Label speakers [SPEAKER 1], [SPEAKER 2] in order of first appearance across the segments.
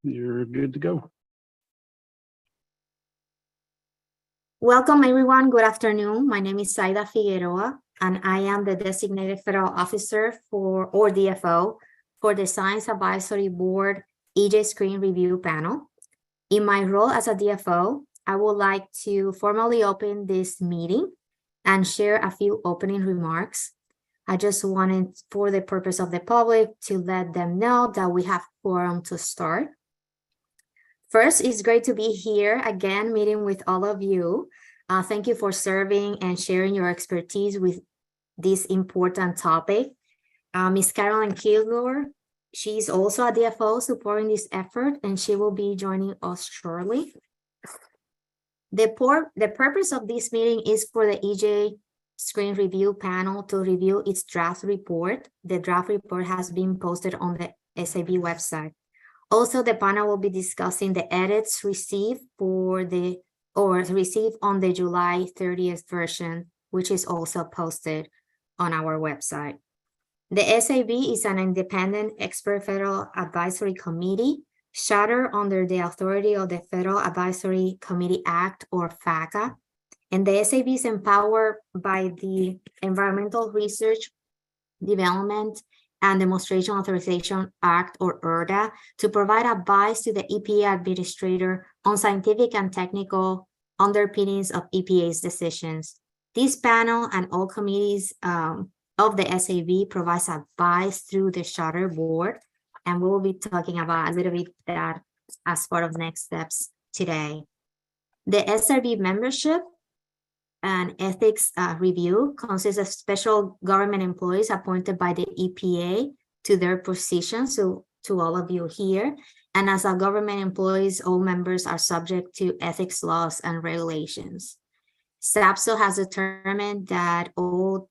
[SPEAKER 1] You're good to go.
[SPEAKER 2] Welcome, everyone. Good afternoon. My name is Saida Figueroa, and I am the Designated Federal Officer for, or DFO, for the Science Advisory Board EJScreen Review Panel. In my role as a DFO, I would like to formally open this meeting and share a few opening remarks. I just wanted, for the purpose of the public, to let them know that we have quorum to start. First, it's great to be here again, meeting with all of you. Thank you for serving and sharing your expertise with this important topic. Ms. Carolyn Kilgore, she's also a DFO supporting this effort, and she will be joining us shortly. The purpose of this meeting is for the EJScreen review panel to review its draft report. The draft report has been posted on the SAB website. Also, the panel will be discussing the edits received on the July 30th version, which is also posted on our website. The SAB is an independent expert federal advisory committee chartered under the authority of the Federal Advisory Committee Act, or FACA, and the SAB is empowered by the Environmental Research, Development, and Demonstration Authorization Act, or ERDA, to provide advice to the EPA administrator on scientific and technical underpinnings of EPA's decisions. This panel and all committees of the SAB provides advice through the charter board, and we will be talking about a little bit that as part of next steps today. The SRB membership and ethics review consists of special government employees appointed by the EPA to their positions, so to all of you here. And as our government employees, all members are subject to ethics laws and regulations. SAPSO has determined that all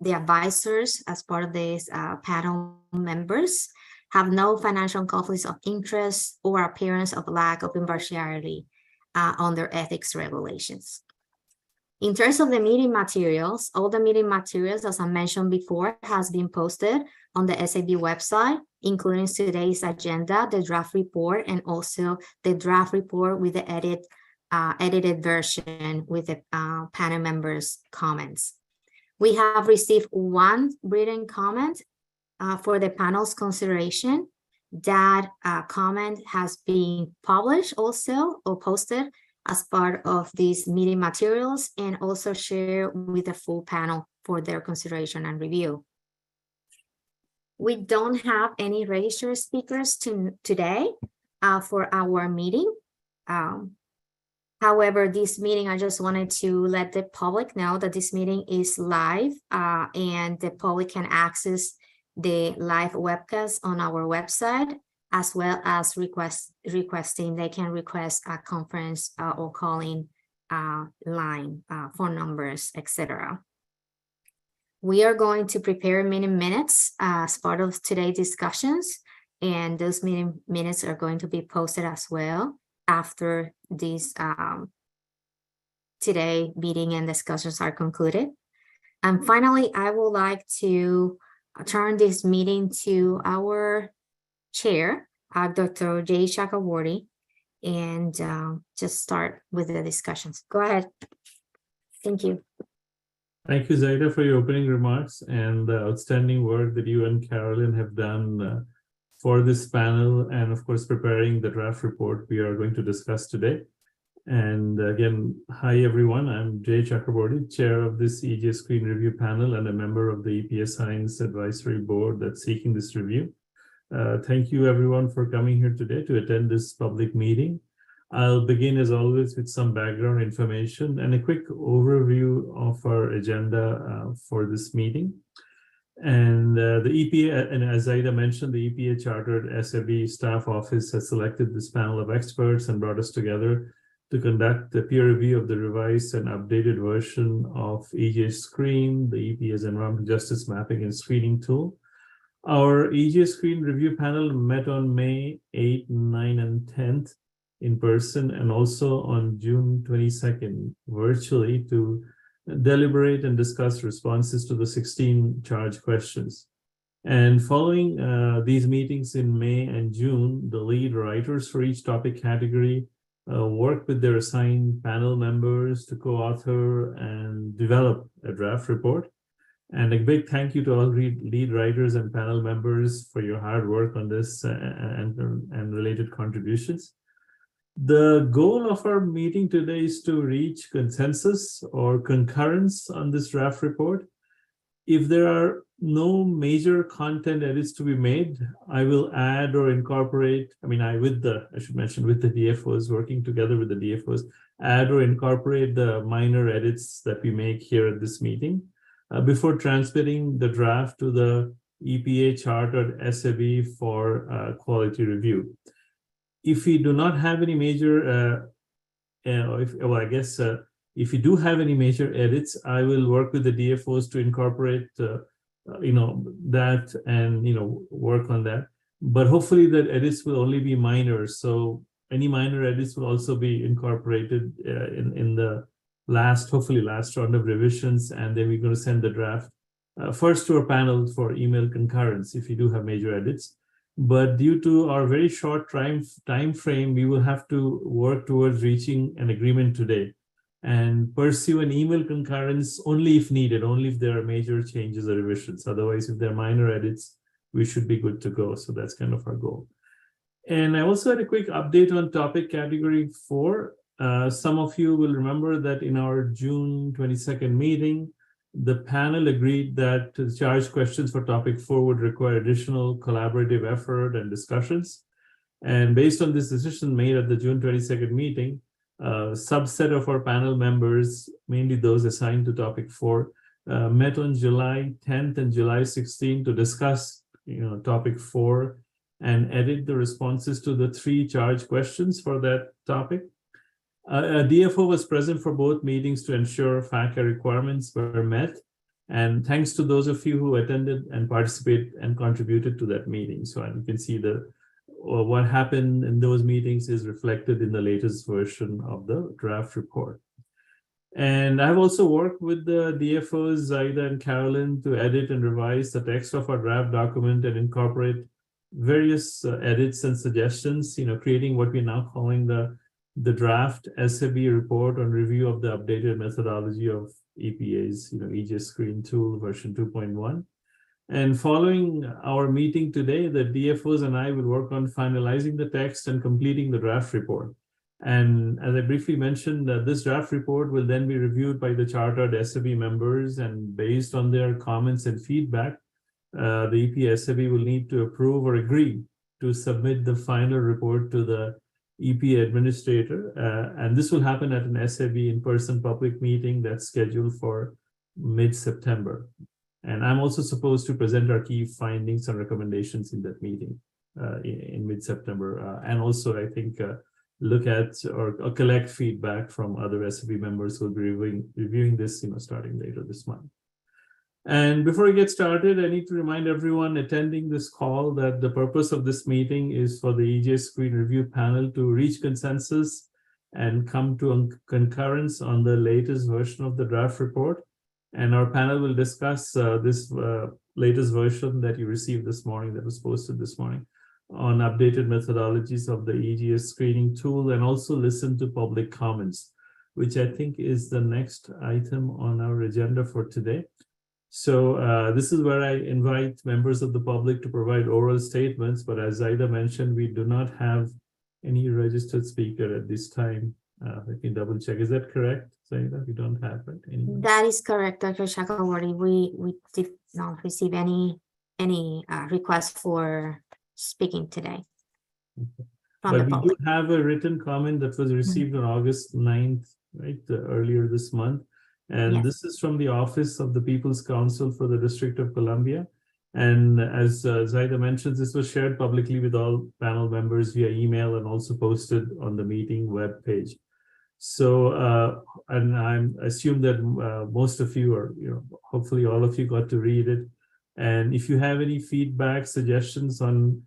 [SPEAKER 2] the advisors, as part of this panel members, have no financial conflicts of interest or appearance of lack of impartiality under ethics regulations. In terms of the meeting materials, all the meeting materials, as I mentioned before, has been posted on the SAB website, including today's agenda, the draft report, and also the draft report with the edited version with the panel members' comments. We have received one written comment for the panel's consideration. That comment has been published also or posted as part of these meeting materials, and also share with the full panel for their consideration and review. We don't have any registered speakers today for our meeting. However, this meeting, I just wanted to let the public know that this meeting is live and the public can access the live webcast on our website, as well as requesting, they can request a conference or calling line, phone numbers, etc. We are going to prepare meeting minutes as part of today's discussions, and those meeting minutes are going to be posted as well after this today meeting and discussions are concluded. And finally, I would like to turn this meeting to our chair, Dr. Jay Chakraborty, and just start with the discussions. Go ahead. Thank you.
[SPEAKER 3] Thank you, Zaida, for your opening remarks and the outstanding work that you and Carolyn have done for this panel, and of course, preparing the draft report we are going to discuss today. And again, hi, everyone. I'm Jay Chakraborty, chair of this EJScreen review panel and a member of the EPA Science Advisory Board that's seeking this review. Thank you, everyone, for coming here today to attend this public meeting. I'll begin, as always, with some background information and a quick overview of our agenda for this meeting. And the EPA, and as Zaida mentioned, the EPA Chartered SAB Staff Office has selected this panel of experts and brought us together to conduct a peer review of the revised and updated version of EJScreen, the EPA's Environmental Justice Mapping and Screening tool. Our EJScreen review panel met on May 8, 9, and 10th in person, and also on June 22nd virtually, to deliberate and discuss responses to the 16 charge questions. And following these meetings in May and June, the lead writers for each topic category work with their assigned panel members to co-author and develop a draft report. And a big thank you to all lead writers and panel members for your hard work on this and related contributions. The goal of our meeting today is to reach consensus or concurrence on this draft report. If there are no major content edits to be made, I will add or incorporate, I should mention with the DFOs, working together with the DFOs, add or incorporate the minor edits that we make here at this meeting before transmitting the draft to the EPA chartered SAB for quality review. If we do not have any major, if you do have any major edits, I will work with the DFOs to incorporate, that and, work on that. But hopefully that edits will only be minor. So any minor edits will also be incorporated in the hopefully last round of revisions. And then we're going to send the draft first to our panel for email concurrence if you do have major edits. But due to our very short time frame, we will have to work towards reaching an agreement today and pursue an email concurrence only if needed, only if there are major changes or revisions. Otherwise, if there are minor edits, we should be good to go. So that's kind of our goal. And I also had a quick update on topic category 4. Some of you will remember that in our June 22nd meeting, the panel agreed that the charge questions for topic 4 would require additional collaborative effort and discussions. And based on this decision made at the June 22nd meeting, a subset of our panel members, mainly those assigned to topic 4, met on July 10th and July 16th to discuss topic 4 and edit the responses to the 3 charge questions for that topic. A DFO was present for both meetings to ensure FACA requirements were met. And thanks to those of you who attended and participated and contributed to that meeting. So you can see what happened in those meetings is reflected in the latest version of the draft report. And I've also worked with the DFOs, Zaida and Carolyn, to edit and revise the text of our draft document and incorporate various edits and suggestions, creating what we're now calling the draft SAB report on review of the updated methodology of EPA's EJScreen tool version 2.1. And following our meeting today, the DFOs and I will work on finalizing the text and completing the draft report. And as I briefly mentioned, this draft report will then be reviewed by the chartered SAB members, and based on their comments and feedback, the EPA SAB will need to approve or agree to submit the final report to the EPA administrator, and this will happen at an SAB in-person public meeting that's scheduled for mid-September. And I'm also supposed to present our key findings and recommendations in that meeting in mid-September, and also I think look at or collect feedback from other SAB members who will be reviewing this, starting later this month. And before we get started, I need to remind everyone attending this call that the purpose of this meeting is for the EJScreen review panel to reach consensus and come to a concurrence on the latest version of the draft report. And our panel will discuss this latest version that you received this morning, that was posted this morning, on updated methodologies of the EGS screening tool, and also listen to public comments, which I think is the next item on our agenda for today. So this is where I invite members of the public to provide oral statements, but as Zaida mentioned, we do not have any registered speaker at this time. Let me double check. Is that correct, Zaida? We don't have it. Anyway.
[SPEAKER 2] That is correct, Dr. Chakraborty. We did not receive any request for speaking today.
[SPEAKER 3] Okay. But we do have a written comment that was received on August 9th, right, earlier this month. And yes, this is from the Office of the People's Counsel for the District of Columbia. And as Zaida mentions, this was shared publicly with all panel members via email and also posted on the meeting webpage. So, and I assume that most of you, or hopefully all of you, got to read it. And if you have any feedback, suggestions on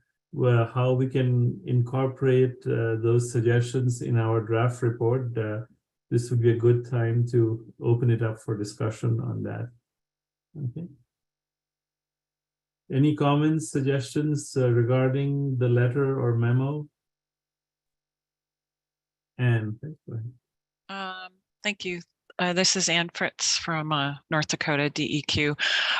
[SPEAKER 3] how we can incorporate those suggestions in our draft report, this would be a good time to open it up for discussion on that. Okay. Any comments, suggestions regarding the letter or memo? Anne, go ahead.
[SPEAKER 1] Thank you. This is Ann Fritz from North Dakota DEQ.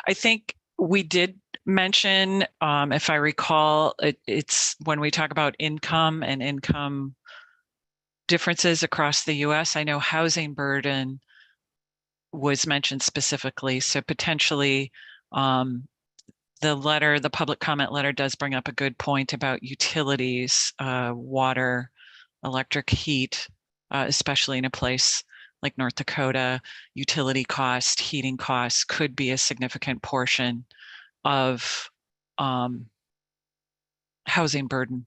[SPEAKER 1] I think we did mention, if I recall, it's when we talk about income and income differences across the US. I know housing burden was mentioned specifically, so potentially the public comment letter does bring up a good point about utilities, water, electric, heat, especially in a place like North Dakota. Utility cost, heating costs could be a significant portion of housing burden,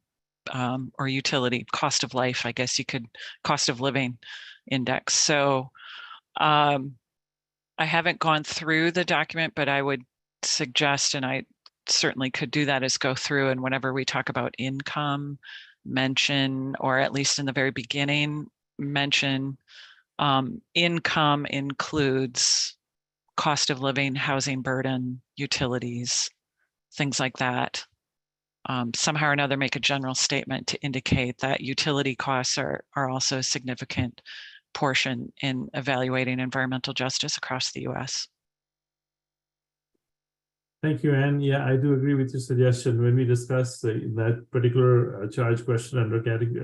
[SPEAKER 1] or utility cost of life, I guess you could, cost of living index. So I haven't gone through the document, but I would suggest, and I certainly could do that, is go through and whenever we talk about income, mention, or at least in the very beginning, mention income includes cost of living, housing burden, utilities, things like that. Somehow or another make a general statement to indicate that utility costs are also a significant portion in evaluating environmental justice across the US.
[SPEAKER 3] Thank you, Anne. Yeah, I do agree with your suggestion. When we discuss that particular charge question under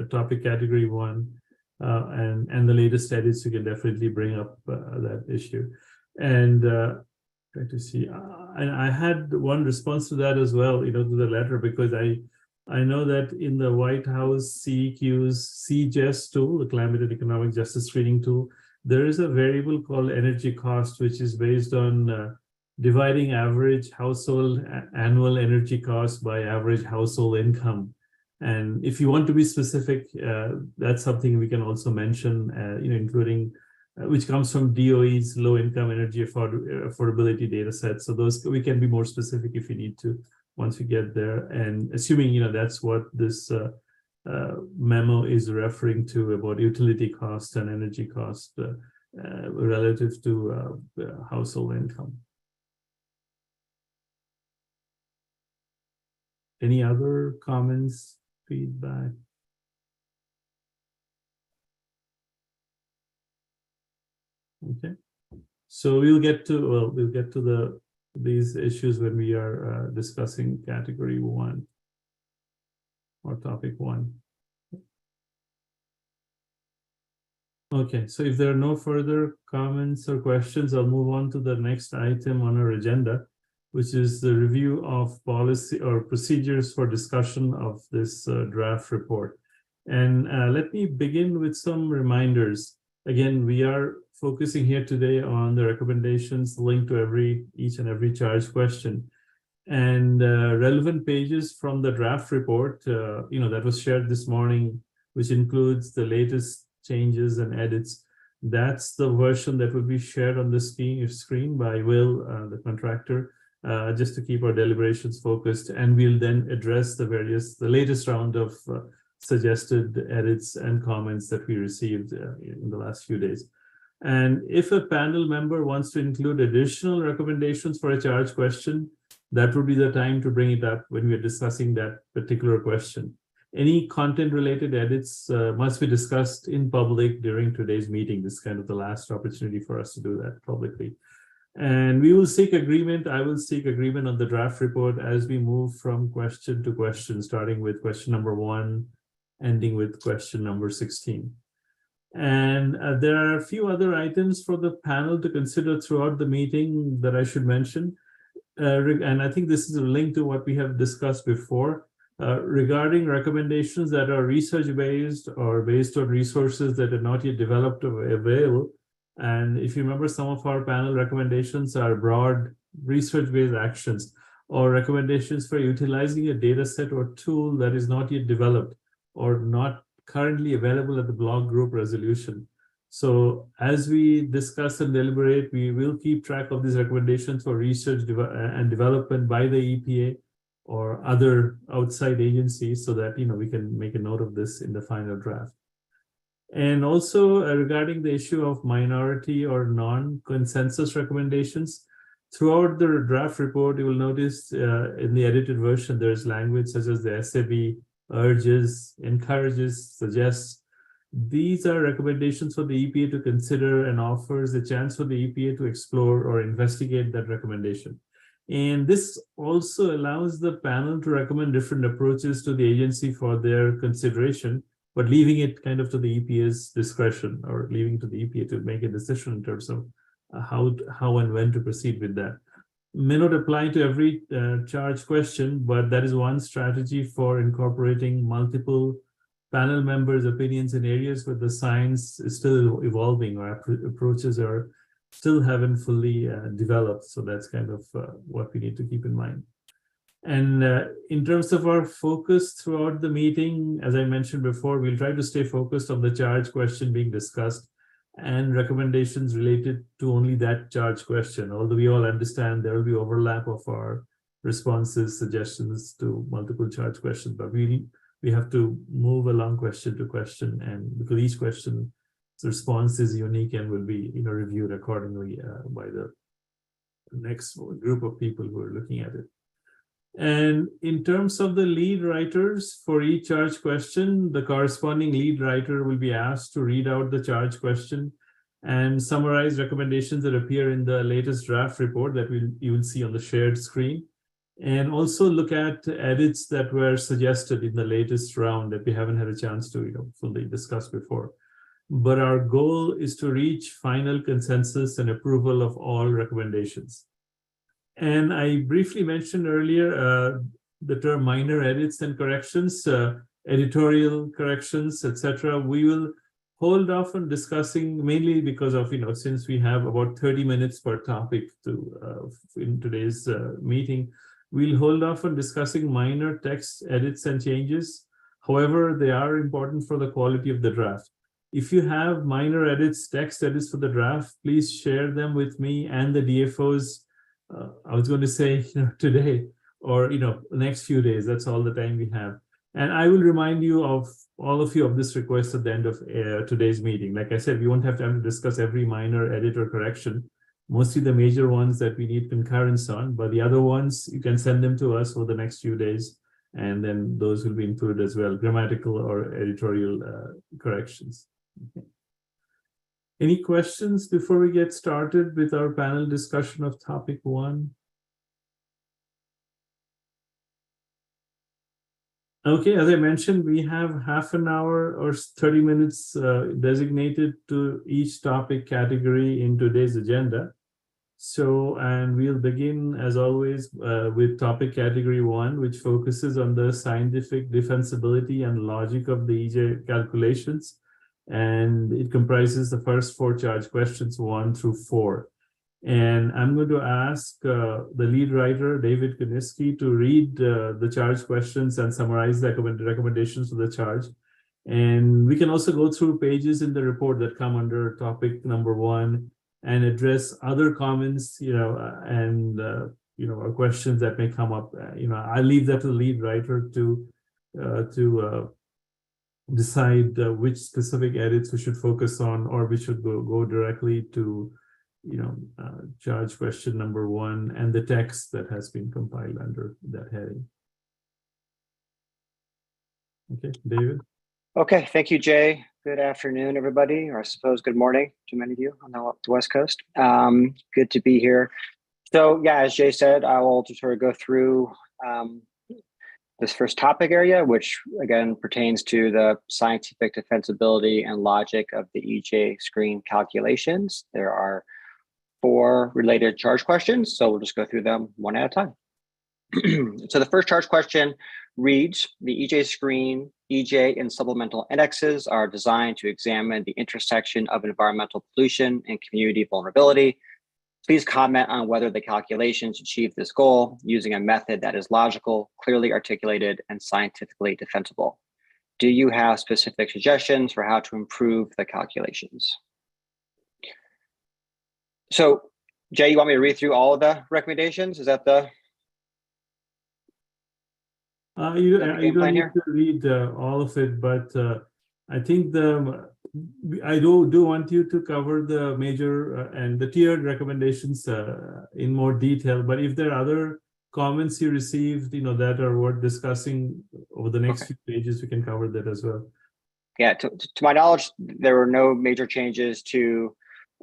[SPEAKER 3] topic category 1 and the latest edits, you can definitely bring up that issue. And try to see, and I had one response to that as well, to the letter, because I know that in the White House CEQ's CJS tool, the Climate and Economic Justice Screening tool, there is a variable called energy cost, which is based on dividing average household annual energy costs by average household income. And if you want to be specific, that's something we can also mention, including which comes from DOE's low income energy affordability data set. So those, we can be more specific if you need to once we get there. And assuming, that's what this memo is referring to about utility cost and energy cost relative to household income. Any other comments, feedback? Okay, so we'll get to these issues when we are discussing category 1 or topic 1. Okay, so if there are no further comments or questions, I'll move on to the next item on our agenda, which is the review of policy or procedures for discussion of this draft report. And let me begin with some reminders. Again, we are focusing here today on the recommendations linked to each and every charge question. And relevant pages from the draft report, that was shared this morning, which includes the latest changes and edits. That's the version that will be shared on the screen by Will, the contractor, just to keep our deliberations focused. And we'll then address the latest round of suggested edits and comments that we received in the last few days. And if a panel member wants to include additional recommendations for a charge question, that would be the time to bring it up when we're discussing that particular question. Any content-related edits must be discussed in public during today's meeting. This is kind of the last opportunity for us to do that publicly. And we will seek agreement. I will seek agreement on the draft report as we move from question to question, starting with question number 1, ending with question number 16. And there are a few other items for the panel to consider throughout the meeting that I should mention. And I think this is a link to what we have discussed before regarding recommendations that are research-based or based on resources that are not yet developed or available. And if you remember, some of our panel recommendations are broad research-based actions or recommendations for utilizing a data set or tool that is not yet developed or not currently available at the blog group resolution. So as we discuss and deliberate, we will keep track of these recommendations for research and development by the EPA or other outside agencies so that we can make a note of this in the final draft. And also regarding the issue of minority or non-consensus recommendations, Throughout the draft report, you will notice in the edited version, there's language such as the SAB urges, encourages, suggests. These are recommendations for the EPA to consider and offers a chance for the EPA to explore or investigate that recommendation. And this also allows the panel to recommend different approaches to the agency for their consideration, but leaving it kind of to the EPA's discretion, or leaving to the EPA to make a decision in terms of how and when to proceed with that. May not apply to every charge question, but that is one strategy for incorporating multiple panel members' opinions in areas where the science is still evolving or approaches are still haven't fully developed. So that's kind of what we need to keep in mind. And in terms of our focus throughout the meeting, as I mentioned before, we'll try to stay focused on the charge question being discussed and recommendations related to only that charge question. Although we all understand there will be overlap of our responses, suggestions to multiple charge questions, but we have to move along question to question, and because each question's response is unique and will be reviewed accordingly by the next group of people who are looking at it. And in terms of the lead writers for each charge question, the corresponding lead writer will be asked to read out the charge question and summarize recommendations that appear in the latest draft report that you will see on the shared screen, and also look at edits that were suggested in the latest round that we haven't had a chance to fully discuss before. But our goal is to reach final consensus and approval of all recommendations. And I briefly mentioned earlier the term minor edits and corrections, editorial corrections, etc. We will hold off on discussing, mainly because of, since we have about 30 minutes per topic in today's meeting, we'll hold off on discussing minor text edits and changes. However, they are important for the quality of the draft. If you have minor edits, text edits for the draft, please share them with me and the DFOs. I was going to say today or the next few days. That's all the time we have, and I will remind you of all of you of this request at the end of today's meeting. Like I said, we won't have time to discuss every minor edit or correction, mostly the major ones that we need concurrence on, but the other ones you can send them to us for the next few days, and then those will be included as well, grammatical or editorial corrections. Okay. Any questions before we get started with our panel discussion of topic 1? Okay, as I mentioned, we have half an hour or 30 minutes designated to each topic category in today's agenda. So, and we'll begin as always with topic category 1, which focuses on the scientific defensibility and logic of the EJ calculations. And it comprises the first 4 charge questions, 1 through 4. And I'm going to ask the lead writer, David Kuniski, to read the charge questions and summarize the recommendations for the charge. And we can also go through pages in the report that come under topic number 1 and address other comments, and or questions that may come up. I leave that to the lead writer to decide which specific edits we should focus on, or we should go directly to charge question number 1 and the text that has been compiled under that heading. Okay, David.
[SPEAKER 4] Okay, thank you, Jay. Good afternoon, everybody, or I suppose good morning to many of you on the West Coast. Good to be here. So yeah, as Jay said, I will just sort of go through this first topic area, which again pertains to the scientific defensibility and logic of the EJScreen calculations. There are 4 related charge questions, so we'll just go through them one at a time. So the first charge question reads, the EJScreen, EJ, and supplemental indexes are designed to examine the intersection of environmental pollution and community vulnerability. Please comment on whether the calculations achieve this goal using a method that is logical, clearly articulated, and scientifically defensible. Do you have specific suggestions for how to improve the calculations? So, Jay, you want me to read through all of the recommendations? Is that the
[SPEAKER 3] you don't need to read all of it, but I think I do want you to cover the major and the tiered recommendations in more detail, but if there are other comments you received, that are worth discussing over the next few pages, we can cover that as well.
[SPEAKER 4] Yeah, to my knowledge, there were no major changes to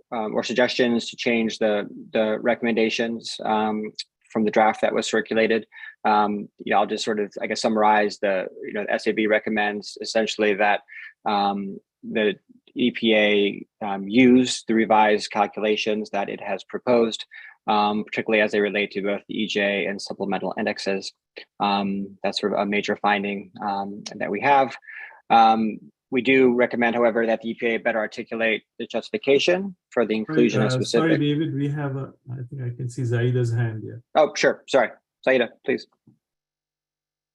[SPEAKER 4] or suggestions to change the recommendations from the draft that was circulated. I'll just sort of, I guess, summarize the SAB recommends essentially that the EPA use the revised calculations that it has proposed, particularly as they relate to both the EJ and supplemental indexes. That's sort of a major finding that we have. We do recommend, however, that the EPA better articulate the justification for the inclusion of specific.
[SPEAKER 3] Sorry, David, we have I think I can see Zaida's hand here.
[SPEAKER 4] Oh, sure. Sorry. Zaida, please.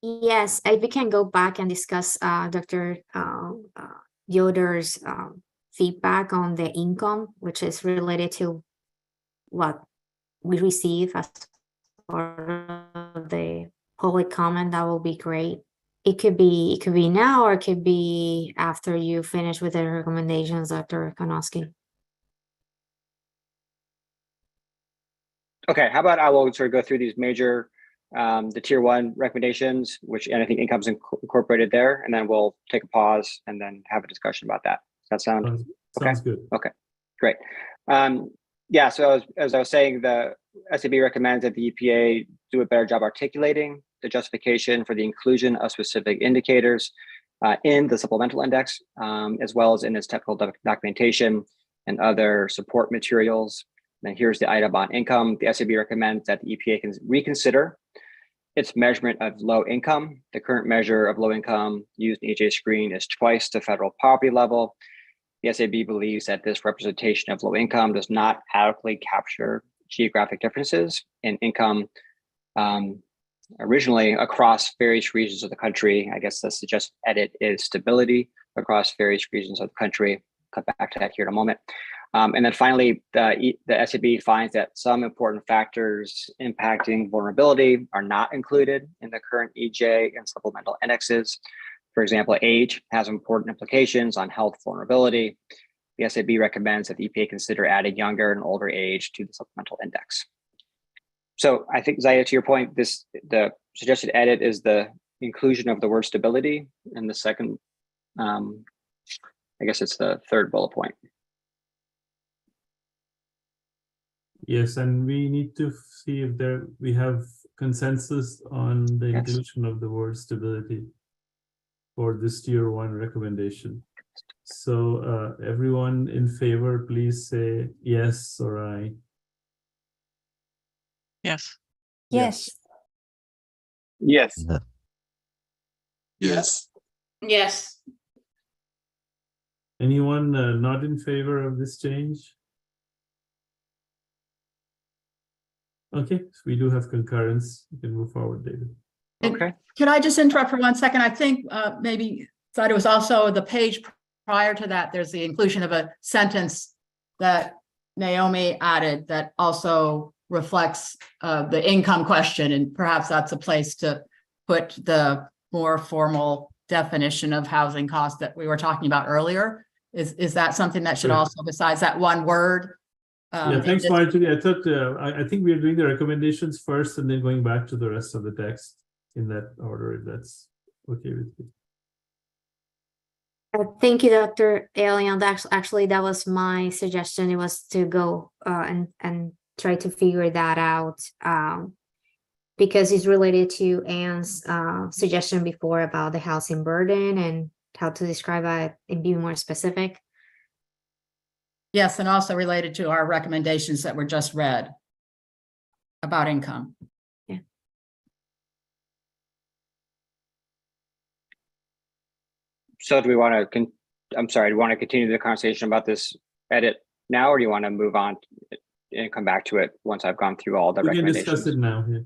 [SPEAKER 2] Yes, if we can go back and discuss Dr. Yoder's feedback on the income, which is related to what we receive as part of the public comment, that will be great. It could be now, or it could be after you finish with the recommendations, Dr. Konowski.
[SPEAKER 4] Okay, how about I will sort of go through these major, the tier 1 recommendations, and I think income's incorporated there, and then we'll take a pause and then have a discussion about that. Does that sound
[SPEAKER 3] Sounds good?
[SPEAKER 4] Okay, great. Yeah, so as I was saying, the SAB recommends that the EPA do a better job articulating the justification for the inclusion of specific indicators in the supplemental index, as well as in its technical documentation and other support materials. And here's the item on income. The SAB recommends that the EPA can reconsider its measurement of low income. The current measure of low income used in EJScreen is twice the federal poverty level. The SAB believes that this representation of low income does not adequately capture geographic differences in income originally across various regions of the country. I guess the suggested edit is stability across various regions of the country. Come back to that here in a moment. And then finally, the SAB finds that some important factors impacting vulnerability are not included in the current EJ and supplemental indexes. For example, age has important implications on health vulnerability. The SAB recommends that the EPA consider adding younger and older age to the supplemental index. So I think, Zaida, to your point, the suggested edit is the inclusion of the word stability in the second, I guess it's the third bullet point.
[SPEAKER 3] Yes, and we need to see if we have consensus on the inclusion of the word stability for this tier 1 recommendation. So everyone in favor, please say yes or aye.
[SPEAKER 1] Yes.
[SPEAKER 5] Yes.
[SPEAKER 6] Yes.
[SPEAKER 5] Yes.
[SPEAKER 6] Yes.
[SPEAKER 3] Anyone not in favor of this change? Okay, so we do have concurrence. You can move forward, David.
[SPEAKER 4] Okay.
[SPEAKER 5] Could I just interrupt for 1 second? I think maybe it was also the page prior to that, there's the inclusion of a sentence that Naomi added that also reflects the income question, and perhaps that's a place to put the more formal definition of housing cost that we were talking about earlier. Is that something that should also, besides that one word?
[SPEAKER 3] Yeah, thanks, Marjorie. I thought I think we are doing the recommendations first and then going back to the rest of the text in that order, if that's okay with you.
[SPEAKER 2] Thank you, Dr. Alien. Actually, that was my suggestion. It was to go and try to figure that out because it's related to Anne's suggestion before about the housing burden and how to describe it and be more specific.
[SPEAKER 5] Yes, and also related to our recommendations that were just read about income.
[SPEAKER 2] Yeah.
[SPEAKER 4] So do we want to, do you want to continue the conversation about this edit now, or do you want to move on and come back to it once I've gone through all the recommendations?
[SPEAKER 3] We can discuss it now. Yeah.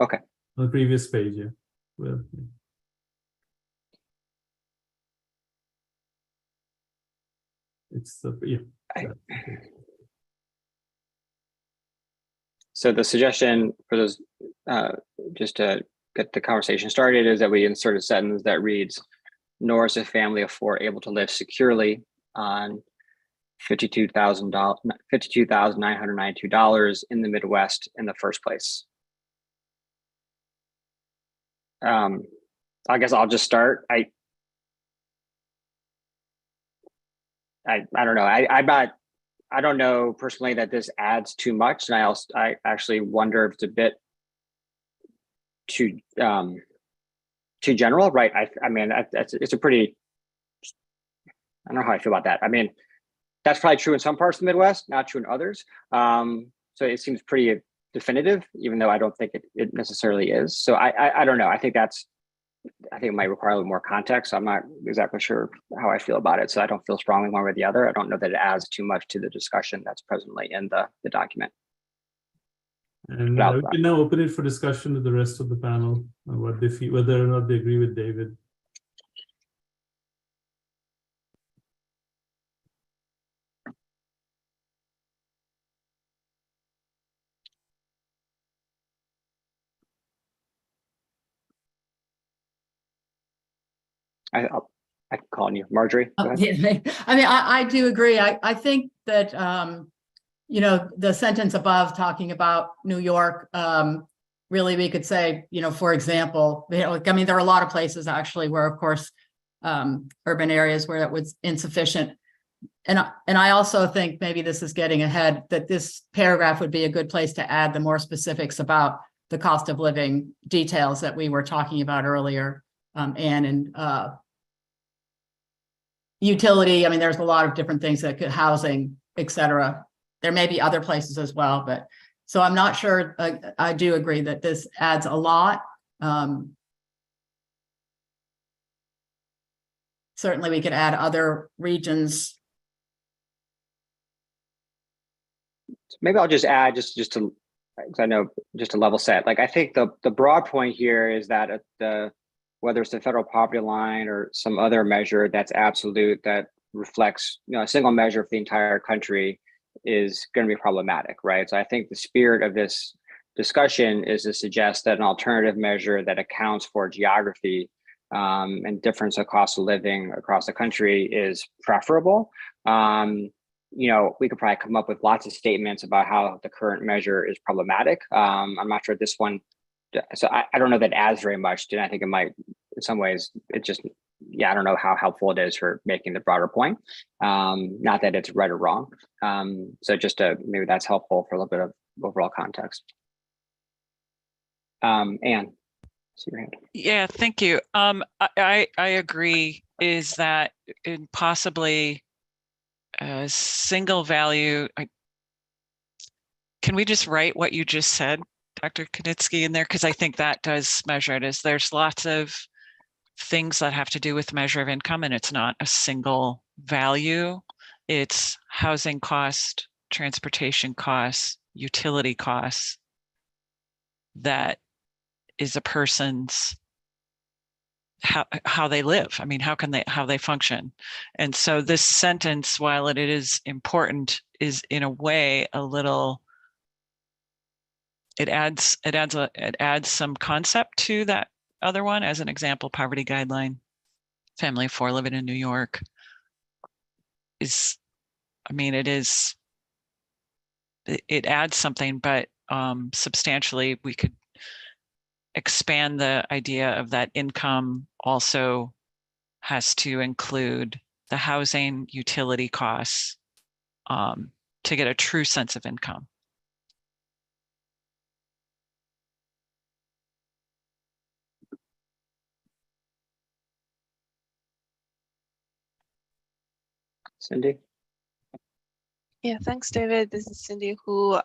[SPEAKER 4] Okay.
[SPEAKER 3] On the previous page, yeah. Well, yeah. It's the, yeah.
[SPEAKER 4] So the suggestion for those, just to get the conversation started, is that we insert a sentence that reads, nor is a family of 4 able to live securely on $52,992 in the Midwest in the first place. I guess I'll just start. I don't know. I don't know personally that this adds too much, and I actually wonder if it's a bit too general, right? I mean, it's a pretty. I don't know how I feel about that. I mean, that's probably true in some parts of the Midwest, not true in others. So it seems pretty definitive, even though I don't think it necessarily is. So I don't know. I think it might require a little more context. I'm not exactly sure how I feel about it. So I don't feel strongly one way or the other. I don't know that it adds too much to the discussion that's presently in the document.
[SPEAKER 3] And we can now open it for discussion with the rest of the panel on what they feel, whether or not they agree with David.
[SPEAKER 4] I can call on you, Marjorie. Go ahead.
[SPEAKER 5] Yeah, I mean, I do agree. I think that, you know, the sentence above talking about New York, really we could say, you know, for example, you know, I mean, there are a lot of places actually where, of course, urban areas where it was insufficient. And I also think maybe this is getting ahead, that this paragraph would be a good place to add the more specifics about the cost of living details that we were talking about earlier. And utility, I mean, there's a lot of different things that could, housing, et cetera. There may be other places as well, but so I'm not sure. I do agree that this adds a lot. Certainly we could add other regions.
[SPEAKER 4] Maybe I'll just add just to, because I know just to level set. Like I think the broad point here is that whether it's the federal poverty line or some other measure that's absolute, that reflects, you know, a single measure for the entire country is going to be problematic, right? So I think the spirit of this discussion is to suggest that an alternative measure that accounts for geography and difference of cost of living across the country is preferable. You know, we could probably come up with lots of statements about how the current measure is problematic. I'm not sure this one. So I don't know that it adds very much. And I think it might, in some ways, it just, yeah, I don't know how helpful it is for making the broader point. Not that it's right or wrong. So just maybe that's helpful for a little bit of overall context. Anne, see your hand.
[SPEAKER 1] Yeah, thank you. I agree. Is that possibly a single value? Can we just write what you just said, Dr. Knitsky, in there? Because I think that does measure it. Is there's lots of things that have to do with measure of income, and it's not a single value. It's housing cost, transportation costs, utility costs. That is a person's how they live. I mean, how they function. And so this sentence, while it is important, is in a way a little. It adds some concept to that other one. As an example, poverty guideline, family of four living in New York is, I mean, it adds something, but substantially we could expand the idea of that income also has to include the housing, utility costs to get a true sense of income.
[SPEAKER 4] Cindy?
[SPEAKER 7] Yeah, thanks, David. This is Cindy, who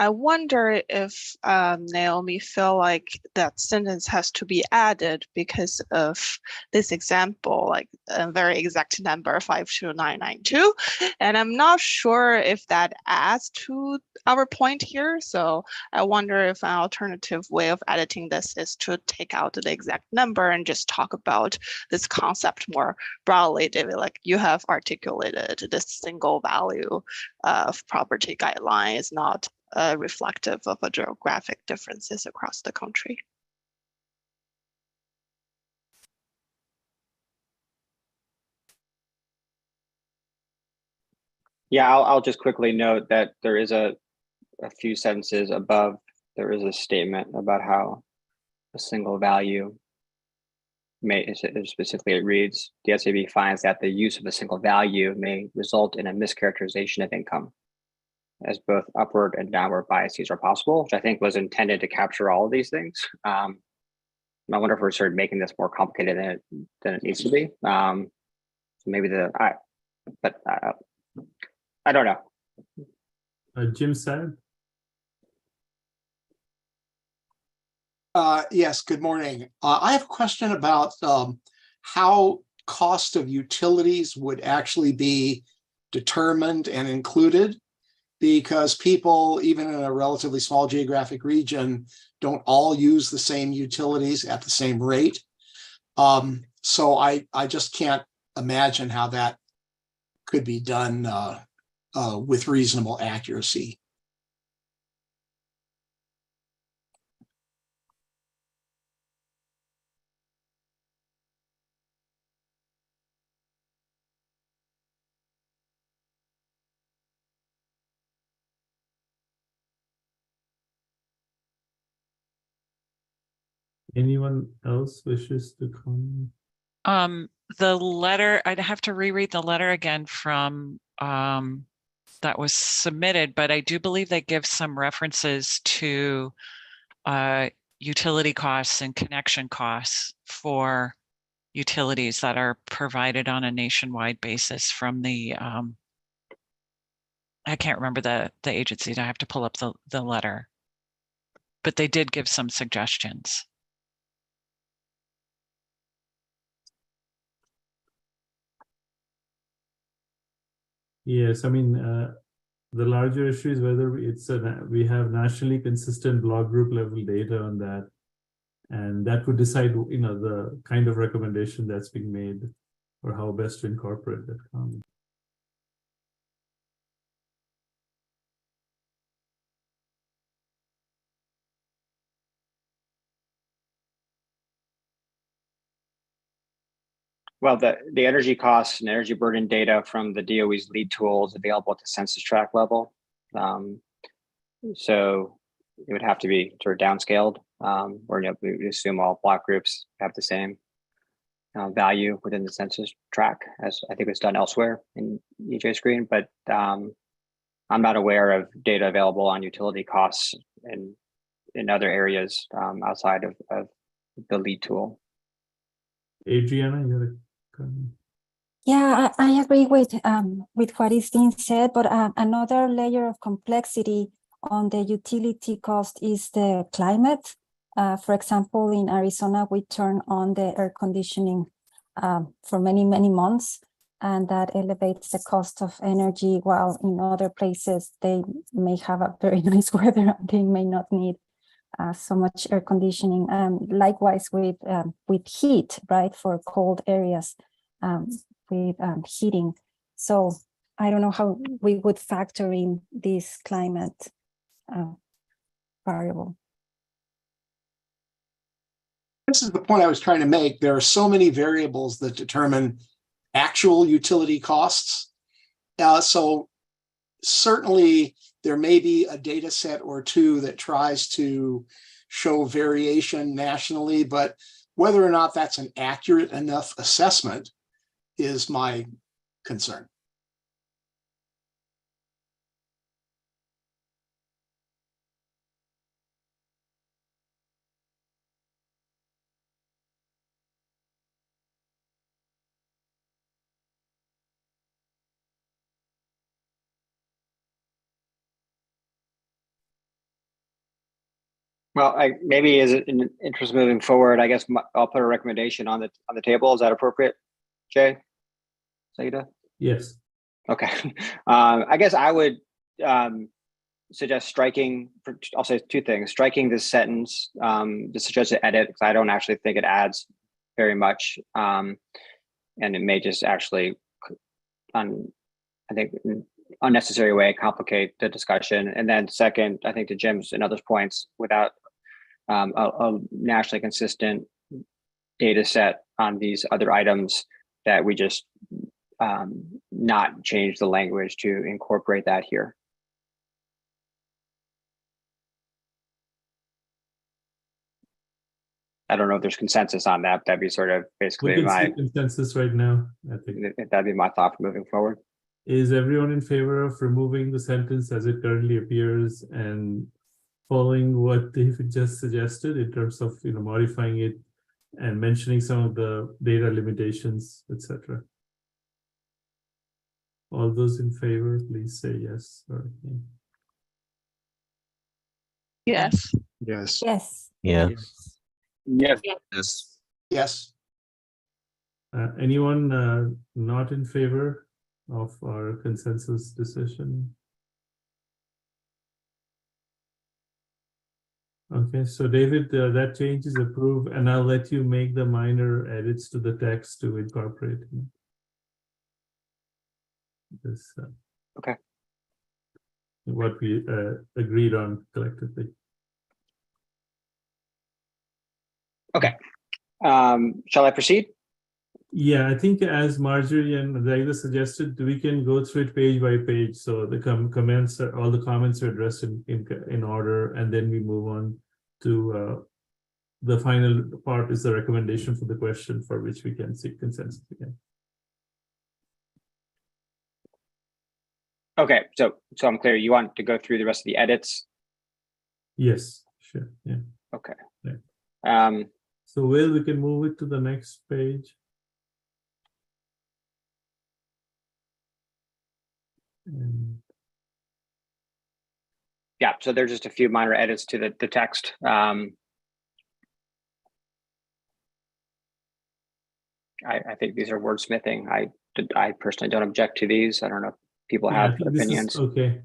[SPEAKER 7] I wonder if Naomi felt like that sentence has to be added because of this example, like a very exact number, 52992. And I'm not sure if that adds to our point here. So I wonder if an alternative way of editing this is to take out the exact number and just talk about this concept more broadly, David. Like you have articulated, this single value of property guideline is not reflective of a geographic differences across the country.
[SPEAKER 4] Yeah, I'll just quickly note that there is a few sentences above, there is a statement about how a single value may, specifically it reads, the SAB finds that the use of a single value may result in a mischaracterization of income, as both upward and downward biases are possible, which I think was intended to capture all of these things. I wonder if we're sort of making this more complicated than it needs to be. So maybe but I don't know.
[SPEAKER 3] Jim said.
[SPEAKER 8] Yes, good morning. I have a question about how cost of utilities would actually be determined and included, because people, even in a relatively small geographic region, don't all use the same utilities at the same rate. So I just can't imagine how that could be done with reasonable accuracy.
[SPEAKER 3] Anyone else wishes to comment?
[SPEAKER 1] The letter, I'd have to reread the letter again from that was submitted, but I do believe they give some references to utility costs and connection costs for utilities that are provided on a nationwide basis from the I can't remember the agencies. I have to pull up the letter, but they did give some suggestions.
[SPEAKER 3] Yes, I mean, the larger issue is whether we have nationally consistent block group level data on that, and that would decide, the kind of recommendation that's being made or how best to incorporate that comment.
[SPEAKER 4] Well, the energy costs and energy burden data from the DOE's lead tool is available at the census tract level. So it would have to be sort of downscaled, or we assume all block groups have the same value within the census tract, as I think it's done elsewhere in EJScreen, but I'm not aware of data available on utility costs in other areas outside of the lead tool.
[SPEAKER 3] Adriana, you had a comment?
[SPEAKER 9] Yeah, I agree with what is being said, but another layer of complexity on the utility cost is the climate. For example, in Arizona, we turn on the air conditioning for many, many months, and that elevates the cost of energy, while in other places, they may have a very nice weather. They may not need so much air conditioning. Likewise with heat, right, for cold areas. With heating. So I don't know how we would factor in this climate variable.
[SPEAKER 8] This is the point I was trying to make. There are so many variables that determine actual utility costs. So certainly there may be a data set or two that tries to show variation nationally, but whether or not that's an accurate enough assessment is my concern.
[SPEAKER 4] Well, maybe as an interest moving forward, I guess I'll put a recommendation on the table. Is that appropriate, Jay? Saida?
[SPEAKER 3] Yes.
[SPEAKER 4] Okay. I guess I would suggest striking. I'll say two things: striking this sentence, the suggested edit, because I don't actually think it adds very much, and it may just actually, I think, unnecessary way complicate the discussion. And then second, I think to Jim's and others' points, without a nationally consistent data set on these other items, that we just not change the language to incorporate that here. I don't know if there's consensus on that. That'd be sort of
[SPEAKER 3] We
[SPEAKER 4] basically
[SPEAKER 3] can
[SPEAKER 4] my,
[SPEAKER 3] see consensus right now, I think.
[SPEAKER 4] that'd be my thought for moving forward.
[SPEAKER 3] Is everyone in favor of removing the sentence as it currently appears and following what David just suggested in terms of, you know, modifying it and mentioning some of the data limitations, etc.? All those in favor, please say yes or no.
[SPEAKER 7] Yes.
[SPEAKER 8] Yes.
[SPEAKER 9] Yes.
[SPEAKER 6] Yeah.
[SPEAKER 4] Yes.
[SPEAKER 6] Yes.
[SPEAKER 8] Yes.
[SPEAKER 3] Anyone not in favor of our consensus decision? Okay, so David, that change is approved, and I'll let you make the minor edits to the text to incorporate this.
[SPEAKER 4] Okay.
[SPEAKER 3] What we agreed on collectively.
[SPEAKER 4] Okay. Shall I proceed?
[SPEAKER 3] Yeah, I think as Marjorie and Zaida suggested, we can go through it page by page. So the comments, all the comments are addressed in order, and then we move on to the final part is the recommendation for the question for which we can seek consensus again.
[SPEAKER 4] Okay, so I'm clear. You want to go through the rest of the edits?
[SPEAKER 3] Yes, sure. Yeah.
[SPEAKER 4] Okay.
[SPEAKER 3] Right. So Will, we can move it to the next page. And
[SPEAKER 4] Yeah, so there's just a few minor edits to the text. I think these are wordsmithing. I personally don't object to these. I don't know if people
[SPEAKER 3] yeah, I
[SPEAKER 4] have
[SPEAKER 3] think this is
[SPEAKER 4] opinions.
[SPEAKER 3] okay.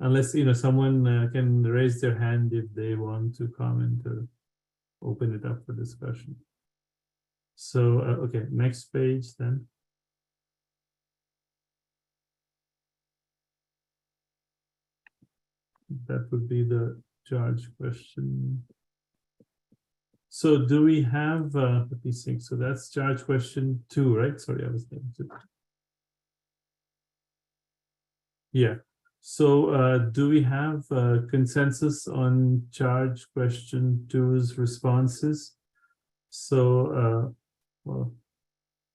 [SPEAKER 3] Unless, you know, someone can raise their hand if they want to comment or open it up for discussion. So, okay, next page then. That would be the charge question. So do we have, let me see, so that's charge question 2, right? Sorry, I was thinking. Yeah. So do we have consensus on charge question 2's responses? So, well,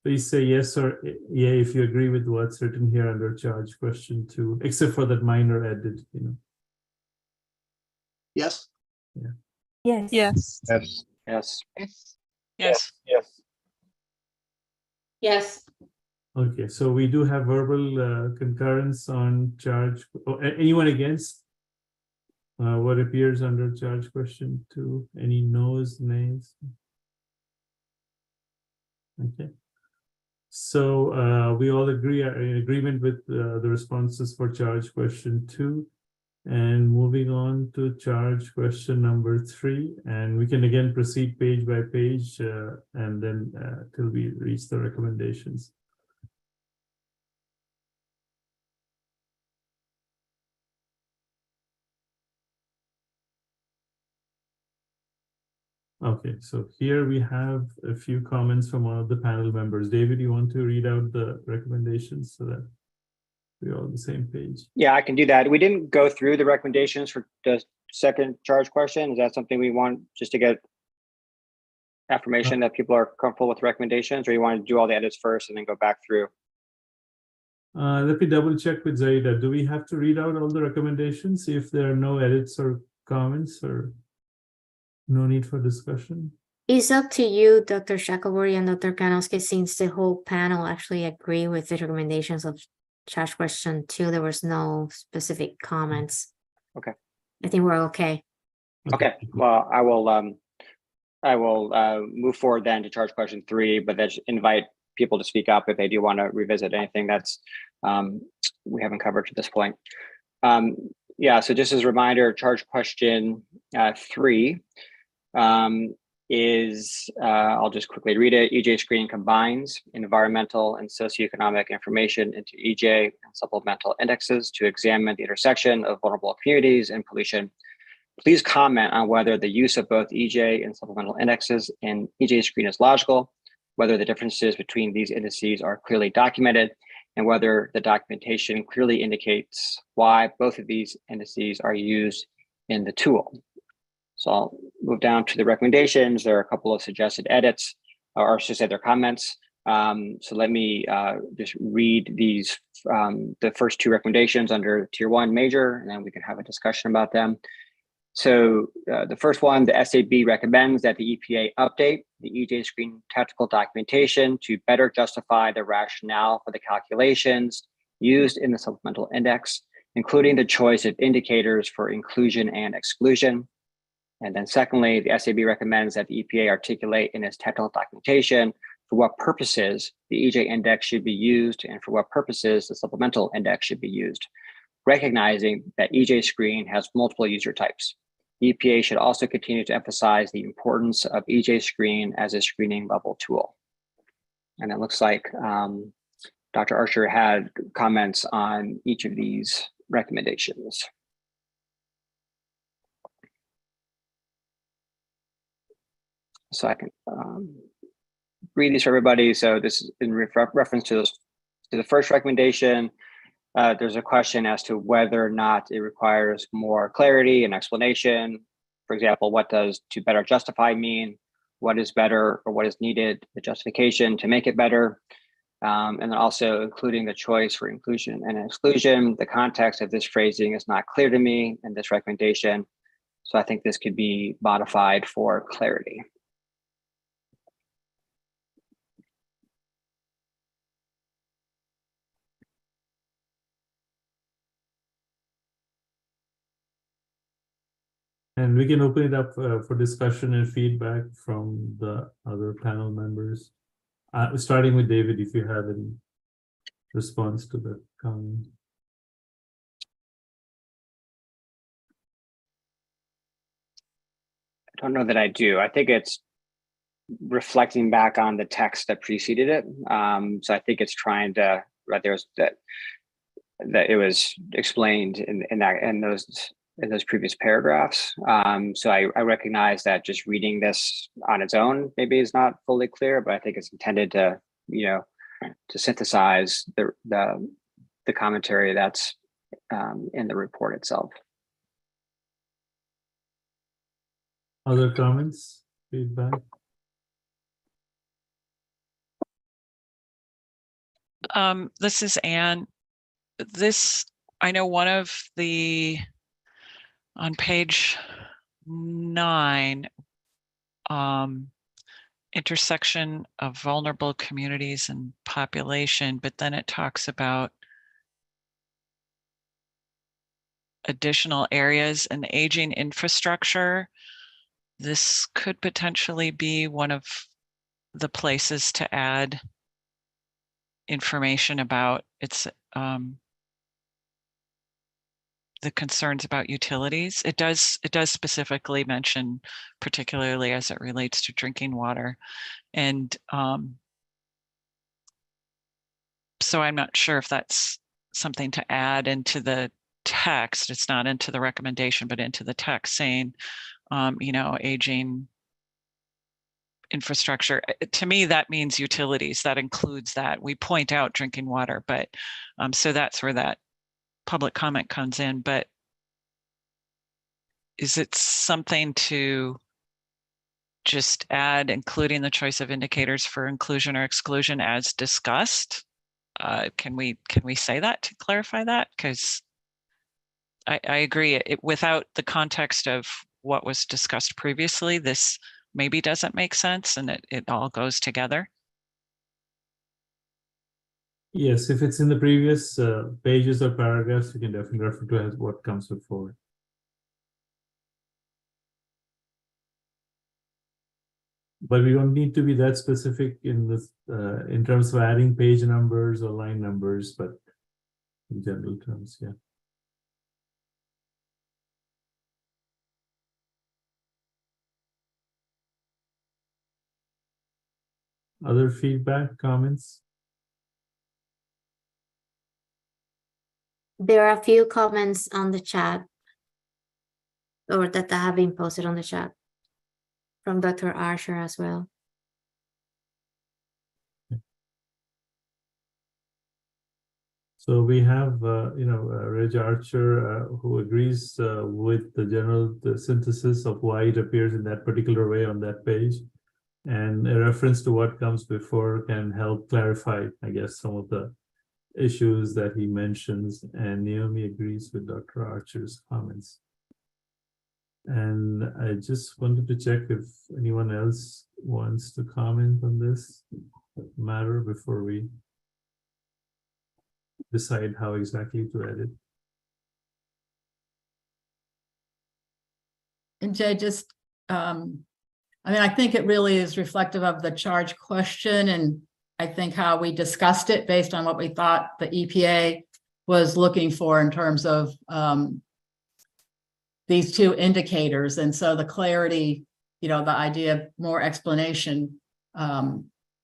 [SPEAKER 3] please say yes or yeah if you agree with what's written here under charge question 2, except for that minor edit, you know.
[SPEAKER 8] Yes.
[SPEAKER 3] Yeah.
[SPEAKER 9] Yes.
[SPEAKER 7] Yes.
[SPEAKER 6] Yes.
[SPEAKER 4] Yes.
[SPEAKER 1] Yes.
[SPEAKER 6] Yes.
[SPEAKER 5] Yes.
[SPEAKER 3] Okay, so we do have verbal concurrence on charge. Oh, anyone against what appears under charge question 2? Any no's, nays? Okay. So we all agree, are in agreement with the responses for charge question 2. And moving on to charge question number 3, and we can again proceed page by page and then till we reach the recommendations. Okay, so here we have a few comments from one of the panel members. David, you want to read out the recommendations so that we're all on the same page?
[SPEAKER 4] Yeah, I can do that. We didn't go through the recommendations for the second charge question. Is that something we want just to get affirmation that people are comfortable with recommendations, or you want to do all the edits first and then go back through?
[SPEAKER 3] Let me double check with Zaida. Do we have to read out all the recommendations if there are no edits or comments, or no need for discussion?
[SPEAKER 2] It's up to you, Dr. Shackelberry and Dr. Kanowski, since the whole panel actually agree with the recommendations of charge question 2. There was no specific comments.
[SPEAKER 4] Okay.
[SPEAKER 2] I think we're okay.
[SPEAKER 4] Okay. Well, I will move forward then to charge question 3, but then invite people to speak up if they do want to revisit anything that's we haven't covered to this point. Yeah, so just as a reminder, charge question 3 is, I'll just quickly read it. EJScreen combines environmental and socioeconomic information into EJ and supplemental indexes to examine the intersection of vulnerable communities and pollution. Please comment on whether the use of both EJ and supplemental indexes in EJScreen is logical. whether the differences between these indices are clearly documented, and whether the documentation clearly indicates why both of these indices are used in the tool. So I'll move down to the recommendations. There are a couple of suggested edits, or I should say their comments. So let me just read these, the first two recommendations under Tier 1 major, and then we can have a discussion about them. So the first one, the SAB recommends that the EPA update the EJScreen technical documentation to better justify the rationale for the calculations used in the supplemental index, including the choice of indicators for inclusion and exclusion. And then secondly, the SAB recommends that the EPA articulate in its technical documentation for what purposes the EJ index should be used and for what purposes the supplemental index should be used, recognizing that EJScreen has multiple user types. The EPA should also continue to emphasize the importance of EJScreen as a screening level tool. And it looks like Dr. Archer had comments on each of these recommendations. So I can read these for everybody. So this is in reference to the first recommendation. There's a question as to whether or not it requires more clarity and explanation. For example, what does to better justify mean? What is better or what is needed, the justification to make it better? And then also including the choice for inclusion and exclusion. The context of this phrasing is not clear to me in this recommendation. So I think this could be modified for clarity.
[SPEAKER 3] And we can open it up for discussion and feedback from the other panel members. Starting with David, if you have any response to that comment.
[SPEAKER 4] I don't know that I do. I think it's reflecting back on the text that preceded it. So I think it's trying to, right, there's that it was explained in those previous paragraphs. So I recognize that just reading this on its own maybe is not fully clear, but I think it's intended to, to synthesize the commentary that's in the report itself.
[SPEAKER 3] Other comments, feedback?
[SPEAKER 1] This is Anne. I know one of the, on page 9, intersection of vulnerable communities and population, but then it talks about additional areas and aging infrastructure. This could potentially be one of the places to add information about its the concerns about utilities. It does specifically mention, particularly as it relates to drinking water, and so I'm not sure if that's something to add into the text. It's not into the recommendation, but into the text, saying aging infrastructure. To me, that means utilities. That includes that. We point out drinking water, but so that's where that public comment comes in. But is it something to just add, including the choice of indicators for inclusion or exclusion as discussed? Can we say that to clarify that? Because I agree, without the context of what was discussed previously, this maybe doesn't make sense, and it all goes together.
[SPEAKER 3] Yes, if it's in the previous pages or paragraphs, you can definitely refer to as what comes before. But we don't need to be that specific in this in terms of adding page numbers or line numbers, but in general terms, yeah. Other feedback, comments?
[SPEAKER 2] There are a few comments on the chat, or that have been posted on the chat from Dr. Archer as well.
[SPEAKER 3] So we have, Reg Archer, who agrees with the synthesis of why it appears in that particular way on that page. And a reference to what comes before can help clarify, I guess, some of the issues that he mentions. And Naomi agrees with Dr. Archer's comments. And I just wanted to check if anyone else wants to comment on this matter before we decide how exactly to edit.
[SPEAKER 5] And Jay, just, I think it really is reflective of the charge question, and I think how we discussed it based on what we thought the EPA was looking for in terms of these two indicators. And so the clarity, the idea of more explanation,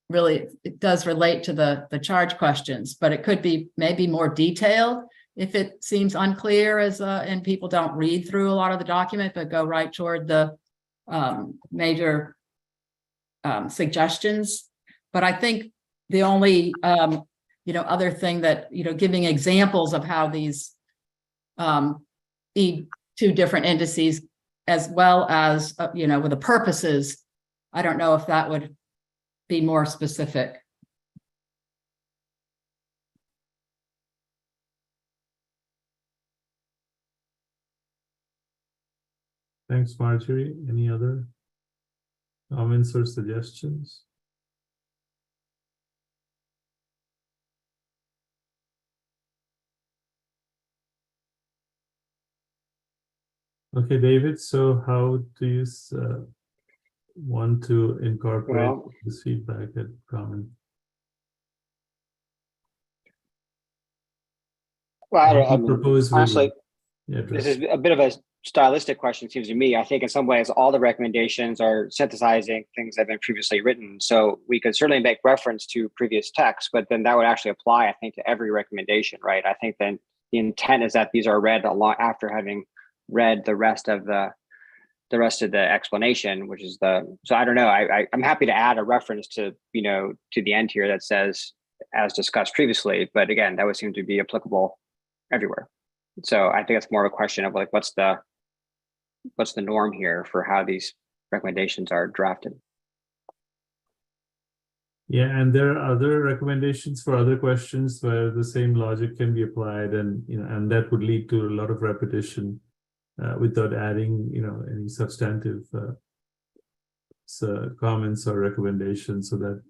[SPEAKER 5] really, it does relate to the charge questions, but it could be maybe more detailed if it seems unclear and people don't read through a lot of the document, but go right toward the major suggestions. But I think the only, other thing that, giving examples of how these two different indices, as well as, with the purposes, I don't know if that would be more specific.
[SPEAKER 3] Thanks, Marjorie. Any other comments or suggestions? Okay, David, so how do you want to incorporate this feedback and comment?
[SPEAKER 4] Well,
[SPEAKER 3] honestly,
[SPEAKER 4] this is a bit of a stylistic question, it seems to me. I think in some ways, all the recommendations are synthesizing things that have been previously written. So we could certainly make reference to previous texts, but then that would actually apply, I think, to every recommendation, right? I think then the intent is that these are read a lot after having read the rest of the explanation, which is so I don't know. I'm happy to add a reference to, to the end here that says, as discussed previously, but again, that would seem to be applicable everywhere. So I think it's more of a question of like, what's the norm here for how these recommendations are drafted?
[SPEAKER 3] Yeah, and there are other recommendations for other questions where the same logic can be applied, and and that would lead to a lot of repetition without adding any substantive comments or recommendations. So that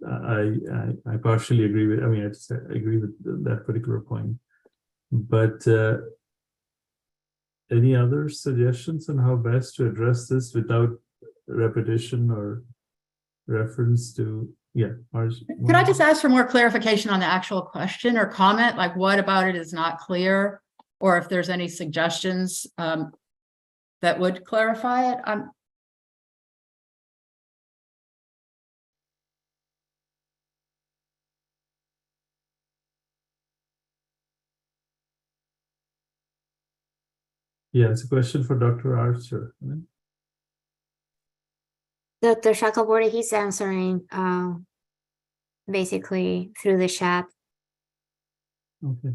[SPEAKER 3] I partially agree with. I just agree with that particular point. But any other suggestions on how best to address this without repetition or reference to? Yeah,
[SPEAKER 5] could I just ask for more clarification on the actual question or comment? Like, what about it is not clear, or if there's any suggestions that would clarify it?
[SPEAKER 3] Yeah, it's a question for Dr. Archer. Right?
[SPEAKER 2] Dr. Chakraborty, he's answering basically through the chat.
[SPEAKER 3] Okay.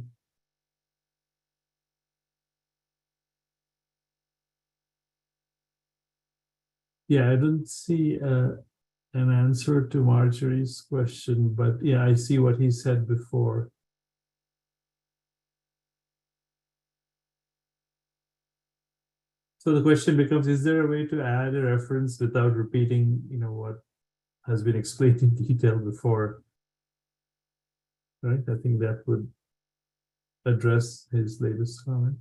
[SPEAKER 3] Yeah, I don't see an answer to Marjorie's question, but yeah, I see what he said before. So the question becomes, is there a way to add a reference without repeating, what has been explained in detail before? Right, I think that would address his latest comment.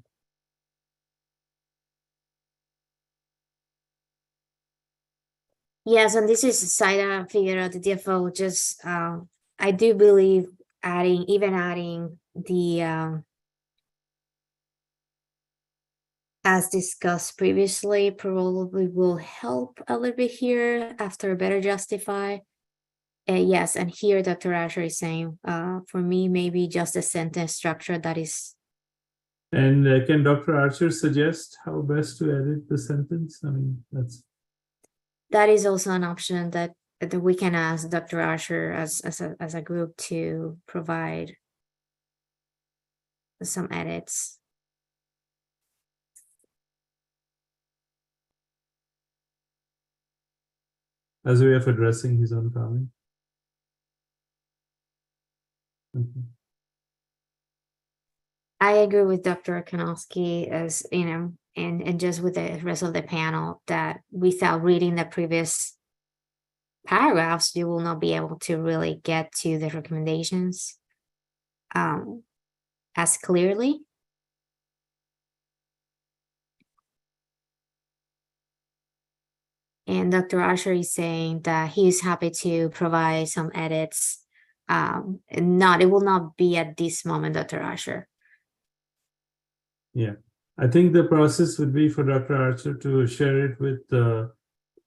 [SPEAKER 2] Yes, and this is Saida Figueroa, the DFO. Just I do believe adding the as discussed previously probably will help a little bit here after better justify. Yes, and here Dr. Asher is saying, for me, maybe just a sentence structure that is.
[SPEAKER 3] And can Dr. Archer suggest how best to edit the sentence?
[SPEAKER 2] That is also an option that we can ask Dr. Asher as a group to provide. some edits.
[SPEAKER 3] As a way of addressing his own comment. Okay.
[SPEAKER 2] I agree with Dr. Kanowski, as you know, and just with the rest of the panel, that without reading the previous paragraphs, you will not be able to really get to the recommendations as clearly. And Dr. Asher is saying that he is happy to provide some edits. And it will not be at this moment, Dr. Asher.
[SPEAKER 3] Yeah, I think the process would be for Dr. Archer to share it with the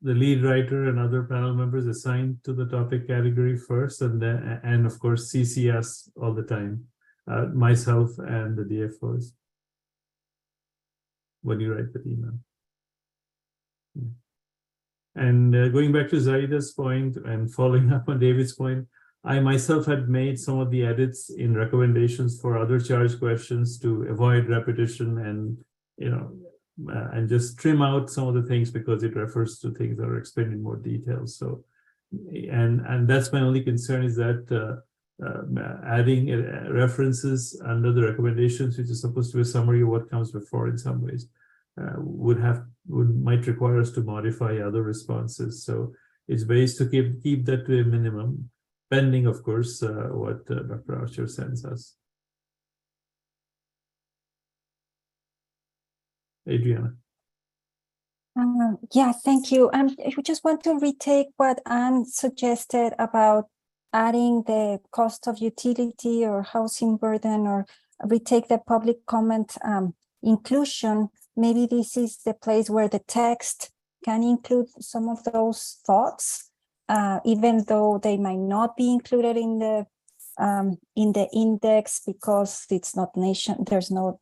[SPEAKER 3] lead writer and other panel members assigned to the topic category first, and then, and of course, CC us all the time, myself and the DFOs, when you write the email. Yeah. And going back to Zaida's point and following up on David's point, I myself had made some of the edits in recommendations for other charge questions to avoid repetition and, you know, and just trim out some of the things because it refers to things that are explained in more detail. So, and that's my only concern, is that adding references under the recommendations, which is supposed to be a summary of what comes before in some ways, might require us to modify other responses. So it's best to keep that to a minimum, pending, of course, what Dr. Archer sends us. Adriana.
[SPEAKER 9] Yeah, thank you. I just want to retake what Anne suggested about adding the cost of utility or housing burden, or retake the public comment inclusion. Maybe this is the place where the text can include some of those thoughts, even though they might not be included in the index because it's not there's no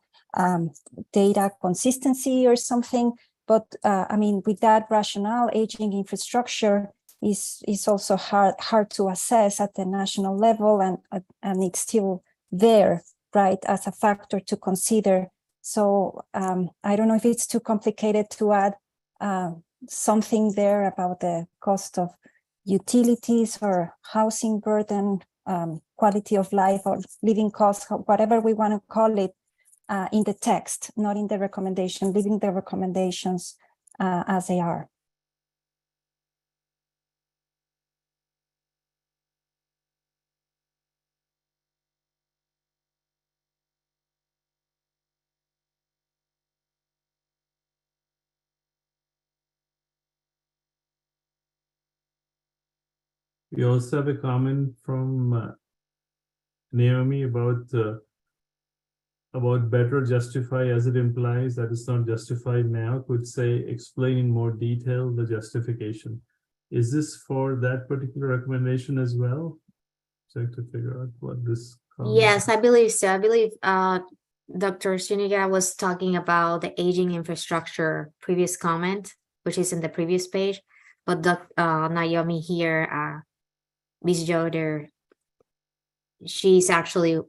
[SPEAKER 9] data consistency or something. But I mean, with that rationale, aging infrastructure is also hard to assess at the national level, and it's still there, right, as a factor to consider. So I don't know if it's too complicated to add something there about the cost of utilities or housing burden, quality of life or living costs, whatever we want to call it, in the text, not in the recommendation, leaving the recommendations as they are.
[SPEAKER 3] We also have a comment from Naomi about better justify as it implies that it's not justified now. Could say explain in more detail the justification. Is this for that particular recommendation as well? So I have to figure out what this comment.
[SPEAKER 2] Yes, I believe so. I believe Dr. Suniga was talking about the aging infrastructure previous comment, which is in the previous page. But Naomi here, Ms. Joder, she's actually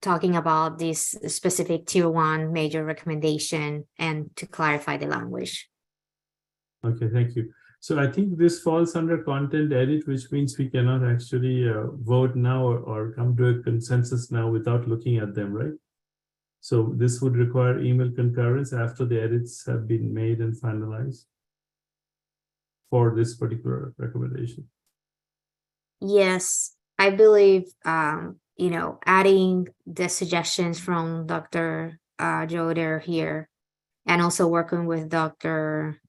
[SPEAKER 2] talking about this specific tier 1 major recommendation, and to clarify the language.
[SPEAKER 3] Okay, thank you. So I think this falls under content edit, which means we cannot actually vote now or come to a consensus now without looking at them, right? So this would require email concurrence after the edits have been made and finalized for this particular recommendation.
[SPEAKER 2] Yes, I believe, you know, adding the suggestions from Dr. Joder here, and also working with Dr.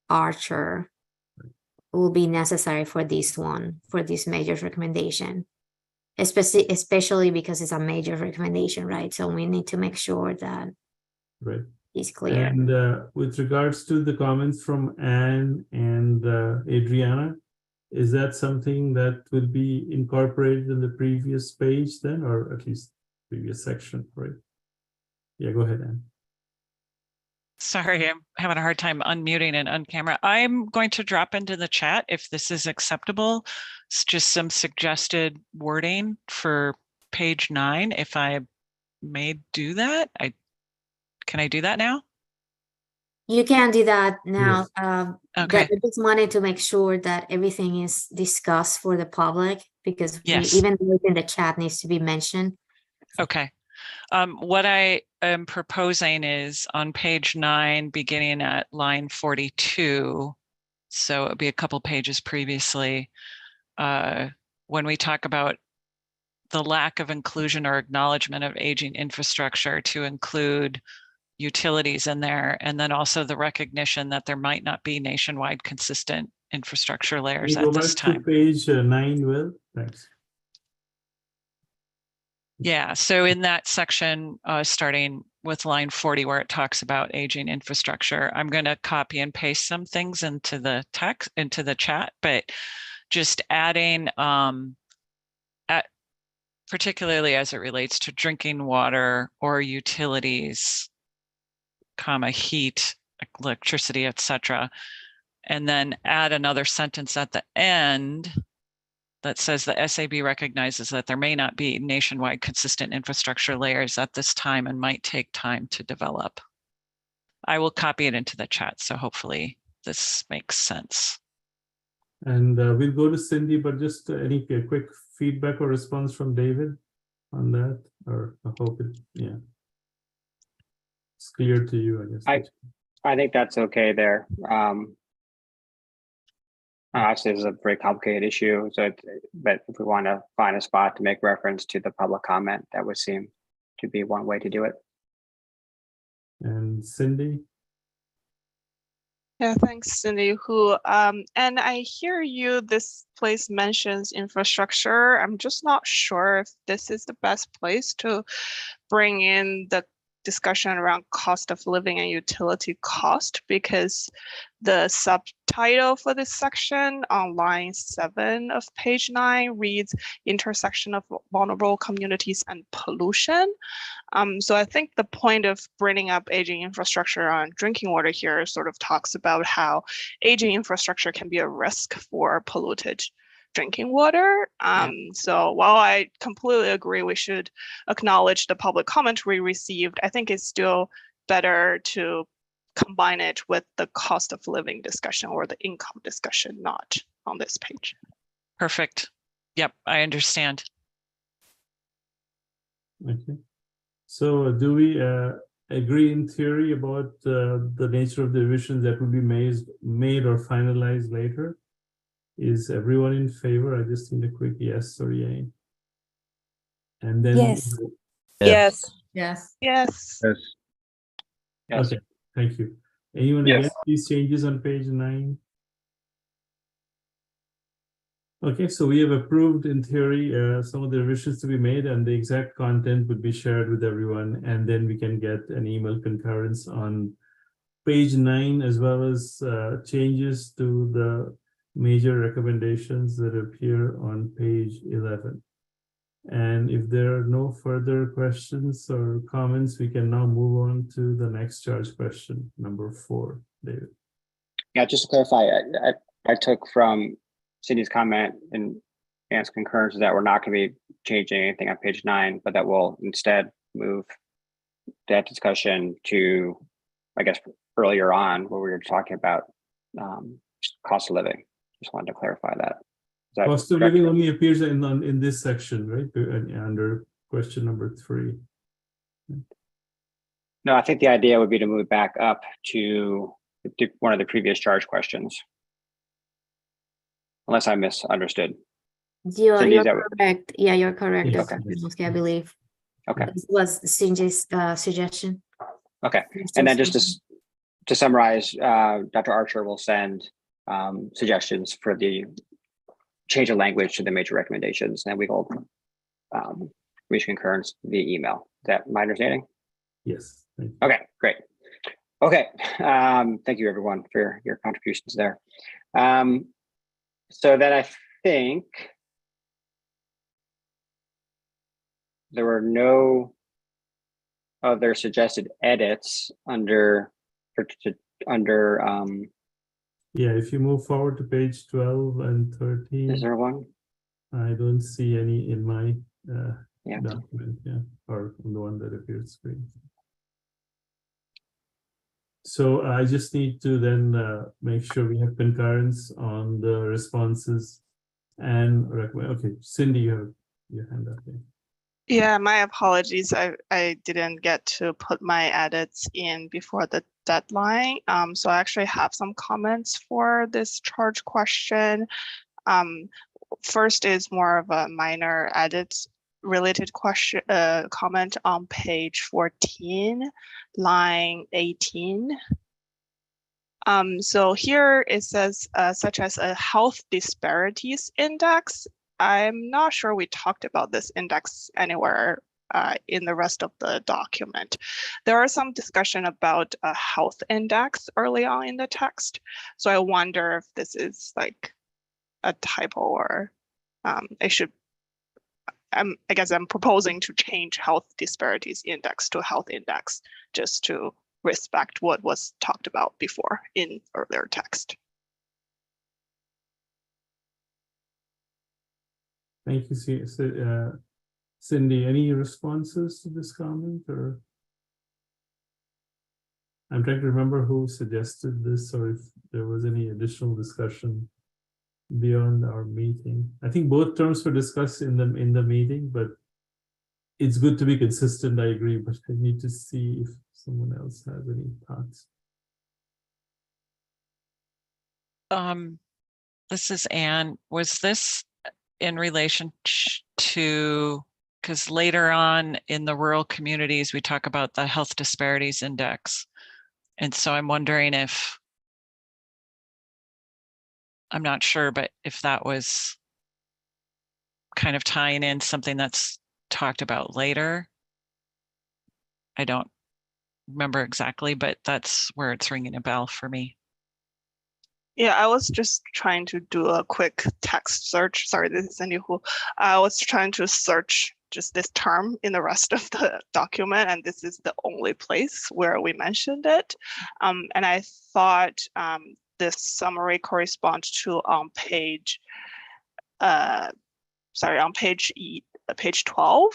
[SPEAKER 2] Archer, will be necessary for this major recommendation, especially because it's a major recommendation, right? So we need to make sure that it's clear.
[SPEAKER 3] And with regards to the comments from Anne and Adriana, is that something that will be incorporated in the previous page then, or at least previous section, right? Yeah, go ahead, Anne.
[SPEAKER 1] Sorry, I'm having a hard time unmuting and on camera. I'm going to drop into the chat if this is acceptable. It's just some suggested wording for page 9. If I may do that. Can I do that now?
[SPEAKER 2] You can do that now.
[SPEAKER 3] Yes.
[SPEAKER 1] Okay.
[SPEAKER 2] But I just wanted to make sure that everything is discussed for the public because
[SPEAKER 1] Yes.
[SPEAKER 2] even within the chat needs to be mentioned.
[SPEAKER 1] Okay. What I am proposing is on page 9, beginning at line 42. So it'll be a couple pages previously. When we talk about the lack of inclusion or acknowledgement of aging infrastructure, to include utilities in there, and then also the recognition that there might not be nationwide consistent infrastructure
[SPEAKER 3] Can
[SPEAKER 1] layers
[SPEAKER 3] you go
[SPEAKER 1] at this
[SPEAKER 3] back to
[SPEAKER 1] time.
[SPEAKER 3] page 9, Will? Thanks.
[SPEAKER 1] Yeah, so in that section, starting with line 40, where it talks about aging infrastructure, I'm going to copy and paste some things into the text, into the chat, but just adding, particularly as it relates to drinking water or utilities, comma, heat, electricity, etc. And then add another sentence at the end that says the SAB recognizes that there may not be nationwide consistent infrastructure layers at this time and might take time to develop. I will copy it into the chat, so hopefully this makes sense.
[SPEAKER 3] And we'll go to Cindy, but just any quick feedback or response from David on that, or I hope it, yeah, it's clear to you, I guess.
[SPEAKER 4] I think that's okay there. Obviously, this is a very complicated issue, so but if we want to find a spot to make reference to the public comment, that would seem to be one way to do it.
[SPEAKER 3] And Cindy?
[SPEAKER 7] Yeah, thanks, Cindy. And I hear you, this place mentions infrastructure. I'm just not sure if this is the best place to bring in the discussion around cost of living and utility cost, because the subtitle for this section on line 7 of page 9 reads intersection of vulnerable communities and pollution. So I think the point of bringing up aging infrastructure on drinking water here sort of talks about how aging infrastructure can be a risk for polluted drinking water. So while I completely agree we should acknowledge the public comment we received, I think it's still better to combine it with the cost of living discussion or the income discussion, not on this page.
[SPEAKER 1] Perfect. Yep, I understand.
[SPEAKER 3] Okay. So do we agree in theory about the nature of the revisions that will be made or finalized later? Is everyone in favor? I just need a quick yes or yay. And then
[SPEAKER 9] Yes.
[SPEAKER 6] Yes.
[SPEAKER 5] Yes.
[SPEAKER 7] Yes.
[SPEAKER 6] Yes.
[SPEAKER 4] Yes.
[SPEAKER 3] Okay, thank you. Anyone
[SPEAKER 6] Yes.
[SPEAKER 3] against these changes on page 9? Okay, so we have approved in theory some of the revisions to be made, and the exact content would be shared with everyone, and then we can get an email concurrence on page 9, as well as changes to the major recommendations that appear on page 11. And if there are no further questions or comments, we can now move on to the next charge question, number 4, David.
[SPEAKER 4] Yeah, just to clarify, I took from Cindy's comment and Anne's concurrence that we're not going to be changing anything on page 9, but that we'll instead move that discussion to, I guess, earlier on where we were talking about cost of living. Just wanted to clarify that.
[SPEAKER 3] Cost of living only appears in this section, right? Under question number 3.
[SPEAKER 4] No, I think the idea would be to move back up to one of the previous charge questions. Unless I misunderstood.
[SPEAKER 2] You're
[SPEAKER 4] Cindy,
[SPEAKER 2] correct. Yeah, you're correct,
[SPEAKER 3] Yes,
[SPEAKER 2] Dr.
[SPEAKER 3] yes.
[SPEAKER 2] Kronowski, I believe.
[SPEAKER 4] Okay.
[SPEAKER 2] This was Cindy's suggestion.
[SPEAKER 4] Okay. And then just to summarize, Dr. Archer will send suggestions for the change of language to the major recommendations, and we will reach concurrence via email. Is that my understanding?
[SPEAKER 3] Yes. Thank you.
[SPEAKER 4] Okay, great. Okay, thank you everyone for your contributions there. So then I think there were no other suggested edits under
[SPEAKER 3] Yeah, if you move forward to page 12 and 13.
[SPEAKER 4] Is there one?
[SPEAKER 3] I don't see any in my
[SPEAKER 4] Yeah.
[SPEAKER 3] document, or on the one that appears screen. So I just need to then make sure we have concurrence on the responses and recommend. Okay, Cindy, you have your hand up there.
[SPEAKER 7] Yeah, my apologies. I didn't get to put my edits in before the deadline. So I actually have some comments for this charge question. First is more of a minor edits related question, comment on page 14, line 18. So here it says such as a health disparities index. I'm not sure we talked about this index anywhere in the rest of the document. There are some discussion about a health index early on in the text. So I wonder if this is like a typo or it should, I guess I'm proposing to change health disparities index to health index just to respect what was talked about before in earlier text.
[SPEAKER 3] Thank you, Cindy. Any responses to this comment, or I'm trying to remember who suggested this, or if there was any additional discussion beyond our meeting. I think both terms were discussed in the meeting, but it's good to be consistent. I agree, but I need to see if someone else has any thoughts.
[SPEAKER 1] This is Anne. Was this in relation to, because later on in the rural communities, we talk about the health disparities index. And so I'm wondering if, I'm not sure, but if that was kind of tying in something that's talked about later. I don't remember exactly, but that's where it's ringing a bell for me.
[SPEAKER 7] Yeah, I was just trying to do a quick text search. Sorry, this is Cindy Hu. I was trying to search just this term in the rest of the document, and this is the only place where we mentioned it. And I thought this summary corresponds to on page, on page 12,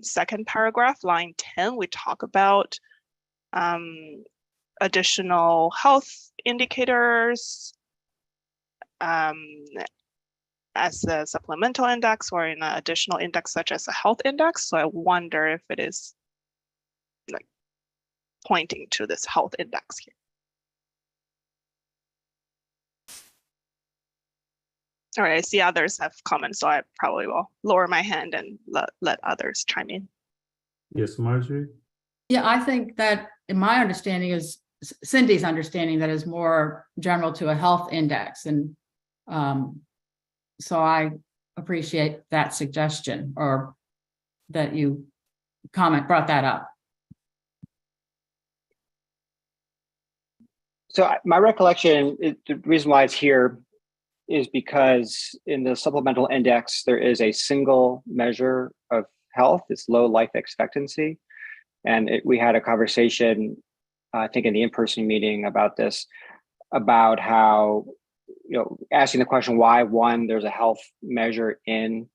[SPEAKER 7] second paragraph, line 10, we talk about additional health indicators as a supplemental index or in an additional index such as a health index. So I wonder if it is like pointing to this health index here. All right, I see others have comments, so I probably will lower my hand and let others chime in.
[SPEAKER 3] Yes, Marjorie?
[SPEAKER 5] Yeah, I think that in my understanding is Cindy's understanding that is more general to a health index. And so I appreciate that suggestion, or that you brought that up.
[SPEAKER 4] So my recollection, the reason why it's here is because in the supplemental index, there is a single measure of health. It's low life expectancy. And we had a conversation, I think in the in-person meeting about this, about how, asking the question why, one, there's a health measure in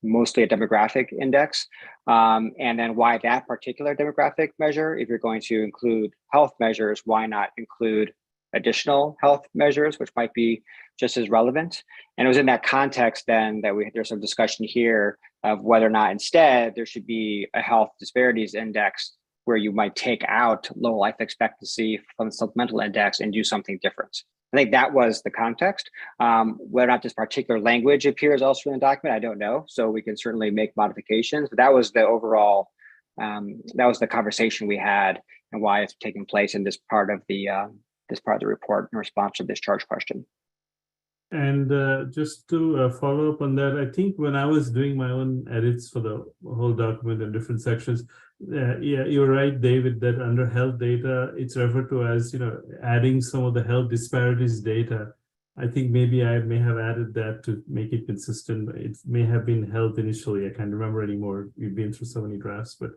[SPEAKER 4] mostly a demographic index, and then why that particular demographic measure. If you're going to include health measures, why not include additional health measures, which might be just as relevant? And it was in that context then that there's some discussion here of whether or not instead there should be a health disparities index where you might take out low life expectancy from the supplemental index and do something different. I think that was the context. Whether or not this particular language appears elsewhere in the document, I don't know. So we can certainly make modifications, but that was the overall, that was the conversation we had and why it's taking place in this part of the report in response to this charge question.
[SPEAKER 3] And just to follow up on that, I think when I was doing my own edits for the whole document in different sections, yeah, you're right, David, that under health data, it's referred to as, adding some of the health disparities data. I think maybe I may have added that to make it consistent. It may have been health initially. I can't remember anymore. We've been through so many drafts, but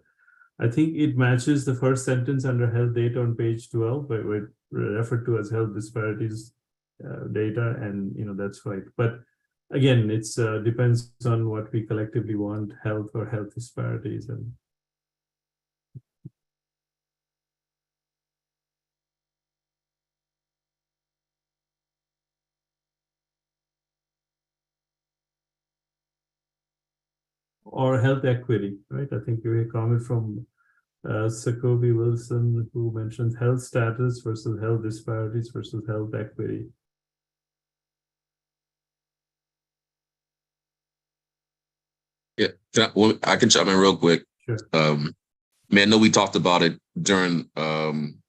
[SPEAKER 3] I think it matches the first sentence under health data on page 12, but referred to as health disparities data, and that's right. But again, it's depends on what we collectively want, health or health disparities. And or health equity, right? I think we have a comment from Sakobi Wilson, who mentions health status versus health disparities versus health equity.
[SPEAKER 10] Yeah, I can chime in real quick.
[SPEAKER 3] Sure.
[SPEAKER 10] Man, I know we talked about it during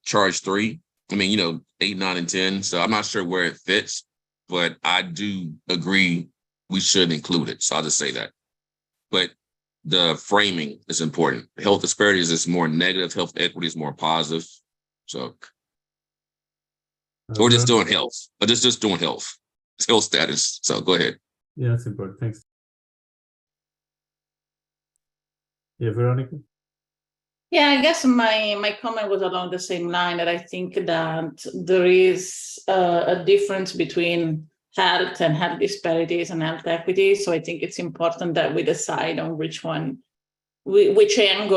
[SPEAKER 10] charge 3. I mean, 8, 9, and 10. So I'm not sure where it fits, but I do agree we should include it. So I'll just say that. But the framing is important. Health disparities is more negative. Health equity is more positive. So, or just doing health, but it's just doing health. It's health status. So go ahead.
[SPEAKER 3] Yeah, that's important. Thanks. Yeah, Veronica?
[SPEAKER 6] Yeah, I guess my comment was along the same line, that I think that there is a difference between health and health disparities and health equity. So I think it's important that we decide on which angle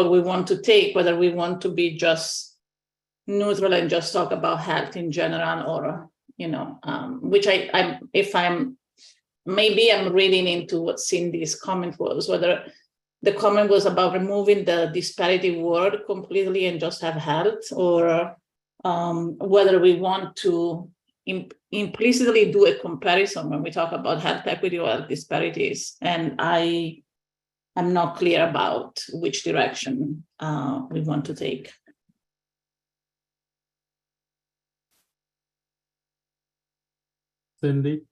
[SPEAKER 6] we want to take, whether we want to be just neutral and just talk about health in general, or, which maybe I'm reading into what Cindy's comment was, whether the comment was about removing the disparity word completely and just have health, or whether we want to implicitly do a comparison when we talk about health equity or health disparities. And I'm not clear about which direction we want to take.
[SPEAKER 3] Cindy?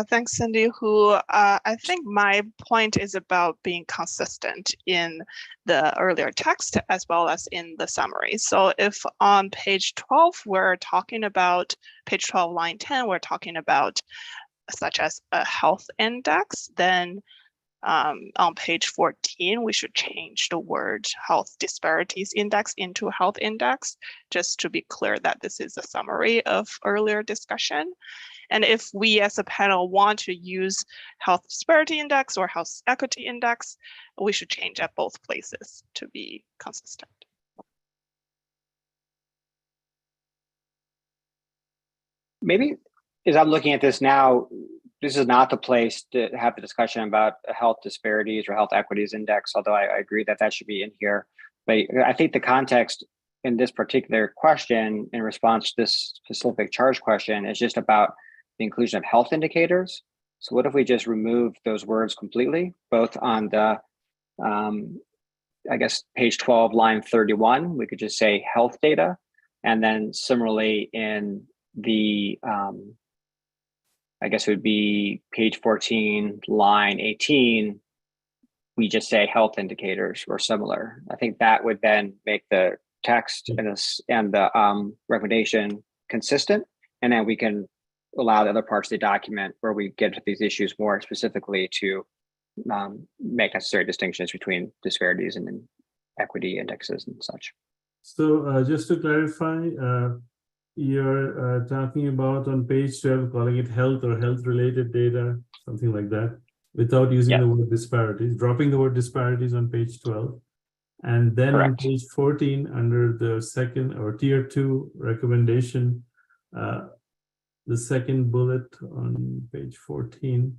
[SPEAKER 7] Thanks, Cindy, who I think my point is about being consistent in the earlier text as well as in the summary. So if on page 12, we're talking about page 12, line 10, we're talking about such as a health index, then on page 14, we should change the word health disparities index into health index, just to be clear that this is a summary of earlier discussion. And if we as a panel want to use health disparity index or health equity index, we should change at both places to be consistent.
[SPEAKER 4] Maybe as I'm looking at this now, this is not the place to have the discussion about health disparities or health equities index, although I agree that that should be in here. But I think the context in this particular question in response to this specific charge question is just about the inclusion of health indicators. So what if we just remove those words completely, both on the, I guess, page 12, line 31, we could just say health data. And then similarly in the, I guess it would be page 14, line 18, we just say health indicators or similar. I think that would then make the text and the recommendation consistent. And then we can allow the other parts of the document where we get to these issues more specifically to make necessary distinctions between disparities and equity indexes and such.
[SPEAKER 3] So just to clarify, you're talking about on page 12, calling it health or health-related data, something like that, without using the word disparities, dropping the word disparities on page 12. And then on page 14, under the second or tier 2 recommendation, the second bullet on page 14,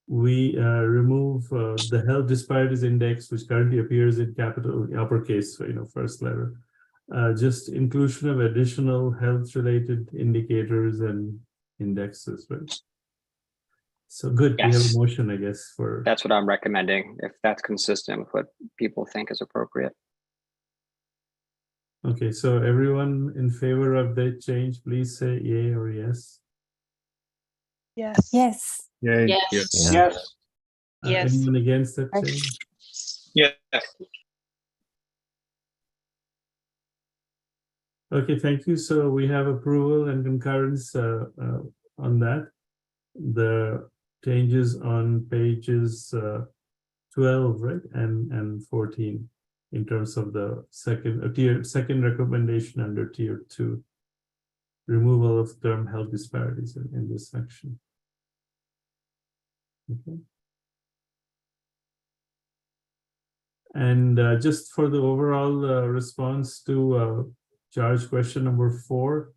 [SPEAKER 3] we remove the health disparities index, which currently appears in capital uppercase, so, first letter. Just inclusion of additional health-related indicators and indexes, right? So good, we have a motion, I guess, for...
[SPEAKER 4] That's what I'm recommending, if that's consistent with what people think is appropriate.
[SPEAKER 3] Okay, so everyone in favor of that change, please say yay or yes.
[SPEAKER 7] Yes.
[SPEAKER 9] Yes.
[SPEAKER 6] Yes.
[SPEAKER 10] Yes.
[SPEAKER 6] Yes.
[SPEAKER 7] Yes.
[SPEAKER 3] Anyone against that change?
[SPEAKER 6] Yes.
[SPEAKER 3] Okay, thank you. So we have approval and concurrence on that. The changes on pages 12, right, and 14 in terms of the second recommendation under tier 2. removal of term health disparities in this section. Okay. And just for the overall response to charge question number 4,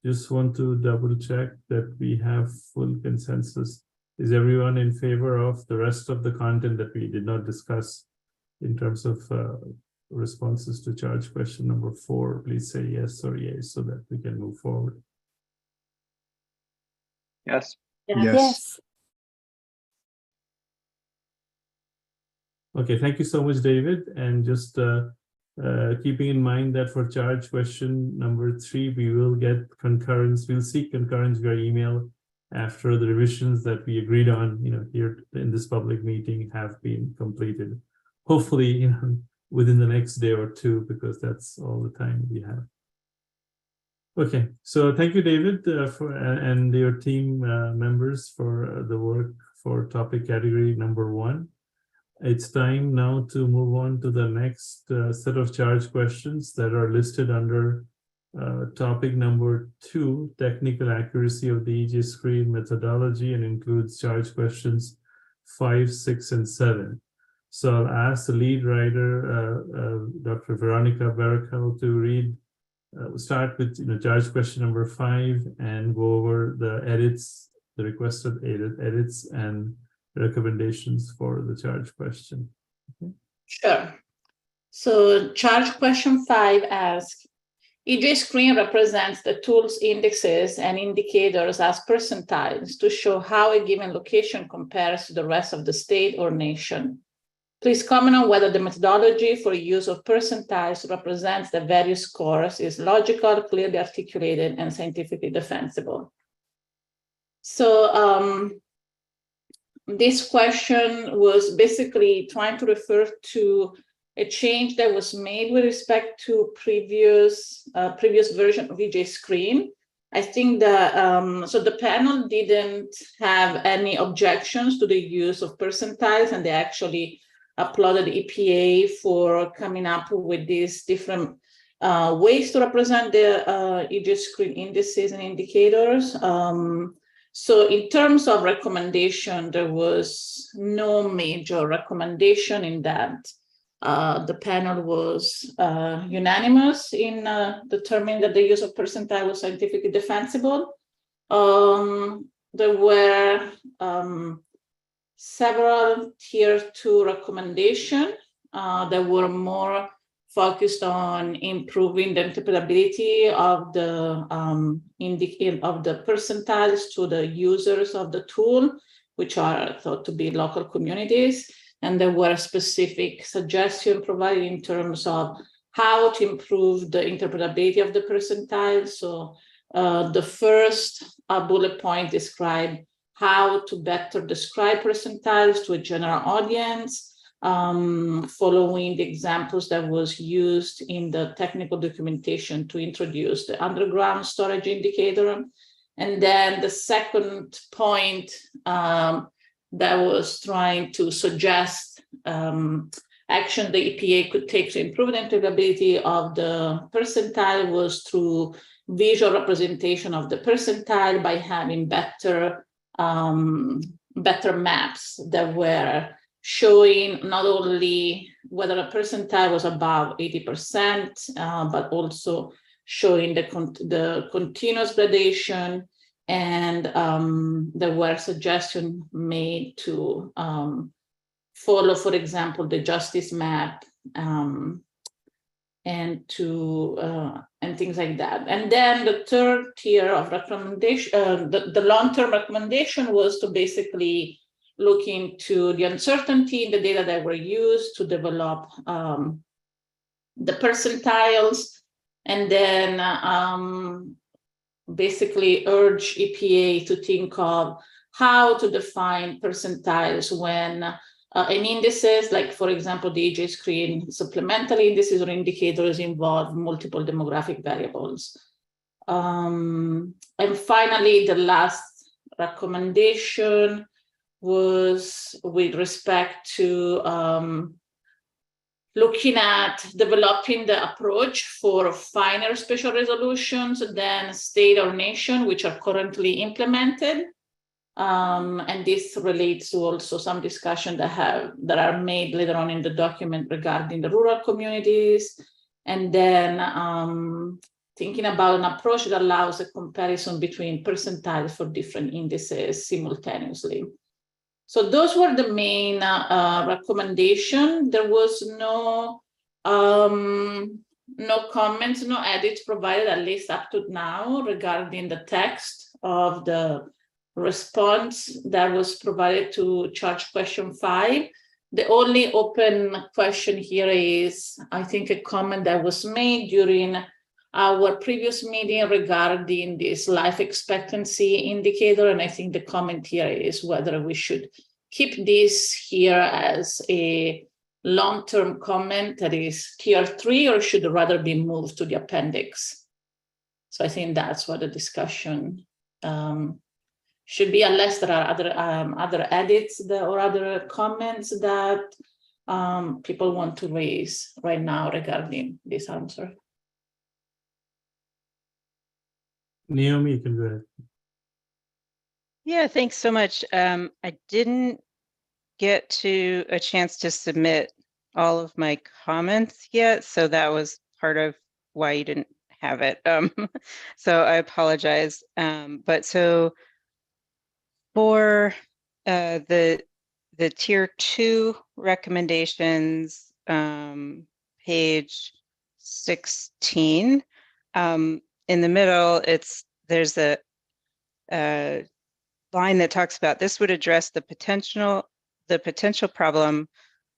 [SPEAKER 3] just want to double check that we have full consensus. Is everyone in favor of the rest of the content that we did not discuss in terms of responses to charge question number 4? Please say yes or yay so that we can move forward.
[SPEAKER 4] Yes.
[SPEAKER 9] Yes.
[SPEAKER 3] Okay, thank you so much, David. And just keeping in mind that for charge question number 3, we will get concurrence. We'll seek concurrence via email after the revisions that we agreed on, here in this public meeting have been completed. Hopefully, within the next day or 2, because that's all the time we have. Okay, so thank you, David, and your team members for the work for topic category number 1. It's time now to move on to the next set of charge questions that are listed under topic number 2, technical accuracy of the EJScreen methodology, and includes charge questions 5, 6, and 7. So I'll ask the lead writer, Dr. Veronica Barakel, to read. Start with charge question number 5 and go over the edits, the requested edits and recommendations for the charge question. Okay.
[SPEAKER 6] Sure. So charge question 5 asks, EJScreen represents the tool's indexes and indicators as percentiles to show how a given location compares to the rest of the state or nation. Please comment on whether the methodology for use of percentiles represents the various scores is logical, clearly articulated, and scientifically defensible. So this question was basically trying to refer to a change that was made with respect to previous version of EJScreen. I think that so the panel didn't have any objections to the use of percentiles, and they actually applauded EPA for coming up with these different ways to represent the EJScreen indices and indicators. So in terms of recommendation, there was no major recommendation in that. The panel was unanimous in determining that the use of percentile was scientifically defensible. There were several tier 2 recommendations that were more focused on improving the interpretability of the percentiles to the users of the tool, which are thought to be local communities. And there were specific suggestions provided in terms of how to improve the interpretability of the percentiles. So the first bullet point described how to better describe percentiles to a general audience, following the examples that was used in the technical documentation to introduce the underground storage indicator. And then the second point that was trying to suggest action the EPA could take to improve the interpretability of the percentile was through visual representation of the percentile by having better maps that were showing not only whether a percentile was above 80%, but also showing the continuous gradation. And there were suggestions made to follow, for example, the justice map and things like that. And then the third tier of recommendation, the long-term recommendation was to basically look into the uncertainty in the data that were used to develop the percentiles, and then basically urge EPA to think of how to define percentiles when an indices, like for example, the EJScreen supplemental indices or indicators involve multiple demographic variables. And finally, the last recommendation was with respect to looking at developing the approach for finer special resolutions than state or nation, which are currently implemented. And this relates to also some discussion that are made later on in the document regarding the rural communities. And then thinking about an approach that allows a comparison between percentiles for different indices simultaneously. So those were the main recommendation. There was no comments, no edits provided, at least up to now, regarding the text of the response that was provided to charge question 5. The only open question here is, I think, a comment that was made during our previous meeting regarding this life expectancy indicator. And I think the comment here is whether we should keep this here as a long-term comment that is tier 3, or should rather be moved to the appendix. So I think that's what the discussion should be, unless there are other edits or other comments that people want to raise right now regarding this answer.
[SPEAKER 3] Naomi, you can go ahead.
[SPEAKER 11] Yeah, thanks so much. I didn't get to a chance to submit all of my comments yet, so that was part of why you didn't have it. So I apologize. But so for the tier 2 recommendations, page 16, in the middle, there's a line that talks about this would address the potential problem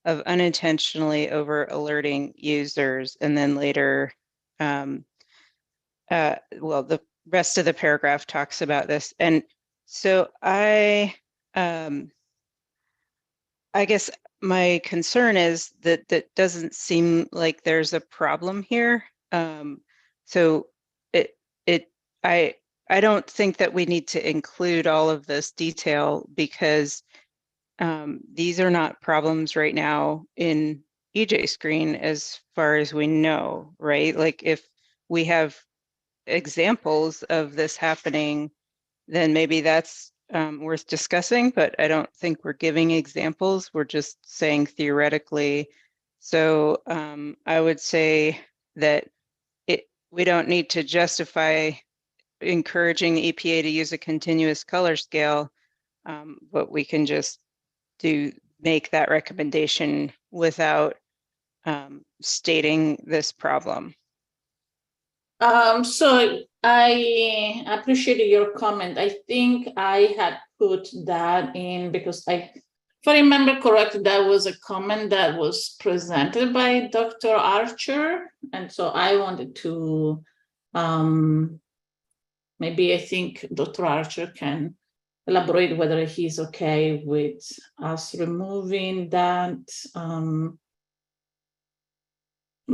[SPEAKER 11] of unintentionally over alerting users, and then later, well, the rest of the paragraph talks about this. And so I guess my concern is that that doesn't seem like there's a problem here. So I don't think that we need to include all of this detail, because these are not problems right now in EJScreen as far as we know, right? Like if we have examples of this happening, then maybe that's worth discussing, but I don't think we're giving examples. We're just saying theoretically. So I would say that we don't need to justify encouraging the EPA to use a continuous color scale, but we can just make that recommendation without stating this problem.
[SPEAKER 6] So I appreciate your comment. I think I had put that in because if I remember correctly, that was a comment that was presented by Dr. Archer. And so I wanted to, maybe I think Dr. Archer can elaborate whether he's okay with us removing that.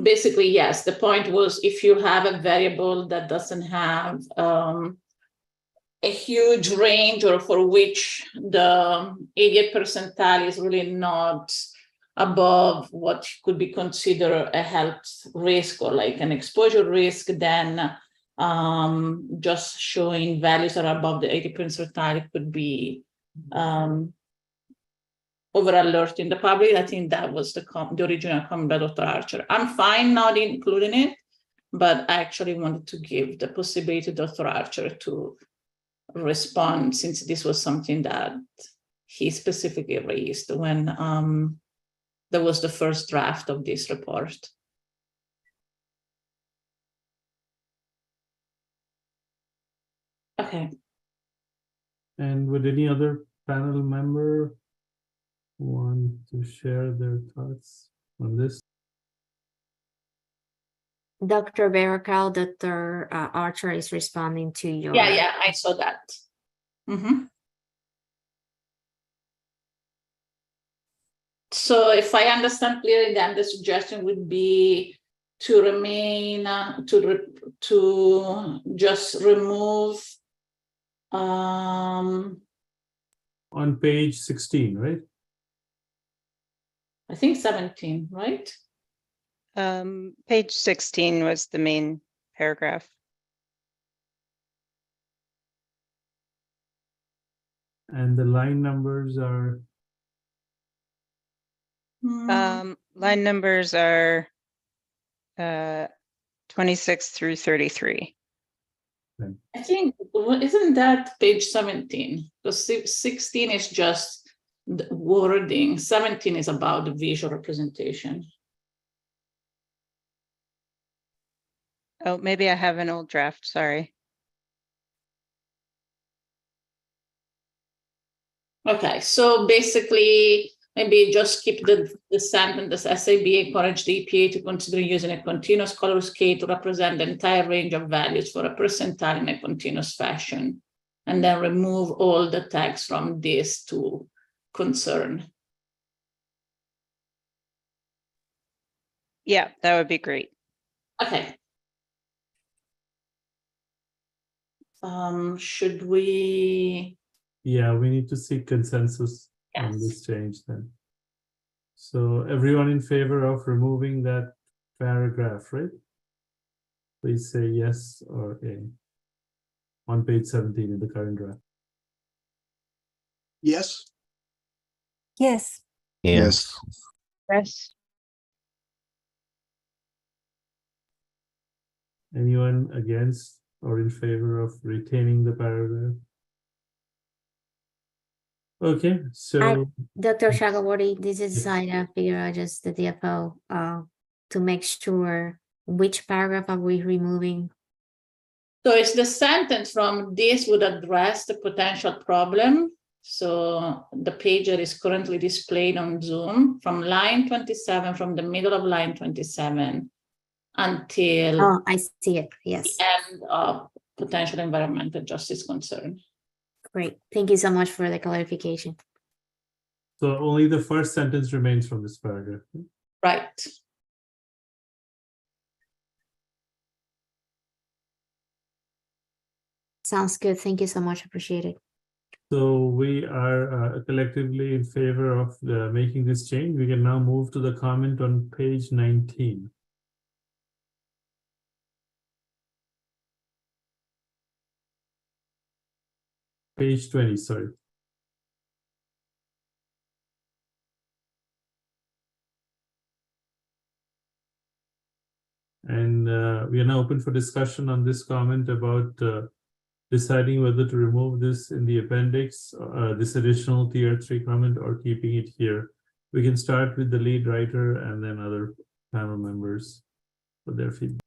[SPEAKER 6] Basically, yes, the point was if you have a variable that doesn't have a huge range, or for which the 80th percentile is really not above what could be considered a health risk or like an exposure risk, then just showing values that are above the 80th percentile could be over alerting the public. I think that was the original comment by Dr. Archer. I'm fine not including it, but I actually wanted to give the possibility to Dr. Archer to respond, since this was something that he specifically raised when there was the first draft of this report. Okay.
[SPEAKER 3] And would any other panel member want to share their thoughts on this?
[SPEAKER 2] Dr. Baracal, Dr. Archer is responding to your.
[SPEAKER 6] Yeah, I saw that. Mm-hmm. So if I understand clearly, then the suggestion would be to remain, to just remove. On
[SPEAKER 3] page 16, right?
[SPEAKER 6] I think 17, right?
[SPEAKER 11] Page 16 was the main paragraph.
[SPEAKER 3] And the line numbers are,
[SPEAKER 11] Line numbers are 26 through 33.
[SPEAKER 6] I think, isn't that page 17? Because 16 is just the wording, 17 is about the visual representation.
[SPEAKER 11] Oh, maybe I have an old draft, sorry.
[SPEAKER 6] Okay, so basically, maybe just keep the sentence, the SAB encouraged the EPA to consider using a continuous color scale to represent the entire range of values for a percentile in a continuous fashion. And then remove all the text from this to concern.
[SPEAKER 11] Yeah, that would be great.
[SPEAKER 6] Okay. Should we?
[SPEAKER 3] yeah, we need to seek consensus on this change then. So everyone in favor of removing that paragraph, right? Please say yes or A on page 17 in the current draft.
[SPEAKER 8] Yes.
[SPEAKER 9] Yes.
[SPEAKER 8] Yes.
[SPEAKER 11] Yes.
[SPEAKER 3] Anyone against or in favor of retaining the paragraph? Okay, so
[SPEAKER 2] Dr. Chakraborty, this is Zaida Figueroa, just the DFO, to make sure which paragraph are we removing?
[SPEAKER 6] So it's the sentence from this would address the potential problem. So the page that is currently displayed on Zoom from line 27, from the middle of line 27 until
[SPEAKER 2] Oh, I see it. Yes.
[SPEAKER 6] the end of potential environmental justice concern.
[SPEAKER 2] Great. Thank you so much for the clarification.
[SPEAKER 3] so only the first sentence remains from this paragraph.
[SPEAKER 6] Right.
[SPEAKER 2] Sounds good. Thank you so much. Appreciate it.
[SPEAKER 3] So we are collectively in favor of making this change. We can now move to the comment on page 19. Page 20, sorry. And we are now open for discussion on this comment about deciding whether to remove this in the appendix, this additional tier 3 comment, or keeping it here. We can start with the lead writer and then other panel members for their feedback.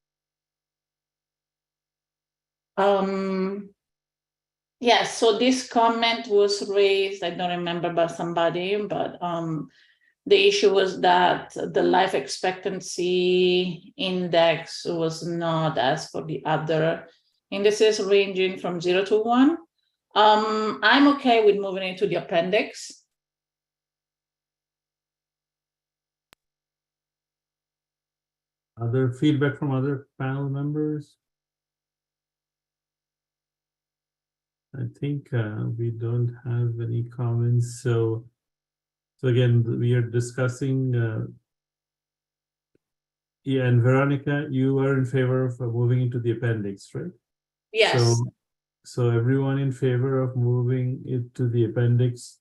[SPEAKER 6] Yes, so this comment was raised, I don't remember by somebody, but the issue was that the life expectancy index was not as for the other indices ranging from 0 to 1. I'm okay with moving into the appendix.
[SPEAKER 3] Other feedback from other panel members? I think we don't have any comments. So again, we are discussing. Yeah, and Veronica, you are in favor of moving into the appendix, right?
[SPEAKER 6] Yes.
[SPEAKER 3] So everyone in favor of moving it to the appendix.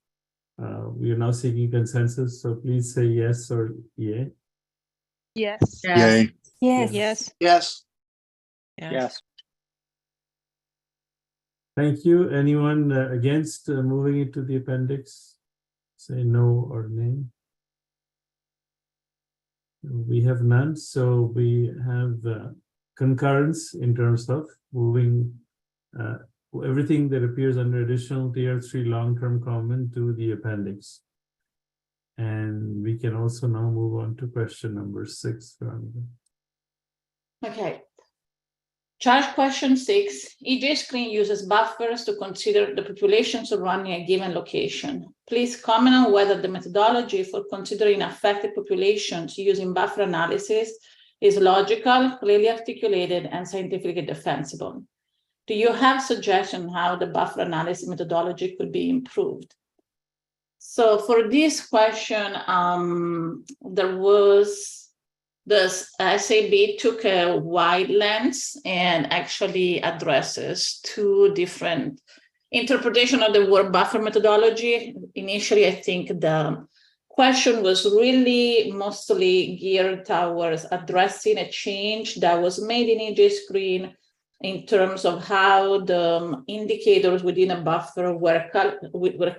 [SPEAKER 3] We are now seeking consensus. So please say yes or yay.
[SPEAKER 7] Yes.
[SPEAKER 8] Yay.
[SPEAKER 9] Yes.
[SPEAKER 11] Yes.
[SPEAKER 8] Yes.
[SPEAKER 4] Yes.
[SPEAKER 3] Thank you. Anyone against moving it to the appendix? Say no or nay. We have none, so we have concurrence in terms of moving everything that appears under additional tier 3 long-term comment to the appendix. And we can also now move on to question number 6.
[SPEAKER 6] Okay. Charge question 6, EJScreen uses buffers to consider the population surrounding a given location. Please comment on whether the methodology for considering affected populations using buffer analysis is logical, clearly articulated, and scientifically defensible. Do you have suggestions how the buffer analysis methodology could be improved? So for this question, there was the SAB took a wide lens and actually addresses two different interpretation of the word buffer methodology. Initially, I think the question was really mostly geared towards addressing a change that was made in EJScreen in terms of how the indicators within a buffer were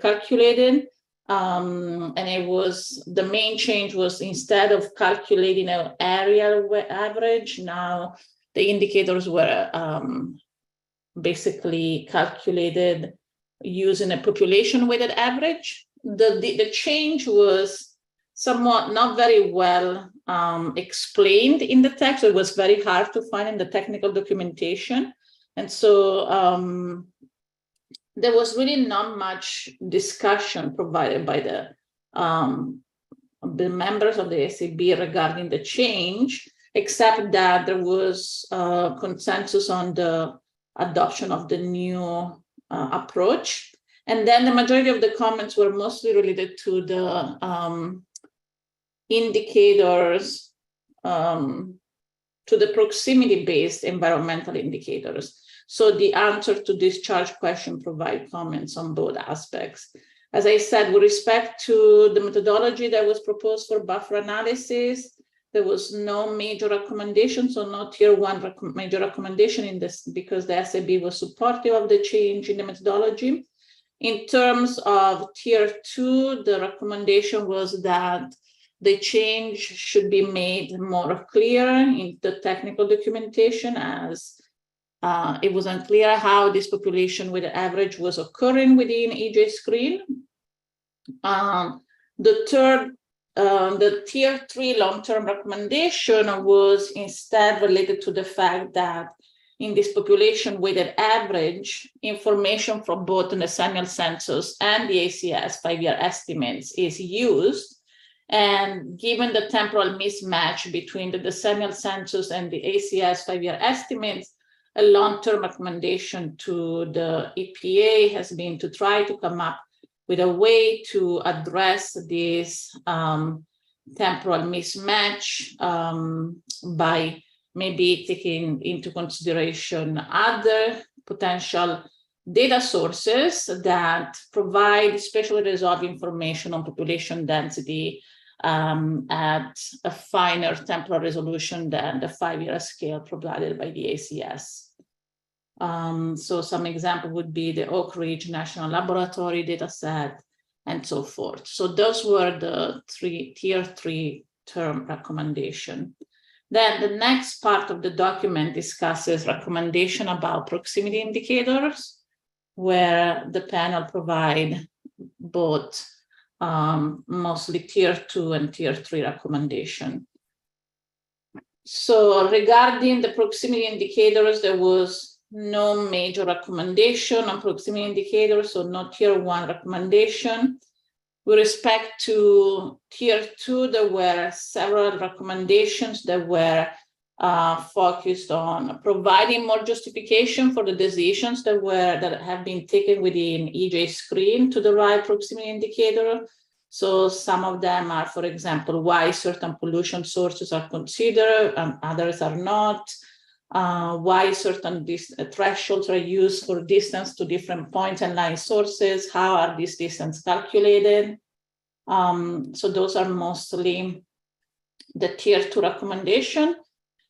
[SPEAKER 6] calculated. And it was, the main change was, instead of calculating an area average, now the indicators were basically calculated using a population weighted average. The change was somewhat not very well explained in the text. It was very hard to find in the technical documentation. And so there was really not much discussion provided by the members of the SAB regarding the change, except that there was consensus on the adoption of the new approach. And then the majority of the comments were mostly related to the indicators, to the proximity-based environmental indicators. So the answer to this charge question provide comments on both aspects. As I said, with respect to the methodology that was proposed for buffer analysis, there was no major recommendation, so no tier one major recommendation in this, because the SAB was supportive of the change in the methodology. In terms of tier two, the recommendation was that the change should be made more clear in the technical documentation, as it was unclear how this population with the average was occurring within EJScreen. The tier three long-term recommendation was instead related to the fact that in this population weighted average, information from both the decennial census and the ACS 5-year estimates is used. And given the temporal mismatch between the decennial census and the ACS 5-year estimates, a long-term recommendation to the EPA has been to try to come up with a way to address this temporal mismatch by maybe taking into consideration other potential data sources that provide spatially resolved information on population density at a finer temporal resolution than the 5-year scale provided by the ACS. So some example would be the Oak Ridge National Laboratory data set and so forth. So those were the tier three term recommendation. Then the next part of the document discusses recommendation about proximity indicators, where the panel provide both mostly tier two and tier three recommendation. So regarding the proximity indicators, there was no major recommendation on proximity indicators, so no tier one recommendation. With respect to tier two, there were several recommendations that were focused on providing more justification for the decisions that have been taken within EJScreen to derive proximity indicator. So some of them are, for example, why certain pollution sources are considered and others are not. Why certain thresholds are used for distance to different points and line sources, how are these distances calculated? So those are mostly the tier two recommendation.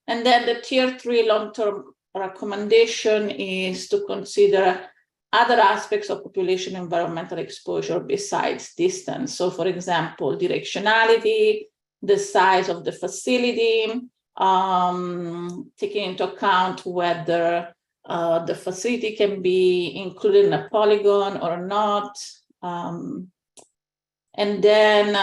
[SPEAKER 6] And then the tier three long-term recommendation is to consider other aspects of population environmental exposure besides distance. So for example, directionality, the size of the facility, taking into account whether the facility can be included in a polygon or not. And then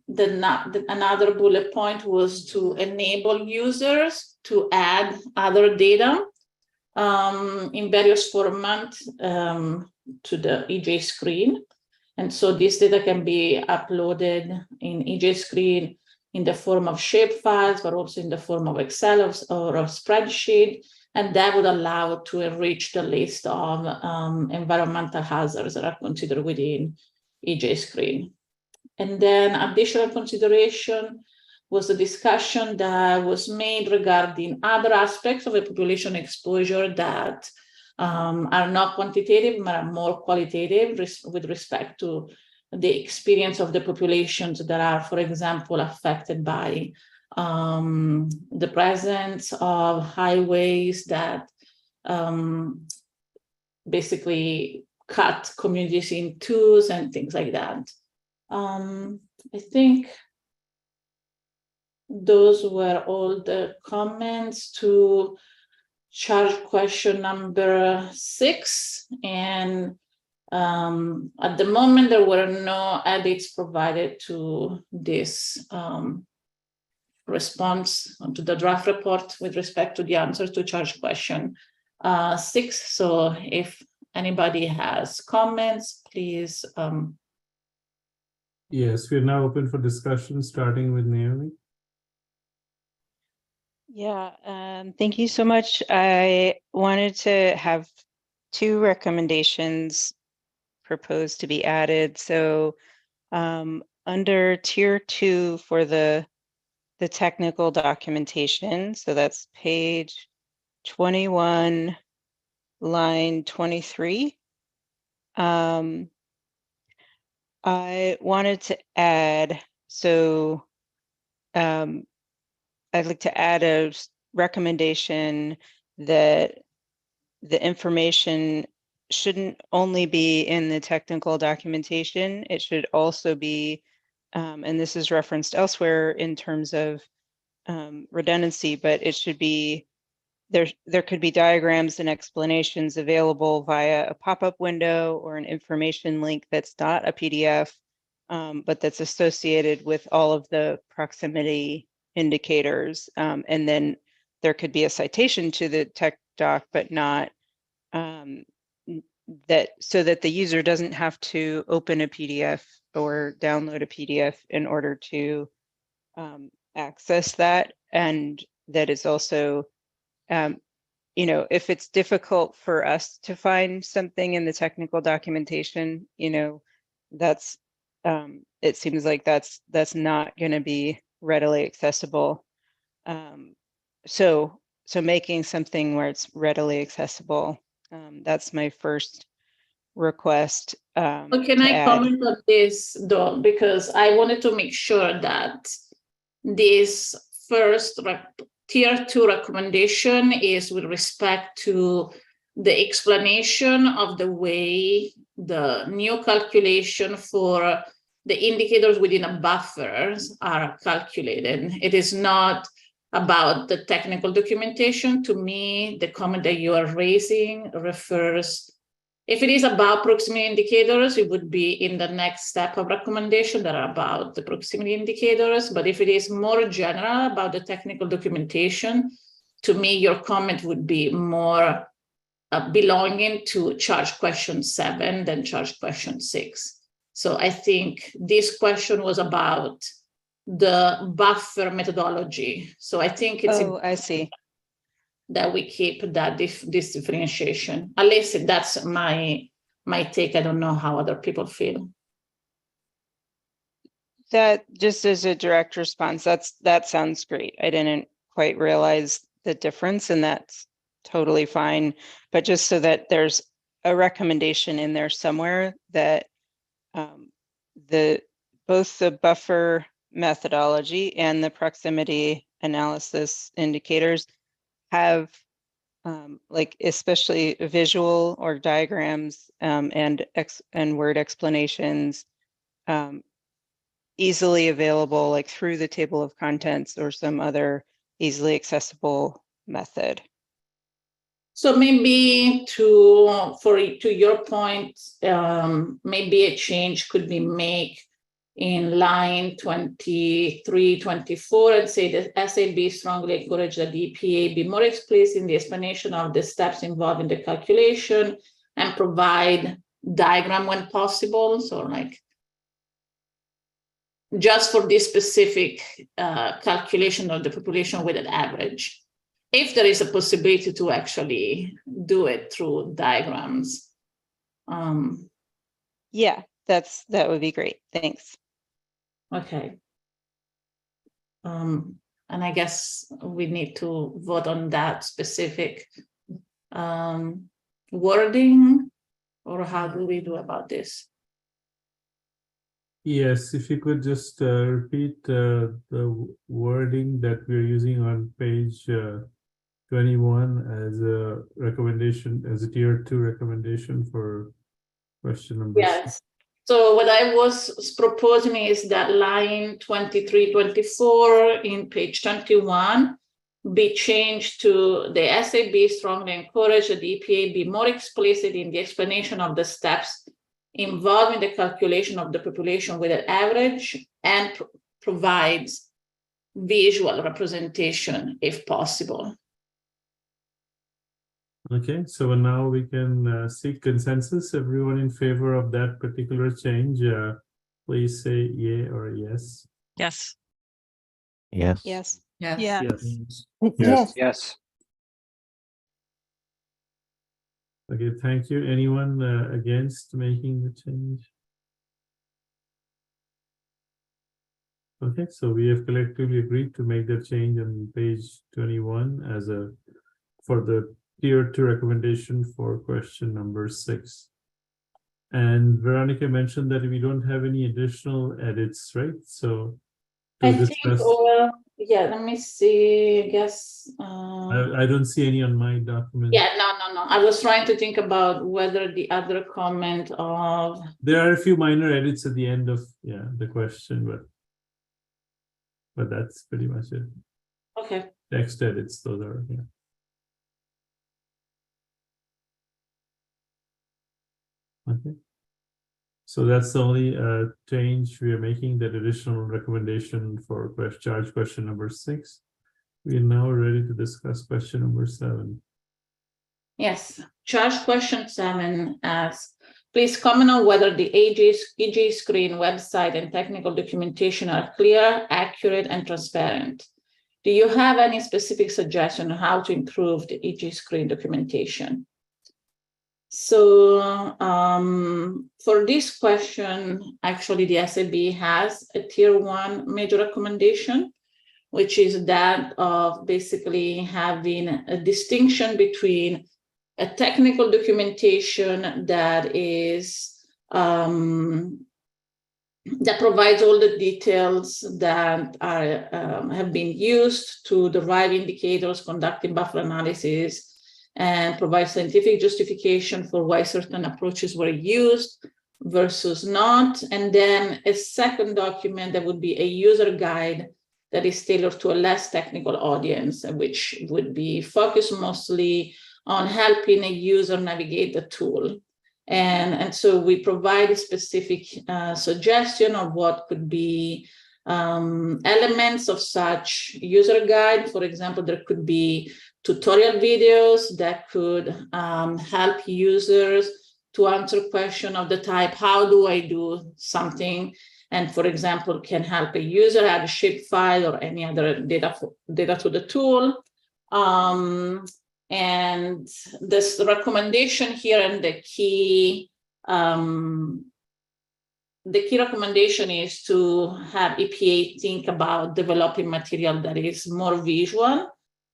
[SPEAKER 6] another bullet point was to enable users to add other data in various formats to the EJScreen. And so this data can be uploaded in EJScreen in the form of shapefiles, but also in the form of Excel or a spreadsheet. And that would allow to enrich the list of environmental hazards that are considered within EJScreen. And then additional consideration was a discussion that was made regarding other aspects of a population exposure that are not quantitative, but are more qualitative with respect to the experience of the populations that are, for example, affected by the presence of highways that basically cut communities in twos and things like that. I think those were all the comments to charge question number 6. And at the moment, there were no edits provided to this response to the draft report with respect to the answers to charge question 6. So if anybody has comments, please.
[SPEAKER 3] Yes, we're now open for discussion, starting with Naomi.
[SPEAKER 11] Yeah, thank you so much. I wanted to have 2 recommendations proposed to be added. So under tier 2 for the technical documentation, so that's page 21, line 23. I wanted to add, so I'd like to add a recommendation that the information shouldn't only be in the technical documentation. It should also be, and this is referenced elsewhere in terms of redundancy, but it should be, there could be diagrams and explanations available via a pop-up window or an information link that's not a PDF, but that's associated with all of the proximity indicators. And then there could be a citation to the tech doc, but not that, so that the user doesn't have to open a PDF or download a PDF in order to access that. And that is also, you know, if it's difficult for us to find something in the technical documentation, you know, that's, it seems like that's not going to be readily accessible. So making something where it's readily accessible, that's my first request.
[SPEAKER 6] Can I comment on this though, because I wanted to make sure that this first tier 2 recommendation is with respect to the explanation of the way the new calculation for the indicators within a buffers are calculated. It is not about the technical documentation. To me, the comment that you are raising refers, if it is about proximity indicators, it would be in the next step of recommendation that are about the proximity indicators. But if it is more general about the technical documentation, to me, your comment would be more belonging to charge question 7 than charge question 6. So I think this question was about the buffer methodology. So I think it's
[SPEAKER 11] I see.
[SPEAKER 6] That we keep that this differentiation. At least that's my take. I don't know how other people feel.
[SPEAKER 11] That just as a direct response, that sounds great. I didn't quite realize the difference, and that's totally fine. But just so that there's a recommendation in there somewhere that both the buffer methodology and the proximity analysis indicators have like especially visual or diagrams and word explanations easily available, like through the table of contents or some other easily accessible method.
[SPEAKER 6] So maybe to your point, maybe a change could be made in line 23, 24, and say that SAB strongly encourage that the EPA be more explicit in the explanation of the steps involved in the calculation and provide diagram when possible. So like just for this specific calculation of the population weighted average, if there is a possibility to actually do it through diagrams.
[SPEAKER 11] Yeah, that would be great. Thanks.
[SPEAKER 6] Okay. and I guess we need to vote on that specific wording, or how do we do about this?
[SPEAKER 3] Yes, if you could just repeat the wording that we're using on page 21 as a recommendation, as a tier 2 recommendation for question number 6.
[SPEAKER 6] Yes. So what I was proposing is that line 23, 24 in page 21 be changed to the SAB strongly encourage that the EPA be more explicit in the explanation of the steps involving the calculation of the population weighted average and provides visual representation if possible.
[SPEAKER 3] Okay, so now we can seek consensus. Everyone in favor of that particular change, please say yay or yes.
[SPEAKER 1] Yes.
[SPEAKER 12] Yes.
[SPEAKER 7] Yes.
[SPEAKER 5] Yes.
[SPEAKER 7] Yeah.
[SPEAKER 9] Yes.
[SPEAKER 4] Yes.
[SPEAKER 3] Okay, thank you. Anyone against making the change? Okay, so we have collectively agreed to make that change on page 21 as a for the tier 2 recommendation for question number 6. And Veronica mentioned that we don't have any additional edits, right? So to
[SPEAKER 6] I
[SPEAKER 3] discuss,
[SPEAKER 6] think, yeah, let me see, I guess.
[SPEAKER 3] I don't see any on my document.
[SPEAKER 6] Yeah, no. I was trying to think about whether the other comment of.
[SPEAKER 3] There are a few minor edits at the end of the question, but that's pretty much it.
[SPEAKER 6] Okay.
[SPEAKER 3] Text edits, those are Okay. So that's the only change we are making, that additional recommendation for charge question number 6. We are now ready to discuss question number 7.
[SPEAKER 6] Yes, charge question 7 asks, please comment on whether the EJScreen website and technical documentation are clear, accurate, and transparent. Do you have any specific suggestion on how to improve the EJScreen documentation? So for this question, actually the SAB has a tier 1 major recommendation, which is that of basically having a distinction between a technical documentation that is that provides all the details that are have been used to derive indicators, conducting buffer analysis, and provide scientific justification for why certain approaches were used versus not. And then a second document that would be a user guide that is tailored to a less technical audience, which would be focused mostly on helping a user navigate the tool. And so we provide a specific suggestion of what could be elements of such user guide. For example, there could be tutorial videos that could help users to answer questions of the type, how do I do something? And for example, can help a user add a shapefile or any other data to the tool. And this recommendation here, and the key recommendation is to have EPA think about developing material that is more visual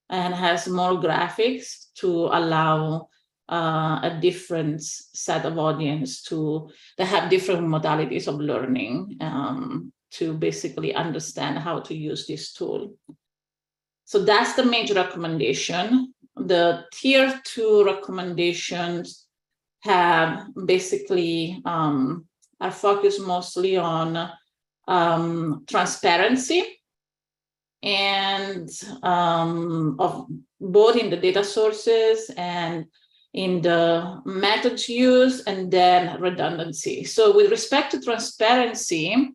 [SPEAKER 6] and has more graphics to allow a different set of audience that have different modalities of learning to basically understand how to use this tool. So that's the major recommendation. The tier 2 recommendations have basically are focused mostly on transparency and of both in the data sources and in the methods used, and then redundancy. So with respect to transparency,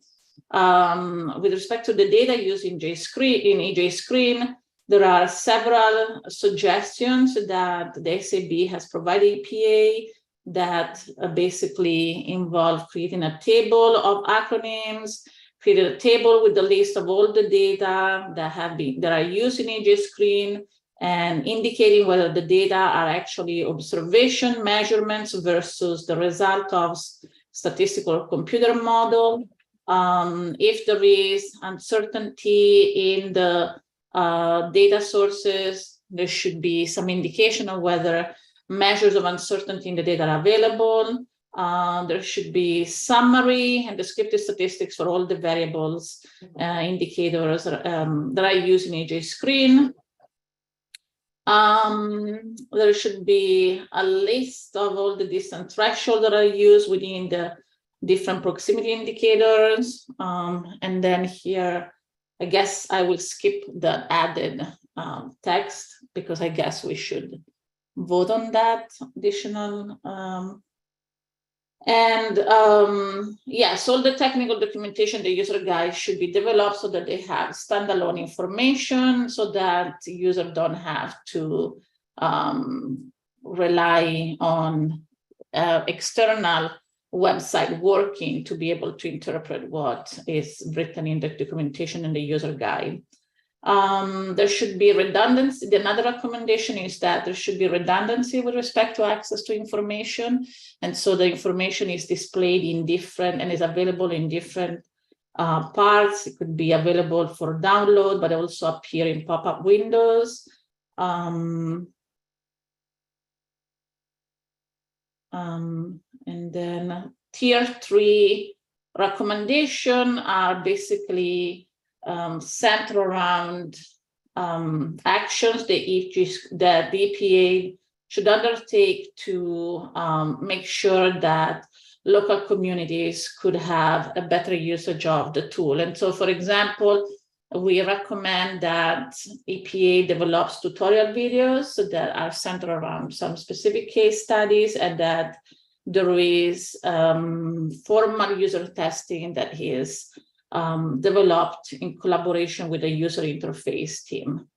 [SPEAKER 6] with respect to the data used in EJScreen, there are several suggestions that the SAB has provided EPA that basically involve creating a table of acronyms, creating a table with the list of all the data that are used in EJScreen, and indicating whether the data are actually observation measurements versus the result of statistical computer model. If there is uncertainty in the data sources, there should be some indication of whether measures of uncertainty in the data are available. There should be summary and descriptive statistics for all the variables, indicators that I use in EJScreen. There should be a list of all the distance thresholds that are used within the different proximity indicators. And then here, I guess I will skip the added text because I guess we should vote on that additional. Yes, all the technical documentation, the user guide should be developed so that they have standalone information so that users don't have to rely on external website working to be able to interpret what is written in the documentation and the user guide. There should be redundancy. Another recommendation is that there should be redundancy with respect to access to information. And so the information is displayed in different and is available in different parts. It could be available for download, but also appear in pop-up windows. And then tier 3 recommendation are basically centered around actions that the EPA should undertake to make sure that local communities could have a better usage of the tool. And so, for example, we recommend that EPA develops tutorial videos that are centered around some specific case studies, and that there is formal user testing that is developed in collaboration with the user interface team.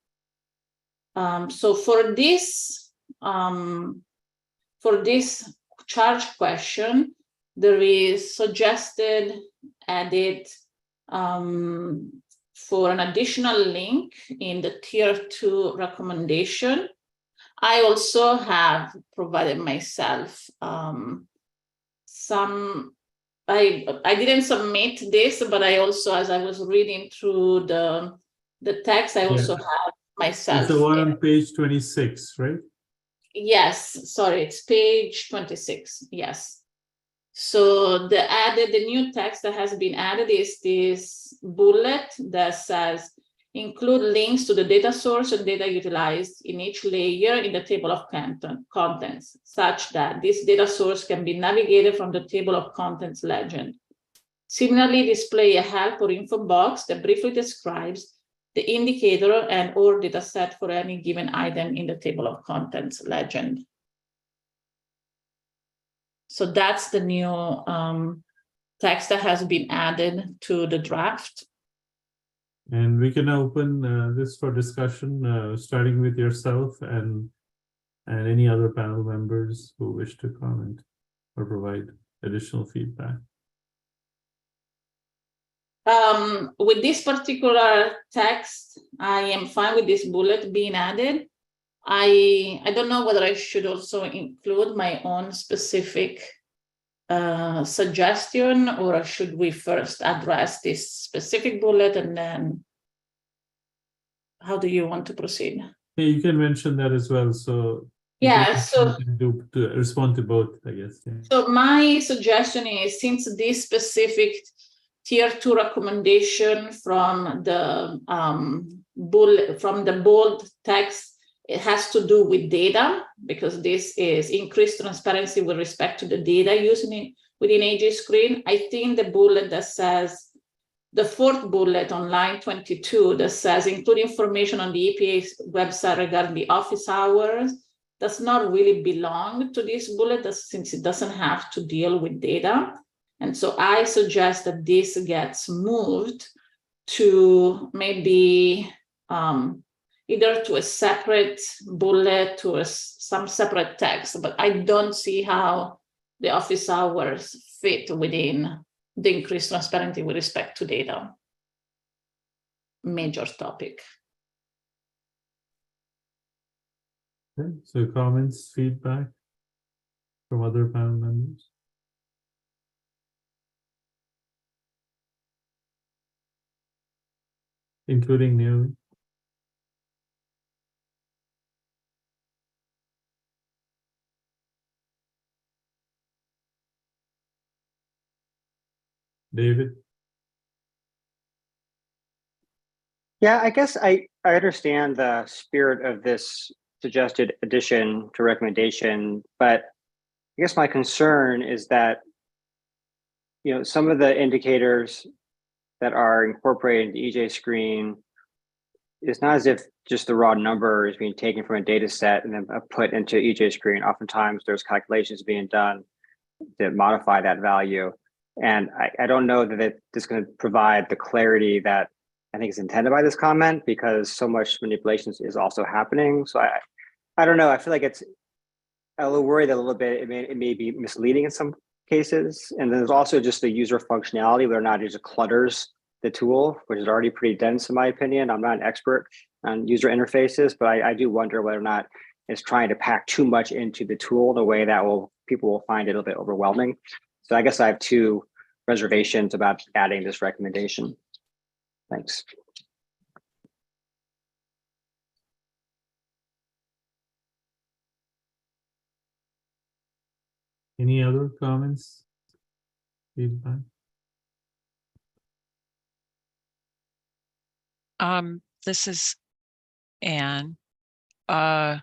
[SPEAKER 6] So for this charge question, there is suggested added for an additional link in the tier 2 recommendation. I also have provided myself some. I didn't submit this, but I also, as I was reading through the text, I also have myself.
[SPEAKER 3] It's the one on page 26, right?
[SPEAKER 6] Yes, sorry, it's page 26. Yes. So the new text that has been added is this bullet that says include links to the data source and data utilized in each layer in the table of contents, such that this data source can be navigated from the table of contents legend. Similarly, display a help or info box that briefly describes the indicator and or data set for any given item in the table of contents legend. So that's the new text that has been added to the draft.
[SPEAKER 3] And we can open this for discussion, starting with yourself and any other panel members who wish to comment or provide additional feedback.
[SPEAKER 6] With this particular text, I am fine with this bullet being added. I don't know whether I should also include my own specific suggestion, or should we first address this specific bullet and then how do you want to proceed?
[SPEAKER 3] Yeah, you can mention that as well. So
[SPEAKER 6] yeah, so
[SPEAKER 3] to respond to both, I guess. Yeah.
[SPEAKER 6] So my suggestion is, since this specific tier 2 recommendation from the bold text, it has to do with data, because this is increased transparency with respect to the data used within EJScreen. I think the bullet that says, the 4th bullet on line 22 that says include information on the EPA's website regarding the office hours, does not really belong to this bullet, since it doesn't have to deal with data. And so I suggest that this gets moved to maybe either to a separate bullet or some separate text, but I don't see how the office hours fit within the increased transparency with respect to data. Major topic.
[SPEAKER 3] Okay, so comments, feedback from other panel members? including Naomi? David?
[SPEAKER 4] Yeah, I guess I understand the spirit of this suggested addition to recommendation, but I guess my concern is that, you know, some of the indicators that are incorporated into EJScreen, it's not as if just the raw number is being taken from a data set and then put into EJScreen. Oftentimes there's calculations being done to modify that value. And I don't know that this is going to provide the clarity that I think is intended by this comment, because so much manipulation is also happening. So I don't know. I feel like it's a little worried a little bit. It may be misleading in some cases. And then there's also just the user functionality, whether or not it just clutters the tool, which is already pretty dense in my opinion. I'm not an expert on user interfaces, but I do wonder whether or not it's trying to pack too much into the tool in a way that people will find it a little bit overwhelming. So I guess I have two reservations about adding this recommendation. Thanks.
[SPEAKER 3] Any other comments? Feedback?
[SPEAKER 1] This is Anne. I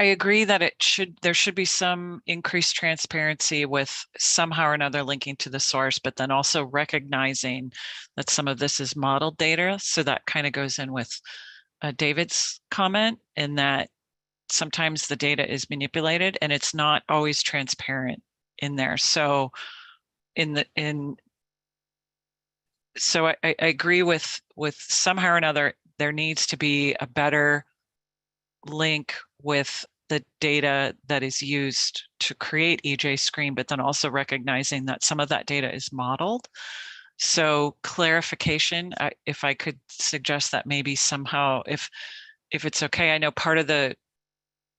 [SPEAKER 1] agree that there should be some increased transparency with somehow or another linking to the source, but then also recognizing that some of this is modeled data. So that kind of goes in with David's comment, in that sometimes the data is manipulated and it's not always transparent in there. So so I agree with somehow or another, there needs to be a better link with the data that is used to create EJScreen, but then also recognizing that some of that data is modeled. So clarification, if I could suggest that maybe somehow, if it's okay, I know part of the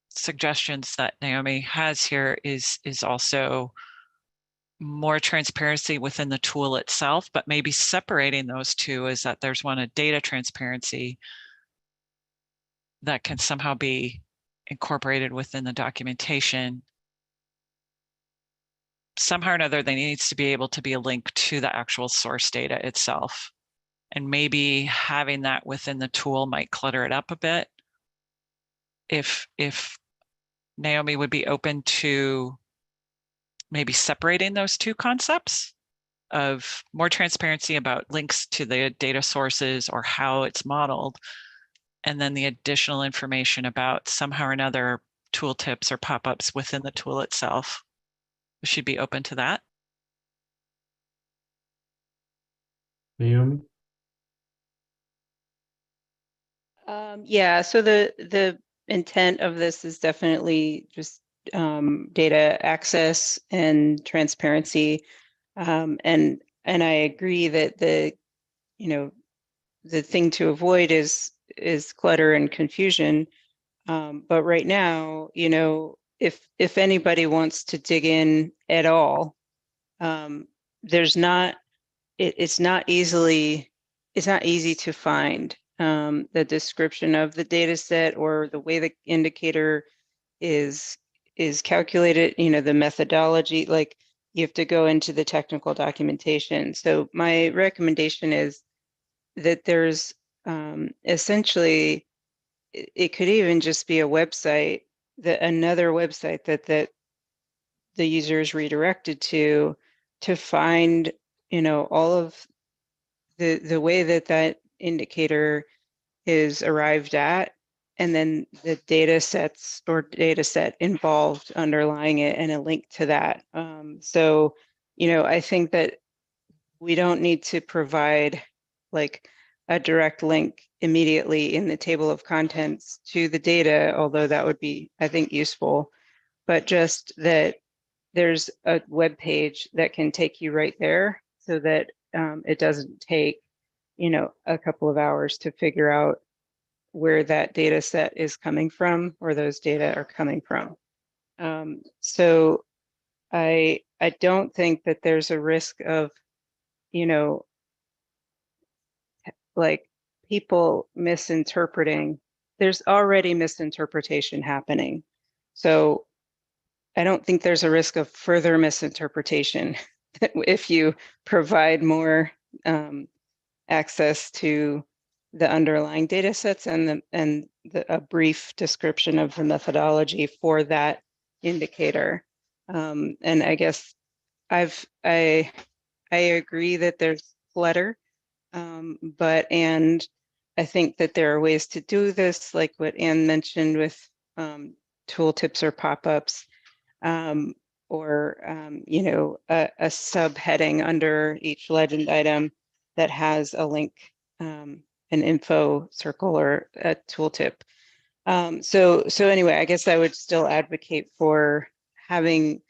[SPEAKER 1] suggestions that Naomi has here is also more transparency within the tool itself, but maybe separating those two is that there's one, a data transparency that can somehow be incorporated within the documentation. Somehow or another, there needs to be able to be a link to the actual source data itself. And maybe having that within the tool might clutter it up a bit. If Naomi would be open to maybe separating those two concepts of more transparency about links to the data sources or how it's modeled, and then the additional information about somehow or another tooltips or pop-ups within the tool itself. We should be open to that.
[SPEAKER 3] Naomi?
[SPEAKER 11] Yeah, so the intent of this is definitely just data access and transparency. And I agree that the thing to avoid is clutter and confusion. But right now, if anybody wants to dig in at all, it's not easy to find the description of the data set or the way the indicator is calculated, the methodology, like you have to go into the technical documentation. So my recommendation is that there's essentially, it could even just be a website, another website that the user is redirected to find, all of the way that indicator is arrived at, and then the data sets or data set involved underlying it and a link to that. So, I think that we don't need to provide like a direct link immediately in the table of contents to the data, although that would be, I think, useful, but just that there's a web page that can take you right there so that it doesn't take, a couple of hours to figure out where that data set is coming from or those data are coming from. So I I don't think that there's a risk of, you know, like people misinterpreting. There's already misinterpretation happening. So I don't think there's a risk of further misinterpretation if you provide more access to the underlying data sets and a brief description of the methodology for that indicator. And I guess I agree that there's clutter, and I think that there are ways to do this, like what Anne mentioned with tooltips or pop-ups, or you know, a subheading under each legend item that has a link, an info circle or a tooltip. So anyway, I guess I would still advocate for having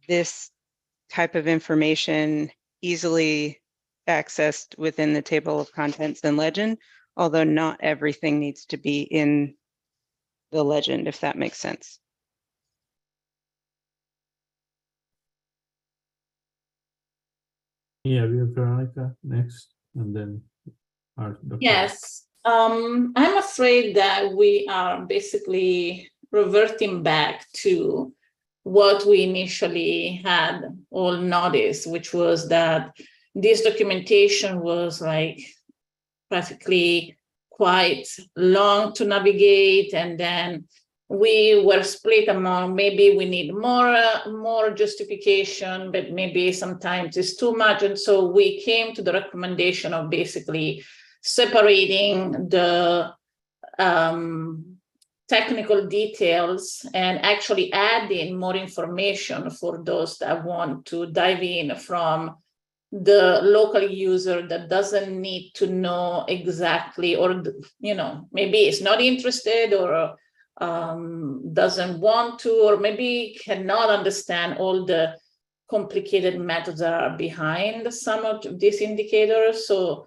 [SPEAKER 11] this type of information easily accessed within the table of contents and legend, although not everything needs to be in the legend, if that makes sense.
[SPEAKER 3] Yeah, we have Veronica next, and then our Dr.
[SPEAKER 6] Yes, I'm afraid that we are basically reverting back to what we initially had all noticed, which was that this documentation was like practically quite long to navigate, and then we were split among maybe we need more justification, but maybe sometimes it's too much. And so we came to the recommendation of basically separating the technical details and actually adding more information for those that want to dive in from the local user that doesn't need to know exactly, or, you know, maybe is not interested or doesn't want to, or maybe cannot understand all the complicated methods that are behind some of these indicators. So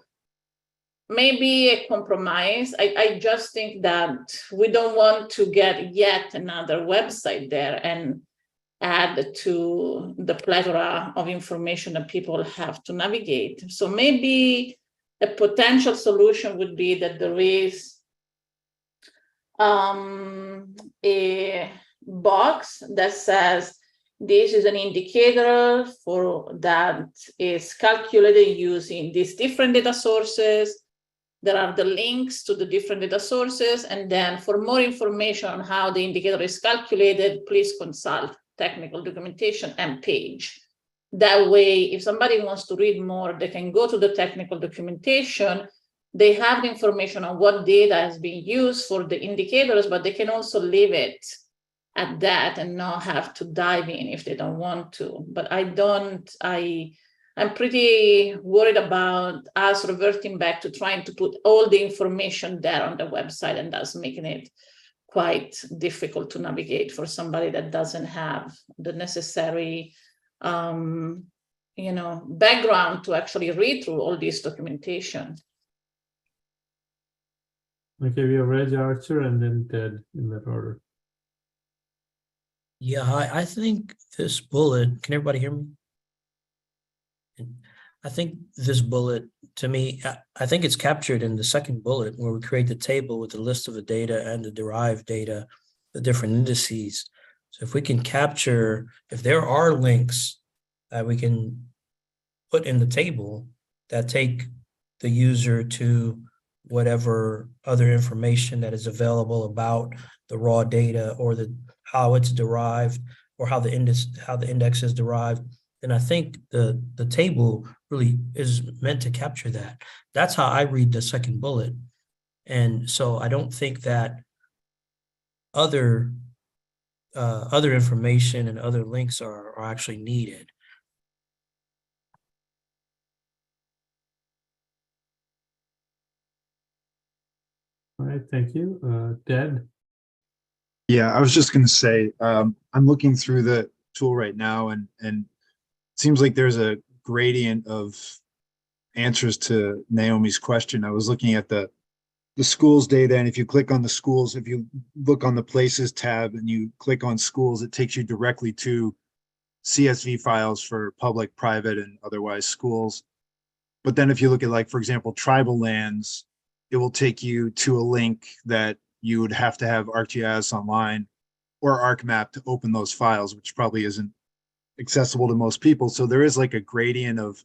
[SPEAKER 6] maybe a compromise. I just think that we don't want to get yet another website there and add to the plethora of information that people have to navigate. So maybe a potential solution would be that there is a box that says this is an indicator for that is calculated using these different data sources. There are the links to the different data sources, and then for more information on how the indicator is calculated, please consult technical documentation and page. That way, if somebody wants to read more, they can go to the technical documentation. They have the information on what data has been used for the indicators, but they can also leave it at that and not have to dive in if they don't want to. But I'm pretty worried about us reverting back to trying to put all the information there on the website, and that's making it quite difficult to navigate for somebody that doesn't have the necessary background to actually read through all this documentation.
[SPEAKER 3] Okay, we have Reg Archer and then Ted in that order.
[SPEAKER 13] Yeah, I think this bullet, can everybody hear me? I think this bullet, to me, I think it's captured in the second bullet where we create the table with the list of the data and the derived data, the different indices. So if we can capture, if there are links that we can put in the table that take the user to whatever other information that is available about the raw data or how it's derived or how the index is derived, then I think the table really is meant to capture that. That's how I read the second bullet. And so I don't think that other information and other links are actually needed.
[SPEAKER 3] All right, thank you. Ted?
[SPEAKER 14] Yeah, I was just going to say, I'm looking through the tool right now, and it seems like there's a gradient of answers to Naomi's question. I was looking at the schools data, and if you click on the schools, if you look on the places tab and you click on schools, it takes you directly to CSV files for public, private, and otherwise schools. But then if you look at, like, for example, tribal lands, it will take you to a link that you would have to have ArcGIS Online or ArcMap to open those files, which probably isn't accessible to most people. So there is like a gradient of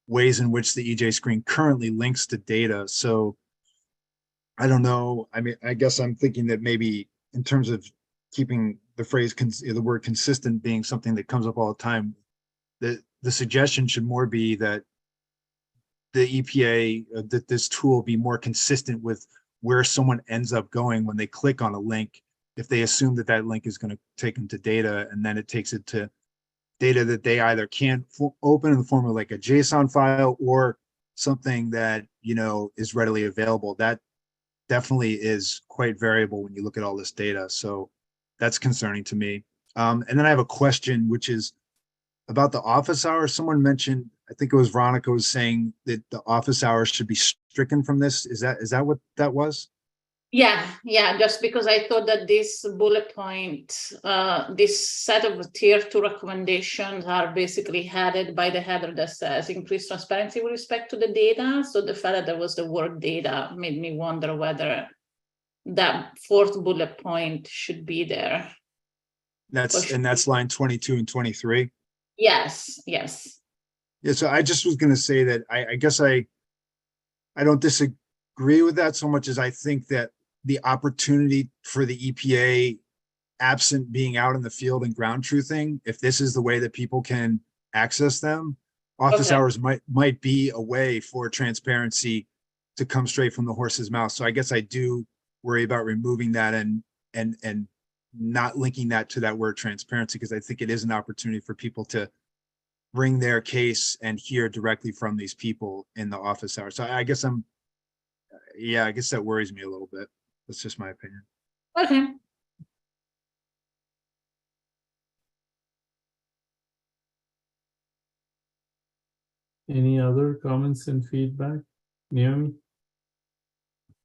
[SPEAKER 14] ways in which the EJScreen currently links to data. So I don't know. I mean, I guess I'm thinking that maybe in terms of keeping the phrase, the word consistent being something that comes up all the time, the suggestion should more be that the EPA, that this tool be more consistent with where someone ends up going when they click on a link. If they assume that that link is going to take them to data, and then it takes it to data that they either can't open in the form of like a JSON file or something that, you know, is readily available. That definitely is quite variable when you look at all this data. So that's concerning to me. And then I have a question, which is about the office hours. Someone mentioned, I think it was Veronica, was saying that the office hours should be stricken from this. Is that what that was?
[SPEAKER 6] Yeah, just because I thought that this bullet point, this set of tier 2 recommendations are basically headed by the header that says increase transparency with respect to the data. So the fact that there was the word data made me wonder whether that 4th bullet point should be there.
[SPEAKER 14] And that's line 22 and 23.
[SPEAKER 6] Yes.
[SPEAKER 14] Yeah, so I just was going to say that I guess I don't disagree with that so much as I think that the opportunity for the EPA, absent being out in the field and ground truthing, if this is the way that people can access them, office hours might be a way for transparency to come straight from the horse's mouth. So I guess I do worry about removing that and not linking that to that word transparency, because I think it is an opportunity for people to bring their case and hear directly from these people in the office hours. So I guess I guess that worries me a little bit. That's just my opinion.
[SPEAKER 6] Okay.
[SPEAKER 3] Any other comments and feedback? Naomi?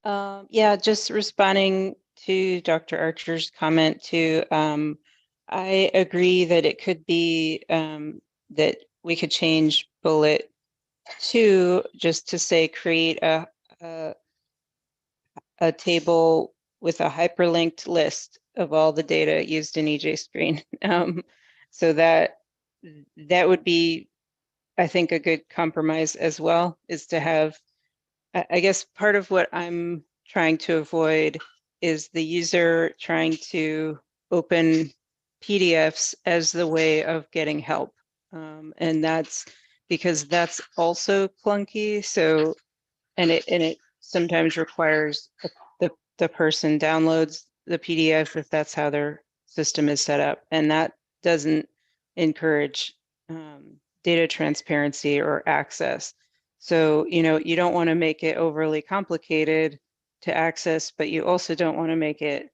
[SPEAKER 11] Yeah, just responding to Dr. Archer's comment too. I agree that it could be that we could change bullet 2 just to say create a table with a hyperlinked list of all the data used in EJScreen. So that would be, I think, a good compromise as well, is to have, I guess part of what I'm trying to avoid is the user trying to open PDFs as the way of getting help. And that's because that's also clunky. So, and it sometimes requires the person downloads the PDF if that's how their system is set up. And that doesn't encourage data transparency or access. So, you know, you don't want to make it overly complicated to access, but you also don't want to make it,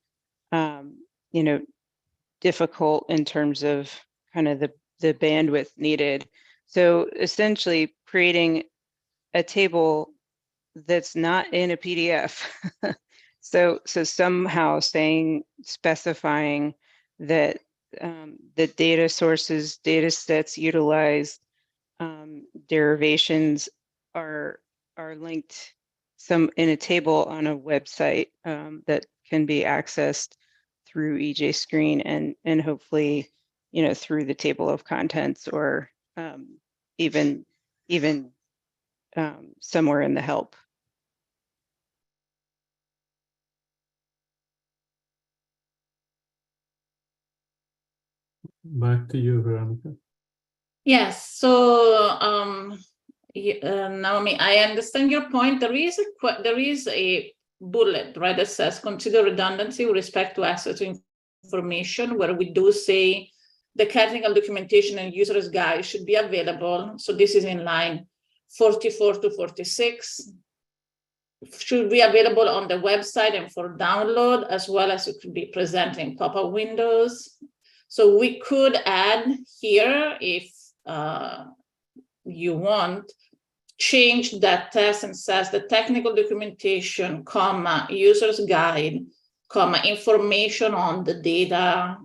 [SPEAKER 11] you know, difficult in terms of kind of the bandwidth needed. So essentially creating a table that's not in a PDF. So somehow specifying that the data sources, data sets utilized, derivations are linked in a table on a website that can be accessed through EJScreen and hopefully, you know, through the table of contents or even somewhere in the help.
[SPEAKER 3] Back to you, Veronica.
[SPEAKER 6] Yes, so Naomi, I understand your point. There is a bullet, right, that says consider redundancy with respect to access to information, where we do say the technical documentation and user's guide should be available. So this is in line 44 to 46. Should be available on the website and for download, as well as it could be presented in pop-up windows. So we could add here, if you want, change that text and says the technical documentation, comma, user's guide information on the data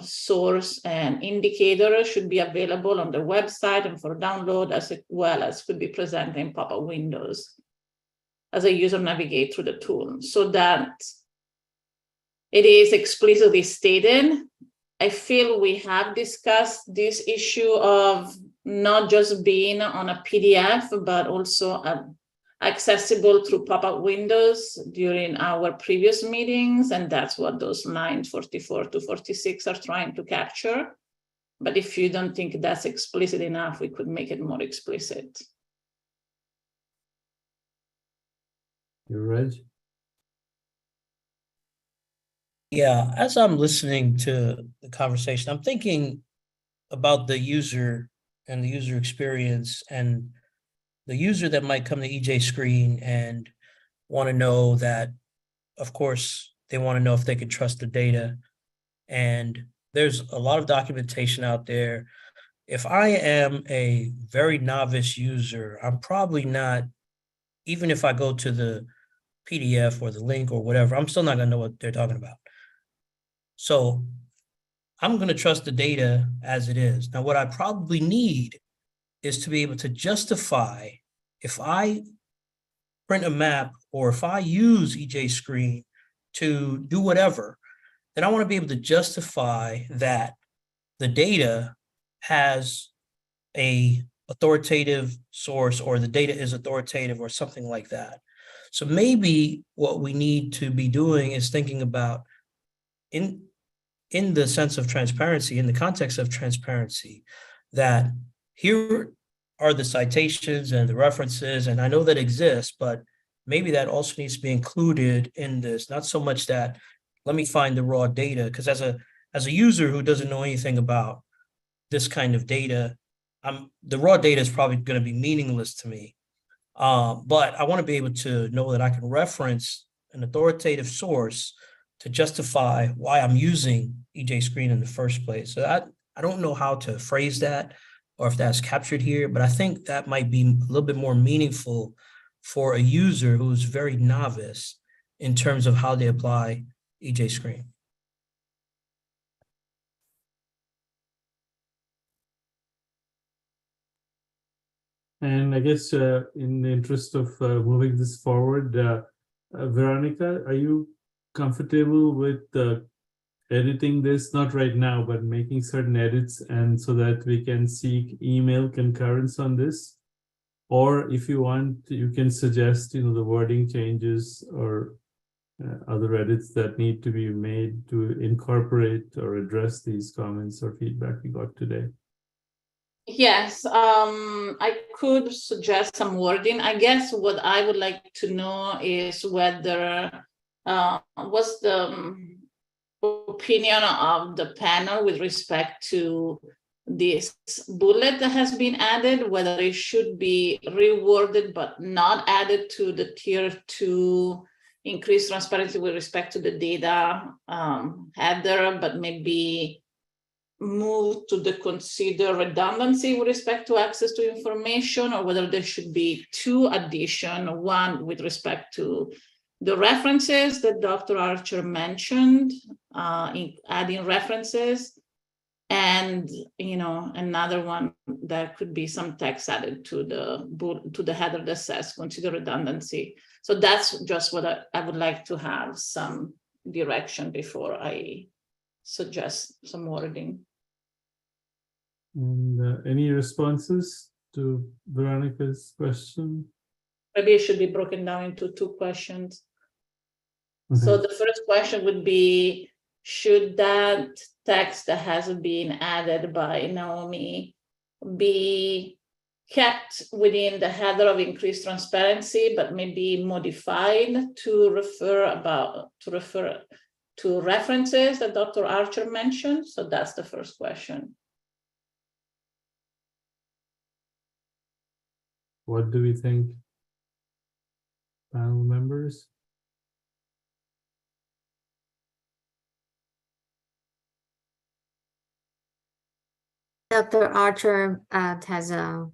[SPEAKER 6] source and indicator should be available on the website and for download, as well as could be presented in pop-up windows as a user navigate through the tool, so that it is explicitly stated. I feel we have discussed this issue of not just being on a PDF, but also accessible through pop-up windows during our previous meetings, and that's what those lines 44 to 46 are trying to capture. But if you don't think that's explicit enough, we could make it more explicit.
[SPEAKER 3] You're right.
[SPEAKER 13] Yeah, as I'm listening to the conversation, I'm thinking about the user and the user experience, and the user that might come to EJScreen and want to know that, of course, they want to know if they can trust the data. And there's a lot of documentation out there. If I am a very novice user, I'm probably not, even if I go to the PDF or the link or whatever, I'm still not going to know what they're talking about. So I'm going to trust the data as it is. Now, what I probably need is to be able to justify, if I print a map or if I use EJScreen to do whatever, then I want to be able to justify that the data has a authoritative source, or the data is authoritative, or something like that. So maybe what we need to be doing is thinking about, in the sense of transparency, in the context of transparency, that here are the citations and the references, and I know that exists, but maybe that also needs to be included in this. Not so much that, let me find the raw data, because as a user who doesn't know anything about this kind of data, the raw data is probably going to be meaningless to me. But I want to be able to know that I can reference an authoritative source to justify why I'm using EJScreen in the first place. So I don't know how to phrase that or if that's captured here, but I think that might be a little bit more meaningful for a user who's very novice in terms of how they apply EJScreen.
[SPEAKER 3] And I guess in the interest of moving this forward, Veronica, are you comfortable with editing this, not right now, but making certain edits, and so that we can seek email concurrence on this? Or if you want, you can suggest, the wording changes or other edits that need to be made to incorporate or address these comments or feedback we got today.
[SPEAKER 6] Yes, I could suggest some wording. I guess what I would like to know is whether what's the opinion of the panel with respect to this bullet that has been added, whether it should be reworded but not added to the tier 2 increased transparency with respect to the data header, but maybe move to the consider redundancy with respect to access to information, or whether there should be 2 additions, one with respect to the references that Dr. Archer mentioned, in adding references, and another one that could be some text added to the header that says consider redundancy. So that's just what I would like to have some direction before I suggest some wording.
[SPEAKER 3] And any responses to Veronica's question?
[SPEAKER 6] Maybe it should be broken down into 2 questions.
[SPEAKER 3] Okay.
[SPEAKER 6] So the first question would be, should that text that has been added by Naomi be kept within the header of increased transparency, but maybe modified to refer to references that Dr. Archer mentioned? So that's the first question.
[SPEAKER 3] What do we think, panel members?
[SPEAKER 2] Dr. Archer has a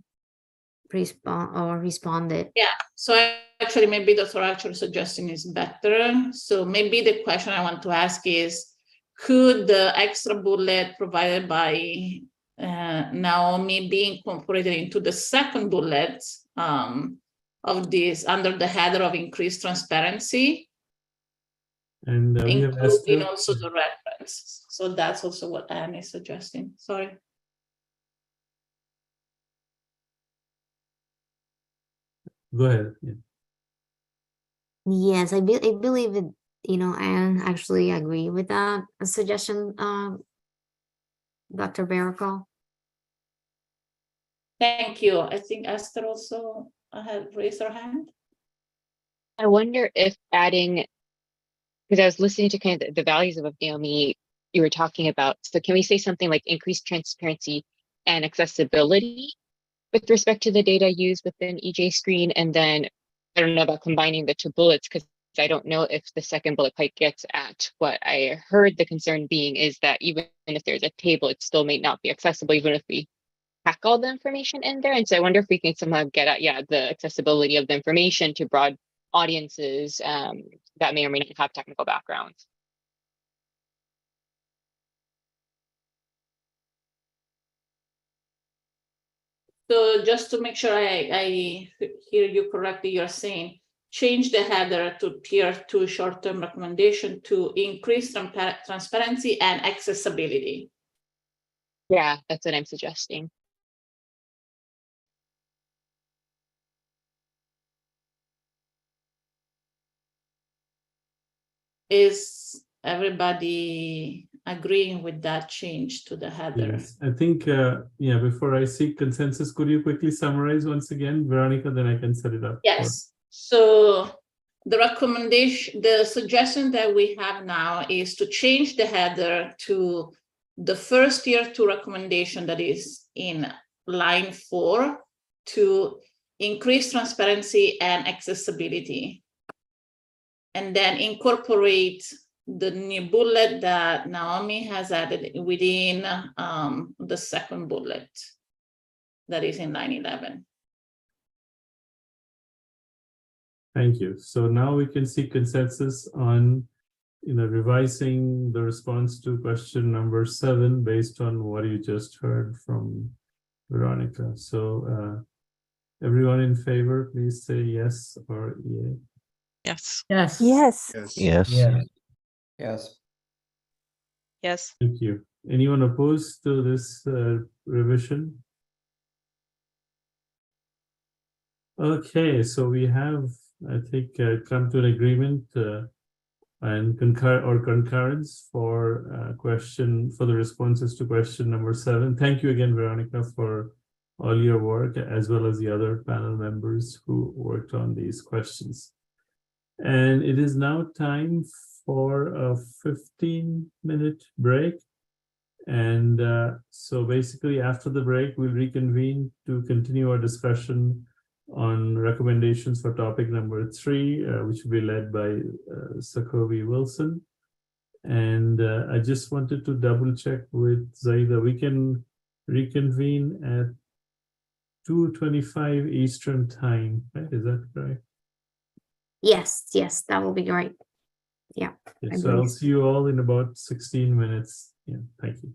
[SPEAKER 2] responded.
[SPEAKER 6] Yeah, so actually maybe the actual suggestion is better. So maybe the question I want to ask is, could the extra bullet provided by Naomi be incorporated into the second bullet of this under the header of increased transparency,
[SPEAKER 3] And we have
[SPEAKER 6] including
[SPEAKER 3] Esther.
[SPEAKER 6] also the reference? So that's also what Anne is suggesting. Sorry.
[SPEAKER 3] Go ahead. Yeah.
[SPEAKER 2] Yes, I believe it, I actually agree with that suggestion, Dr. Baracal.
[SPEAKER 6] Thank you. I think Esther also had raised her hand.
[SPEAKER 15] I wonder if adding, because I was listening to kind of the values of what Naomi you were talking about. So can we say something like increased transparency and accessibility with respect to the data used within EJScreen? And then I don't know about combining the two bullets, because I don't know if the second bullet quite gets at what I heard the concern being is that even if there's a table, it still may not be accessible, even if we pack all the information in there. And so I wonder if we can somehow get at, the accessibility of the information to broad audiences that may or may not have technical backgrounds.
[SPEAKER 6] So just to make sure I hear you correctly, you're saying change the header to tier 2 short-term recommendation to increase transparency and accessibility.
[SPEAKER 15] Yeah, that's what I'm suggesting.
[SPEAKER 6] Is everybody agreeing with that change to the header?
[SPEAKER 3] Yes, I think, before I seek consensus, could you quickly summarize once again, Veronica, then I can set it up.
[SPEAKER 6] Yes. So the recommendation, the suggestion that we have now is to change the header to the first tier 2 recommendation that is in line 4 to increase transparency and accessibility. And then incorporate the new bullet that Naomi has added within the second bullet that is in line 11.
[SPEAKER 3] Thank you. So now we can seek consensus on, revising the response to question number 7 based on what you just heard from Veronica. So everyone in favor, please say yes or yay.
[SPEAKER 1] Yes.
[SPEAKER 5] Yes.
[SPEAKER 9] Yes.
[SPEAKER 12] Yes.
[SPEAKER 8] Yes.
[SPEAKER 7] Yes.
[SPEAKER 3] Thank you. Anyone opposed to this revision? Okay, so we have, I think, come to an agreement and concurrence for the responses to question number 7. Thank you again, Veronica, for all your work, as well as the other panel members who worked on these questions. And it is now time for a 15-minute break. And so basically after the break, we'll reconvene to continue our discussion on recommendations for topic number 3, which will be led by Sakovi Wilson. And I just wanted to double check with Zaida. We can reconvene at 2:25 Eastern time, right? Is that correct?
[SPEAKER 2] Yes, that will be great. Yeah.
[SPEAKER 3] Okay, so I'll see you all in about 16 minutes. Yeah, thank you.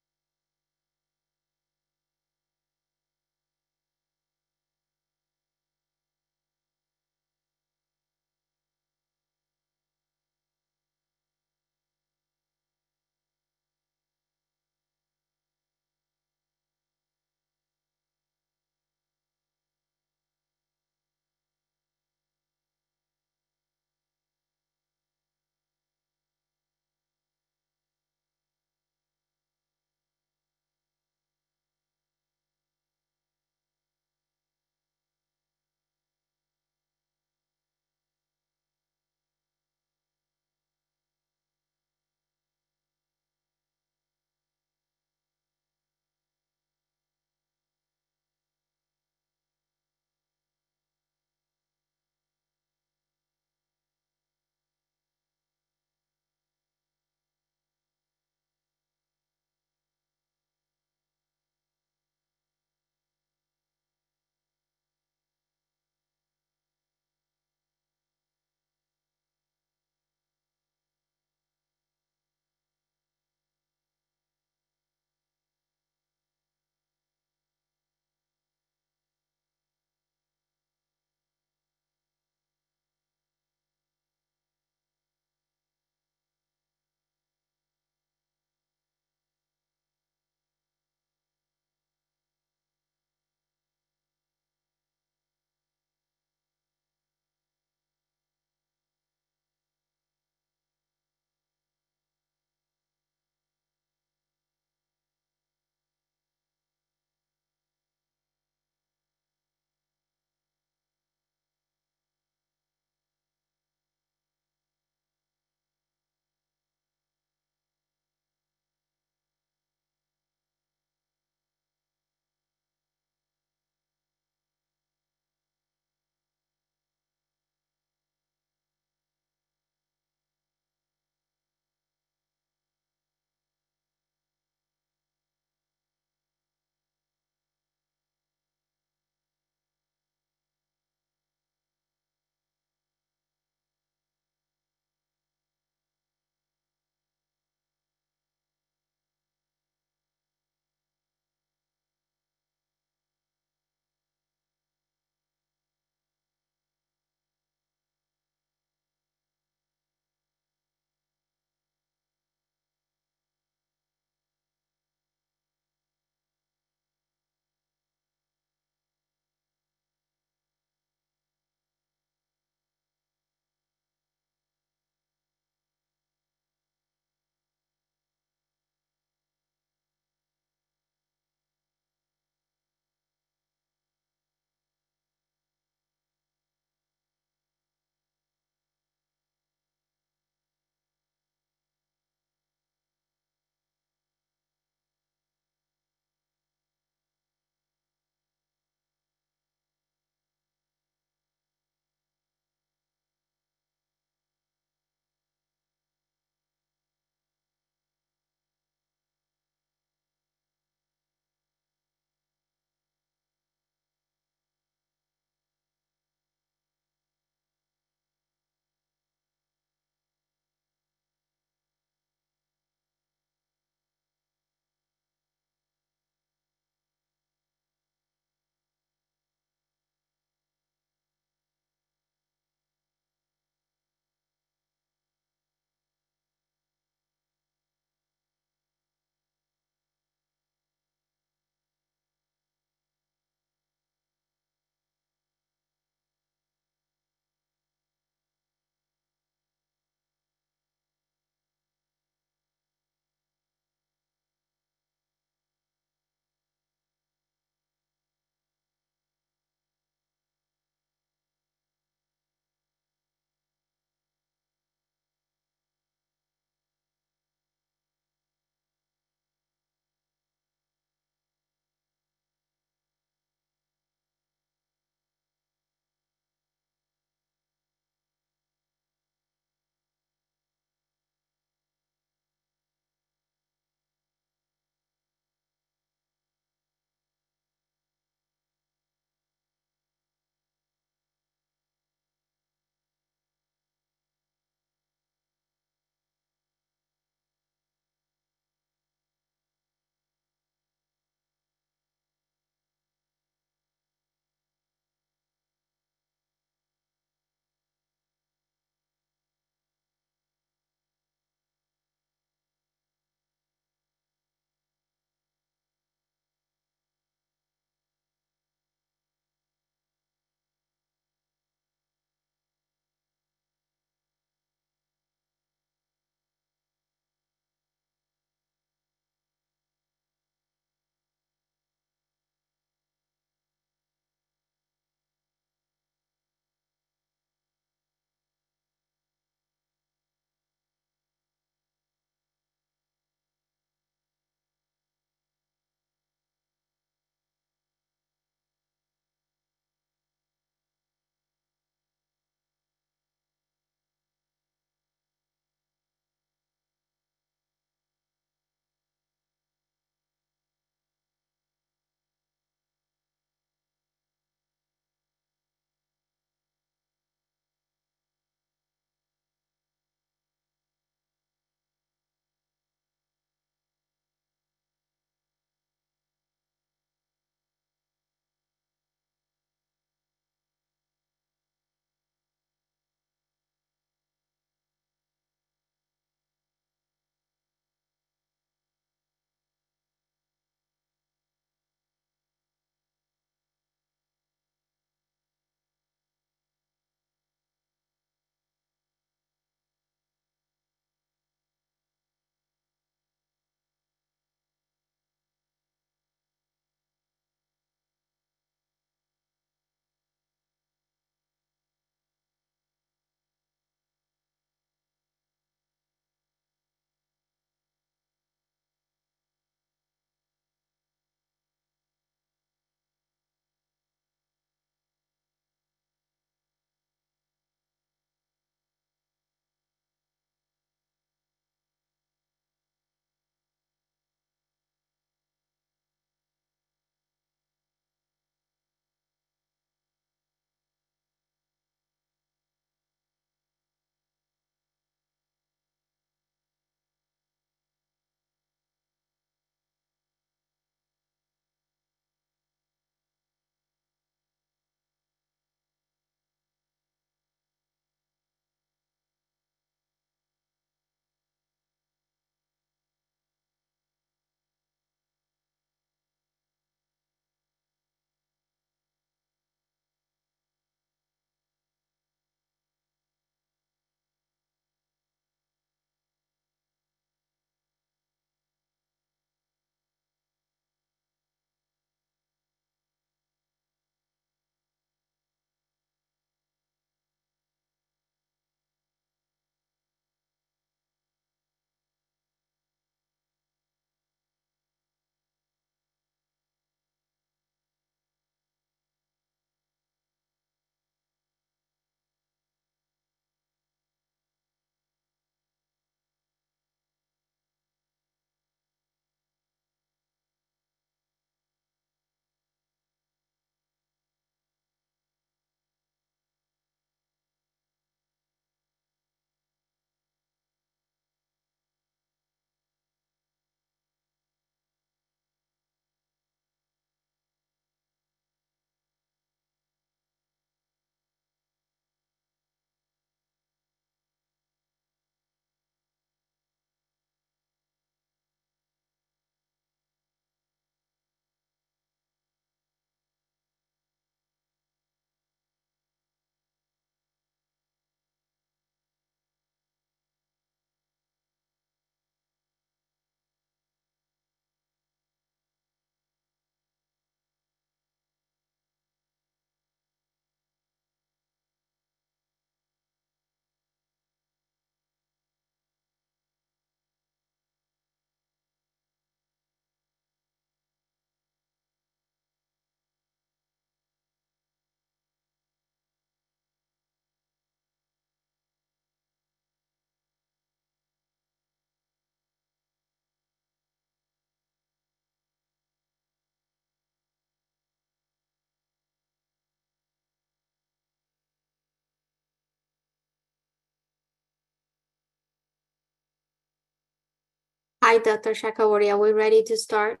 [SPEAKER 2] Hi, Dr. Chakraborty. Are we ready to start?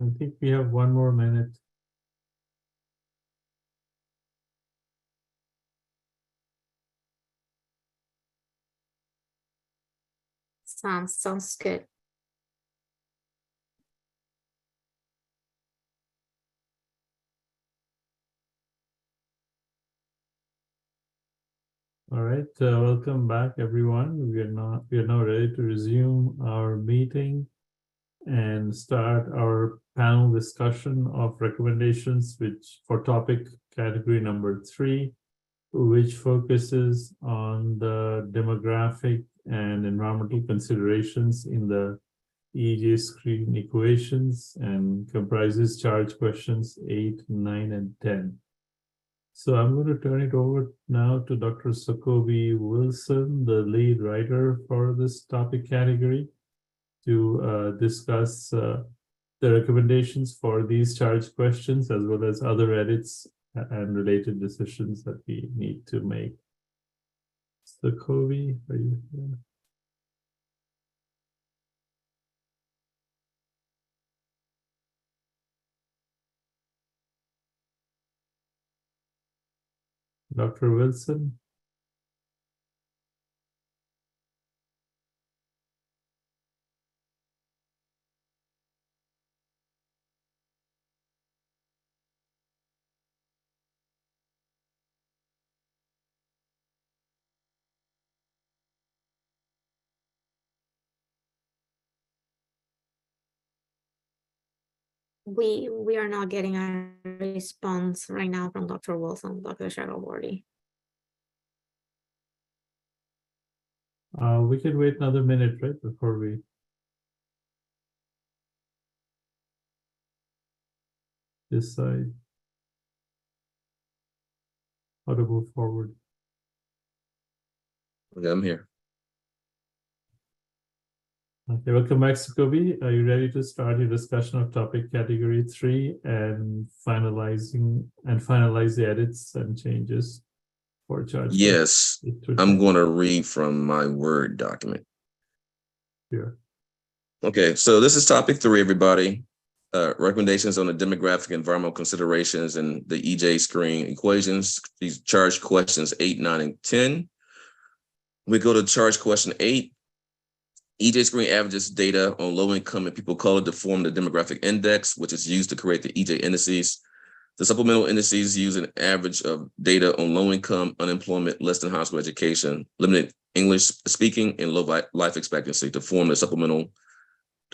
[SPEAKER 3] I think we have 1 more minute.
[SPEAKER 2] Sounds good.
[SPEAKER 3] All right, welcome back, everyone. We are now ready to resume our meeting and start our panel discussion of recommendations, which for topic category number 3, which focuses on the demographic and environmental considerations in the EJScreen equations and comprises charge questions 8, 9, and 10. So I'm going to turn it over now to Dr. Sokobi Wilson, the lead writer for this topic category, to discuss the recommendations for these charge questions, as well as other edits and related decisions that we need to make. Sokobi, are you here? Dr. Wilson?
[SPEAKER 2] We are not getting a response right now from Dr. Wilson, Dr. Chakraborty.
[SPEAKER 3] We can wait another minute, right, before we decide how to move forward.
[SPEAKER 10] Okay, I'm here.
[SPEAKER 3] Okay, welcome back, Sokobi. Are you ready to start your discussion of topic category 3 and finalize the edits and changes for charge?
[SPEAKER 10] Yes, I'm going to read from my Word document.
[SPEAKER 3] Sure.
[SPEAKER 10] Okay, so this is topic 3, everybody. Recommendations on the demographic environmental considerations and the EJScreen equations. These charge questions 8, 9, and 10. We go to charge question 8. EJScreen averages data on low-income and people of color to form the demographic index, which is used to create the EJ indices. The supplemental indices use an average of data on low-income, unemployment, less than high school education, limited English speaking, and low life expectancy to form the supplemental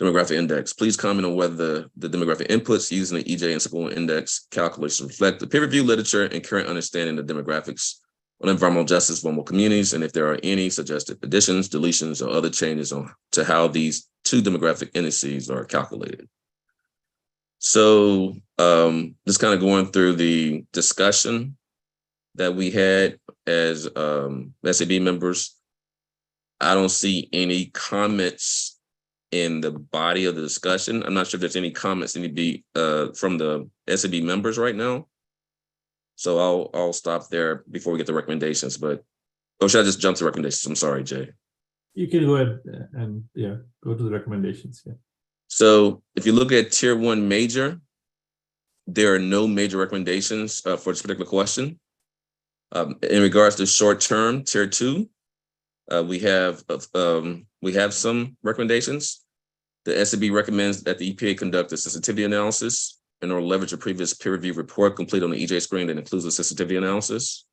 [SPEAKER 10] demographic index. Please comment on whether the demographic inputs using the EJ and supplemental index calculations reflect the peer-reviewed literature and current understanding of demographics on environmental justice, vulnerable communities, and if there are any suggested additions, deletions, or other changes to how these 2 demographic indices are calculated. So just kind of going through the discussion that we had as SAB members, I don't see any comments in the body of the discussion. I'm not sure if there's any comments that need to be from the SAB members right now. So I'll stop there before we get to recommendations, but, or should I just jump to recommendations? I'm sorry, Jay.
[SPEAKER 3] You can go ahead and go to the recommendations. Yeah.
[SPEAKER 10] So if you look at tier 1 major, there are no major recommendations for this particular question. In regards to short term, tier 2, we have some recommendations. The SAB recommends that the EPA conduct a sensitivity analysis in order to leverage a previous peer review report complete on the EJScreen that includes a sensitivity analysis.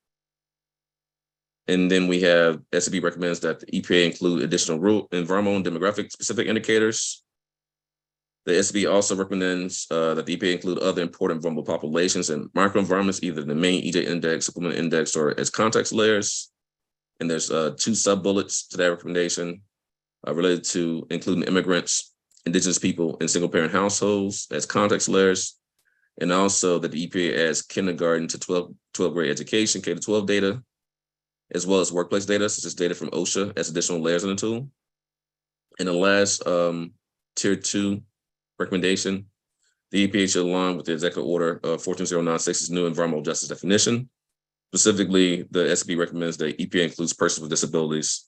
[SPEAKER 10] And then we have SAB recommends that the EPA include additional rural, environmental, and demographic specific indicators. The SAB also recommends that the EPA include other important vulnerable populations and microenvironments, either the main EJ index, supplement index, or as context layers. And there's 2 sub-bullets to that recommendation related to including immigrants, indigenous people, and single-parent households as context layers. And also that the EPA adds kindergarten to 12th grade education, K-12 data, as well as workplace data, such as data from OSHA as additional layers in the tool. And the last tier 2 recommendation The EPA should align with the Executive Order 14096's new environmental justice definition. Specifically, the SB recommends that EPA includes persons with disabilities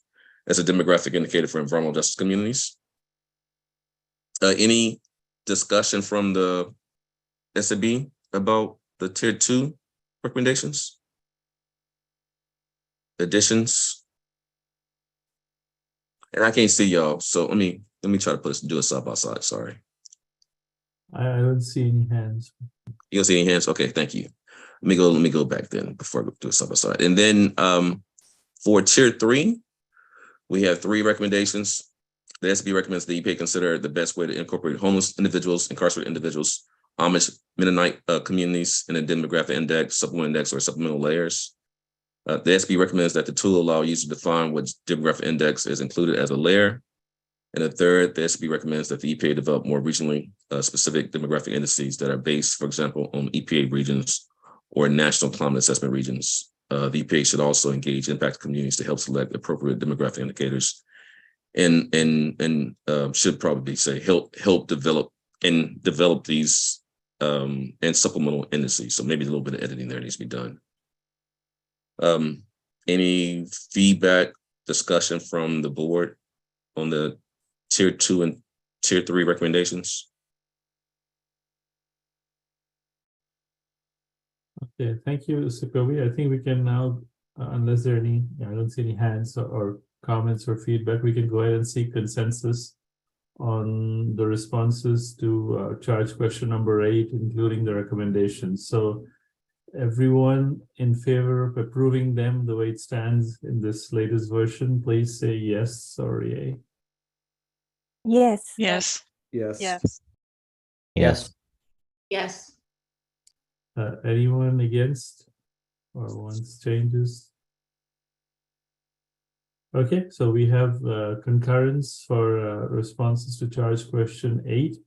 [SPEAKER 10] as a demographic indicator for environmental justice communities. Any discussion from the SB about the Tier 2 recommendations? Additions? And I can't see y'all, so let me try to do it side by side. Sorry.
[SPEAKER 3] I don't see any hands.
[SPEAKER 10] You don't see any hands? Okay, thank you. Let me go back then before I do it side by side. And then for Tier 3, we have 3 recommendations. The SB recommends the EPA consider the best way to incorporate homeless individuals, incarcerated individuals, Amish Mennonite communities in a demographic index, supplemental index, or supplemental layers. The SB recommends that the tool allow users to define what demographic index is included as a layer. And the third, the SB recommends that the EPA develop more regionally specific demographic indices that are based, for example, on EPA regions or national climate assessment regions. The EPA should also engage impacted communities to help select appropriate demographic indicators, and should probably say help develop these and supplemental indices. So maybe a little bit of editing there needs to be done. Any feedback, discussion from the board on the Tier 2 and Tier 3 recommendations?
[SPEAKER 3] Okay, thank you, Sukobi. I think we can now, unless there are any, I don't see any hands or comments or feedback, we can go ahead and seek consensus on the responses to charge question number 8, including the recommendations. So everyone in favor of approving them the way it stands in this latest version, please say yes or yay.
[SPEAKER 9] Yes.
[SPEAKER 1] Yes.
[SPEAKER 12] Yes.
[SPEAKER 7] Yes.
[SPEAKER 12] Yes.
[SPEAKER 6] Yes.
[SPEAKER 3] Anyone against or wants changes? Okay, so we have concurrence for responses to charge question 8.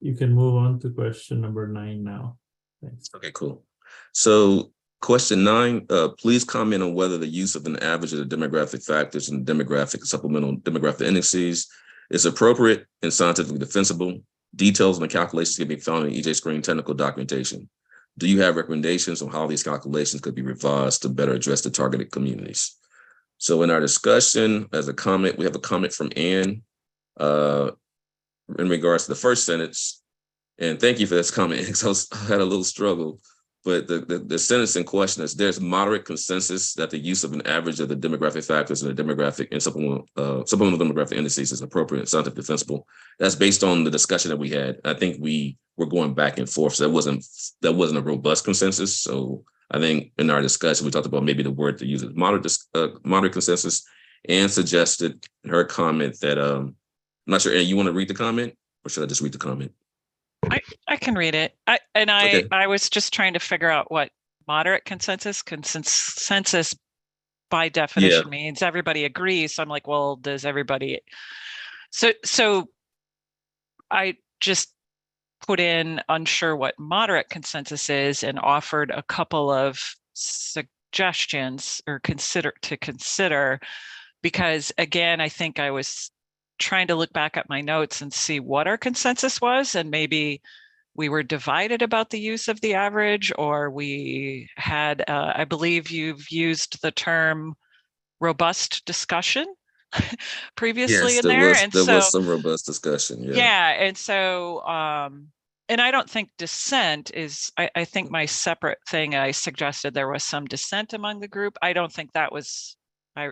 [SPEAKER 3] You can move on to question number 9 now. Thanks.
[SPEAKER 10] Okay, cool. So question 9, please comment on whether the use of an average of the demographic factors and demographic supplemental demographic indices is appropriate and scientifically defensible. Details on the calculations can be found in EJScreen technical documentation. Do you have recommendations on how these calculations could be revised to better address the targeted communities? So in our discussion, as a comment, we have a comment from Ann in regards to the first sentence. And thank you for this comment, because I had a little struggle. But the sentence in question is, there's moderate consensus that the use of an average of the demographic factors and the demographic and supplemental demographic indices is appropriate and scientifically defensible. That's based on the discussion that we had. I think we were going back and forth, so that wasn't a robust consensus. So I think in our discussion, we talked about maybe the word to use is moderate consensus, and suggested in her comment that I'm not sure, Ann, you want to read the comment, or should I just read the comment?
[SPEAKER 1] I can read it. I was just trying to figure out what moderate consensus by definition means. Everybody agrees. So I'm like, well, does everybody? So I just put in unsure what moderate consensus is and offered a couple of suggestions or consider, because again, I think I was trying to look back at my notes and see what our consensus was, and maybe we were divided about the use of the average, or we had, I believe you've used the term robust discussion previously in there.
[SPEAKER 10] There was some robust discussion.
[SPEAKER 1] Yeah. And so, and I don't think dissent is, I think my separate thing, I suggested there was some dissent among the group. I don't think that was, I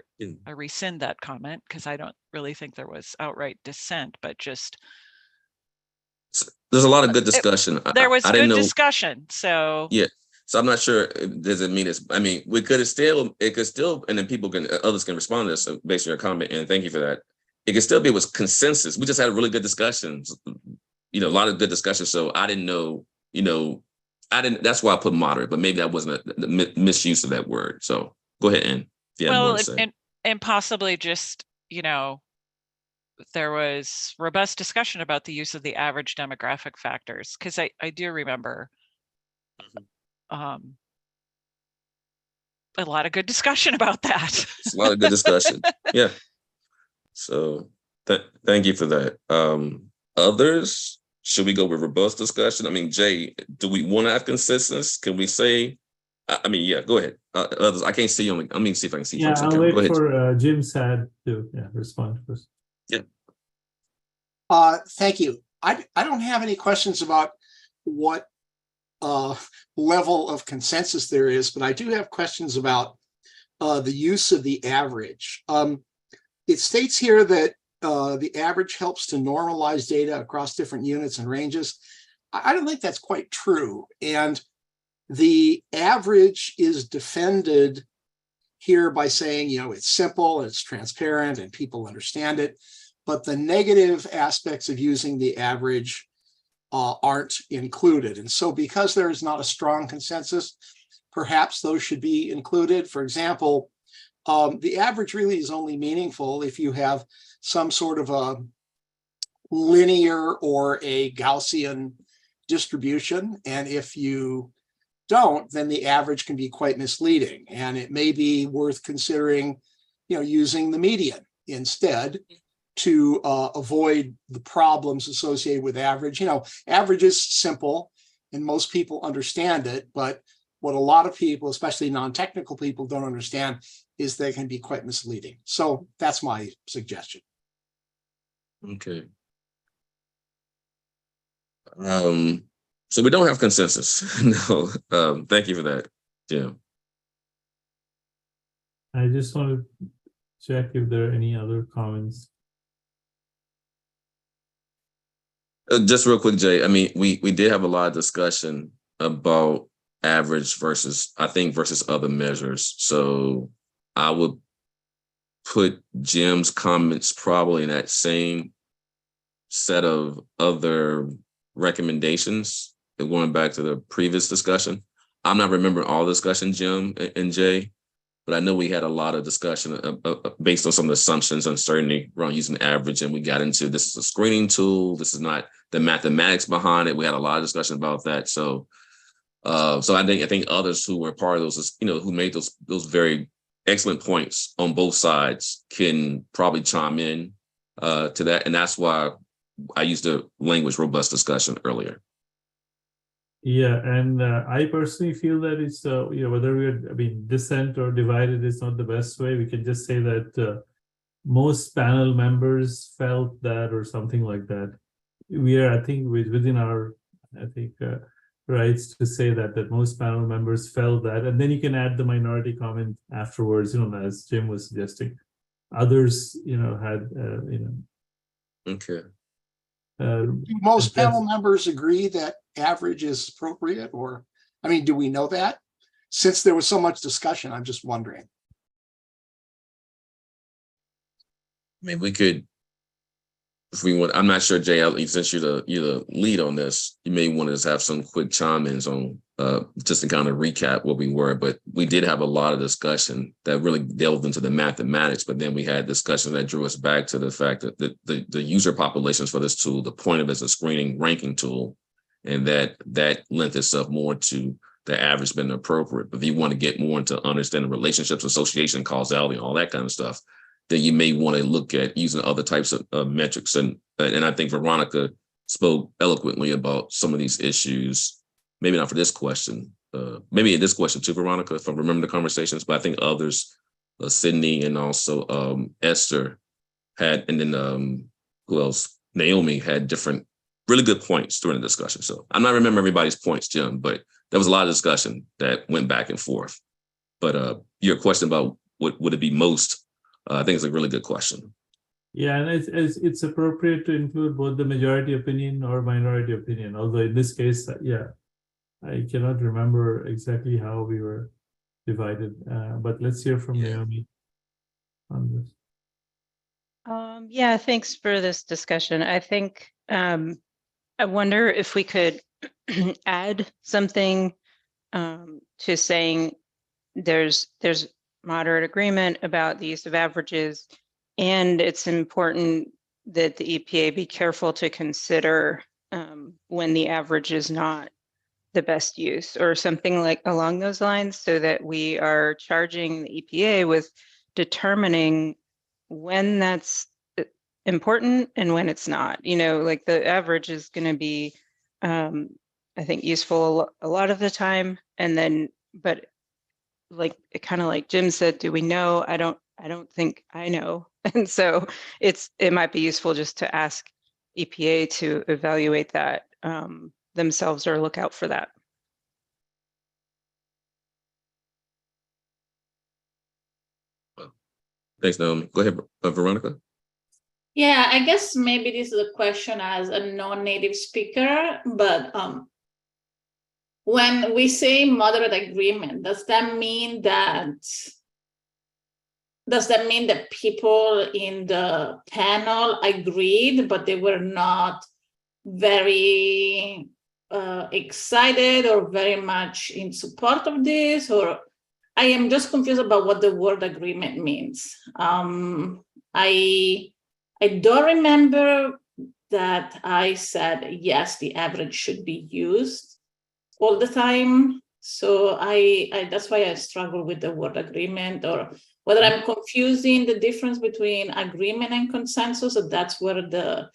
[SPEAKER 1] rescind that comment, because I don't really think there was outright dissent, but just
[SPEAKER 10] there's a lot of good discussion.
[SPEAKER 1] There was good discussion. So
[SPEAKER 10] yeah. So I'm not sure. Does it mean it's? I mean, we could have still. It could still, and then others can respond to this based on your comment. And thank you for that. It could still be with consensus. We just had really good discussions. A lot of good discussions. So I didn't know. That's why I put moderate, but maybe that wasn't a misuse of that word. So go ahead, Ann.
[SPEAKER 1] Well, and possibly just, there was robust discussion about the use of the average demographic factors, because I do remember a lot of good discussion about that.
[SPEAKER 10] It's a lot of good discussion. Yeah. So thank you for that. Others, should we go with robust discussion? I mean, Jay, do we want to have consensus? Can we say, I mean, yeah, go ahead. Others, I can't see you. I mean, see if I can see.
[SPEAKER 3] Yeah,
[SPEAKER 10] folks on
[SPEAKER 3] I'll
[SPEAKER 10] camera. Go
[SPEAKER 3] wait
[SPEAKER 10] ahead.
[SPEAKER 3] for Jim Sad to respond first.
[SPEAKER 10] Yeah.
[SPEAKER 8] Thank you. I don't have any questions about what level of consensus there is, but I do have questions about the use of the average. It states here that the average helps to normalize data across different units and ranges. I don't think that's quite true. And the average is defended here by saying, you know, it's simple, it's transparent, and people understand it. But the negative aspects of using the average aren't included. And so because there is not a strong consensus, perhaps those should be included. For example, the average really is only meaningful if you have some sort of a linear or a Gaussian distribution. And if you don't, then the average can be quite misleading. And it may be worth considering, you know, using the median instead to avoid the problems associated with average. You know, average is simple and most people understand it, but what a lot of people, especially non-technical people, don't understand is they can be quite misleading. So that's my suggestion.
[SPEAKER 10] Okay. So we don't have consensus. No. Thank you for that, Jim.
[SPEAKER 3] I just want to check if there are any other comments.
[SPEAKER 10] Just real quick, Jay. I mean, we did have a lot of discussion about average versus, I think, versus other measures. So I would put Jim's comments probably in that same set of other recommendations. And going back to the previous discussion, I'm not remembering all the discussion, Jim and Jay, but I know we had a lot of discussion based on some of the assumptions, uncertainty around using average, and we got into this is a screening tool. This is not the mathematics behind it. We had a lot of discussion about that. So, I think others who were part of those, you know, who made those very excellent points on both sides can probably chime in to that, and that's why I used the language robust discussion earlier.
[SPEAKER 3] Yeah, and I personally feel that it's you know, whether we're dissent or divided is not the best way. We can just say that most panel members felt that, or something like that. We are, I think, within our, rights to say that most panel members felt that, and then you can add the minority comment afterwards. You know, as Jim was suggesting, others, you know, had
[SPEAKER 10] Okay.
[SPEAKER 8] Do most panel members agree that average is appropriate? Or, I mean, do we know that? Since there was so much discussion, I'm just wondering.
[SPEAKER 10] I mean, we could, if we want, I'm not sure, Jay, since you're the lead on this, you may want to just have some quick chime-ins on, just to kind of recap what we were, but we did have a lot of discussion that really delved into the mathematics, but then we had discussion that drew us back to the fact that the user populations for this tool, the point of it is a screening ranking tool, and that lent itself more to the average being appropriate. But if you want to get more into understanding relationships, association, causality, and all that kind of stuff, then you may want to look at using other types of metrics. And I think Veronica spoke eloquently about some of these issues, maybe not for this question, maybe in this question too, Veronica, if I remember the conversations, but I think others, Sydney and also Esther had, and then who else? Naomi had different really good points during the discussion. So I'm not remembering everybody's points, Jim, but there was a lot of discussion that went back and forth. But your question about what would it be most, I think it's a really good question.
[SPEAKER 3] Yeah, and it's appropriate to include both the majority opinion or minority opinion. Although in this case, yeah, I cannot remember exactly how we were divided. But let's hear from Naomi on this.
[SPEAKER 11] Yeah, thanks for this discussion. I think I wonder if we could add something to saying there's moderate agreement about the use of averages, and it's important that the EPA be careful to consider when the average is not the best use, or something like along those lines, so that we are charging the EPA with determining when that's important and when it's not. You know, like the average is going to be, I think, useful a lot of the time. And then, but like, kind of like Jim said, do we know? I don't think I know. And so it might be useful just to ask EPA to evaluate that themselves or look out for that.
[SPEAKER 10] Thanks, Naomi. Go ahead, Veronica.
[SPEAKER 6] Yeah, I guess maybe this is a question as a non-native speaker, but when we say moderate agreement, does that mean that people in the panel agreed, but they were not very excited or very much in support of this? Or I am just confused about what the word agreement means. I don't remember that I said, yes, the average should be used all the time. So I that's why I struggle with the word agreement, or whether I'm confusing the difference between agreement and consensus, or that's where the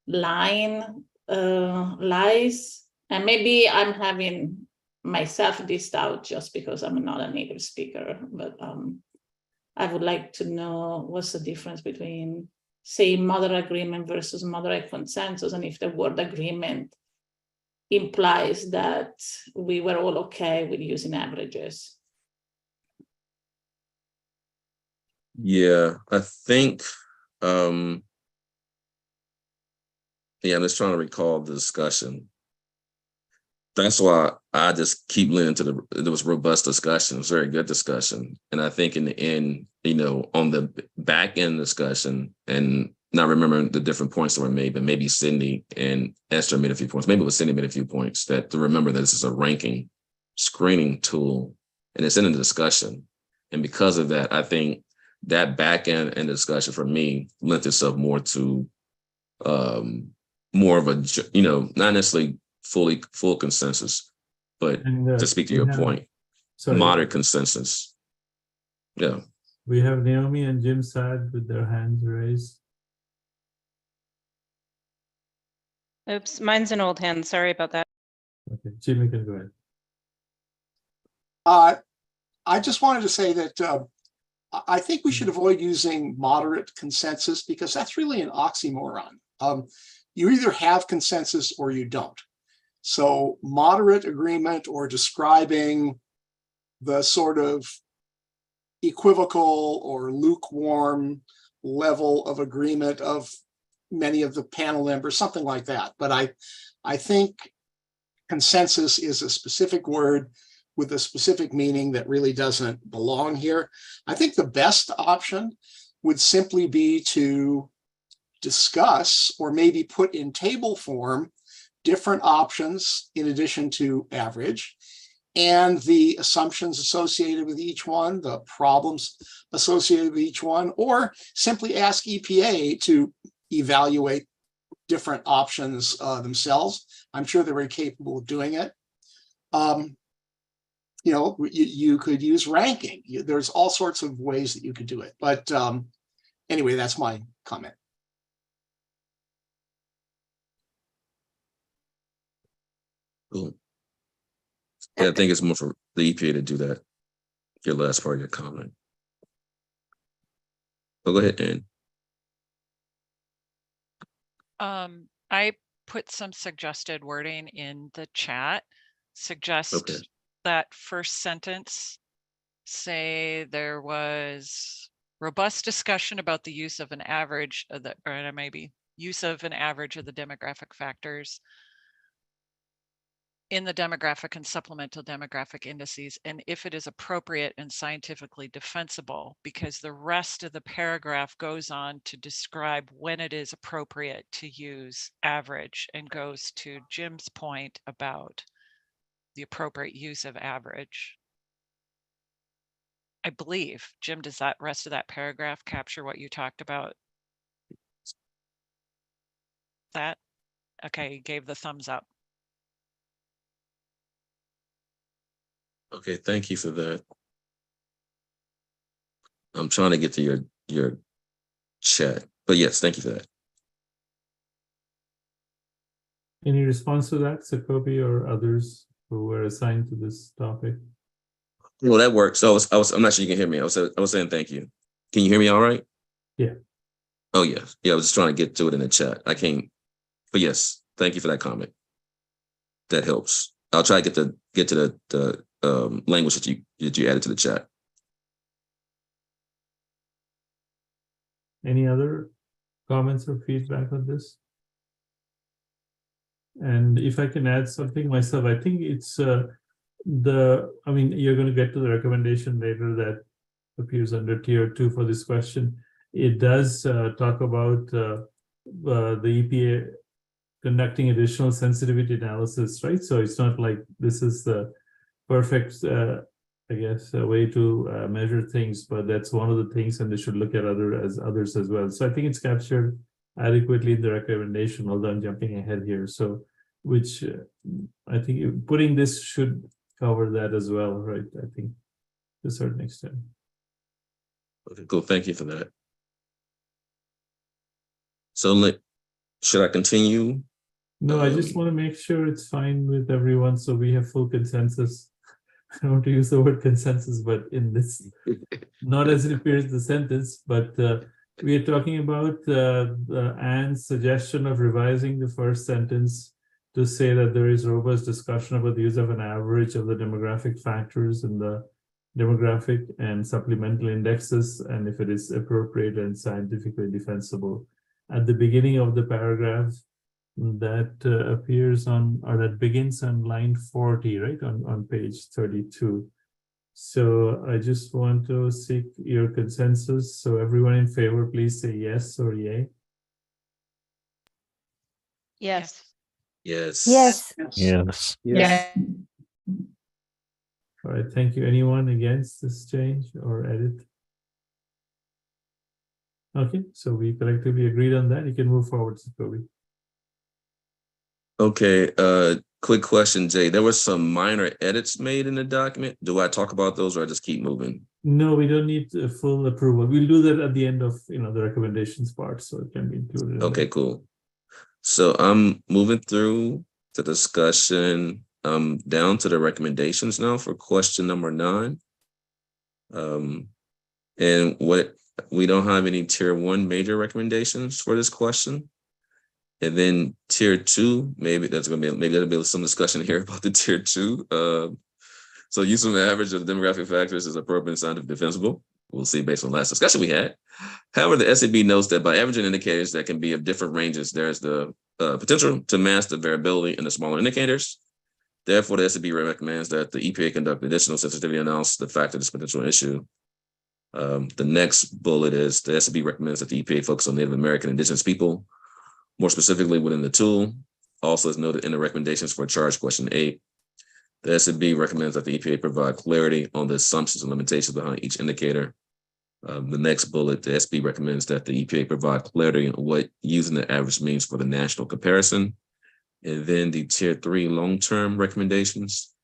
[SPEAKER 6] line lies. And maybe I'm having myself dissed out just because I'm not a native speaker, but I would like to know what's the difference between, say, moderate agreement versus moderate consensus, and if the word agreement implies that we were all okay with using averages.
[SPEAKER 10] Yeah, I think, yeah, I'm just trying to recall the discussion. That's why I just keep leaning to there was robust discussion. It was very good discussion. And I think in the end, you know, on the back end discussion, and not remembering the different points that were made, but maybe Cindy and Esther made a few points. Maybe it was Cindy made a few points that to remember that this is a ranking screening tool and it's in a discussion. And because of that, I think that back end and discussion for me lent itself more to more of a, you know, not necessarily full consensus, but to speak to your point, moderate consensus. Yeah.
[SPEAKER 3] We have Naomi and Jim Sad with their hands raised.
[SPEAKER 11] Oops, mine's an old hand. Sorry about that.
[SPEAKER 3] Okay, Jim, you can go ahead.
[SPEAKER 8] I just wanted to say that I think we should avoid using moderate consensus because that's really an oxymoron. You either have consensus or you don't. So moderate agreement, or describing the sort of equivocal or lukewarm level of agreement of many of the panel members, something like that. But I think consensus is a specific word with a specific meaning that really doesn't belong here. I think the best option would simply be to discuss, or maybe put in table form, different options in addition to average, and the assumptions associated with each one, the problems associated with each one, or simply ask EPA to evaluate different options themselves. I'm sure they're very capable of doing it. You know, you could use ranking. There's all sorts of ways that you could do it. But anyway, that's my comment.
[SPEAKER 10] Cool. Yeah, I think it's more for the EPA to do that. Your last part of your comment. But go ahead, Ann.
[SPEAKER 1] I put some suggested wording in the chat. Suggest that first sentence, say there was robust discussion about the use of an average of the, or maybe use of an average of the demographic factors in the demographic and supplemental demographic indices, and if it is appropriate and scientifically defensible, because the rest of the paragraph goes on to describe when it is appropriate to use average and goes to Jim's point about the appropriate use of average. I believe, Jim, does that rest of that paragraph capture what you talked about? That? Okay, you gave the thumbs up.
[SPEAKER 10] Okay, thank you for that. I'm trying to get to your chat, but yes, thank you for that.
[SPEAKER 3] Any response to that, Jacoby or others who were assigned to this topic?
[SPEAKER 10] Well, that works. So I'm not sure you can hear me. I was saying thank you. Can you hear me all right?
[SPEAKER 3] Yeah.
[SPEAKER 10] Oh yeah. Yeah, I was just trying to get to it in the chat. I can't, but yes, thank you for that comment. That helps. I'll try to get to the language that you added to the chat.
[SPEAKER 3] Any other comments or feedback on this? And if I can add something myself, I think it's I mean, you're going to get to the recommendation later that appears under tier 2 for this question. It does talk about the EPA conducting additional sensitivity analysis, right? So it's not like this is the perfect, I guess, way to measure things, but that's one of the things, and they should look at others as well. So I think it's captured adequately in the recommendation, although I'm jumping ahead here. So, which I think putting this should cover that as well, right? I think to a certain extent.
[SPEAKER 10] Okay, cool. Thank you for that. So should I continue?
[SPEAKER 3] No, I just want to make sure it's fine with everyone, so we have full consensus. I don't want to use the word consensus, but in this, not as it appears in the sentence, but we are talking about Anne's suggestion of revising the first sentence to say that there is robust discussion about the use of an average of the demographic factors in the demographic and supplemental indexes, and if it is appropriate and scientifically defensible. At the beginning of the paragraph, that appears on, or that begins on line 40, right, on page 32. So I just want to seek your consensus. So everyone in favor, please say yes or yay.
[SPEAKER 11] Yes.
[SPEAKER 10] Yes.
[SPEAKER 9] Yes.
[SPEAKER 12] Yes.
[SPEAKER 5] Yeah.
[SPEAKER 3] All right, thank you. Anyone against this change or edit? Okay, so we collectively agreed on that. You can move forward, Jacoby.
[SPEAKER 10] Okay, quick question, Jay. There were some minor edits made in the document. Do I talk about those or I just keep moving?
[SPEAKER 3] No, we don't need full approval. We'll do that at the end of the recommendations part, so it can be included.
[SPEAKER 10] Okay, cool. So I'm moving through the discussion down to the recommendations now for question number 9. And what we don't have any tier 1 major recommendations for this question. And then tier 2, maybe there'll be some discussion here about the tier 2. So use of an average of the demographic factors is appropriate and scientifically defensible. We'll see based on the last discussion we had. However, the SAB notes that by averaging indicators that can be of different ranges, there is the potential to mask the variability in the smaller indicators. Therefore, the SAB recommends that the EPA conduct additional sensitivity analysis to factor this potential issue. The next bullet is the SAB recommends that the EPA focus on Native American Indigenous people, more specifically within the tool. Also, as noted in the recommendations for charge question 8, the SAB recommends that the EPA provide clarity on the assumptions and limitations behind each indicator. The next bullet, the SAB recommends that the EPA provide clarity on what using the average means for the national comparison. And then the tier 3 long-term recommendations,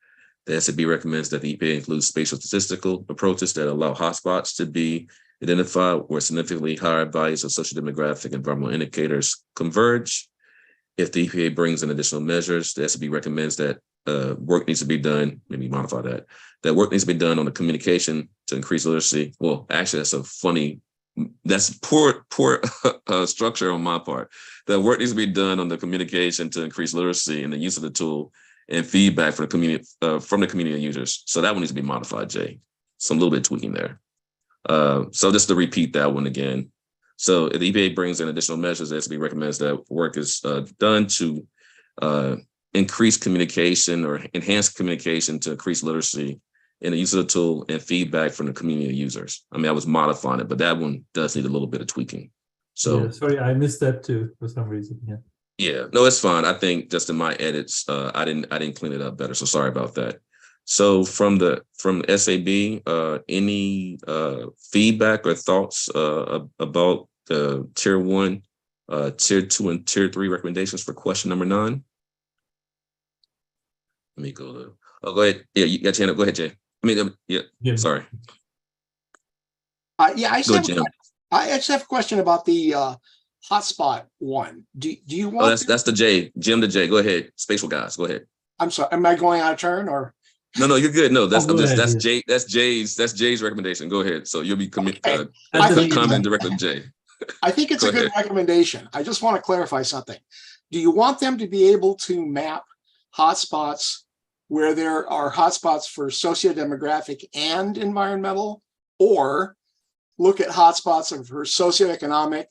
[SPEAKER 10] the SAB recommends that the EPA includes spatial statistical approaches that allow hotspots to be identified where significantly higher values of social demographic and environmental indicators converge. If the EPA brings in additional measures, the SAB recommends that work needs to be done, maybe modify that work needs to be done on the communication to increase literacy. Well, actually, that's poor structure on my part. That work needs to be done on the communication to increase literacy and the use of the tool and feedback from the community users. So that one needs to be modified, Jay. So a little bit tweaking there. So just to repeat that one again. So if the EPA brings in additional measures, the SAB recommends that work is done to increase communication or enhance communication to increase literacy in the use of the tool and feedback from the community users. I mean, I was modifying it, but that one does need a little bit of tweaking. So
[SPEAKER 3] yeah, sorry, I missed that too for some reason.
[SPEAKER 10] Yeah, no, it's fine. I think just in my edits, I didn't clean it up better. So sorry about that. So from SAB, any feedback or thoughts about the tier 1, tier 2, and tier 3 recommendations for question number 9? Let me go to. Oh, go ahead. Yeah, you got your hand up. Go ahead, Jay. Yeah. Sorry.
[SPEAKER 8] I just have a question about the hotspot 1. Do you
[SPEAKER 10] Oh,
[SPEAKER 8] want?
[SPEAKER 10] that's the J, Jim the J. Go ahead. Spatial guys, go ahead.
[SPEAKER 8] I'm sorry. Am I going out of turn or?
[SPEAKER 10] No, you're good. No,
[SPEAKER 3] go ahead,
[SPEAKER 10] that's
[SPEAKER 3] yeah.
[SPEAKER 10] Jay's recommendation. Go ahead. So you'll be
[SPEAKER 8] Okay.
[SPEAKER 10] commenting directly to Jay.
[SPEAKER 8] I think it's
[SPEAKER 10] Go
[SPEAKER 8] a good
[SPEAKER 10] ahead.
[SPEAKER 8] recommendation. I just want to clarify something. Do you want them to be able to map hotspots where there are hotspots for sociodemographic and environmental, or look at hotspots for socioeconomic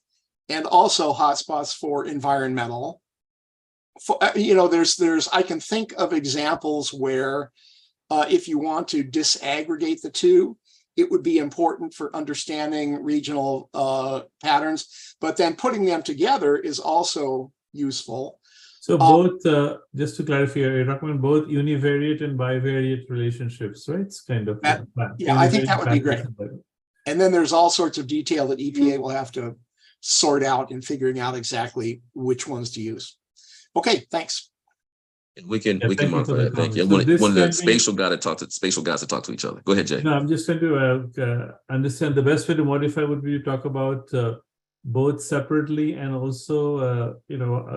[SPEAKER 8] and also hotspots for environmental? I can think of examples where if you want to disaggregate the two, it would be important for understanding regional patterns, but then putting them together is also useful.
[SPEAKER 3] So both, just to clarify, you recommend both univariate and bivariate relationships, right? It's kind of
[SPEAKER 8] yeah, I think that would be great.
[SPEAKER 3] Univariate.
[SPEAKER 8] And then there's all sorts of detail that EPA will have to sort out in figuring out exactly which ones to use. Okay, thanks.
[SPEAKER 10] We can
[SPEAKER 3] Yeah, thank you
[SPEAKER 10] modify
[SPEAKER 3] for the
[SPEAKER 10] that. Thank you.
[SPEAKER 3] comment. So
[SPEAKER 10] One of the
[SPEAKER 3] this can be-
[SPEAKER 10] spatial guys to talk to each other. Go ahead, Jay.
[SPEAKER 3] No, I'm just trying to understand the best way to modify would be to talk about both separately and also,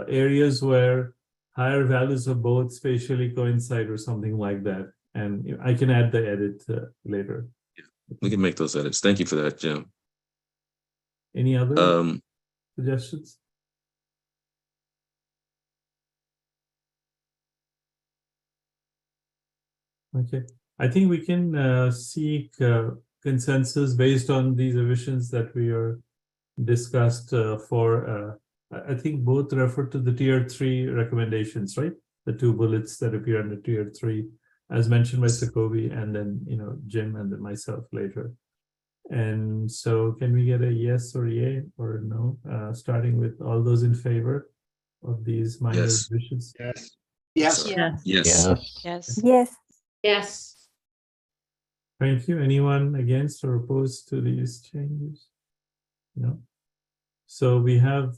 [SPEAKER 3] areas where higher values of both spatially coincide or something like that. And I can add the edit later.
[SPEAKER 10] We can make those edits. Thank you for that, Jim.
[SPEAKER 3] Any other suggestions? Okay, I think we can seek consensus based on these revisions that we are discussed for. I think both refer to the tier 3 recommendations, right? The 2 bullets that appear under tier 3, as mentioned by Sokobi, and then Jim and then myself later. And so, can we get a yes or yay or no? Starting with all those in favor of these minor revisions.
[SPEAKER 8] Yes.
[SPEAKER 6] Yes.
[SPEAKER 12] Yes.
[SPEAKER 9] Yes.
[SPEAKER 5] Yes.
[SPEAKER 3] Thank you. Anyone against or opposed to these changes? No. So we have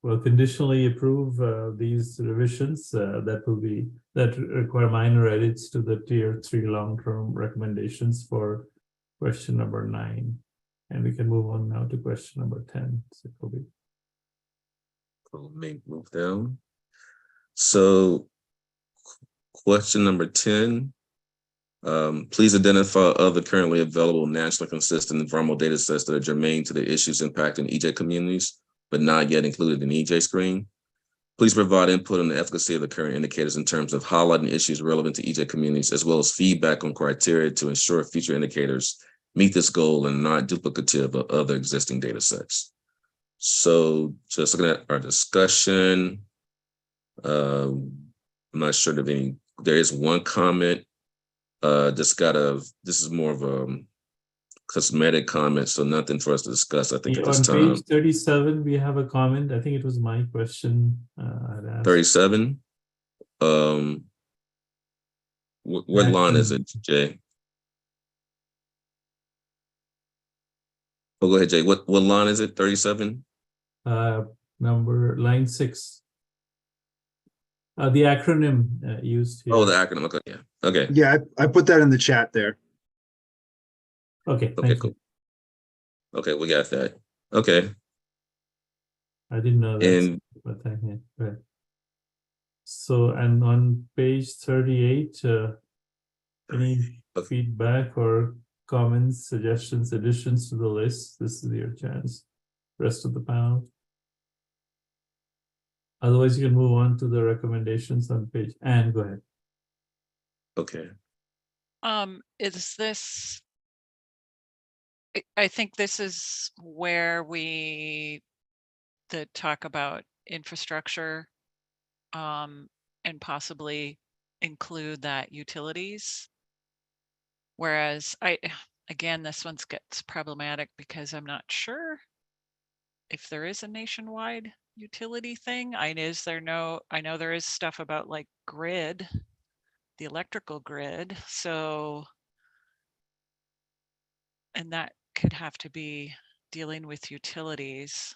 [SPEAKER 3] conditionally approve these revisions that require minor edits to the tier 3 long-term recommendations for question number 9. And we can move on now to question number 10.
[SPEAKER 10] Let me move down. So question number 10. Please identify other currently available nationally consistent environmental data sets that are germane to the issues impacting EJ communities, but not yet included in EJScreen. Please provide input on the efficacy of the current indicators in terms of highlighting issues relevant to EJ communities, as well as feedback on criteria to ensure future indicators meet this goal and are not duplicative of other existing data sets. So just looking at our discussion, I'm not sure if there is one comment. This is more of a cosmetic comment, so nothing for us to discuss, I think, at this time.
[SPEAKER 3] On page 37, we have a comment. I think it was my question.
[SPEAKER 10] 37? What line is it, Jay? Oh, go ahead, Jay. What line is it? 37?
[SPEAKER 3] Line 6. The acronym used here.
[SPEAKER 10] Oh, the acronym. Okay, yeah. Okay.
[SPEAKER 14] Yeah, I put that in the chat there.
[SPEAKER 3] Okay.
[SPEAKER 10] Okay, cool. Okay, we got that. Okay.
[SPEAKER 3] I didn't know that.
[SPEAKER 10] And
[SPEAKER 3] but thank you. Right. So, and on page 38, any feedback or comments, suggestions, additions to the list? This is your chance. Rest of the panel. Otherwise, you can move on to the recommendations on page. And go ahead.
[SPEAKER 10] okay.
[SPEAKER 1] Is this? I think this is where we talk about infrastructure, and possibly include that utilities. Whereas again, this one gets problematic because I'm not sure if there is a nationwide utility thing. I know there is stuff about like grid, the electrical grid. So, and that could have to be dealing with utilities.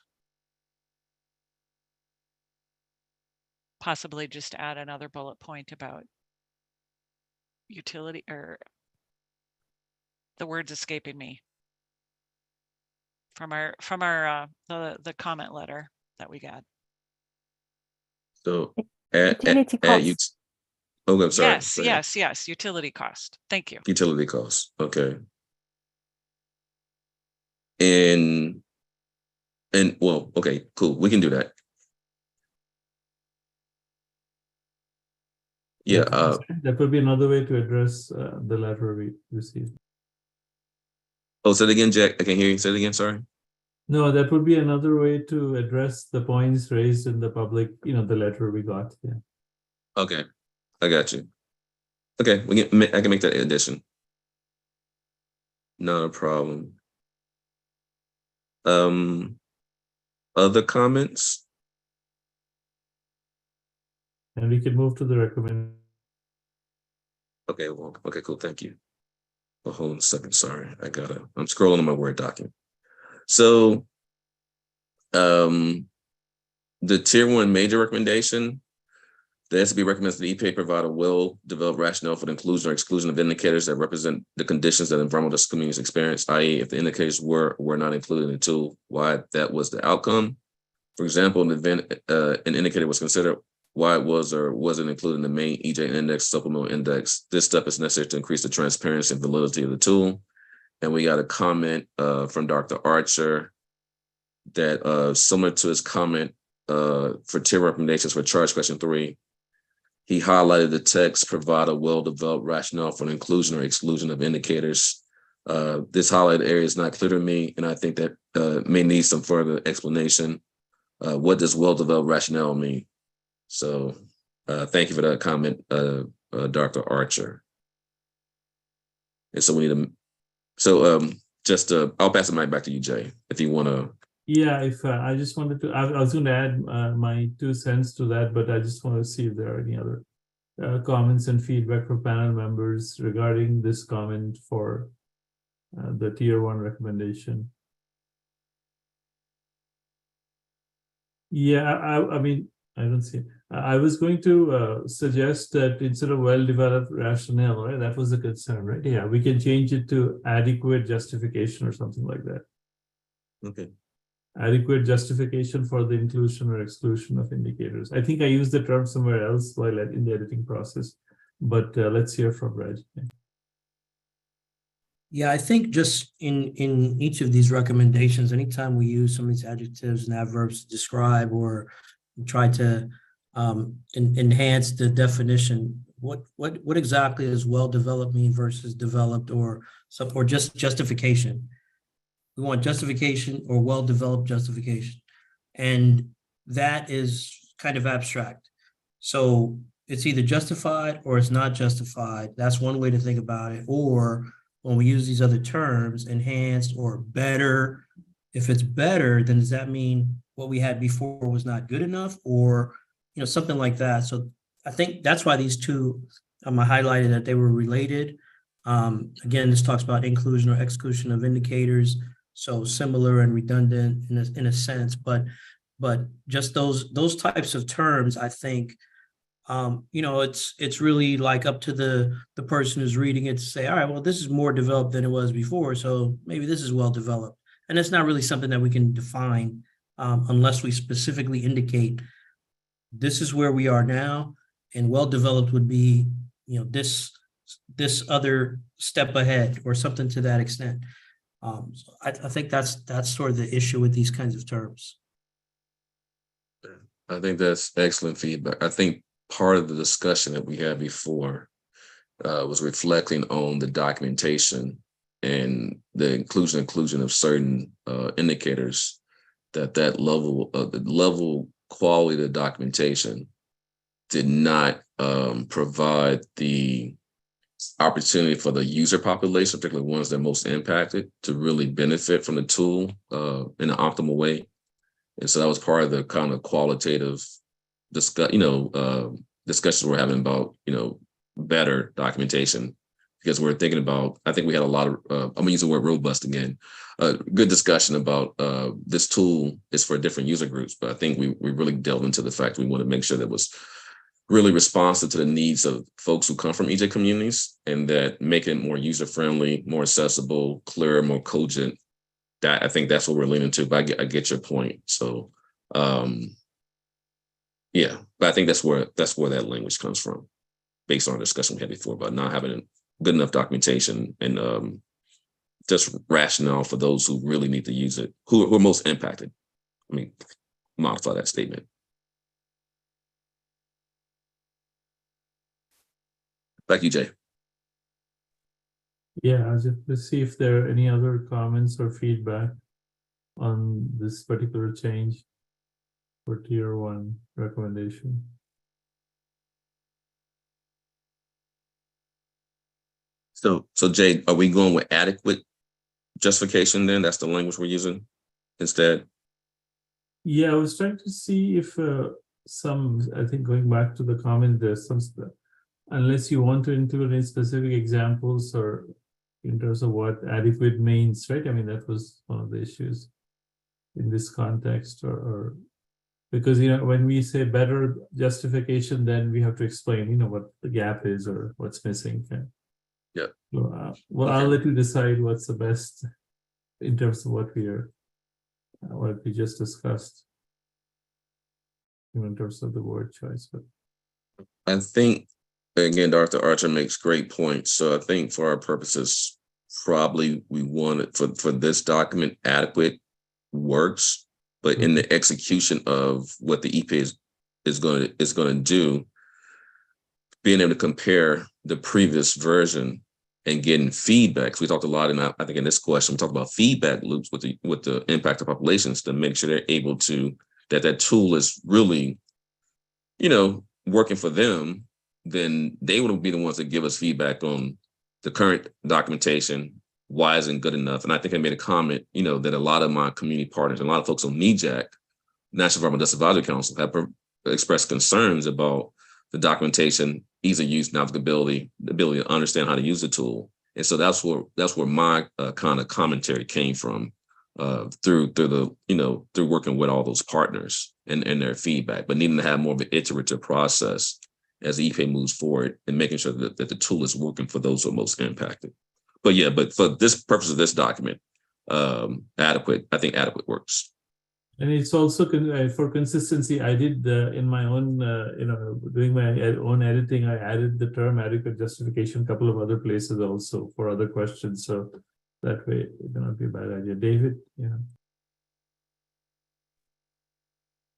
[SPEAKER 1] Possibly just add another bullet point about utility, or the word's escaping me from our the comment letter. that we got.
[SPEAKER 10] So
[SPEAKER 9] Utility costs.
[SPEAKER 10] Oh, I'm sorry.
[SPEAKER 1] Yes. Utility cost. Thank you.
[SPEAKER 10] Utility costs. Okay. And well, okay, cool. We can do that. Yeah.
[SPEAKER 3] That would be another way to address the letter we received.
[SPEAKER 10] Oh, say it again, Jack. I can't hear you. Say it again. Sorry.
[SPEAKER 3] No, that would be another way to address the points raised in the public, the letter we got. Yeah.
[SPEAKER 10] Okay, I got you. Okay, I can make that addition. Not a problem. Other comments?
[SPEAKER 3] And we can move to the recommend.
[SPEAKER 10] Okay, well, okay, cool. Thank you. Well, hold on a second. Sorry, I'm scrolling on my Word document. So, the tier 1 major recommendation, the SB recommends that EPA provide a well-developed rationale for the inclusion or exclusion of indicators that represent the conditions that environmental communities experience, i.e. if the indicators were not included in the tool, why that was the outcome. For example, an indicator was considered why it was or wasn't included in the main EJ index, supplemental index. This step is necessary to increase the transparency and validity of the tool. And we got a comment from Dr. Archer that similar to his comment for tier recommendations for charge question 3, he highlighted the text provide a well-developed rationale for the inclusion or exclusion of indicators. This highlighted area is not clear to me, and I think that may need some further explanation. What does well-developed rationale mean? So thank you for that comment, Dr. Archer. And so we need to, I'll pass the mic back to you, Jay, if you want to.
[SPEAKER 3] Yeah, if I just wanted to, I was going to add my 2 cents to that, but I just want to see if there are any other comments and feedback from panel members regarding this comment for the tier 1 recommendation. Yeah, I mean, I don't see. I was going to suggest that instead of well-developed rationale, right? That was the concern, right? Yeah, we can change it to adequate justification or something like that.
[SPEAKER 10] Okay.
[SPEAKER 3] Adequate justification for the inclusion or exclusion of indicators. I think I used the term somewhere else while in the editing process, but let's hear from Reg.
[SPEAKER 13] Yeah, I think just in each of these recommendations, anytime we use some of these adjectives and adverbs to describe or try to enhance the definition, what exactly does well-developed mean versus developed or just justification? We want justification or well-developed justification. And that is kind of abstract. So it's either justified or it's not justified. That's one way to think about it. Or when we use these other terms, enhanced or better, if it's better, then does that mean what we had before was not good enough, or something like that? So I think that's why these two, I highlighted that they were related. Again, this talks about inclusion or exclusion of indicators. So similar and redundant in a sense, but just those types of terms, I think, it's really like up to the person who's reading it to say, all right, well, this is more developed than it was before, so maybe this is well developed. And it's not really something that we can define unless we specifically indicate this is where we are now, and well developed would be, this other step ahead or something to that extent. So I think that's sort of the issue with these kinds of terms.
[SPEAKER 10] I think that's excellent feedback. I think part of the discussion that we had before was reflecting on the documentation and the inclusion of certain indicators, that level of the level quality of the documentation did not provide the opportunity for the user population, particularly ones that are most impacted, to really benefit from the tool in an optimal way. And so that was part of the kind of qualitative discussions we're having about, better documentation, because we're thinking about, I think we had a lot of, I'm gonna use the word robust again, good discussion about this tool is for different user groups, but I think we really delved into the fact we want to make sure that it was really responsive to the needs of folks who come from EJ communities, and that making it more user-friendly, more accessible, clearer, more cogent. That I think that's what we're leaning to, but I get your point. So Yeah, but I think that's where that language comes from, based on a discussion we had before about not having good enough documentation and just rationale for those who really need to use it, who are most impacted. I mean, modify that statement. Back to you, Jay.
[SPEAKER 3] Yeah, I'll just see if there are any other comments or feedback on this particular change for tier 1 recommendation.
[SPEAKER 10] So Jay, are we going with adequate justification then? That's the language we're using instead?
[SPEAKER 3] Yeah, I was trying to see if I think going back to the comment, there's some stuff, unless you want to include any specific examples or in terms of what adequate means, right? I mean, that was one of the issues in this context, or because, when we say better justification, then we have to explain, what the gap is or what's missing. Okay?
[SPEAKER 10] Yeah.
[SPEAKER 3] So, well, I'll let you decide what's the best in terms of what we just discussed, in terms of the word choice. But
[SPEAKER 10] I think, again, Dr. Archer makes great points. So I think for our purposes, probably we want it for this document, adequate works, but in the execution of what the EPA is going to do, being able to compare the previous version and getting feedback. So we talked a lot, I think in this question, we talked about feedback loops with the impacted populations to make sure they're able to, that tool is really, working for them. Then they would be the ones that give us feedback on the current documentation, why isn't good enough. And I think I made a comment, that a lot of my community partners and a lot of folks on NEJAC, National Environmental Justice Advisory Council, have expressed concerns about the documentation, ease of use, navigability, the ability to understand how to use the tool. And so that's where my kind of commentary came from, through working with all those partners and their feedback, but needing to have more of an iterative process as the EPA moves forward and making sure that the tool is working for those who are most impacted. But for this purpose of this document, adequate works.
[SPEAKER 3] And it's also for consistency. I did in my own, doing my own editing, I added the term adequate justification a couple of other places also for other questions. So that way it may not be a bad idea. David, yeah.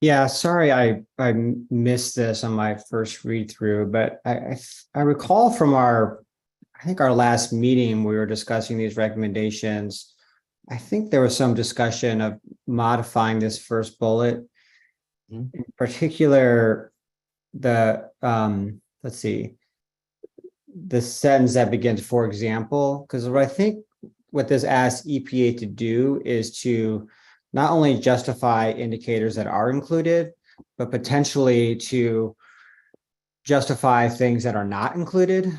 [SPEAKER 16] Yeah, sorry I missed this on my first read through, but I recall from our last meeting, we were discussing these recommendations. I think there was some discussion of modifying this first bullet, in particular, the let's see, the sentence that begins, for example, because I think what this asks EPA to do is to not only justify indicators that are included, but potentially to justify things that are not included.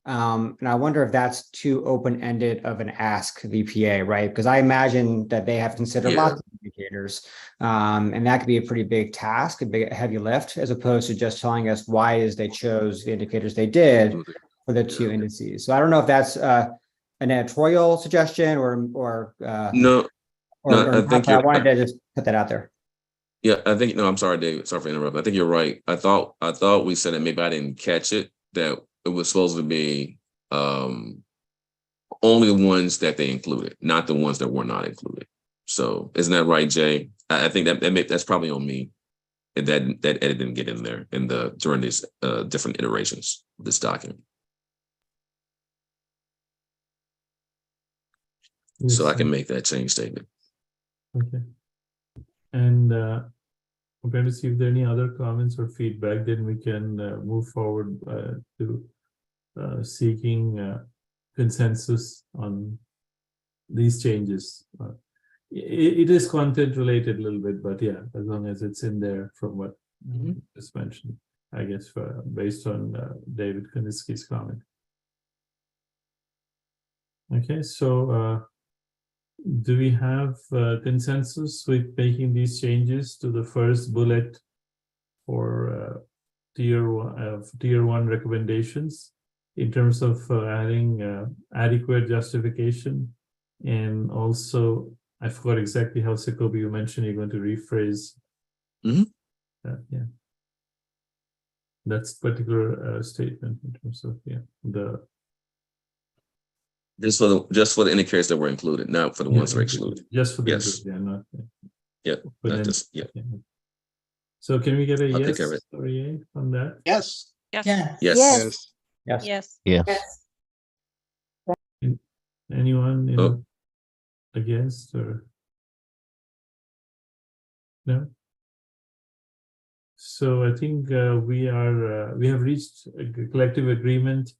[SPEAKER 16] And I wonder if that's too open-ended of an ask of EPA, right? Because I imagine that they have considered lots of indicators, and that could be a pretty big task, a big heavy lift, as opposed to just telling us why is they chose the indicators they did for the two indices. So I don't know if that's an editorial suggestion or
[SPEAKER 10] I think
[SPEAKER 16] I wanted to just put that out there.
[SPEAKER 10] Yeah, I think I'm sorry, David. Sorry for interrupting. I think you're right. I thought we said it. Maybe I didn't catch it. That it was supposed to be only the ones that they included, not the ones that were not included. So isn't that right, Jay? I think that's probably on me. And that edit didn't get in there during these different iterations of this document.
[SPEAKER 3] Yes,
[SPEAKER 10] so I can make that change statement.
[SPEAKER 3] Okay. And I'm going to see if there are any other comments or feedback, then we can move forward to seeking consensus on these changes. It is content related a little bit, but yeah, as long as it's in there from what just mentioned, I guess, based on David Koniski's comment. Okay, so do we have consensus with making these changes to the first bullet for tier one recommendations in terms of adding adequate justification? And also, I forgot exactly how Jacoby you mentioned you're going to rephrase Yeah. That's particular statement in terms of the
[SPEAKER 10] just for the indicators that were included, not for the ones that are excluded.
[SPEAKER 3] Just for the
[SPEAKER 10] Yes.
[SPEAKER 3] not
[SPEAKER 10] not just
[SPEAKER 3] So can we get a
[SPEAKER 10] I'll take
[SPEAKER 3] yes
[SPEAKER 10] care of it.
[SPEAKER 3] or a yay on that?
[SPEAKER 8] Yes.
[SPEAKER 1] Yes.
[SPEAKER 6] Yeah.
[SPEAKER 10] Yes.
[SPEAKER 16] Yes.
[SPEAKER 12] Yes.
[SPEAKER 3] Anyone against or no? So I think we have reached a collective agreement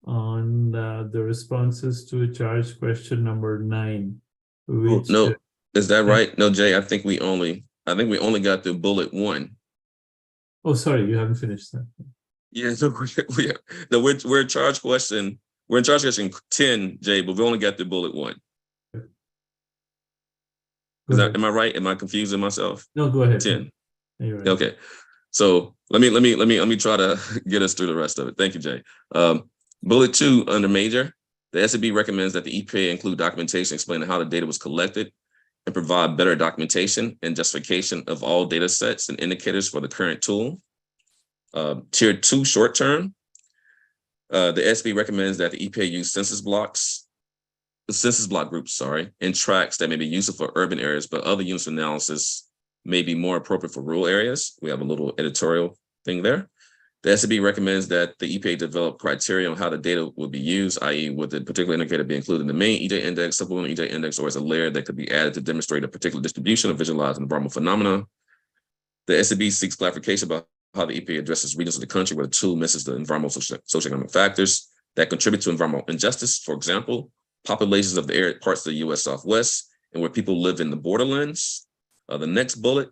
[SPEAKER 3] on the responses to charge question number 9. Which
[SPEAKER 10] No, is that right? No, Jay, I think we only got through bullet 1.
[SPEAKER 3] Oh, sorry, you haven't finished that.
[SPEAKER 10] Yeah, so we're in charge question. We're in charge question 10, Jay, but we only got through bullet 1. Am I right? Am I confusing myself?
[SPEAKER 3] No, go ahead.
[SPEAKER 10] 10.
[SPEAKER 3] You're right.
[SPEAKER 10] Okay. So let me try to get us through the rest of it. Thank you, Jay. Bullet 2 under major, the SCB recommends that the EPA include documentation explaining how the data was collected and provide better documentation and justification of all data sets and indicators for the current tool. Tier 2 short term, the SCB recommends that the EPA use census block groups, and tracks that may be useful for urban areas, but other units of analysis may be more appropriate for rural areas. We have a little editorial thing there. The SCB recommends that the EPA develop criteria on how the data will be used, i.e. would the particular indicator be included in the main EJ index, supplemental EJ index, or as a layer that could be added to demonstrate a particular distribution or visualize an environmental phenomena. The SCB seeks clarification about how the EPA addresses regions of the country where the tool misses the environmental socioeconomic factors that contribute to environmental injustice. For example, populations of the area parts of the US Southwest and where people live in the borderlands. The next bullet,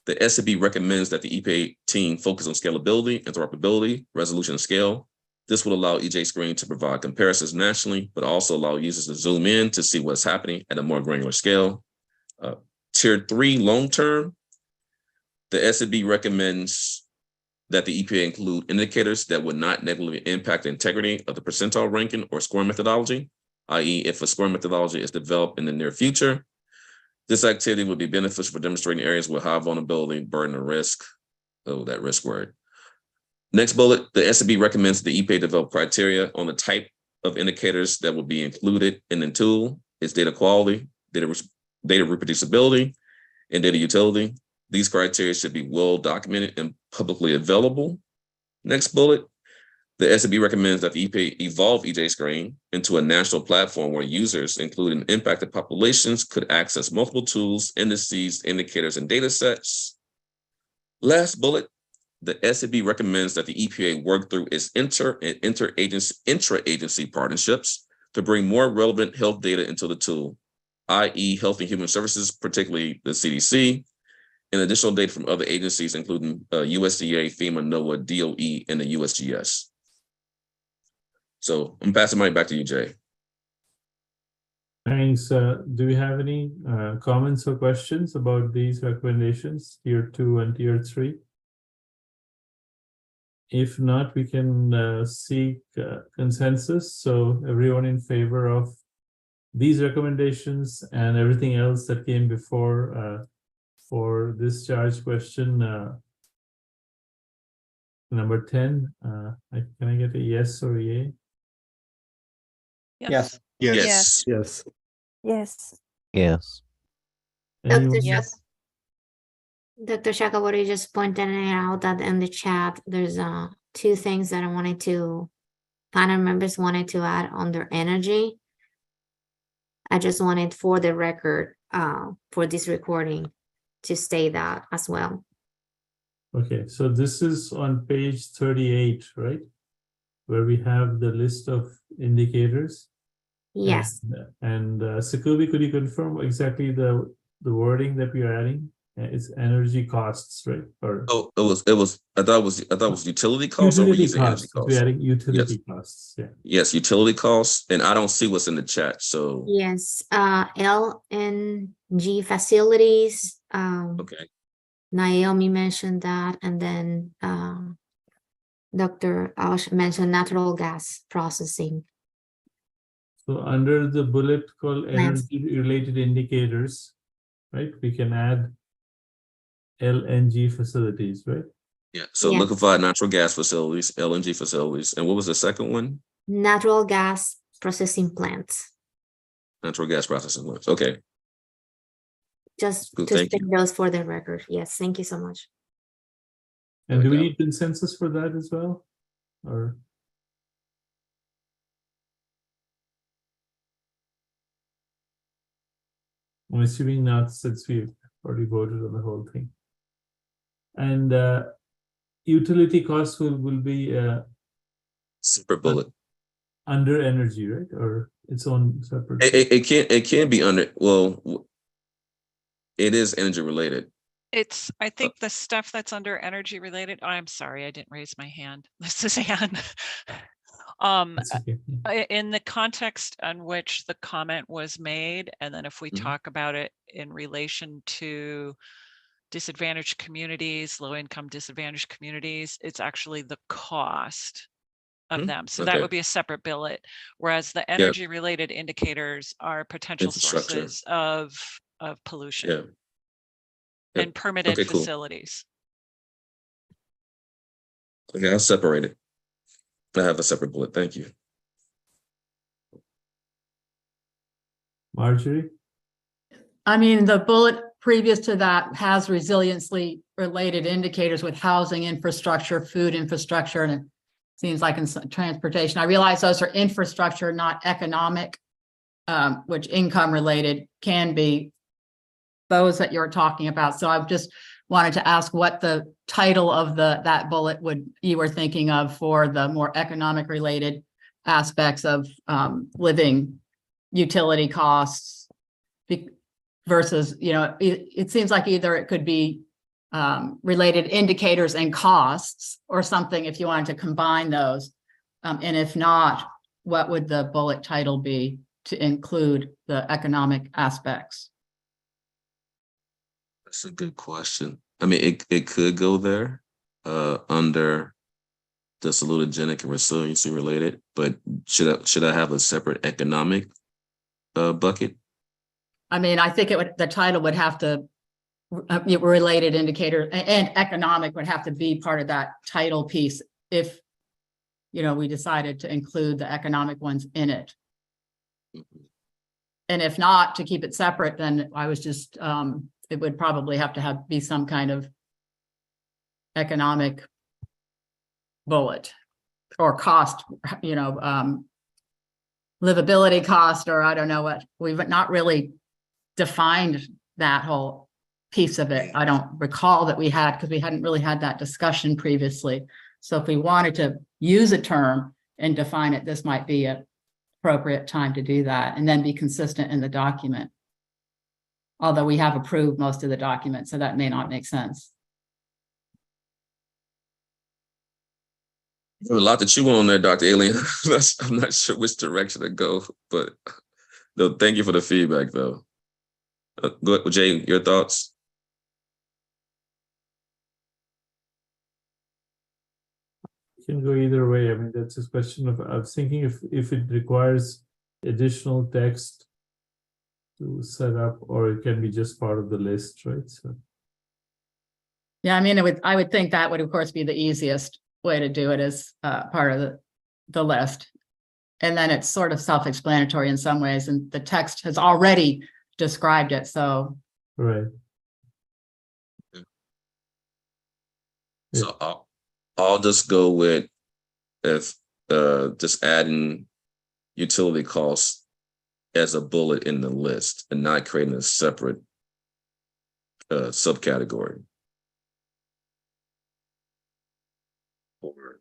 [SPEAKER 10] the SCB recommends that the EPA team focus on scalability, interoperability, resolution, and scale. This will allow EJScreen to provide comparisons nationally, but also allow users to zoom in to see what's happening at a more granular scale. Tier 3 long-term, the SCB recommends that the EPA include indicators that would not negatively impact the integrity of the percentile ranking or scoring methodology, i.e. if a scoring methodology is developed in the near future, this activity would be beneficial for demonstrating areas with high vulnerability, burden, or risk. Oh, that risk word. Next bullet, the SCB recommends the EPA develop criteria on the type of indicators that will be included in the tool. It's data quality, data reproducibility, and data utility. These criteria should be well documented and publicly available. Next bullet, the SCB recommends that the EPA evolve EJScreen into a national platform where users, including impacted populations, could access multiple tools, indices, indicators, and data sets. Last bullet, the SCB recommends that the EPA work through its intra-agency partnerships to bring more relevant health data into the tool, i.e. Health and Human Services, particularly the CDC, and additional data from other agencies, including USDA, FEMA, NOAA, DOE, and the USGS. So I'm passing the mic back to you, Jay.
[SPEAKER 3] Thanks. Do we have any comments or questions about these recommendations, tier 2 and tier 3? If not, we can seek consensus. So everyone in favor of these recommendations and everything else that came before for this charge question number 10. Can I get a yes or a yay?
[SPEAKER 16] Yes.
[SPEAKER 14] Yes.
[SPEAKER 12] Yes.
[SPEAKER 9] Yes.
[SPEAKER 12] Yes.
[SPEAKER 3] Anyone?
[SPEAKER 1] Yes.
[SPEAKER 2] Dr. Shakabori just pointed out that in the chat, there's 2 things that panel members wanted to add under energy. I just wanted for the record, for this recording, to state that as well.
[SPEAKER 3] Okay, so this is on page 38, right? Where we have the list of indicators.
[SPEAKER 2] Yes.
[SPEAKER 3] And Sakubi, could you confirm exactly the wording that we are adding? It's energy costs, right? Or
[SPEAKER 10] Oh, I thought it was utility costs.
[SPEAKER 3] utility
[SPEAKER 10] or using energy
[SPEAKER 3] costs. We're adding utility
[SPEAKER 10] Yes.
[SPEAKER 3] costs. Yeah.
[SPEAKER 10] Yes, utility costs, and I don't see what's in the chat. So
[SPEAKER 2] Yes. LNG facilities.
[SPEAKER 10] okay.
[SPEAKER 2] Naomi mentioned that, and then Dr. Ash mentioned natural gas processing.
[SPEAKER 3] So under the bullet called
[SPEAKER 2] Yes.
[SPEAKER 3] energy related indicators, right? We can add LNG facilities, right?
[SPEAKER 10] Yeah. So
[SPEAKER 2] Yes.
[SPEAKER 10] liquefied natural gas facilities, LNG facilities. And what was the second one?
[SPEAKER 2] Natural gas processing plants.
[SPEAKER 10] Natural gas processing plants. Okay.
[SPEAKER 2] Just
[SPEAKER 10] Cool,
[SPEAKER 2] to
[SPEAKER 10] thank
[SPEAKER 2] state
[SPEAKER 10] you.
[SPEAKER 2] those for the record. Yes, thank you so much.
[SPEAKER 3] And do we
[SPEAKER 10] Yeah.
[SPEAKER 3] need consensus for that as well? Or? I'm assuming not, since we've already voted on the whole thing. And utility costs will be
[SPEAKER 10] Separate bullet.
[SPEAKER 3] under energy, right? Or its own separate.
[SPEAKER 10] It can be under, well, it is energy related.
[SPEAKER 1] It's, I think the stuff that's under energy related, I'm sorry, I didn't raise my hand. This is Anne.
[SPEAKER 3] That's okay.
[SPEAKER 1] In the context on which the comment was made, and then if we talk about it in relation to disadvantaged communities, low income disadvantaged communities, it's actually the cost of them. So that
[SPEAKER 10] Okay.
[SPEAKER 1] would be a separate billet. Whereas the energy related indicators are potential
[SPEAKER 10] Infrastructure.
[SPEAKER 1] sources of pollution
[SPEAKER 10] Yeah. Yep.
[SPEAKER 1] and permitted
[SPEAKER 10] Okay, cool.
[SPEAKER 1] facilities.
[SPEAKER 10] Okay, I'll separate it. I have a separate bullet. Thank you.
[SPEAKER 3] Marjorie?
[SPEAKER 5] I mean, the bullet previous to that has resiliency related indicators with housing infrastructure, food infrastructure, and it seems like in transportation. I realize those are infrastructure, not economic, which income related can be those that you're talking about. So I've just wanted to ask what the title of that bullet you were thinking of for the more economic related aspects of living utility costs versus, it seems like either it could be related indicators and costs or something if you wanted to combine those. And if not, what would the bullet title be to include the economic aspects?
[SPEAKER 10] That's a good question. I mean, it could go there under the salutogenic and resiliency related, but should I have a separate economic bucket?
[SPEAKER 5] I mean, I think the title would have to related indicator and economic would have to be part of that title piece if, we decided to include the economic ones in it. And if not, to keep it separate, then I was just, it would probably have to be some kind of economic bullet or cost, livability cost, or I don't know what. We've not really defined that whole piece of it. I don't recall that we had, because we hadn't really had that discussion previously. So if we wanted to use a term and define it, this might be an appropriate time to do that and then be consistent in the document. Although we have approved most of the documents, so that may not make sense.
[SPEAKER 10] There's a lot to chew on there, Dr. Alien. I'm not sure which direction to go, but no, thank you for the feedback, though. Go ahead, Jay, your thoughts?
[SPEAKER 3] Can go either way. I mean, that's a question of, I was thinking if it requires additional text to set up, or it can be just part of the list, right? So
[SPEAKER 5] yeah, I mean, I would think that would of course be the easiest way to do it as part of the list. And then it's sort of self-explanatory in some ways, and the text has already described it, so.
[SPEAKER 3] Right.
[SPEAKER 10] So I'll just go with just adding utility costs as a bullet in the list and not creating a separate subcategory. Or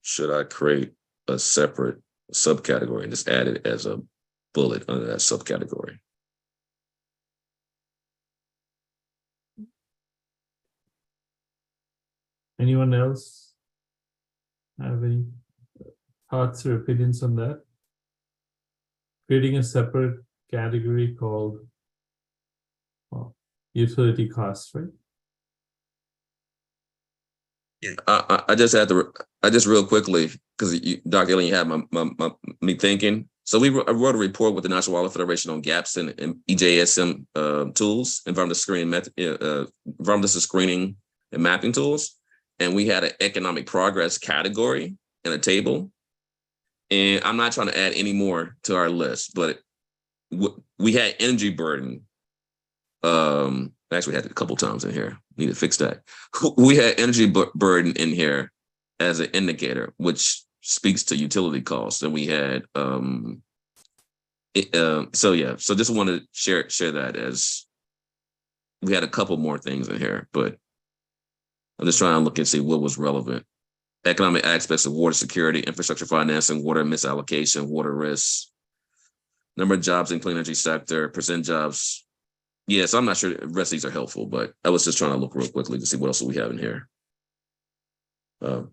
[SPEAKER 10] should I create a separate subcategory and just add it as a bullet under that subcategory?
[SPEAKER 3] Anyone else have any thoughts or opinions on that? Creating a separate category called utility costs, right?
[SPEAKER 10] Yeah, I just had to. I just real quickly, because Dr. Allen, you had me thinking. So I wrote a report with the National Wildlife Federation on gaps in EJSM tools, environmental screening and mapping tools. And we had an economic progress category and a table. And I'm not trying to add any more to our list, but we had energy burden. Actually, we had it a couple times in here. Need to fix that. We had energy burden in here as an indicator, which speaks to utility costs. And we had so just want to share that, as we had a couple more things in here, but I'm just trying to look and see what was relevant. Economic aspects of water security, infrastructure financing, water misallocation, water risks, number of jobs in clean energy sector, percent jobs. Yeah, so I'm not sure the rest of these are helpful, but I was just trying to look real quickly to see what else we have in here.
[SPEAKER 3] We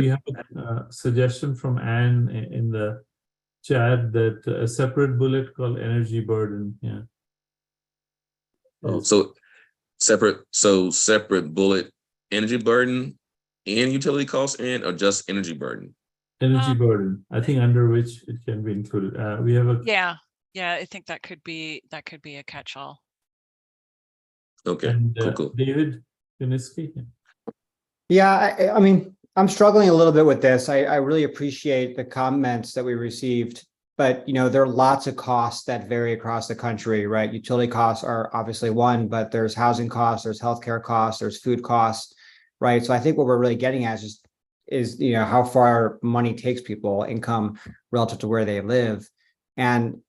[SPEAKER 3] have a suggestion from Anne in the chat that a separate bullet called energy burden. Yeah.
[SPEAKER 10] Oh, so separate bullet, energy burden and utility costs, and or just energy burden?
[SPEAKER 3] Energy burden, I think, under which it can be included. We have a
[SPEAKER 1] yeah, I think that could be a catch-all.
[SPEAKER 10] Okay,
[SPEAKER 3] and,
[SPEAKER 10] cool.
[SPEAKER 3] David, can you speak?
[SPEAKER 16] Yeah, I mean, I'm struggling a little bit with this. I really appreciate the comments that we received, but there are lots of costs that vary across the country, right? Utility costs are obviously one, but there's housing costs, there's healthcare costs, there's food costs, right? So I think what we're really getting at is how far money takes people, income relative to where they live. And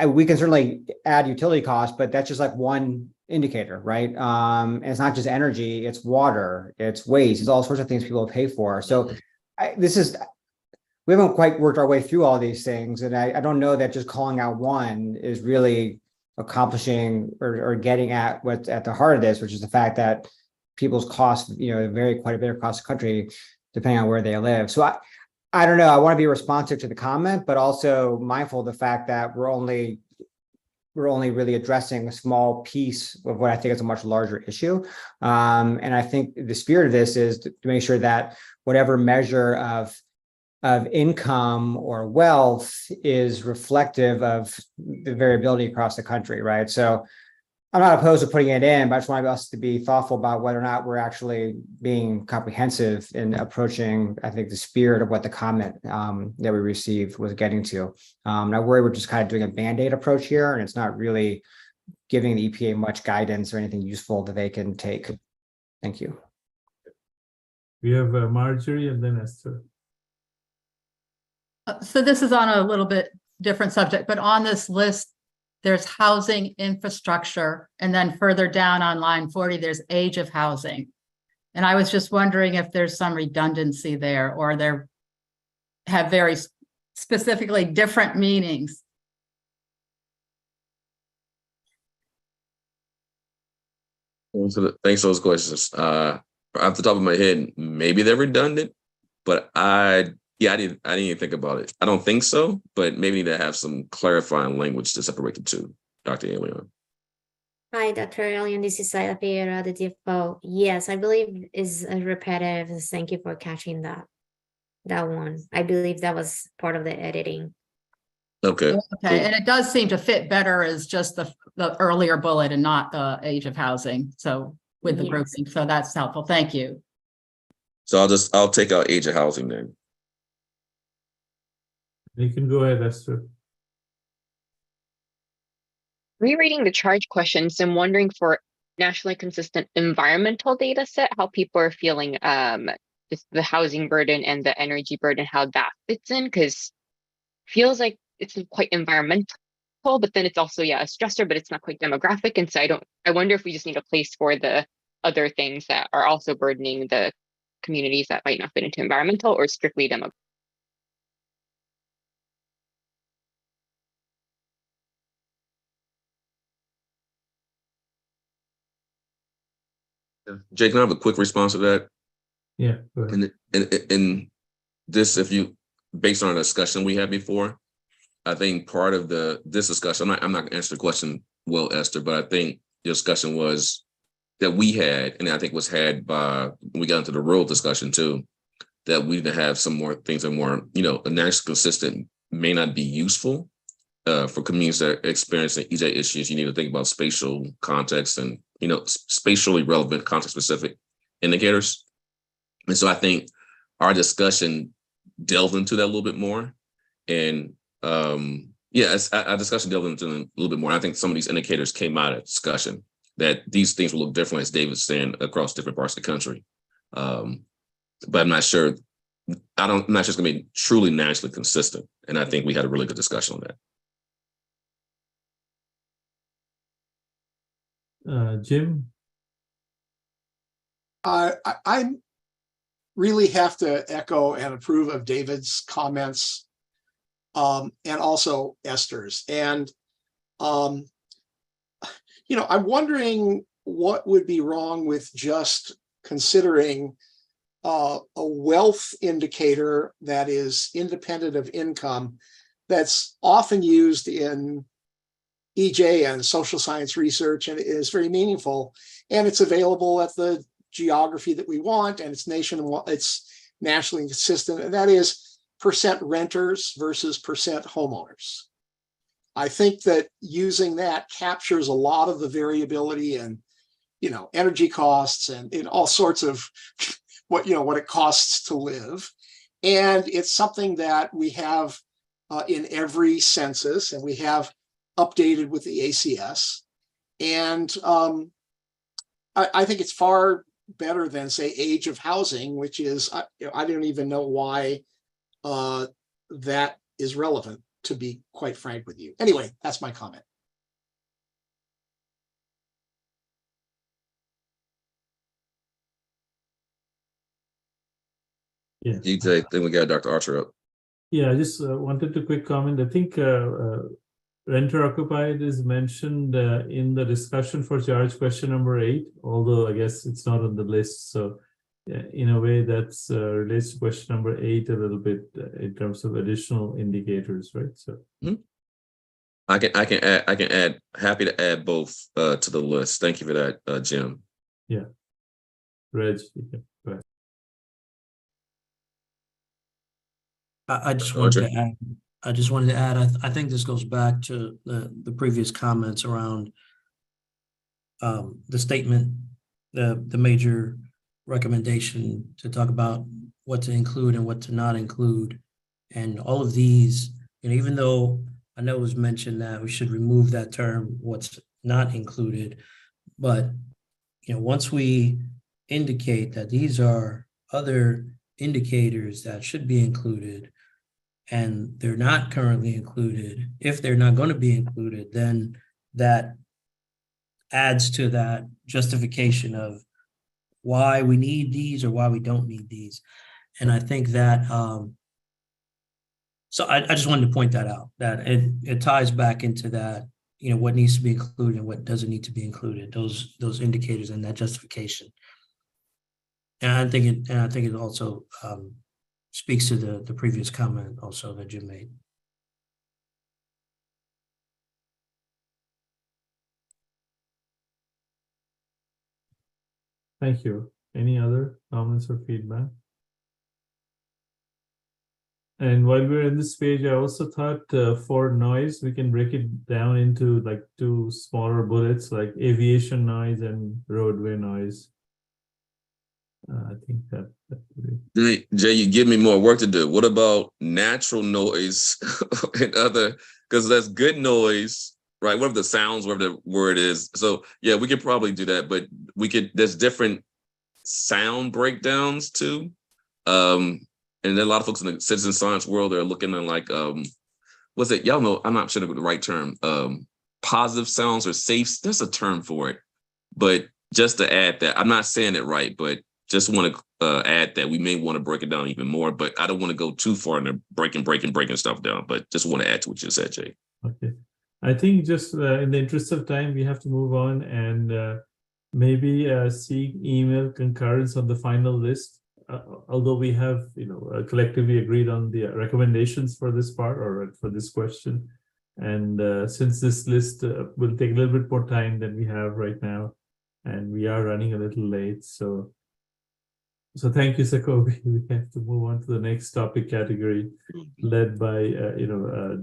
[SPEAKER 16] we can certainly add utility costs, but that's just like one indicator, right? And it's not just energy, it's water, it's waste, it's all sorts of things people pay for. So we haven't quite worked our way through all these things. And I don't know that just calling out one is really accomplishing or getting at what's at the heart of this, which is the fact that people's costs, vary quite a bit across the country, depending on where they live. So I don't know. I want to be responsive to the comment, but also mindful of the fact that we're only really addressing a small piece of what I think is a much larger issue. And I think the spirit of this is to make sure that whatever measure of income or wealth is reflective of the variability across the country, right? So I'm not opposed to putting it in, but I just want us to be thoughtful about whether or not we're actually being comprehensive in approaching, I think, the spirit of what the comment that we received was getting to. I worry we're just kind of doing a Band-Aid approach here, and it's not really giving the EPA much guidance or anything useful that they can take. Thank you.
[SPEAKER 3] We have Marjorie and then Esther.
[SPEAKER 5] So this is on a little bit different subject, but on this list, there's housing infrastructure, and then further down on line 40, there's age of housing. And I was just wondering if there's some redundancy there, or they have very specifically different meanings.
[SPEAKER 10] Thanks for those questions. Off the top of my head, maybe they're redundant, but I didn't even think about it. I don't think so, but maybe need to have some clarifying language to separate the two. Dr. Alien.
[SPEAKER 2] Hi, Dr. Alien. This is Saida Figueroa, the DFO. Yes, I believe is repetitive. Thank you for catching that one. I believe that was part of the editing.
[SPEAKER 10] Okay.
[SPEAKER 5] Okay,
[SPEAKER 10] cool.
[SPEAKER 5] and it does seem to fit better as just the earlier bullet and not the age of housing. So with the grouping, so that's helpful. Thank you.
[SPEAKER 10] So I'll take out age of housing then.
[SPEAKER 3] You can go ahead, Esther.
[SPEAKER 15] Rereading the charge questions, I'm wondering for nationally consistent environmental data set, how people are feeling just the housing burden and the energy burden, how that fits in, because feels like it's quite environmental, but then it's also, a stressor, but it's not quite demographic. And so I wonder if we just need a place for the other things that are also burdening the communities that might not fit into environmental or strictly demographic.
[SPEAKER 10] Jake, can I have a quick response to that?
[SPEAKER 3] Yeah. Go ahead.
[SPEAKER 10] And this, based on a discussion we had before, I think part of this discussion, I'm not going to answer the question well, Esther, but I think the discussion was that we had, and I think was had by, we got into the rural discussion too, that we need to have some more things that are more, nationally consistent may not be useful. For communities that are experiencing EJ issues, you need to think about spatial context and, spatially relevant context-specific indicators. And so I think our discussion delved into that a little bit more. And our discussion delved into it a little bit more. I think some of these indicators came out of discussion that these things will look different, as David's saying, across different parts of the country. But I'm not sure. I'm not sure it's going to be truly nationally consistent. And I think we had a really good discussion on that.
[SPEAKER 3] Jim?
[SPEAKER 8] I really have to echo and approve of David's comments, and also Esther's. And, I'm wondering what would be wrong with just considering a wealth indicator that is independent of income that's often used in EJ and social science research, and is very meaningful, and it's available at the geography that we want, and it's nationally consistent, and that is percent renters versus percent homeowners. I think that using that captures a lot of the variability and, energy costs and in all sorts of what it costs to live. And it's something that we have in every census, and we have updated with the ACS. And I think it's far better than, say, age of housing, which is, I don't even know why that is relevant, to be quite frank with you. Anyway, that's my comment.
[SPEAKER 3] Yeah.
[SPEAKER 10] EJ, then we got Dr. Archer up.
[SPEAKER 3] Yeah, I just wanted to quick comment. I think renter occupied is mentioned in the discussion for charge question number 8, although I guess it's not on the list. So in a way that's relates to question number 8 a little bit in terms of additional indicators, right? So
[SPEAKER 10] I can add, happy to add both to the list. Thank you for that, Jim.
[SPEAKER 3] Yeah. Reg, go ahead.
[SPEAKER 13] I just wanted to add, I think this goes back to the previous comments around the statement, the major recommendation to talk about what to include and what to not include. And all of these, even though I know it was mentioned that we should remove that term, what's not included, but once we indicate that these are other indicators that should be included, and they're not currently included, if they're not going to be included, then that adds to that justification of why we need these or why we don't need these. And I think that, so I just wanted to point that out, that it ties back into that, what needs to be included and what doesn't need to be included, those indicators and that justification. And I think it also speaks to the previous comment also that Jim made.
[SPEAKER 3] Thank you. Any other comments or feedback? And while we're in this page, I also thought for noise, we can break it down into like 2 smaller bullets, like aviation noise and roadway noise. I think that
[SPEAKER 10] Jay, you give me more work to do. What about natural noise and other, because that's good noise, right? Whatever the sounds, whatever the word is. So yeah, we could probably do that, but there's different sound breakdowns too. And there are a lot of folks in the citizen science world that are looking at like, what's it? Y'all know, I'm not sure the right term. Positive sounds or safe, there's a term for it. But just to add that, I'm not saying it right, but just want to add that we may want to break it down even more, but I don't want to go too far into breaking stuff down, but just want to add to what you said, Jay.
[SPEAKER 3] Okay. I think just in the interest of time, we have to move on and maybe seek email concurrence on the final list. Although we have, collectively agreed on the recommendations for this part or for this question. And since this list will take a little bit more time than we have right now, and we are running a little late, so So thank you, Sakobi. We have to move on to the next topic category, led by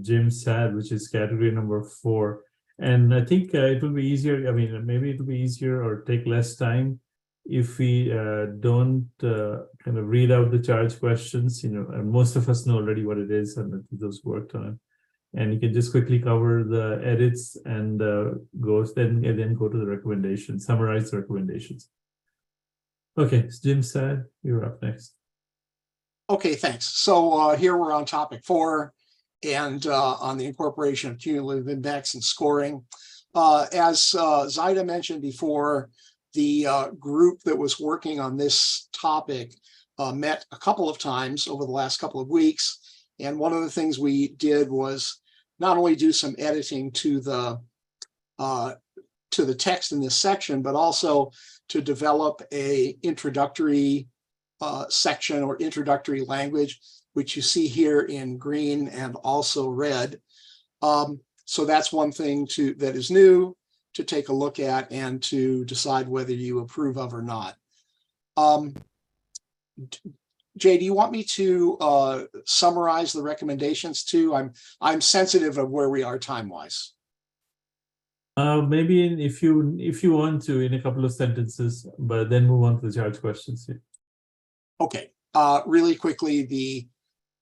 [SPEAKER 3] Jim Sad, which is category number 4. And I think it will be easier. I mean, maybe it will be easier or take less time if we don't kind of read out the charge questions. And most of us know already what it is, and those worked on it. And you can just quickly cover the edits and then go to the recommendations, summarize the recommendations. Okay, Jim Sad, you're up next.
[SPEAKER 8] Okay, thanks. So here we're on topic 4 and on the incorporation of cumulative index and scoring. As Zaida mentioned before, the group that was working on this topic met a couple of times over the last couple of weeks. And one of the things we did was not only do some editing to the text in this section, but also to develop a introductory section or introductory language, which you see here in green and also red. So that's one thing that is new to take a look at and to decide whether you approve of or not. Jay, do you want me to summarize the recommendations too? I'm sensitive of where we are time-wise.
[SPEAKER 3] Maybe if you want to, in a couple of sentences, but then move on to the charge questions. Yeah.
[SPEAKER 8] Okay, really quickly, the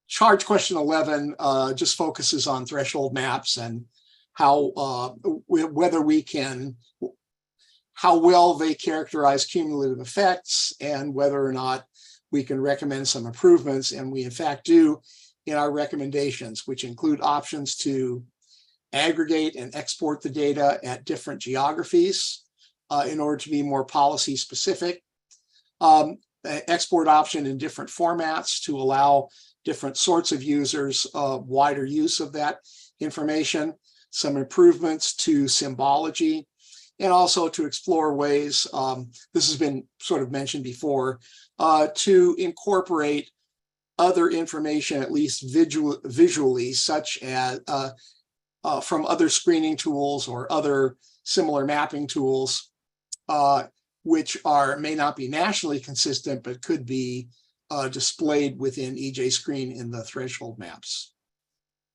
[SPEAKER 8] charge question 11 just focuses on threshold maps and how how well they characterize cumulative effects and whether or not we can recommend some improvements. And we in fact do in our recommendations, which include options to aggregate and export the data at different geographies in order to be more policy specific. Export option in different formats to allow different sorts of users wider use of that information, some improvements to symbology, and also to explore ways, this has been sort of mentioned before, to incorporate other information, at least visually, such as from other screening tools or other similar mapping tools, which may not be nationally consistent, but could be displayed within EJScreen in the threshold maps.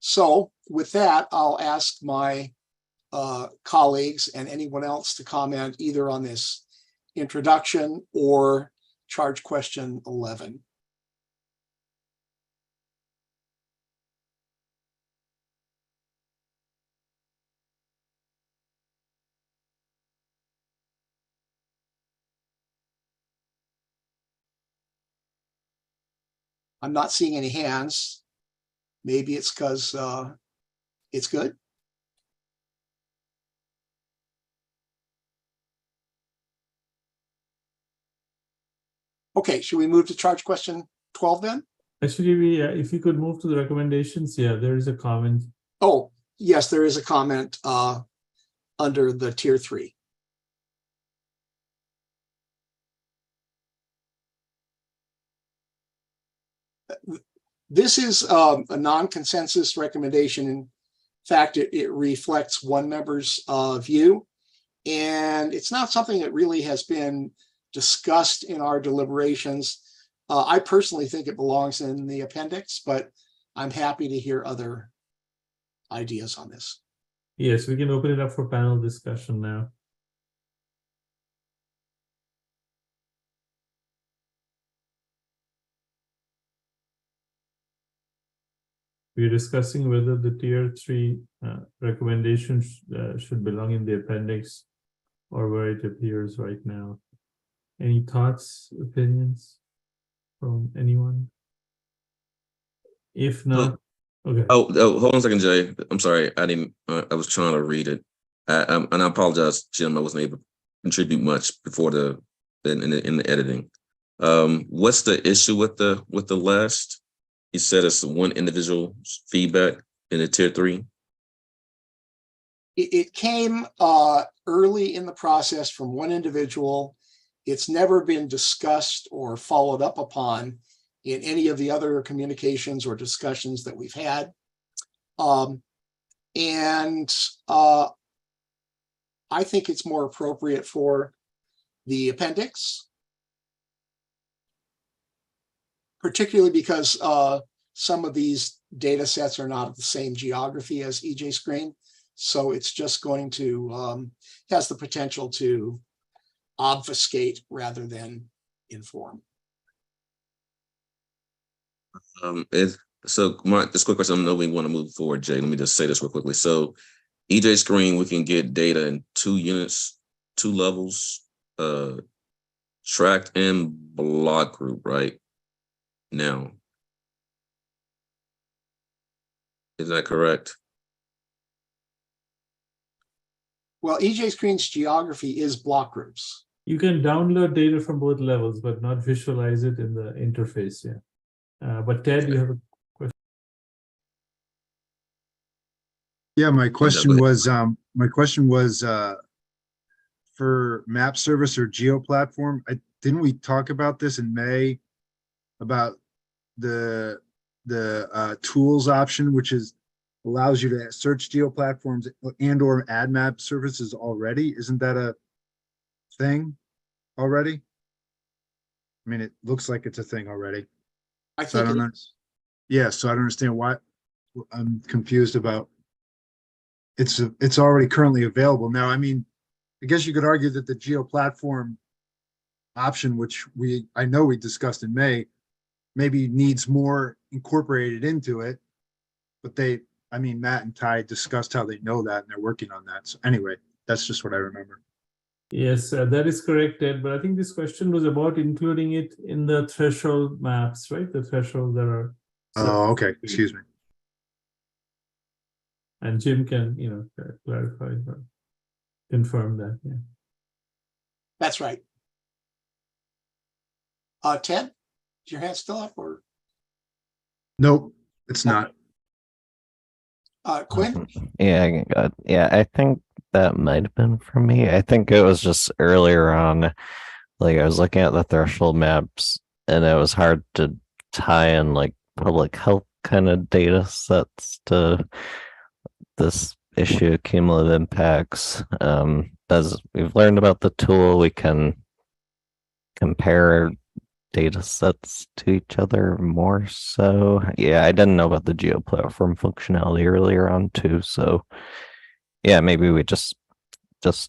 [SPEAKER 8] So with that, I'll ask my colleagues and anyone else to comment either on this introduction or charge question 11. I'm not seeing any hands. Maybe it's because it's good. Okay, should we move to charge question 12 then?
[SPEAKER 3] Actually, if you could move to the recommendations, yeah, there is a comment.
[SPEAKER 8] Oh, yes, there is a comment under the tier 3. This is a non-consensus recommendation. In fact, it reflects one member's view, and it's not something that really has been discussed in our deliberations. I personally think it belongs in the appendix, but I'm happy to hear other ideas on this.
[SPEAKER 3] Yes, we can open it up for panel discussion now. We're discussing whether the tier 3 recommendations should belong in the appendix or where it appears right now. Any thoughts, opinions from anyone? If not, okay.
[SPEAKER 10] Oh, hold on a second, Jay. I'm sorry. I was trying to read it. And I apologize, Jim. I wasn't able to contribute much before in the editing. What's the issue with the last? You said it's one individual feedback in the tier 3.
[SPEAKER 8] It came early in the process from one individual. It's never been discussed or followed up upon in any of the other communications or discussions that we've had. I think it's more appropriate for the appendix. particularly because some of these data sets are not of the same geography as EJScreen. So it's just going to, has the potential to obfuscate rather than inform.
[SPEAKER 10] So this quick question, I know we want to move forward, Jay. Let me just say this real quickly. So EJScreen, we can get data in 2 units, 2 levels, tracked and block group, right? Now, is that correct?
[SPEAKER 8] Well, EJScreen's geography is block groups.
[SPEAKER 3] You can download data from both levels, but not visualize it in the interface. Yeah. But Ted, you have a question?
[SPEAKER 14] Yeah, my question was for map service or geo platform. Didn't we talk about this in May about the tools option, which allows you to search geo platforms and or add map services already? Isn't that a thing already? I mean, it looks like it's a thing already.
[SPEAKER 8] I think it is.
[SPEAKER 14] Yeah, so I don't understand why. I'm confused about. It's already currently available now. I mean, I guess you could argue that the geo platform option, which I know we discussed in May, maybe needs more incorporated into it. But I mean, Matt and Ty discussed how they know that and they're working on that. So anyway, that's just what I remember.
[SPEAKER 3] Yes, that is correct, Ed. But I think this question was about including it in the threshold maps, right? The thresholds that are.
[SPEAKER 14] Oh, okay. Excuse me.
[SPEAKER 3] And Jim can, clarify or confirm that. Yeah.
[SPEAKER 8] That's right. Ted, is your hand still up or?
[SPEAKER 14] Nope, it's not.
[SPEAKER 8] Quinn?
[SPEAKER 12] Yeah, I think that might have been for me. I think it was just earlier on, like I was looking at the threshold maps and it was hard to tie in like public health kind of data sets to this issue of cumulative impacts. As we've learned about the tool, we can compare data sets to each other more so. Yeah, I didn't know about the geo platform functionality earlier on too. So yeah, maybe we just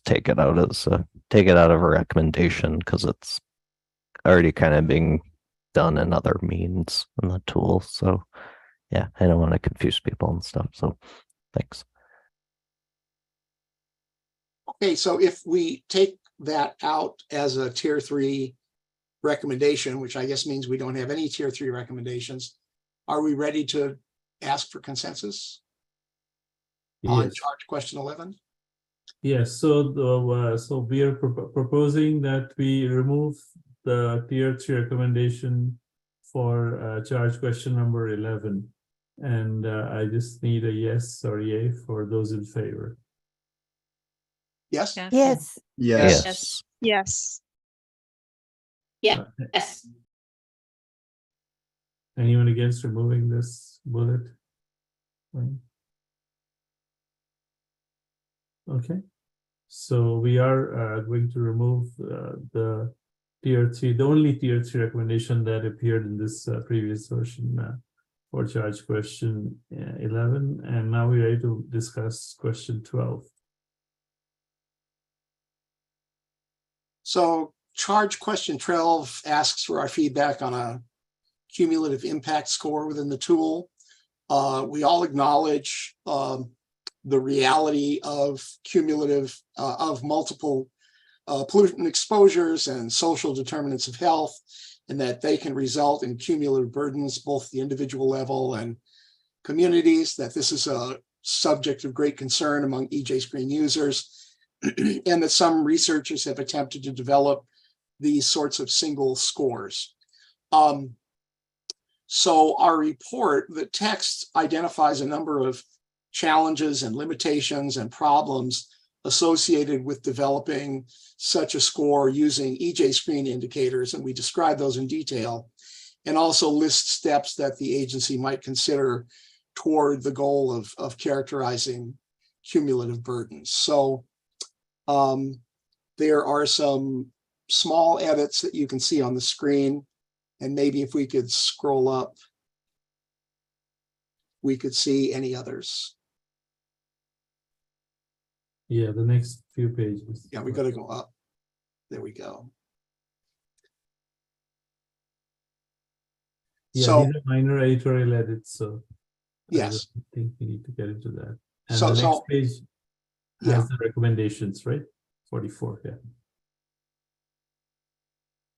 [SPEAKER 12] take it out of a recommendation because it's already kind of being done in other means in the tool. So yeah, I don't want to confuse people and stuff. So thanks.
[SPEAKER 8] Okay, so if we take that out as a tier 3 recommendation, which I guess means we don't have any tier 3 recommendations, are we ready to ask for consensus on charge question 11?
[SPEAKER 3] Yes, so we are proposing that we remove the tier 3 recommendation for charge question number 11. And I just need a yes or yay for those in favor.
[SPEAKER 8] Yes?
[SPEAKER 9] Yes.
[SPEAKER 7] Yes. Yes.
[SPEAKER 6] Yeah. Yes.
[SPEAKER 3] Anyone against removing this bullet? Okay. So we are going to remove the tier 3, the only tier 3 recommendation that appeared in this previous version for charge question 11. And now we're ready to discuss question 12.
[SPEAKER 8] So charge question 12 asks for our feedback on a cumulative impact score within the tool. We all acknowledge the reality of cumulative, of multiple pollutant exposures and social determinants of health, and that they can result in cumulative burdens, both the individual level and communities, that this is a subject of great concern among EJScreen users, and that some researchers have attempted to develop these sorts of single scores. So our report, the text identifies a number of challenges and limitations and problems associated with developing such a score using EJScreen indicators, and we describe those in detail, and also list steps that the agency might consider toward the goal of characterizing cumulative burdens. So there are some small edits that you can see on the screen And maybe if we could scroll up, we could see any others.
[SPEAKER 3] Yeah, the next few pages.
[SPEAKER 8] Yeah, we got to go up. There we go.
[SPEAKER 3] Yeah,
[SPEAKER 8] So,
[SPEAKER 3] these are minor editorial edits, so
[SPEAKER 8] yes.
[SPEAKER 3] I don't think we need to get into that. And
[SPEAKER 8] So-
[SPEAKER 3] the next
[SPEAKER 8] so-
[SPEAKER 3] page
[SPEAKER 8] Yeah.
[SPEAKER 3] has the recommendations, right? 44, yeah.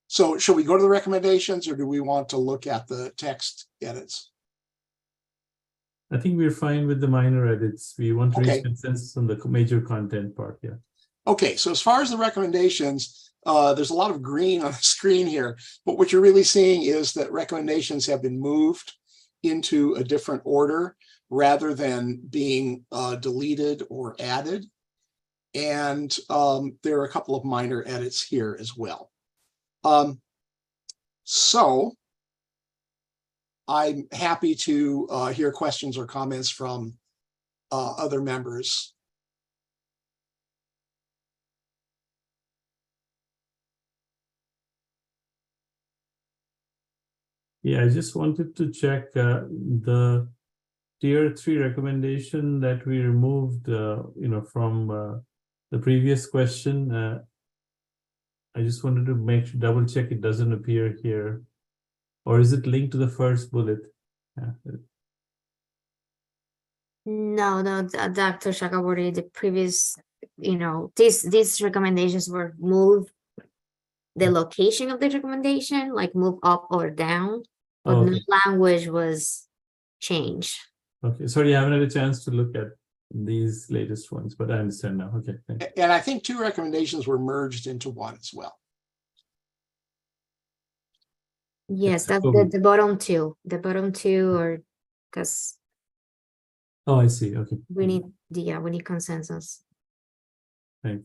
[SPEAKER 8] So should we go to the recommendations, or do we want to look at the text edits?
[SPEAKER 3] I think we're fine with the minor edits. We want to
[SPEAKER 8] Okay.
[SPEAKER 3] reach consensus on the major content part, yeah.
[SPEAKER 8] Okay, so as far as the recommendations, there's a lot of green on the screen here, but what you're really seeing is that recommendations have been moved into a different order rather than being deleted or added. And there are a couple of minor edits here as well. So I'm happy to hear questions or comments from other members.
[SPEAKER 3] Yeah, I just wanted to check the tier 3 recommendation that we removed, from the previous question. I just wanted to double check it doesn't appear here, or is it linked to the first bullet? Yeah.
[SPEAKER 2] No, Dr. Shakabori, the previous, these recommendations were moved, the location of the recommendation, like move up or down, but
[SPEAKER 3] Oh,
[SPEAKER 2] no
[SPEAKER 3] okay.
[SPEAKER 2] language was changed.
[SPEAKER 3] Okay, sorry, I haven't had a chance to look at these latest ones, but I understand now. Okay, thank you.
[SPEAKER 8] And I think 2 recommendations were merged into 1 as well.
[SPEAKER 2] Yes, that's
[SPEAKER 3] Okay.
[SPEAKER 2] the bottom two. The bottom two, or because
[SPEAKER 3] Oh, I see. Okay.
[SPEAKER 2] we need we need consensus.
[SPEAKER 3] Thanks.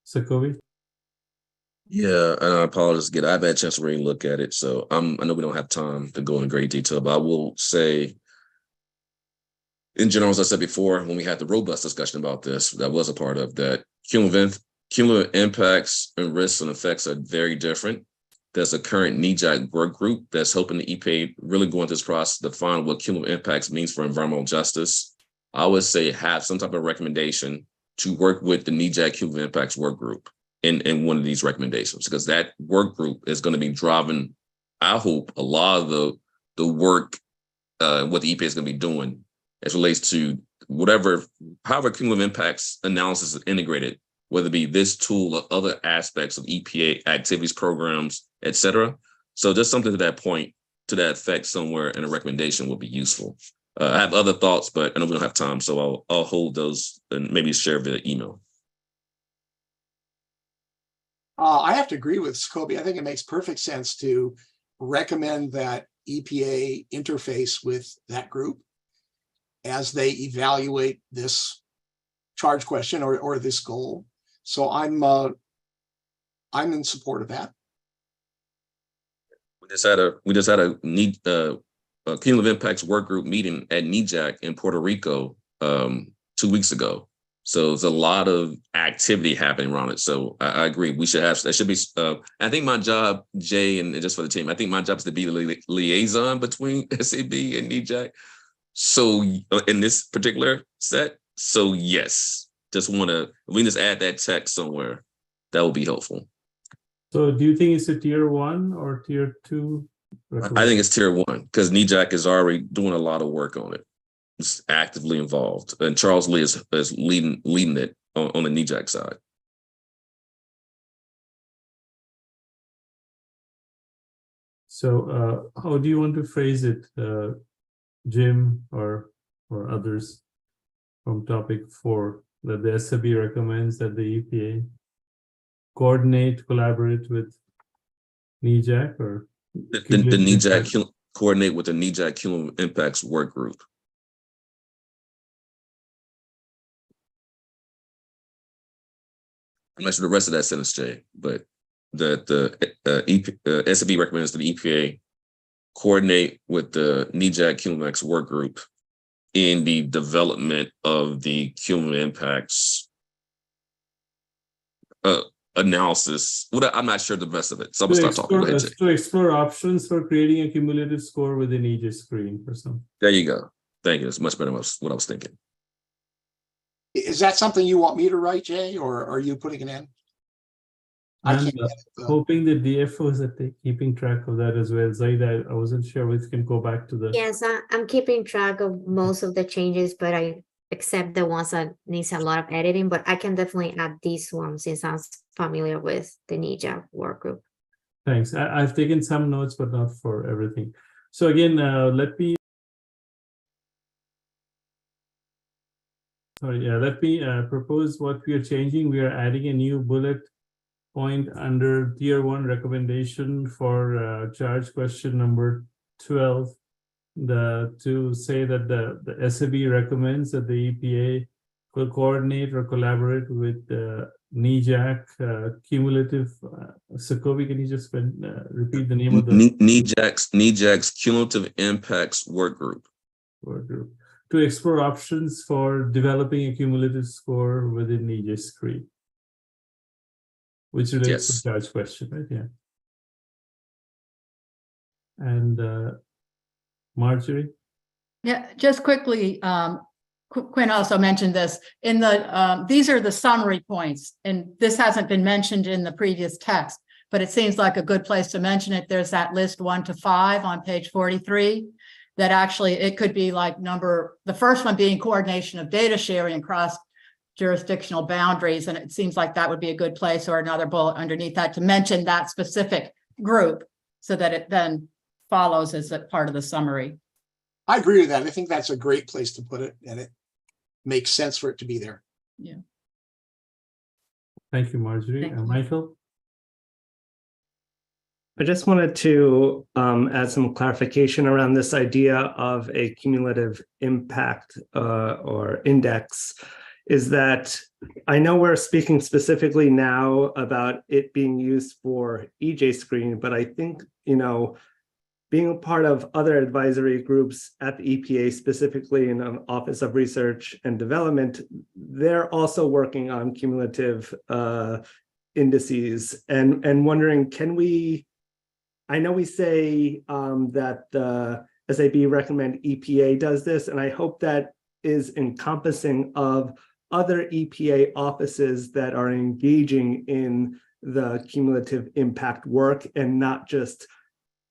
[SPEAKER 3] So, Kobe?
[SPEAKER 10] Yeah, and I apologize again. I've had a chance to really look at it, so I know we don't have time to go into great detail, but I will say, in general, as I said before, when we had the robust discussion about this, that was a part of that. Cumulative impacts and risks and effects are very different. There's a current NEJAC work group that's helping the EPA really go into this process to define what cumulative impacts means for environmental justice. I would say have some type of recommendation to work with the NEJAC cumulative impacts work group in one of these recommendations, because that work group is going to be driving, I hope, a lot of the work, what the EPA is going to be doing as relates to however cumulative impacts analysis is integrated, whether it be this tool or other aspects of EPA activities, programs, et cetera. So just something to that point, to that effect somewhere in a recommendation would be useful. I have other thoughts, but I know we don't have time, so I'll hold those and maybe share via email.
[SPEAKER 8] I have to agree with Scobie. I think it makes perfect sense to recommend that EPA interface with that group as they evaluate this charge question or this goal. So I'm in support of that.
[SPEAKER 10] We just had a cumulative impacts work group meeting at NEJAC in Puerto Rico 2 weeks ago. So there's a lot of activity happening around it. So I agree. We should have, that should be, I think my job, Jay, and just for the team, I think my job is to be the liaison between SAB and NEJAC. So in this particular set, so yes, we just add that text somewhere. That would be helpful.
[SPEAKER 3] So do you think it's a tier 1 or tier 2?
[SPEAKER 10] I think it's tier 1 because NEJAC is already doing a lot of work on it. It's actively involved, and Charles Lee is leading it on the NEJAC side.
[SPEAKER 3] So how do you want to phrase it, Jim or others, from topic 4, that the SAB recommends that the EPA collaborate with NEJAC, or
[SPEAKER 10] the NEJAC coordinate with the NEJAC cumulative impacts work group. I'm not sure the rest of that sentence, Jay, but the SAB recommends that the EPA coordinate with the NEJAC cumulative impacts work group in the development of the cumulative impacts analysis. What I'm not sure the rest of it. So I'm gonna start talking. Go ahead, Jay.
[SPEAKER 3] To explore options for creating a cumulative score within EJScreen or something.
[SPEAKER 10] There you go. Thank you. It's much better than what I was thinking.
[SPEAKER 8] Is that something you want me to write, Jay, or are you putting it in?
[SPEAKER 3] I'm hoping the DFOs that they're keeping track of that as well. Zaida, I wasn't sure if we can go back to the.
[SPEAKER 2] Yes, I'm keeping track of most of the changes, but I accept the ones that needs a lot of editing, but I can definitely add these ones since I'm familiar with the NEJAC work group.
[SPEAKER 3] Thanks. I've taken some notes, but not for everything. So again, let me propose what we are changing. We are adding a new bullet point under tier 1 recommendation for charge question number 12, to say that the SAB recommends that the EPA will coordinate or collaborate with the NEJAC cumulative. Sokovi, can you just repeat the name of the
[SPEAKER 10] NEJAC's Cumulative Impacts Work Group.
[SPEAKER 3] To explore options for developing a cumulative score within EJScreen, which relates to the charge question, right? Yeah. And Marjorie?
[SPEAKER 5] Yeah, just quickly, Quinn also mentioned this in the, these are the summary points, and this hasn't been mentioned in the previous text, but it seems like a good place to mention it. There's that list 1 to 5 on page 43. That actually, it could be like the first one being coordination of data sharing across jurisdictional boundaries. And it seems like that would be a good place, or another bullet underneath that, to mention that specific group so that it then follows as a part of the summary.
[SPEAKER 8] I agree with that. I think that's a great place to put it, and it makes sense for it to be there.
[SPEAKER 5] Yeah.
[SPEAKER 3] Thank you, Marjorie. Michael?
[SPEAKER 17] I just wanted to add some clarification around this idea of a cumulative impact or index. Is that I know we're speaking specifically now about it being used for EJScreen, but I think, being a part of other advisory groups at the EPA, specifically in the Office of Research and Development, they're also working on cumulative indices, and wondering, can we, I know we say that the SAB recommend EPA does this, and I hope that is encompassing of other EPA offices that are engaging in the cumulative impact work, and not just,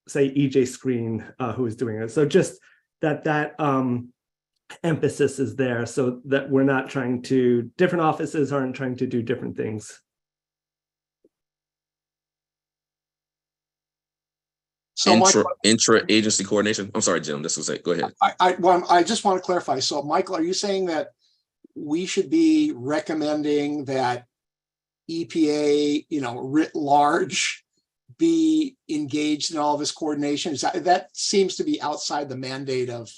[SPEAKER 17] say, EJScreen who is doing it. So just that emphasis is there, so that we're not trying to, different offices aren't trying to do different things.
[SPEAKER 8] So
[SPEAKER 10] intra-agency coordination. I'm sorry, Jim. This was it. Go ahead.
[SPEAKER 8] I just want to clarify. So, Michael, are you saying that we should be recommending that EPA, writ large, be engaged in all of this coordination? That seems to be outside the mandate of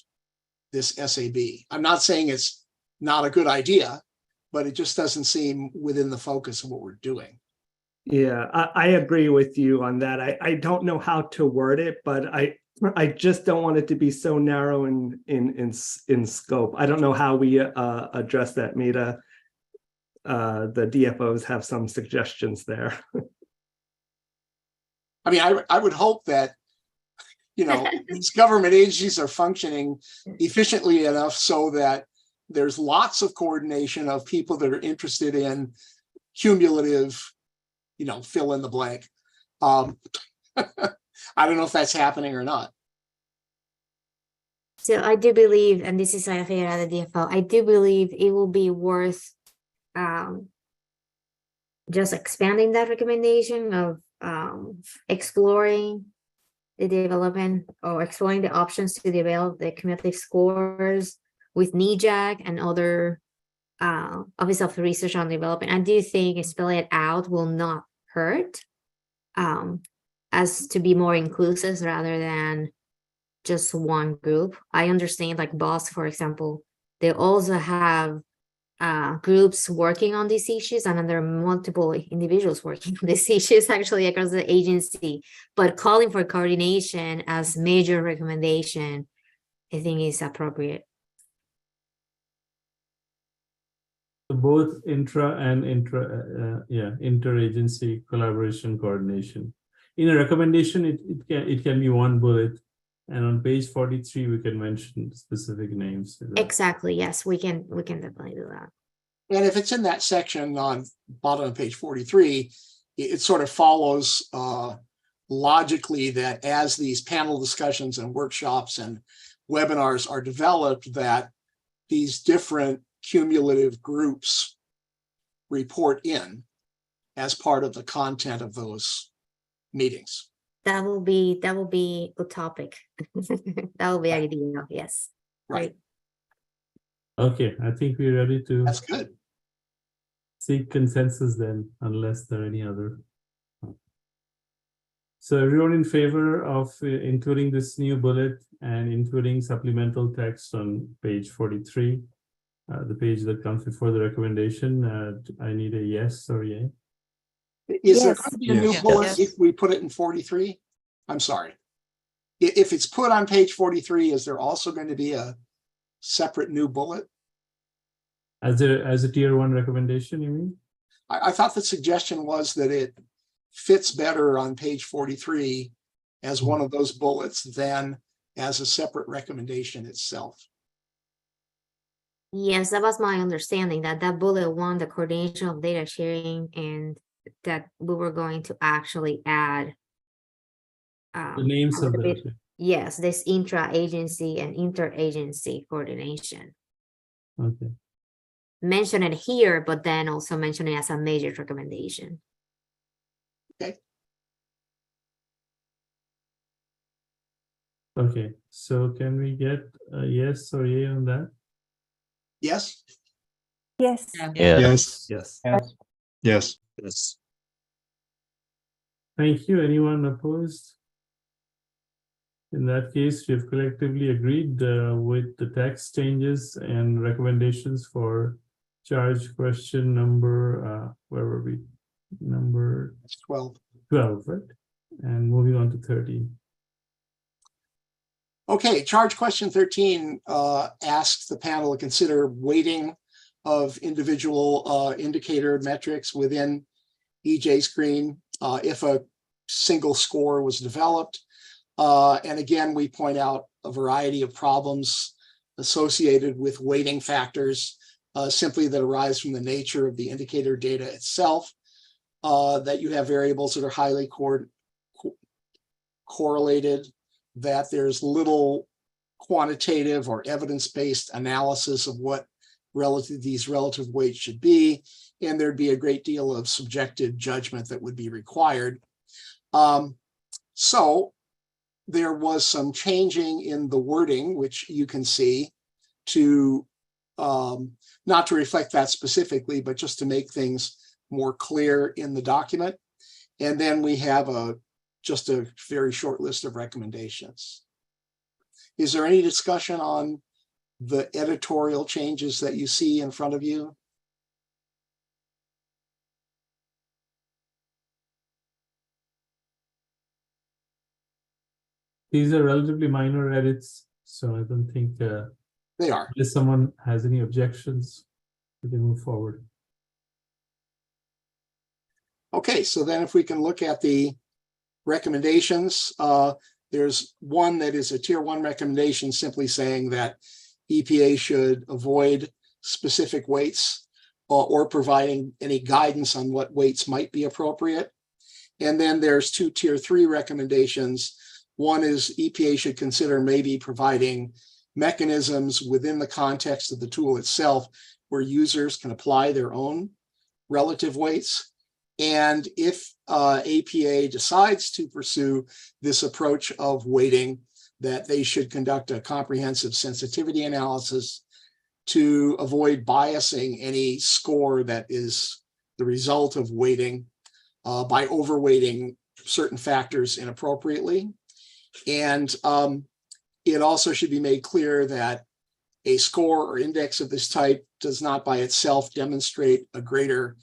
[SPEAKER 8] this SAB. I'm not saying it's not a good idea, but it just doesn't seem within the focus of what we're doing.
[SPEAKER 17] Yeah, I agree with you on that. I don't know how to word it, but I just don't want it to be so narrow in scope. I don't know how we address that. Meta, the DFOs have some suggestions there.
[SPEAKER 8] I mean, I would hope that, these government agencies are functioning efficiently enough so that there's lots of coordination of people that are interested in cumulative, fill in the blank. I don't know if that's happening or not.
[SPEAKER 2] So I do believe, and this is I figured out the DFO, I do believe it will be worth just expanding that recommendation of exploring the development, or exploring the options to develop the cumulative scores with NEJAC and other Office of Research and Development. I do think spelling it out will not hurt, as to be more inclusive rather than just one group. I understand, like BOSS, for example, they also have groups working on these issues, and then there are multiple individuals working on these issues actually across the agency, but calling for coordination as major recommendation, I think is appropriate.
[SPEAKER 3] Both intra and interagency collaboration coordination. In a recommendation, it can be one bullet, and on page 43 we can mention specific names.
[SPEAKER 2] Exactly. Yes, we can definitely do that.
[SPEAKER 8] And if it's in that section on bottom of page 43, it sort of follows logically that as these panel discussions and workshops and webinars are developed, that these different cumulative groups report in as part of the content of those meetings.
[SPEAKER 2] That will be utopic. That will be ideal. Yes.
[SPEAKER 8] Right.
[SPEAKER 3] Okay, I think we're ready to.
[SPEAKER 8] That's good.
[SPEAKER 3] Seek consensus then, unless there are any other. So everyone in favor of including this new bullet and including supplemental text on page 43, the page that comes before the recommendation, I need a yes or yay.
[SPEAKER 8] Is there going to be a new
[SPEAKER 3] Yes.
[SPEAKER 8] bullet if we put it in 43? I'm sorry. If it's put on page 43, is there also going to be a separate new bullet?
[SPEAKER 3] As a tier 1 recommendation, you mean?
[SPEAKER 8] I thought the suggestion was that it fits better on page 43 as one of those bullets than as a separate recommendation itself.
[SPEAKER 2] Yes, that was my understanding, that bullet one, the coordination of data sharing, and that we were going to actually add
[SPEAKER 3] The names
[SPEAKER 2] a
[SPEAKER 3] of
[SPEAKER 2] little
[SPEAKER 3] the.
[SPEAKER 2] bit- yes, this intra-agency and interagency coordination.
[SPEAKER 3] Okay.
[SPEAKER 2] Mention it here, but then also mention it as a major recommendation.
[SPEAKER 8] Okay.
[SPEAKER 3] Okay, so can we get a yes or yay on that?
[SPEAKER 8] Yes.
[SPEAKER 9] Yes.
[SPEAKER 14] Yes.
[SPEAKER 3] Yes.
[SPEAKER 14] Yes.
[SPEAKER 10] Yes.
[SPEAKER 3] Thank you. Anyone opposed? In that case, we have collectively agreed with the text changes and recommendations for charge question number, where were we? Number
[SPEAKER 8] 12.
[SPEAKER 3] 12, right? And moving on to 13.
[SPEAKER 8] Okay, charge question 13 asks the panel to consider weighting of individual indicator metrics within EJScreen if a single score was developed. And again, we point out a variety of problems associated with weighting factors simply that arise from the nature of the indicator data itself, that you have variables that are highly correlated, that there's little quantitative or evidence-based analysis of what these relative weights should be, and there'd be a great deal of subjective judgment that would be required. So there was some changing in the wording, which you can see, to not to reflect that specifically, but just to make things more clear in the document. And then we have just a very short list of recommendations. Is there any discussion on the editorial changes that you see in front of you?
[SPEAKER 3] These are relatively minor edits, so I don't think
[SPEAKER 8] they are.
[SPEAKER 3] Unless someone has any objections, we can move forward.
[SPEAKER 8] Okay, so then if we can look at the recommendations, there's one that is a tier 1 recommendation simply saying that EPA should avoid specific weights or providing any guidance on what weights might be appropriate. And then there's 2 tier 3 recommendations. One is EPA should consider maybe providing mechanisms within the context of the tool itself where users can apply their own relative weights. And if APA decides to pursue this approach of weighting, that they should conduct a comprehensive sensitivity analysis to avoid biasing any score that is the result of weighting by overweighting certain factors inappropriately. And it also should be made clear that a score or index of this type does not by itself demonstrate a greater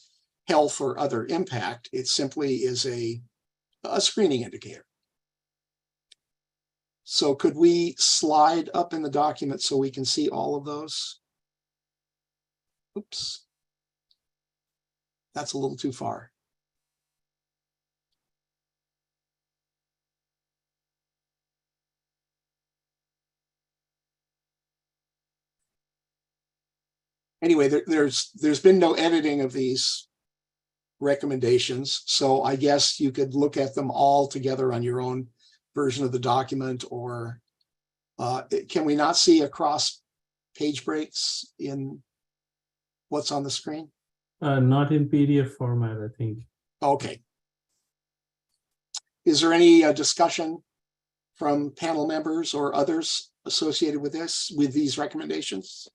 [SPEAKER 8] health or other impact. It simply is a screening indicator. So could we slide up in the document so we can see all of those? Oops. that's a little too far. Anyway, there's been no editing of these recommendations, so I guess you could look at them all together on your own version of the document, or can we not see across page breaks in what's on the screen?
[SPEAKER 3] Not in PDF format, I think.
[SPEAKER 8] Okay. Is there any discussion from panel members or others associated with these recommendations?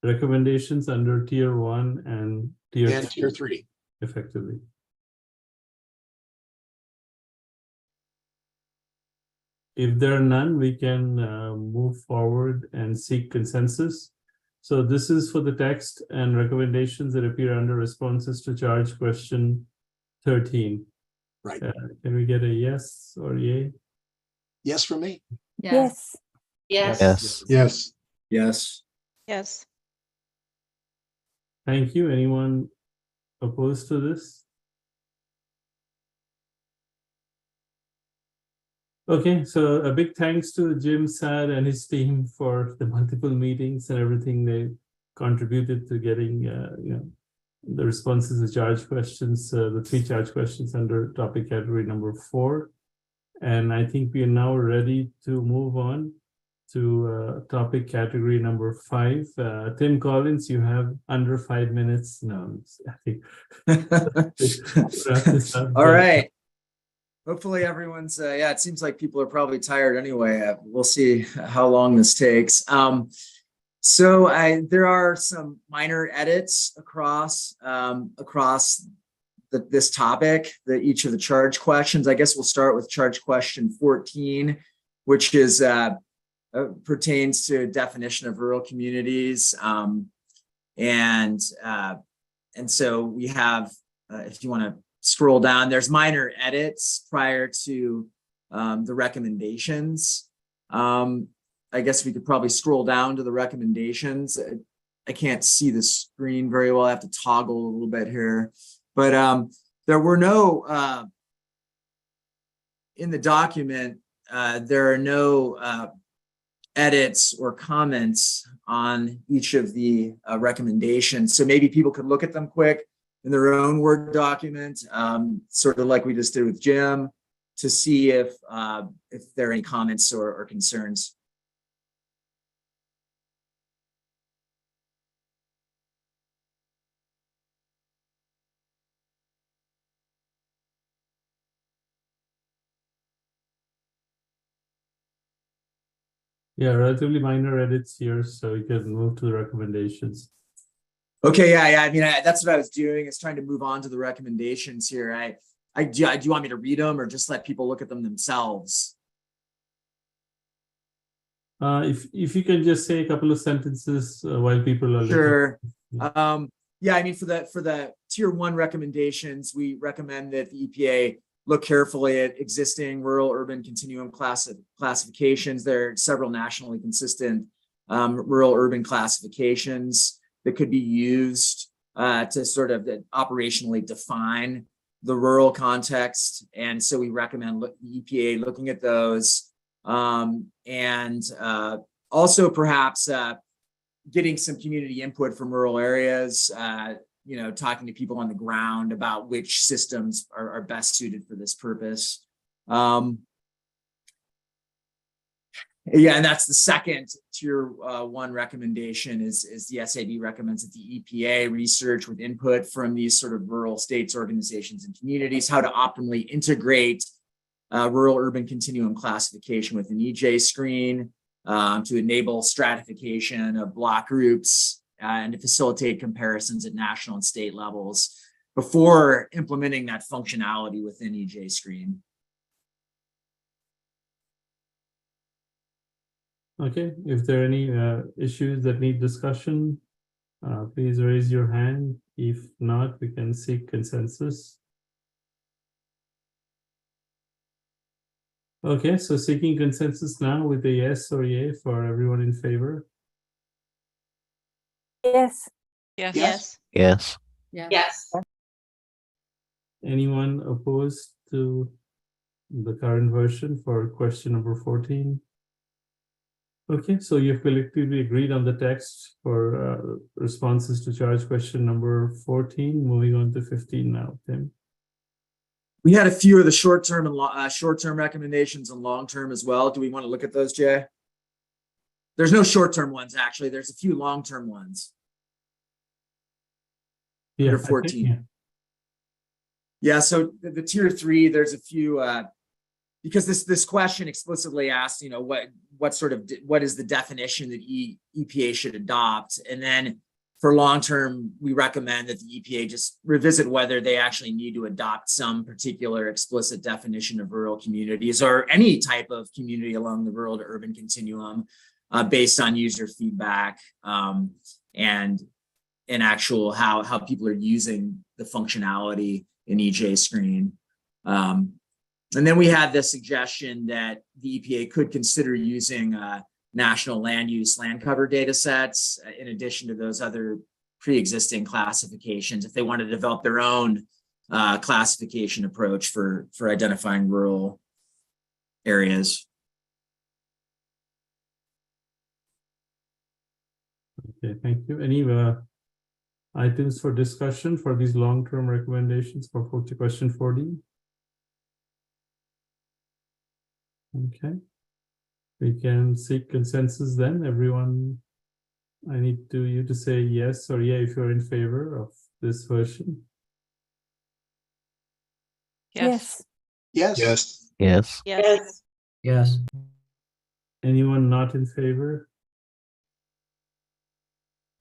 [SPEAKER 3] Recommendations under tier 1 and
[SPEAKER 8] tier 3
[SPEAKER 3] effectively. If there are none, we can move forward and seek consensus. So this is for the text and recommendations that appear under responses to charge question 13.
[SPEAKER 8] Right.
[SPEAKER 3] Can we get a yes or yay?
[SPEAKER 8] Yes from me.
[SPEAKER 9] Yes.
[SPEAKER 7] Yes.
[SPEAKER 12] Yes.
[SPEAKER 14] Yes.
[SPEAKER 13] Yes.
[SPEAKER 7] Yes.
[SPEAKER 3] Thank you. Anyone opposed to this? Okay, so a big thanks to Jim Sad and his team for the multiple meetings and everything they contributed to getting the responses to charge questions, the 3 charge questions under topic category number 4. And I think we are now ready to move on to topic category number 5. Tim Collins, you have under 5 minutes. No, I think wrap this up.
[SPEAKER 18] All right. Hopefully everyone's, yeah, it seems like people are probably tired anyway. We'll see how long this takes. So there are some minor edits across this topic, each of the charge questions. I guess we'll start with charge question 14, which is pertains to definition of rural communities. And so we have, if you want to scroll down, there's minor edits prior to the recommendations. I guess we could probably scroll down to the recommendations. I can't see the screen very well. I have to toggle a little bit here. But there were no, in the document, there are no edits or comments on each of the recommendations. So maybe people could look at them quick in their own Word document, sort of like we just did with Jim, to see if there are any comments or concerns.
[SPEAKER 3] Yeah, relatively minor edits here, so you can move to the recommendations.
[SPEAKER 18] Okay, yeah. I mean, that's what I was doing, is trying to move on to the recommendations here. Do you want me to read them or just let people look at them themselves?
[SPEAKER 3] If you can just say a couple of sentences while people are
[SPEAKER 18] Sure.
[SPEAKER 3] looking.
[SPEAKER 18] Yeah, I mean, for the tier 1 recommendations, we recommend that the EPA look carefully at existing rural-urban continuum classifications. There are several nationally consistent rural-urban classifications that could be used to sort of operationally define the rural context. And so we recommend the EPA looking at those, and also perhaps getting some community input from rural areas, talking to people on the ground about which systems are best suited for this purpose. Yeah, and that's the second tier 1 recommendation is the SAB recommends that the EPA research with input from these sort of rural states, organizations, and communities how to optimally integrate rural-urban continuum classification with an EJScreen to enable stratification of block groups and to facilitate comparisons at national and state levels before implementing that functionality within EJScreen.
[SPEAKER 3] Okay, if there are any issues that need discussion, please raise your hand. If not, we can seek consensus. Okay, so seeking consensus now with a yes or yay for everyone in favor.
[SPEAKER 9] Yes.
[SPEAKER 1] Yes.
[SPEAKER 12] Yes.
[SPEAKER 7] Yes.
[SPEAKER 3] Anyone opposed to the current version for question number 14? Okay, so you've collectively agreed on the text for responses to charge question number 14. Moving on to 15 now, Tim.
[SPEAKER 18] We had a few of the short-term and short-term recommendations and long-term as well. Do we want to look at those, Jay? There's no short-term ones, actually. There's a few long-term ones.
[SPEAKER 3] Yeah,
[SPEAKER 18] Under 14. Yeah, so the tier 3, there's a few, because this question explicitly asks, you know, what is the definition that EPA should adopt? And then for long-term, we recommend that the EPA just revisit whether they actually need to adopt some particular explicit definition of rural communities or any type of community along the rural to urban continuum based on user feedback and actual how people are using the functionality in EJScreen. And then we had the suggestion that the EPA could consider using national land cover data sets in addition to those other pre-existing classifications if they want to develop their own classification approach for identifying rural areas.
[SPEAKER 3] Okay, thank you. Any items for discussion for these long-term recommendations for question 14? Okay, we can seek consensus then. Everyone, I need you to say yes or yeah if you're in favor of this version.
[SPEAKER 9] Yes.
[SPEAKER 8] Yes.
[SPEAKER 14] Yes.
[SPEAKER 12] Yes.
[SPEAKER 7] Yes.
[SPEAKER 13] Yes.
[SPEAKER 3] Anyone not in favor?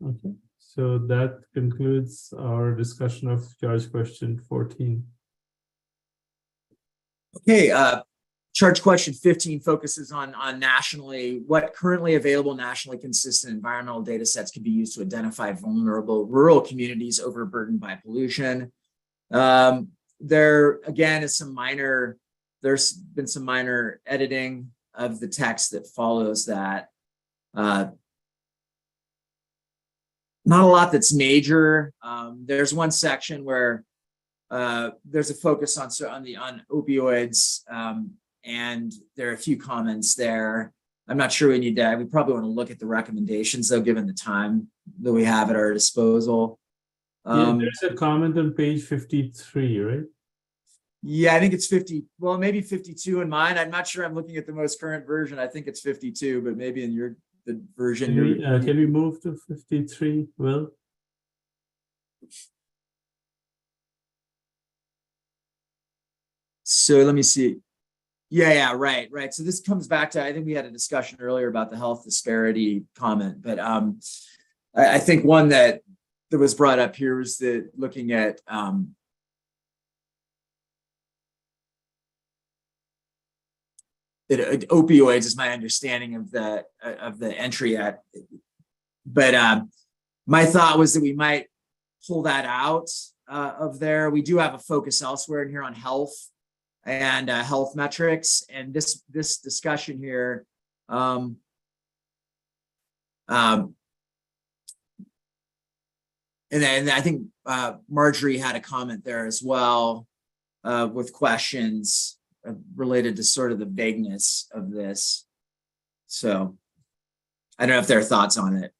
[SPEAKER 3] Okay, so that concludes our discussion of charge question 14.
[SPEAKER 18] Okay, charge question 15 focuses on nationally, what currently available nationally consistent environmental data sets can be used to identify vulnerable rural communities overburdened by pollution. There again is there's been some minor editing of the text that follows that. Not a lot that's major. There's one section where there's a focus on opioids, and there are a few comments there. I'm not sure we probably want to look at the recommendations though, given the time that we have at our disposal.
[SPEAKER 3] Yeah, there's a comment on page 53, right?
[SPEAKER 18] Yeah, I think it's 50. Well, maybe 52 in mine. I'm not sure. I'm looking at the most current version. I think it's 52, but maybe in the version.
[SPEAKER 3] Can we move to 53, Will?
[SPEAKER 18] So let me see. Yeah, right. So this comes back to, I think we had a discussion earlier about the health disparity comment, but I think one that was brought up here was that looking at opioids is my understanding of the entry at, but my thought was that we might pull that out of there. We do have a focus elsewhere in here on health and health metrics, and this discussion here and I think Marjorie had a comment there as well with questions related to sort of the vagueness of this. So I don't know if there are thoughts on it.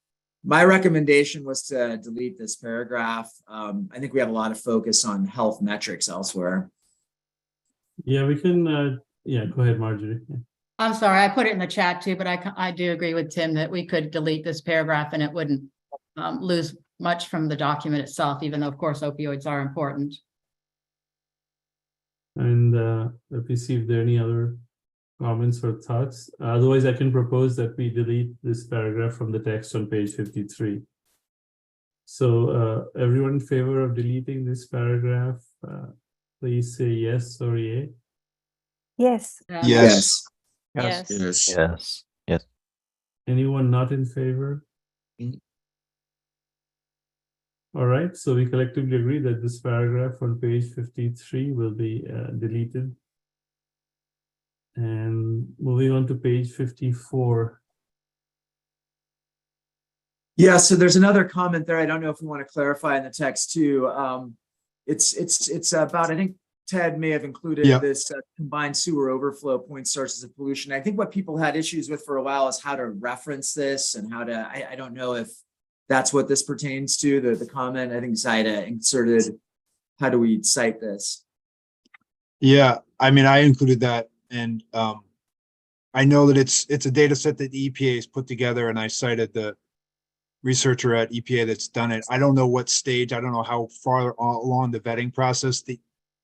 [SPEAKER 18] My recommendation was to delete this paragraph. I think we have a lot of focus on health metrics elsewhere.
[SPEAKER 3] Yeah, we can, yeah, go ahead, Marjorie. Yeah.
[SPEAKER 5] I'm sorry, I put it in the chat too, but I do agree with Tim that we could delete this paragraph and it wouldn't lose much from the document itself, even though of course opioids are important.
[SPEAKER 3] And let me see if there are any other comments or thoughts. Otherwise, I can propose that we delete this paragraph from the text on page 53. So everyone in favor of deleting this paragraph, please say yes or yay.
[SPEAKER 9] Yes.
[SPEAKER 14] Yes.
[SPEAKER 7] Yes.
[SPEAKER 10] Yes.
[SPEAKER 12] Yes. Yes.
[SPEAKER 3] Anyone not in favor? All right, so we collectively agree that this paragraph on page 53 will be deleted. And moving on to page 54.
[SPEAKER 18] Yeah, so there's another comment there. I don't know if we want to clarify in the text too. it's about, I think Ted may have included this combined sewer overflow point sources of pollution. I think what people had issues with for a while is how to reference this and how to, I don't know if that's what this pertains to, the comment. I think Zaida inserted, how do we cite this?
[SPEAKER 14] Yeah, I mean, I included that, and I know that it's a data set that the EPA has put together, and I cited the researcher at EPA that's done it. I don't know what stage, I don't know how far along the vetting process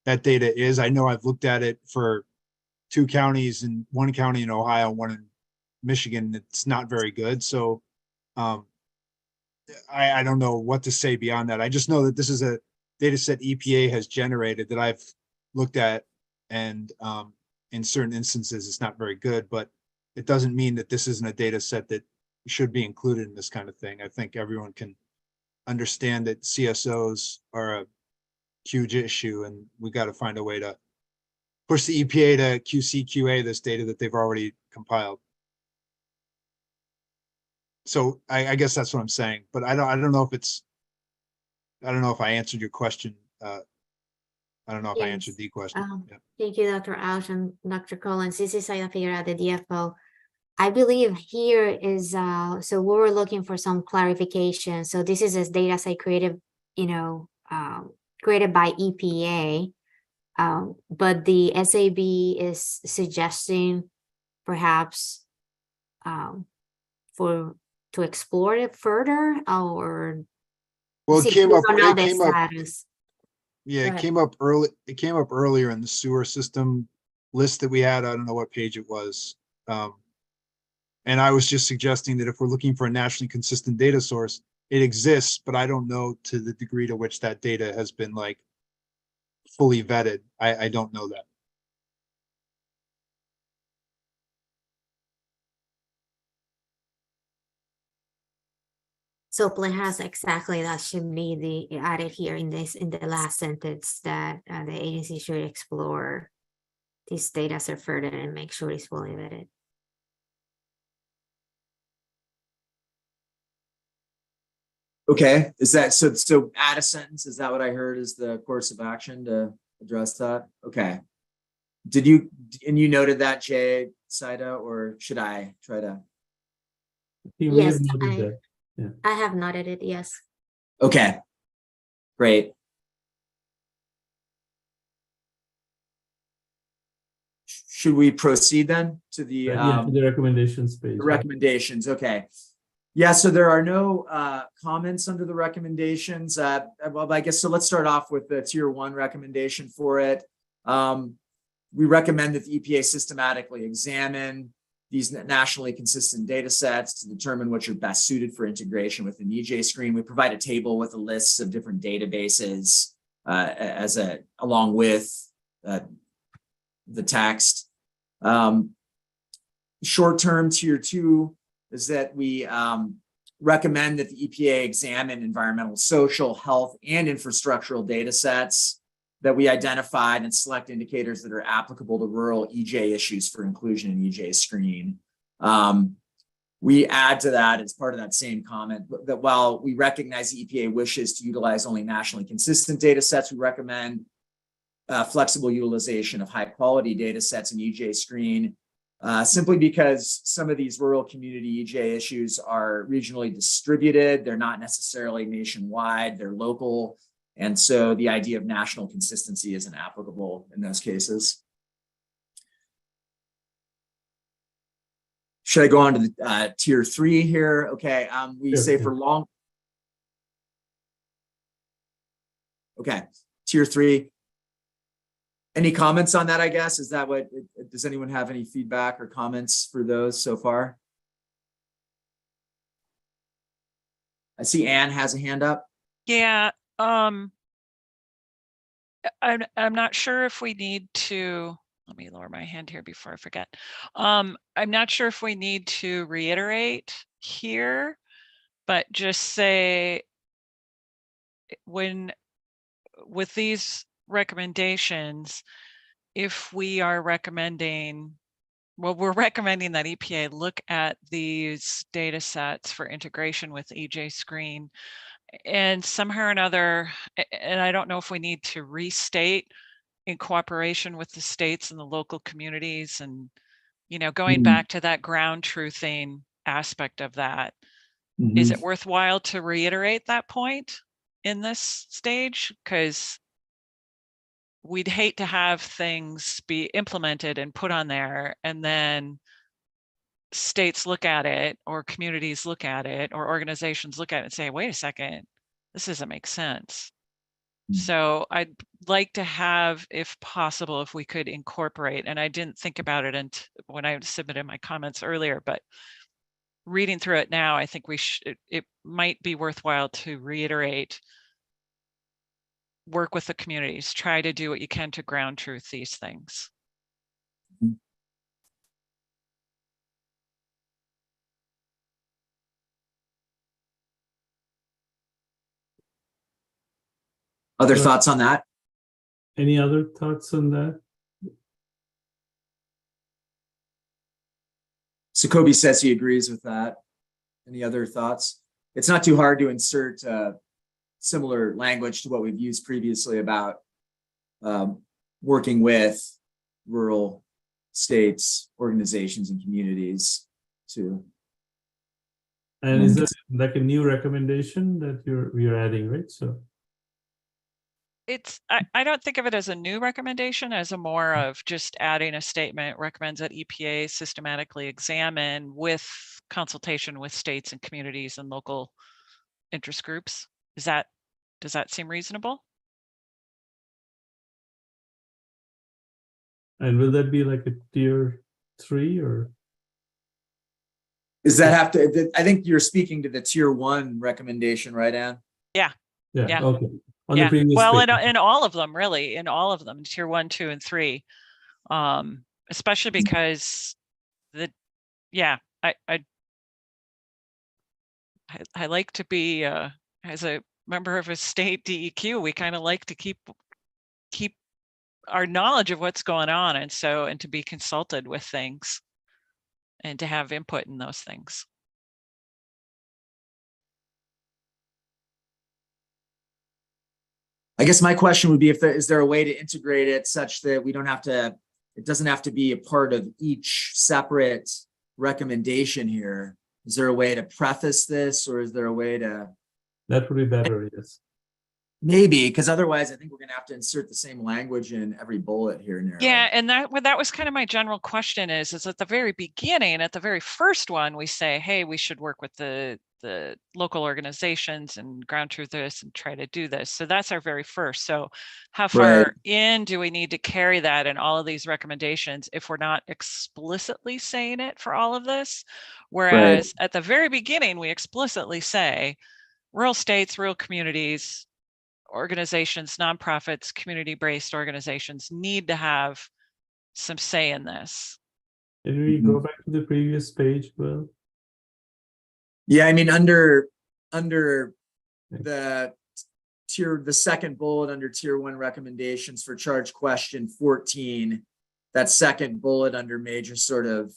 [SPEAKER 14] that data is. I know I've looked at it for 2 counties, and 1 county in Ohio, 1 in Michigan. It's not very good. So I don't know what to say beyond that. I just know that this is a data set EPA has generated that I've looked at, and in certain instances it's not very good, but it doesn't mean that this isn't a data set that should be included in this kind of thing. I think everyone can understand that CSOs are a huge issue, and we got to find a way to push the EPA to QA this data that they've already compiled. So I guess that's what I'm saying, but I don't know if I answered your question. I don't know if I answered the question.
[SPEAKER 2] Thank you, Dr. Ouch and Dr. Collins. This is Zaida Figueroa, the DFO. I believe here is, so we were looking for some clarification. So this is a data set created, created by EPA, but the SAB is suggesting perhaps to explore it further, or
[SPEAKER 14] well, it came up.
[SPEAKER 2] Status.
[SPEAKER 14] Yeah, it came up early. It came up earlier in the sewer system list that we had. I don't know what page it was. And I was just suggesting that if we're looking for a nationally consistent data source, it exists, but I don't know to the degree to which that data has been like fully vetted. I don't know that.
[SPEAKER 2] So perhaps exactly that should be added here in the last sentence, that the agency should explore this data set further and make sure it's fully vetted.
[SPEAKER 18] Okay, is that so add a sentence? Is that what I heard is the course of action to address that? Okay. Did you, and you noted that, Jay, Zaida, or should I try to?
[SPEAKER 2] Yes, I have noted it, yes.
[SPEAKER 18] Okay, great. Should we proceed then to the
[SPEAKER 3] to the recommendations page?
[SPEAKER 18] The recommendations, okay. Yeah, so there are no comments under the recommendations. Well, I guess so. Let's start off with the tier 1 recommendation for it. We recommend that the EPA systematically examine these nationally consistent data sets to determine what you're best suited for integration with an EJScreen. We provide a table with a list of different databases along with the text. Short-term tier 2 is that we recommend that the EPA examine environmental, social, health, and infrastructural data sets that we identified and select indicators that are applicable to rural EJ issues for inclusion in EJScreen. We add to that as part of that same comment that while we recognize the EPA wishes to utilize only nationally consistent data sets, we recommend flexible utilization of high quality data sets in EJScreen, simply because some of these rural community EJ issues are regionally distributed. They're not necessarily nationwide, they're local. And so the idea of national consistency isn't applicable in those cases. Should I go on to the tier 3 here? Okay, we say for long. Okay, tier 3. Any comments on that, I guess? Is that what, does anyone have any feedback or comments for those so far? I see Anne has a hand up.
[SPEAKER 1] Yeah, I'm not sure if we need to, let me lower my hand here before I forget. I'm not sure if we need to reiterate here, but just say with these recommendations, if we are recommending, well, we're recommending that EPA look at these data sets for integration with EJScreen, and somehow or another, and I don't know if we need to restate in cooperation with the states and the local communities and, going back to that ground truthing aspect of that. Is it worthwhile to reiterate that point in this stage? Because we'd hate to have things be implemented and put on there and then states look at it or communities look at it or organizations look at it and say, wait a second, this doesn't make sense. So I'd like to have, if possible, if we could incorporate, and I didn't think about it when I submitted my comments earlier, but reading through it now, I think it might be worthwhile to reiterate, work with the communities, try to do what you can to ground truth these things.
[SPEAKER 18] Other thoughts on that?
[SPEAKER 3] Any other thoughts on that?
[SPEAKER 18] So Kobe says he agrees with that. Any other thoughts? It's not too hard to insert similar language to what we've used previously about working with rural states, organizations, and communities too.
[SPEAKER 3] And is that like a new recommendation that you're adding, right? So
[SPEAKER 1] I don't think of it as a new recommendation, as a more of just adding a statement recommends that EPA systematically examine with consultation with states and communities and local interest groups. Does that seem reasonable?
[SPEAKER 3] And will that be like a tier 3 or?
[SPEAKER 18] Does that have to, I think you're speaking to the tier 1 recommendation, right, Anne?
[SPEAKER 1] Yeah.
[SPEAKER 3] Yeah. Okay.
[SPEAKER 1] On the previous well, in all of them, really, in all of them, tier 1, 2, and 3, especially because I like to be as a member of a state DEQ, we kind of like to keep our knowledge of what's going on, and to be consulted with things and to have input in those things.
[SPEAKER 18] I guess my question would be, is there a way to integrate it such that we don't have to, it doesn't have to be a part of each separate recommendation here? Is there a way to preface this, or is there a way to?
[SPEAKER 3] That would be better, yes.
[SPEAKER 18] Maybe, because otherwise I think we're going to have to insert the same language in every bullet here. Narrowly.
[SPEAKER 1] Yeah, and that was kind of my general question is at the very beginning, at the very first one, we say, hey, we should work with the local organizations and ground truth this and try to do this. So that's our very first. So how far in do we need to carry that in all of these recommendations if we're not explicitly saying it for all of this? Whereas at the very beginning, we explicitly say rural states, rural communities, organizations, nonprofits, community-based organizations need to have some say in this.
[SPEAKER 3] Can we go back to the previous page, Will?
[SPEAKER 18] Yeah, I mean, under the second bullet under tier 1 recommendations for charge question 14, that second bullet under major sort of,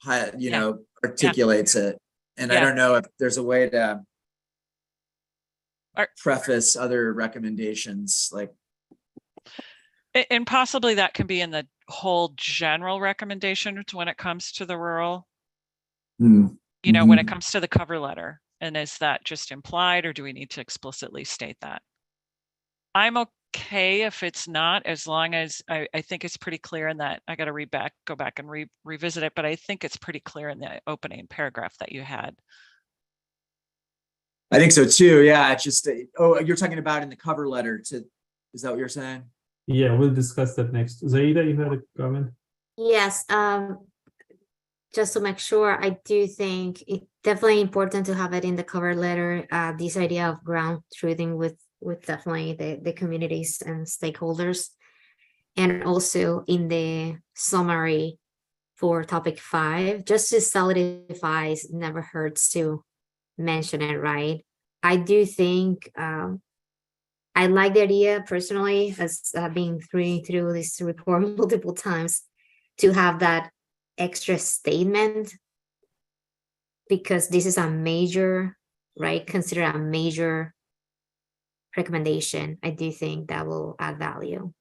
[SPEAKER 18] articulates it. And I don't know if there's a way to preface other recommendations, like.
[SPEAKER 1] And possibly that can be in the whole general recommendations when it comes to the rural. When it comes to the cover letter, and is that just implied, or do we need to explicitly state that? I'm okay if it's not, as long as I think it's pretty clear in that. I got to go back and revisit it, but I think it's pretty clear in the opening paragraph that you had.
[SPEAKER 18] I think so too. Yeah, it's just you're talking about in the cover letter. Is that what you're saying?
[SPEAKER 3] Yeah, we'll discuss that next. Zaida, you had a comment?
[SPEAKER 2] Yes. Just to make sure, I do think it's definitely important to have it in the cover letter, this idea of ground truthing with definitely the communities and stakeholders. And also in the summary for topic 5, just to solidify, it never hurts to mention it, right? I do think I like the idea personally, as being reading through this report multiple times, to have that extra statement, because this is a major, right? Consider a major recommendation. I do think that will add value.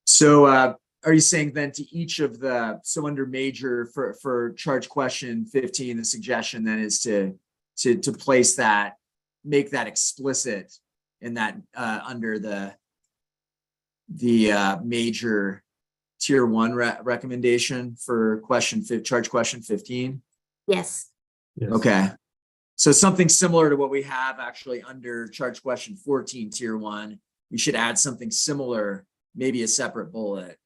[SPEAKER 18] So are you saying then to each of the, so under major for charge question 15, the suggestion then is to place that, make that explicit in that under the major tier 1 recommendation for charge question 15?
[SPEAKER 2] Yes.
[SPEAKER 3] Yes.
[SPEAKER 18] Okay. So something similar to what we have actually under charge question 14 tier 1, we should add something similar, maybe a separate bullet.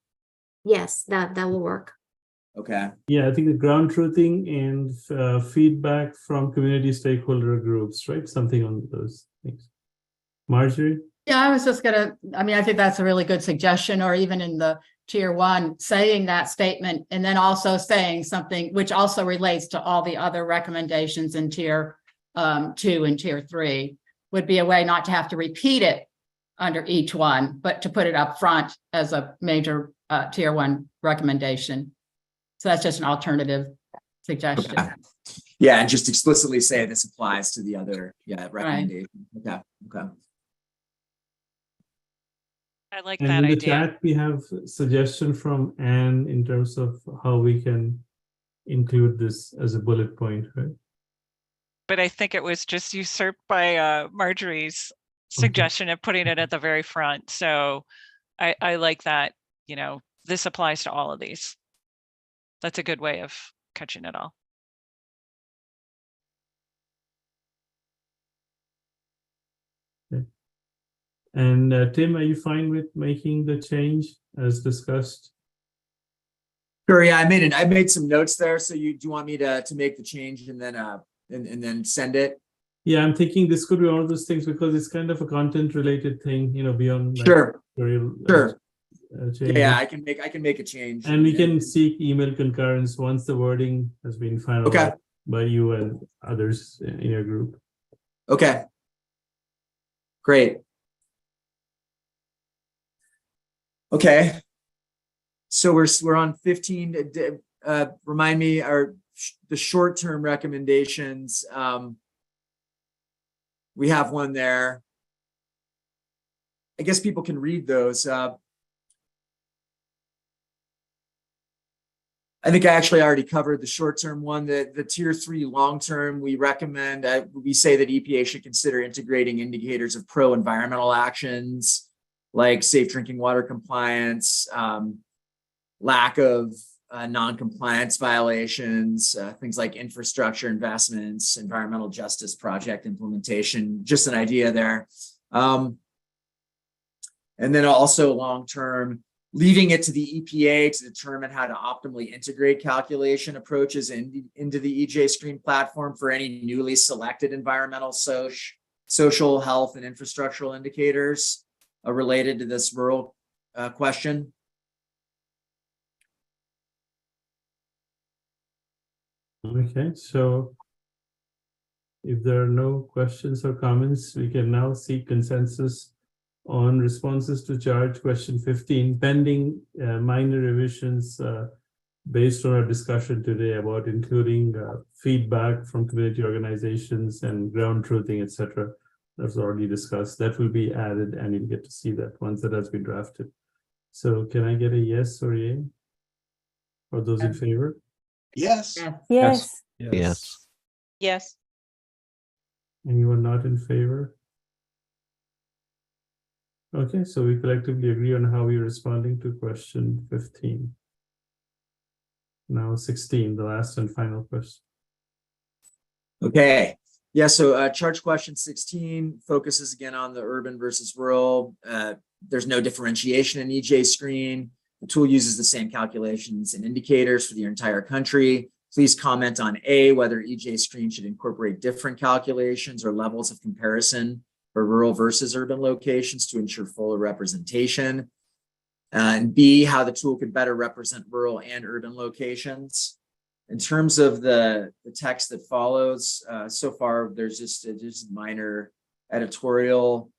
[SPEAKER 2] Yes, that will work.
[SPEAKER 18] Okay.
[SPEAKER 3] Yeah, I think the ground truthing and feedback from community stakeholder groups, right? Something on those things. Marjorie?
[SPEAKER 5] Yeah, I was just gonna, I mean, I think that's a really good suggestion, or even in the tier 1, saying that statement and then also saying something which also relates to all the other recommendations in tier 2 and tier 3 would be a way not to have to repeat it under each one, but to put it up front as a major tier 1 recommendation. So that's just an alternative suggestion.
[SPEAKER 18] Okay. Yeah, and just explicitly say this applies to the other recommendation. Right. Okay.
[SPEAKER 1] I like
[SPEAKER 3] And
[SPEAKER 1] that
[SPEAKER 3] in the
[SPEAKER 1] idea.
[SPEAKER 3] chat, we have suggestion from Anne in terms of how we can include this as a bullet point, right?
[SPEAKER 1] But I think it was just usurped by Marjorie's suggestion of putting it at the very front. So I like that, you know, this applies to all of these. That's a good way of catching it all.
[SPEAKER 3] Okay. And Tim, are you fine with making the change as discussed?
[SPEAKER 18] Sure. Yeah, I made some notes there. So do you want me to make the change and then and then send it?
[SPEAKER 3] Yeah, I'm thinking this could be one of those things because it's kind of a content related thing, you know, beyond like,
[SPEAKER 18] sure.
[SPEAKER 3] Sure.
[SPEAKER 18] Yeah, I can make a change.
[SPEAKER 3] And we can seek email concurrence once the wording has been finalized by you and others in your group.
[SPEAKER 18] Okay. Great. Okay. So we're on 15. Remind me, the short-term recommendations. We have one there. I guess people can read those. I think I actually already covered the short-term one. The tier 3 long-term, we recommend, we say that EPA should consider integrating indicators of pro-environmental actions like safe drinking water compliance, lack of non-compliance violations, things like infrastructure investments, environmental justice project implementation, just an idea there. And then also long-term, leaving it to the EPA to determine how to optimally integrate calculation approaches into the EJScreen platform for any newly selected environmental, social, health, and infrastructural indicators related to this rural question.
[SPEAKER 3] Okay, so if there are no questions or comments, we can now seek consensus on responses to charge question 15, pending minor revisions based on our discussion today about including feedback from community organizations and ground truthing, etc. That's already discussed. That will be added and you'll get to see that once that has been drafted. So can I get a yes or yay? For those in favor?
[SPEAKER 8] Yes.
[SPEAKER 9] Yes.
[SPEAKER 12] Yes.
[SPEAKER 11] Yes.
[SPEAKER 3] Anyone not in favor? Okay, so we collectively agree on how we're responding to question 15. Now 16, the last and final question.
[SPEAKER 18] Okay. Yeah, so charge question 16 focuses again on the urban versus rural. There's no differentiation in EJScreen. The tool uses the same calculations and indicators for the entire country. Please comment on A, whether EJScreen should incorporate different calculations or levels of comparison for rural versus urban locations to ensure fuller representation. And B, how the tool could better represent rural and urban locations. In terms of the text that follows, so far there's just minor editorial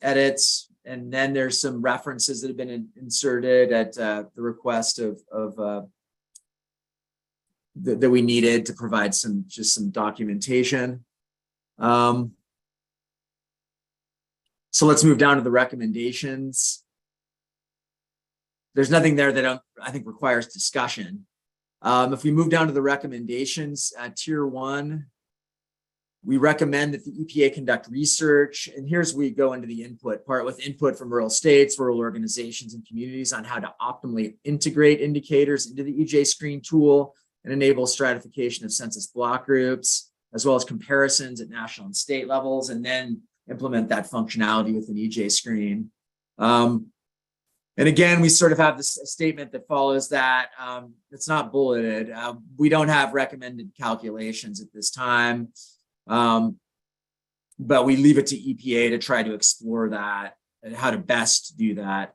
[SPEAKER 18] edits, and then there's some references that have been inserted at the request of that we needed to provide some documentation. So let's move down to the recommendations. There's nothing there that I think requires discussion. If we move down to the recommendations, tier 1, we recommend that the EPA conduct research. And here's where we go into the input part with input from rural states, rural organizations, and communities on how to optimally integrate indicators into the EJScreen tool and enable stratification of census block groups, as well as comparisons at national and state levels, and then implement that functionality within EJScreen. And again, we sort of have this statement that follows that. It's not bulleted. We don't have recommended calculations at this time, but we leave it to EPA to try to explore that and how to best do that.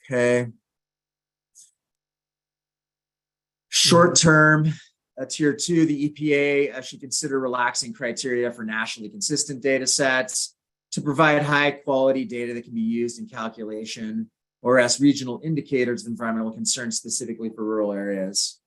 [SPEAKER 18] Okay. Short term, tier 2, the EPA should consider relaxing criteria for nationally consistent data sets to provide high quality data that can be used in calculation or as regional indicators of environmental concerns specifically for rural areas.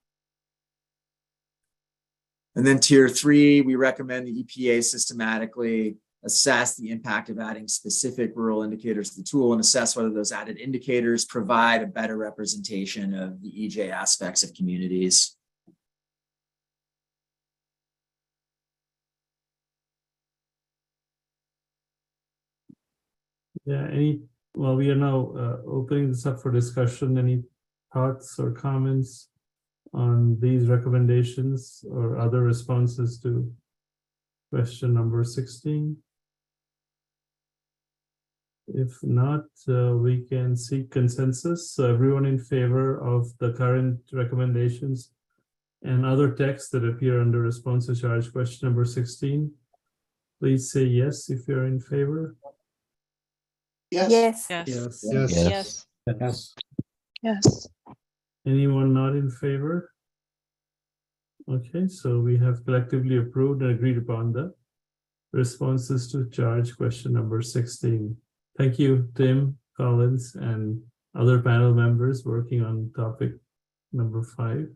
[SPEAKER 18] And then tier 3, we recommend the EPA systematically assess the impact of adding specific rural indicators to the tool and assess whether those added indicators provide a better representation of the EJ aspects of communities.
[SPEAKER 3] Yeah, well, we are now opening this up for discussion. Any thoughts or comments on these recommendations or other responses to question number 16? If not, we can seek consensus. So everyone in favor of the current recommendations and other texts that appear under response to charge question number 16, please say yes if you're in favor.
[SPEAKER 8] Yes.
[SPEAKER 9] Yes.
[SPEAKER 1] Yes.
[SPEAKER 3] Yes.
[SPEAKER 12] Yes.
[SPEAKER 6] Yes.
[SPEAKER 16] Yes.
[SPEAKER 7] Yes.
[SPEAKER 3] Anyone not in favor? Okay, so we have collectively approved and agreed upon the responses to charge question number 16. Thank you, Tim, Collins, and other panel members working on topic number 5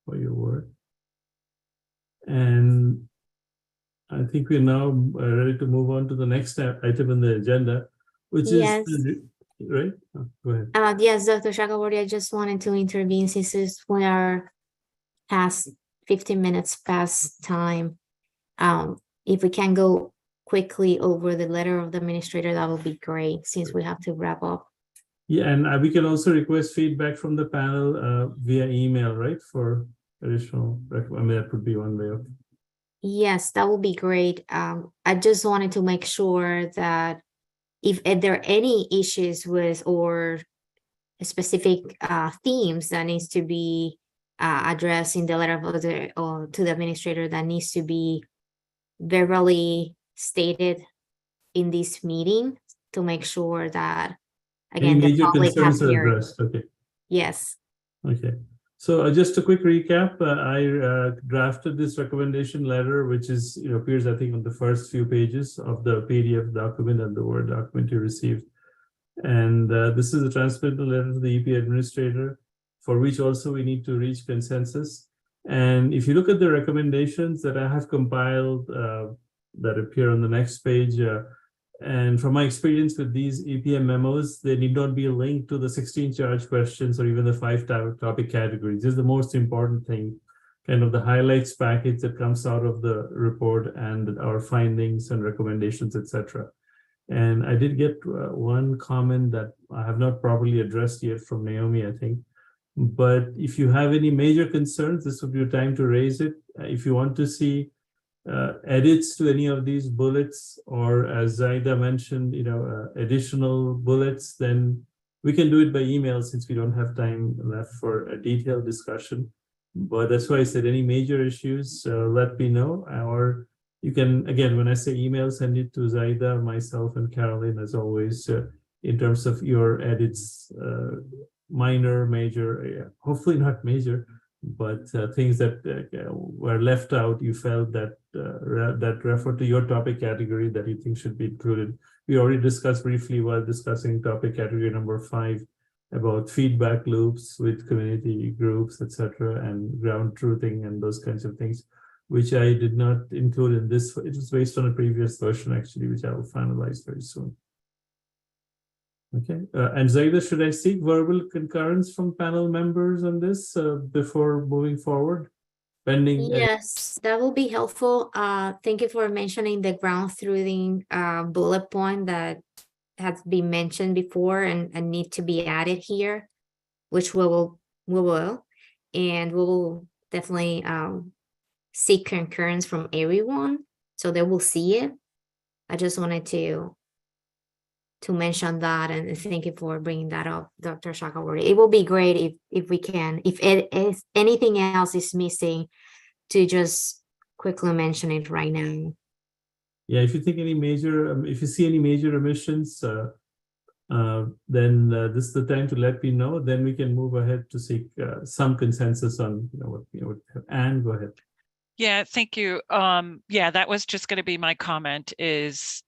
[SPEAKER 3] for your work. And I think we're now ready to move on to the next item on the agenda, which
[SPEAKER 2] Yes.
[SPEAKER 3] is, right? Oh, go ahead.
[SPEAKER 2] Yes, Dr. Chakraborty, I just wanted to intervene since we are past 15 minutes past time. If we can go quickly over the letter of the administrator, that would be great since we have to wrap up.
[SPEAKER 3] Yeah, and we can also request feedback from the panel via email, right? For additional, I mean, that would be one way of.
[SPEAKER 2] Yes, that would be great. I just wanted to make sure that if there are any issues with or specific themes that needs to be addressed in the letter of the to the administrator that needs to be verbally stated in this meeting to make sure that again
[SPEAKER 3] Any
[SPEAKER 2] the
[SPEAKER 3] major
[SPEAKER 2] public
[SPEAKER 3] concerns
[SPEAKER 2] have
[SPEAKER 3] are
[SPEAKER 2] heard.
[SPEAKER 3] addressed? Okay.
[SPEAKER 2] Yes.
[SPEAKER 3] Okay. So just a quick recap. I drafted this recommendation letter, which is appears I think on the first few pages of the PDF document and the Word document you received. And this is a transmittal letter to the EPA administrator, for which also we need to reach consensus. And if you look at the recommendations that I have compiled that appear on the next page, and from my experience with these EPA memos, they need not be linked to the 16 charge questions or even the 5 topic categories. This is the most important thing, kind of the highlights package that comes out of the report and our findings and recommendations, etc. And I did get one comment that I have not properly addressed yet from Naomi, I think. But if you have any major concerns, this would be a time to raise it. If you want to see edits to any of these bullets, or as Zaida mentioned, additional bullets, then we can do it by email since we don't have time left for a detailed discussion. But that's why I said any major issues, let me know. Or you can, again, when I say email, send it to Zaida, myself, and Caroline, as always, in terms of your edits, minor, major, hopefully not major, but things that were left out, you felt that that refer to your topic category that you think should be included. We already discussed briefly while discussing topic category number 5 about feedback loops with community groups, etc., and ground truthing and those kinds of things, which I did not include in this. It was based on a previous version, actually, which I will finalize very soon. Okay, and Zaida, should I seek verbal concurrence from panel members on this before moving forward? Pending.
[SPEAKER 2] Yes, that will be helpful. Thank you for mentioning the ground truthing bullet point that has been mentioned before and need to be added here, which we will, and we will definitely seek concurrence from everyone so they will see it. I just wanted to mention that, and thank you for bringing that up, Dr. Chakraborty. It will be great if we can, if anything else is missing, to just quickly mention it right now.
[SPEAKER 3] Yeah, if you think any major, if you see any major omissions, then this is the time to let me know. Then we can move ahead to seek some consensus on what. Anne, go ahead.
[SPEAKER 1] Yeah, thank you. Yeah, that was just going to be my comment. Is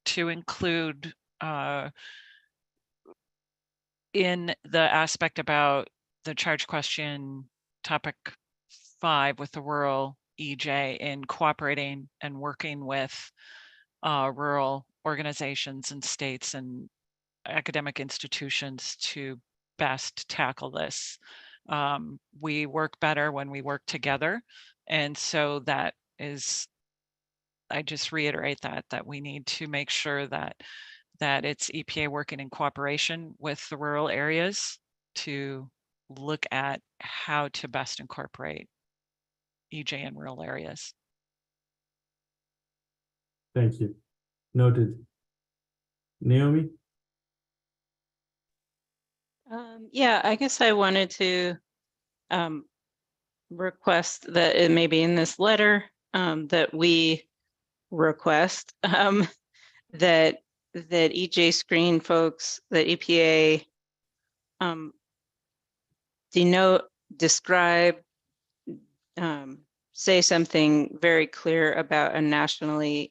[SPEAKER 1] to include in the aspect about the charge question topic 5 with the rural EJ in cooperating and working with rural organizations and states and academic institutions to best tackle this. We work better when we work together. And so that is, I just reiterate that we need to make sure that it's EPA working in cooperation with the rural areas to look at how to best incorporate EJ in rural areas.
[SPEAKER 3] Thank you. Noted. Naomi?
[SPEAKER 11] Yeah, I guess I wanted to request that it may be in this letter that we request that EJScreen folks, that EPA describe, say something very clear about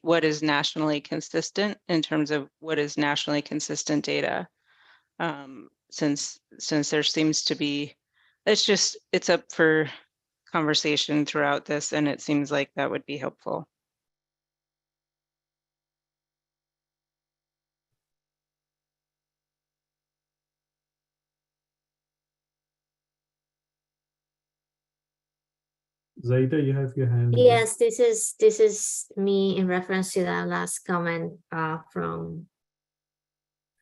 [SPEAKER 11] what is nationally consistent in terms of what is nationally consistent data. Since there seems to be, it's up for conversation throughout this, and it seems like that would be helpful.
[SPEAKER 3] Zaida, you have your hand.
[SPEAKER 2] Yes, this is me in reference to that last comment from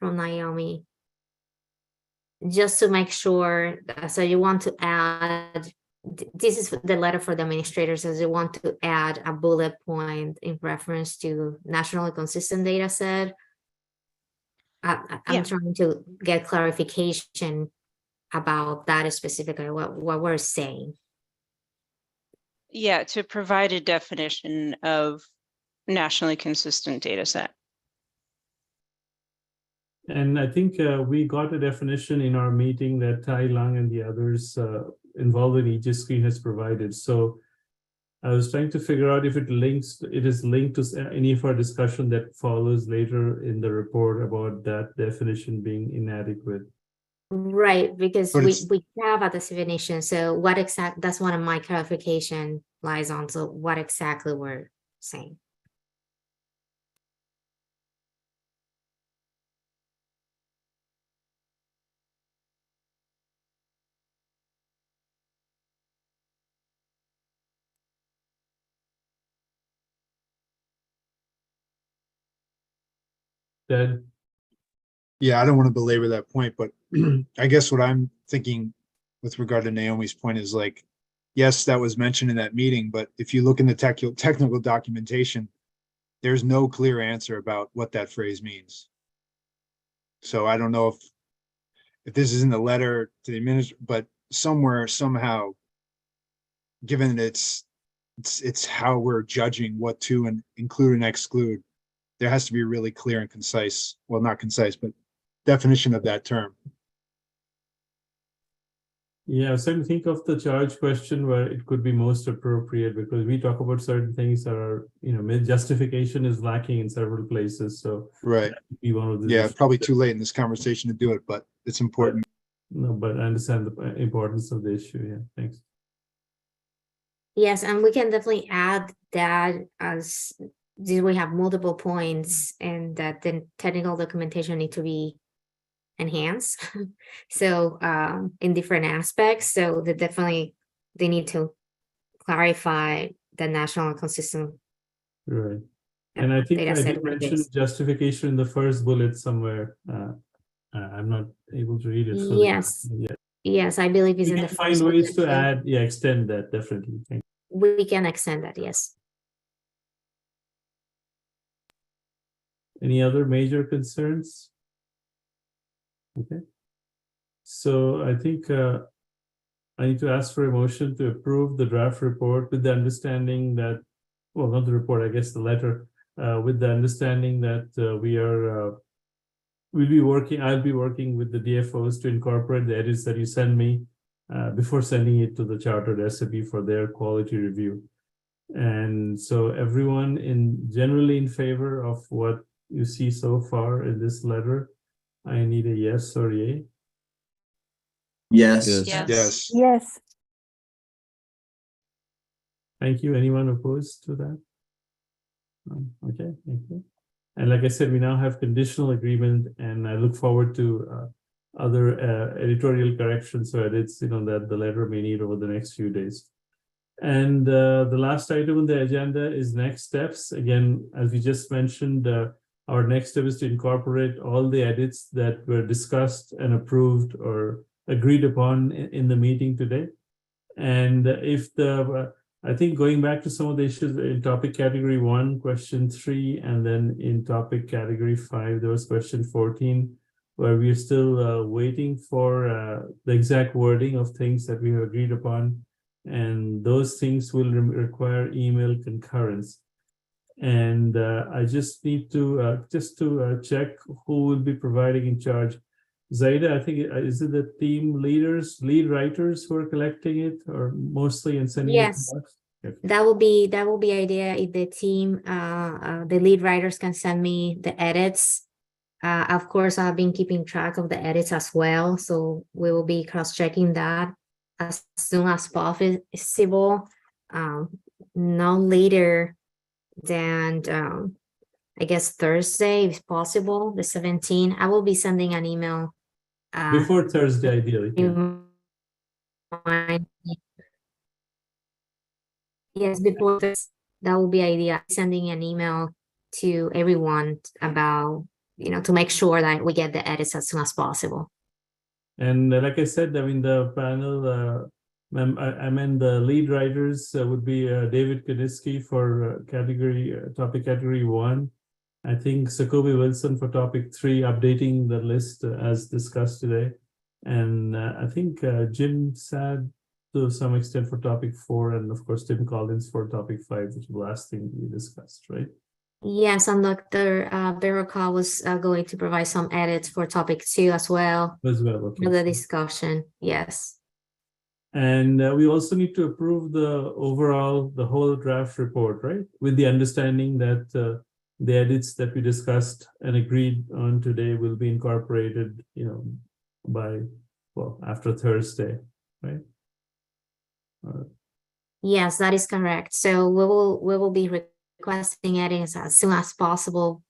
[SPEAKER 2] Naomi. Just to make sure, so you want to add, this is the letter for the administrators, as you want to add a bullet point in reference to nationally consistent data set. I'm trying to get clarification about that specifically, what we're saying.
[SPEAKER 11] Yeah, to provide a definition of nationally consistent data set.
[SPEAKER 3] And I think we got a definition in our meeting that Tai Lang and the others involved in EJScreen has provided. So I was trying to figure out if it is linked to any of our discussion that follows later in the report about that definition being inadequate.
[SPEAKER 2] Right, because we have a definition. So what that's one of my clarification lies on. So what exactly we're saying.
[SPEAKER 3] Ted?
[SPEAKER 14] Yeah, I don't want to belabor that point, but I guess what I'm thinking with regard to Naomi's point is like, yes, that was mentioned in that meeting, but if you look in the technical documentation, there's no clear answer about what that phrase means. So I don't know if this is in the letter to the administrator, but somewhere, somehow, given that it's how we're judging what to include and exclude, there has to be a really clear and concise, well, not concise, but definition of that term.
[SPEAKER 3] Yeah, so I think of the charge question where it could be most appropriate because we talk about certain things that are, justification is lacking in several places. So
[SPEAKER 14] Right.
[SPEAKER 3] that could be one of the
[SPEAKER 14] Yeah,
[SPEAKER 3] issues
[SPEAKER 14] probably
[SPEAKER 3] that-
[SPEAKER 14] too late in this conversation to do it, but it's important.
[SPEAKER 3] No, but I understand the importance of the issue. Yeah, thanks.
[SPEAKER 2] Yes, and we can definitely add that as we have multiple points and that the technical documentation need to be enhanced. So in different aspects, so they need to clarify the national and consistent.
[SPEAKER 3] Right. And I think
[SPEAKER 2] data
[SPEAKER 3] I
[SPEAKER 2] set
[SPEAKER 3] did
[SPEAKER 2] with
[SPEAKER 3] mention
[SPEAKER 2] this.
[SPEAKER 3] justification in the first bullet somewhere. I'm not able to read it.
[SPEAKER 2] Yes.
[SPEAKER 3] Yeah.
[SPEAKER 2] Yes, I believe it's
[SPEAKER 3] We
[SPEAKER 2] in
[SPEAKER 3] can
[SPEAKER 2] the
[SPEAKER 3] find
[SPEAKER 2] first
[SPEAKER 3] ways to
[SPEAKER 2] bullet.
[SPEAKER 3] add, extend that definitely. Thank you.
[SPEAKER 2] We can extend that, yes.
[SPEAKER 3] Any other major concerns? Okay. So I think I need to ask for a motion to approve the draft report with the understanding that, well, not the report, I guess the letter, with the understanding that I'll be working with the DFOs to incorporate the edits that you send me before sending it to the chartered SAB for their quality review. And so everyone generally in favor of what you see so far in this letter, I need a yes or yay.
[SPEAKER 18] Yes.
[SPEAKER 14] Yes.
[SPEAKER 9] Yes.
[SPEAKER 3] Thank you. Anyone opposed to that? Okay, thank you. And like I said, we now have conditional agreement, and I look forward to other editorial corrections or edits, that the letter may need over the next few days. And the last item on the agenda is next steps. Again, as we just mentioned, our next step is to incorporate all the edits that were discussed and approved or agreed upon in the meeting today. And I think going back to some of the issues in topic category 1, question 3, and then in topic category 5, there was question 14, where we are still waiting for the exact wording of things that we have agreed upon. And those things will require email concurrence. And I just need to check who will be providing in charge. Zaida, I think, is it the team lead writers who are collecting it, or mostly and sending it to
[SPEAKER 2] Yes.
[SPEAKER 3] us? Okay.
[SPEAKER 2] That will be idea if the team, the lead writers can send me the edits. Of course, I've been keeping track of the edits as well, so we will be cross-checking that as soon as possible. No later than I guess Thursday, if possible, the 17th. I will be sending an email.
[SPEAKER 3] Before Thursday, ideally.
[SPEAKER 2] Yes, before this, that will be idea. Sending an email to everyone about, to make sure that we get the edits as soon as possible.
[SPEAKER 3] And like I said, I mean, the panel, I mean, the lead writers would be David Kaniski for topic category 1. I think Sakobi Wilson for topic 3, updating the list as discussed today. And I think Jim Sad to some extent for topic 4, and of course Tim Collins for topic 5, which is the last thing we discussed, right?
[SPEAKER 2] Yes, and Dr. Berroca was going to provide some edits for topic 2 as well.
[SPEAKER 3] Okay.
[SPEAKER 2] For the discussion, yes.
[SPEAKER 3] And we also need to approve the whole draft report, right? With the understanding that the edits that we discussed and agreed on today will be incorporated, after Thursday, right?
[SPEAKER 2] Yes, that is correct. So we will be requesting edits as soon as possible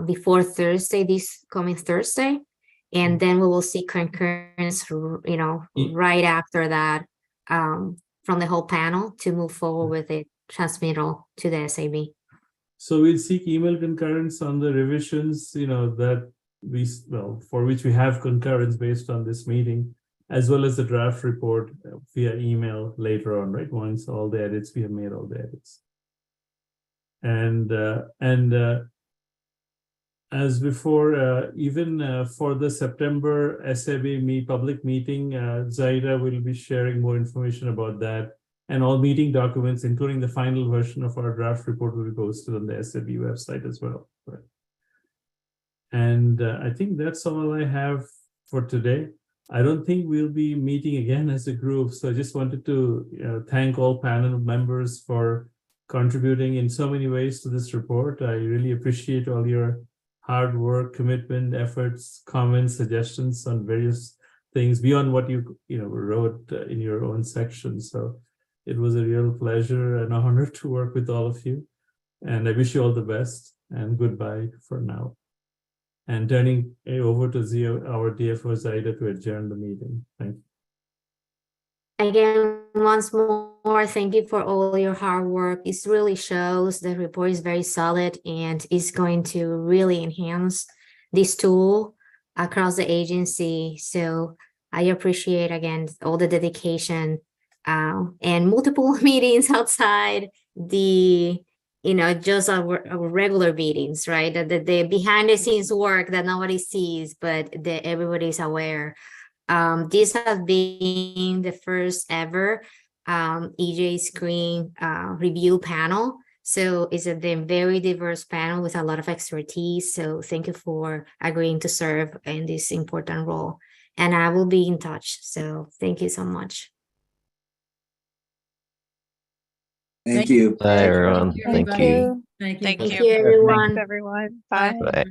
[SPEAKER 2] before Thursday, this coming Thursday. And then we will see concurrence, right after that from the whole panel to move forward with the transmittal to the SAB.
[SPEAKER 3] So we'll seek email concurrence on the revisions, for which we have concurrence based on this meeting, as well as the draft report via email later on, right? Once all the edits, we have made all the edits. And as before, even for the September SAB public meeting, Zaida will be sharing more information about that. And all meeting documents, including the final version of our draft report, will be posted on the SAB website as well. Right. And I think that's all I have for today. I don't think we'll be meeting again as a group. So I just wanted to thank all panel members for contributing in so many ways to this report. I really appreciate all your hard work, commitment, efforts, comments, suggestions on various things beyond what you wrote in your own section. So it was a real pleasure and honor to work with all of you. And I wish you all the best, and goodbye for now. And turning over to our DFO Zaida to adjourn the meeting. Thank you.
[SPEAKER 2] Again, once more, thank you for all your hard work. It really shows the report is very solid and is going to really enhance this tool across the agency. So I appreciate, again, all the dedication and multiple meetings outside the, just our regular meetings, right? The behind the scenes work that nobody sees, but that everybody's aware. This has been the first ever EJScreen review panel. So it's a very diverse panel with a lot of expertise. So thank you for agreeing to serve in this important role. And I will be in touch. So thank you so much.
[SPEAKER 18] Thank you.
[SPEAKER 12] Bye, everyone.
[SPEAKER 5] Thank
[SPEAKER 12] Thank you.
[SPEAKER 5] Thank you.
[SPEAKER 1] Thank
[SPEAKER 2] Thank
[SPEAKER 1] you.
[SPEAKER 2] you, everyone.
[SPEAKER 7] Thanks, everyone. Bye.
[SPEAKER 12] Bye.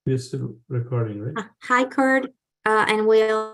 [SPEAKER 3] We're still recording, right?
[SPEAKER 2] Hi, Kurt, and Will.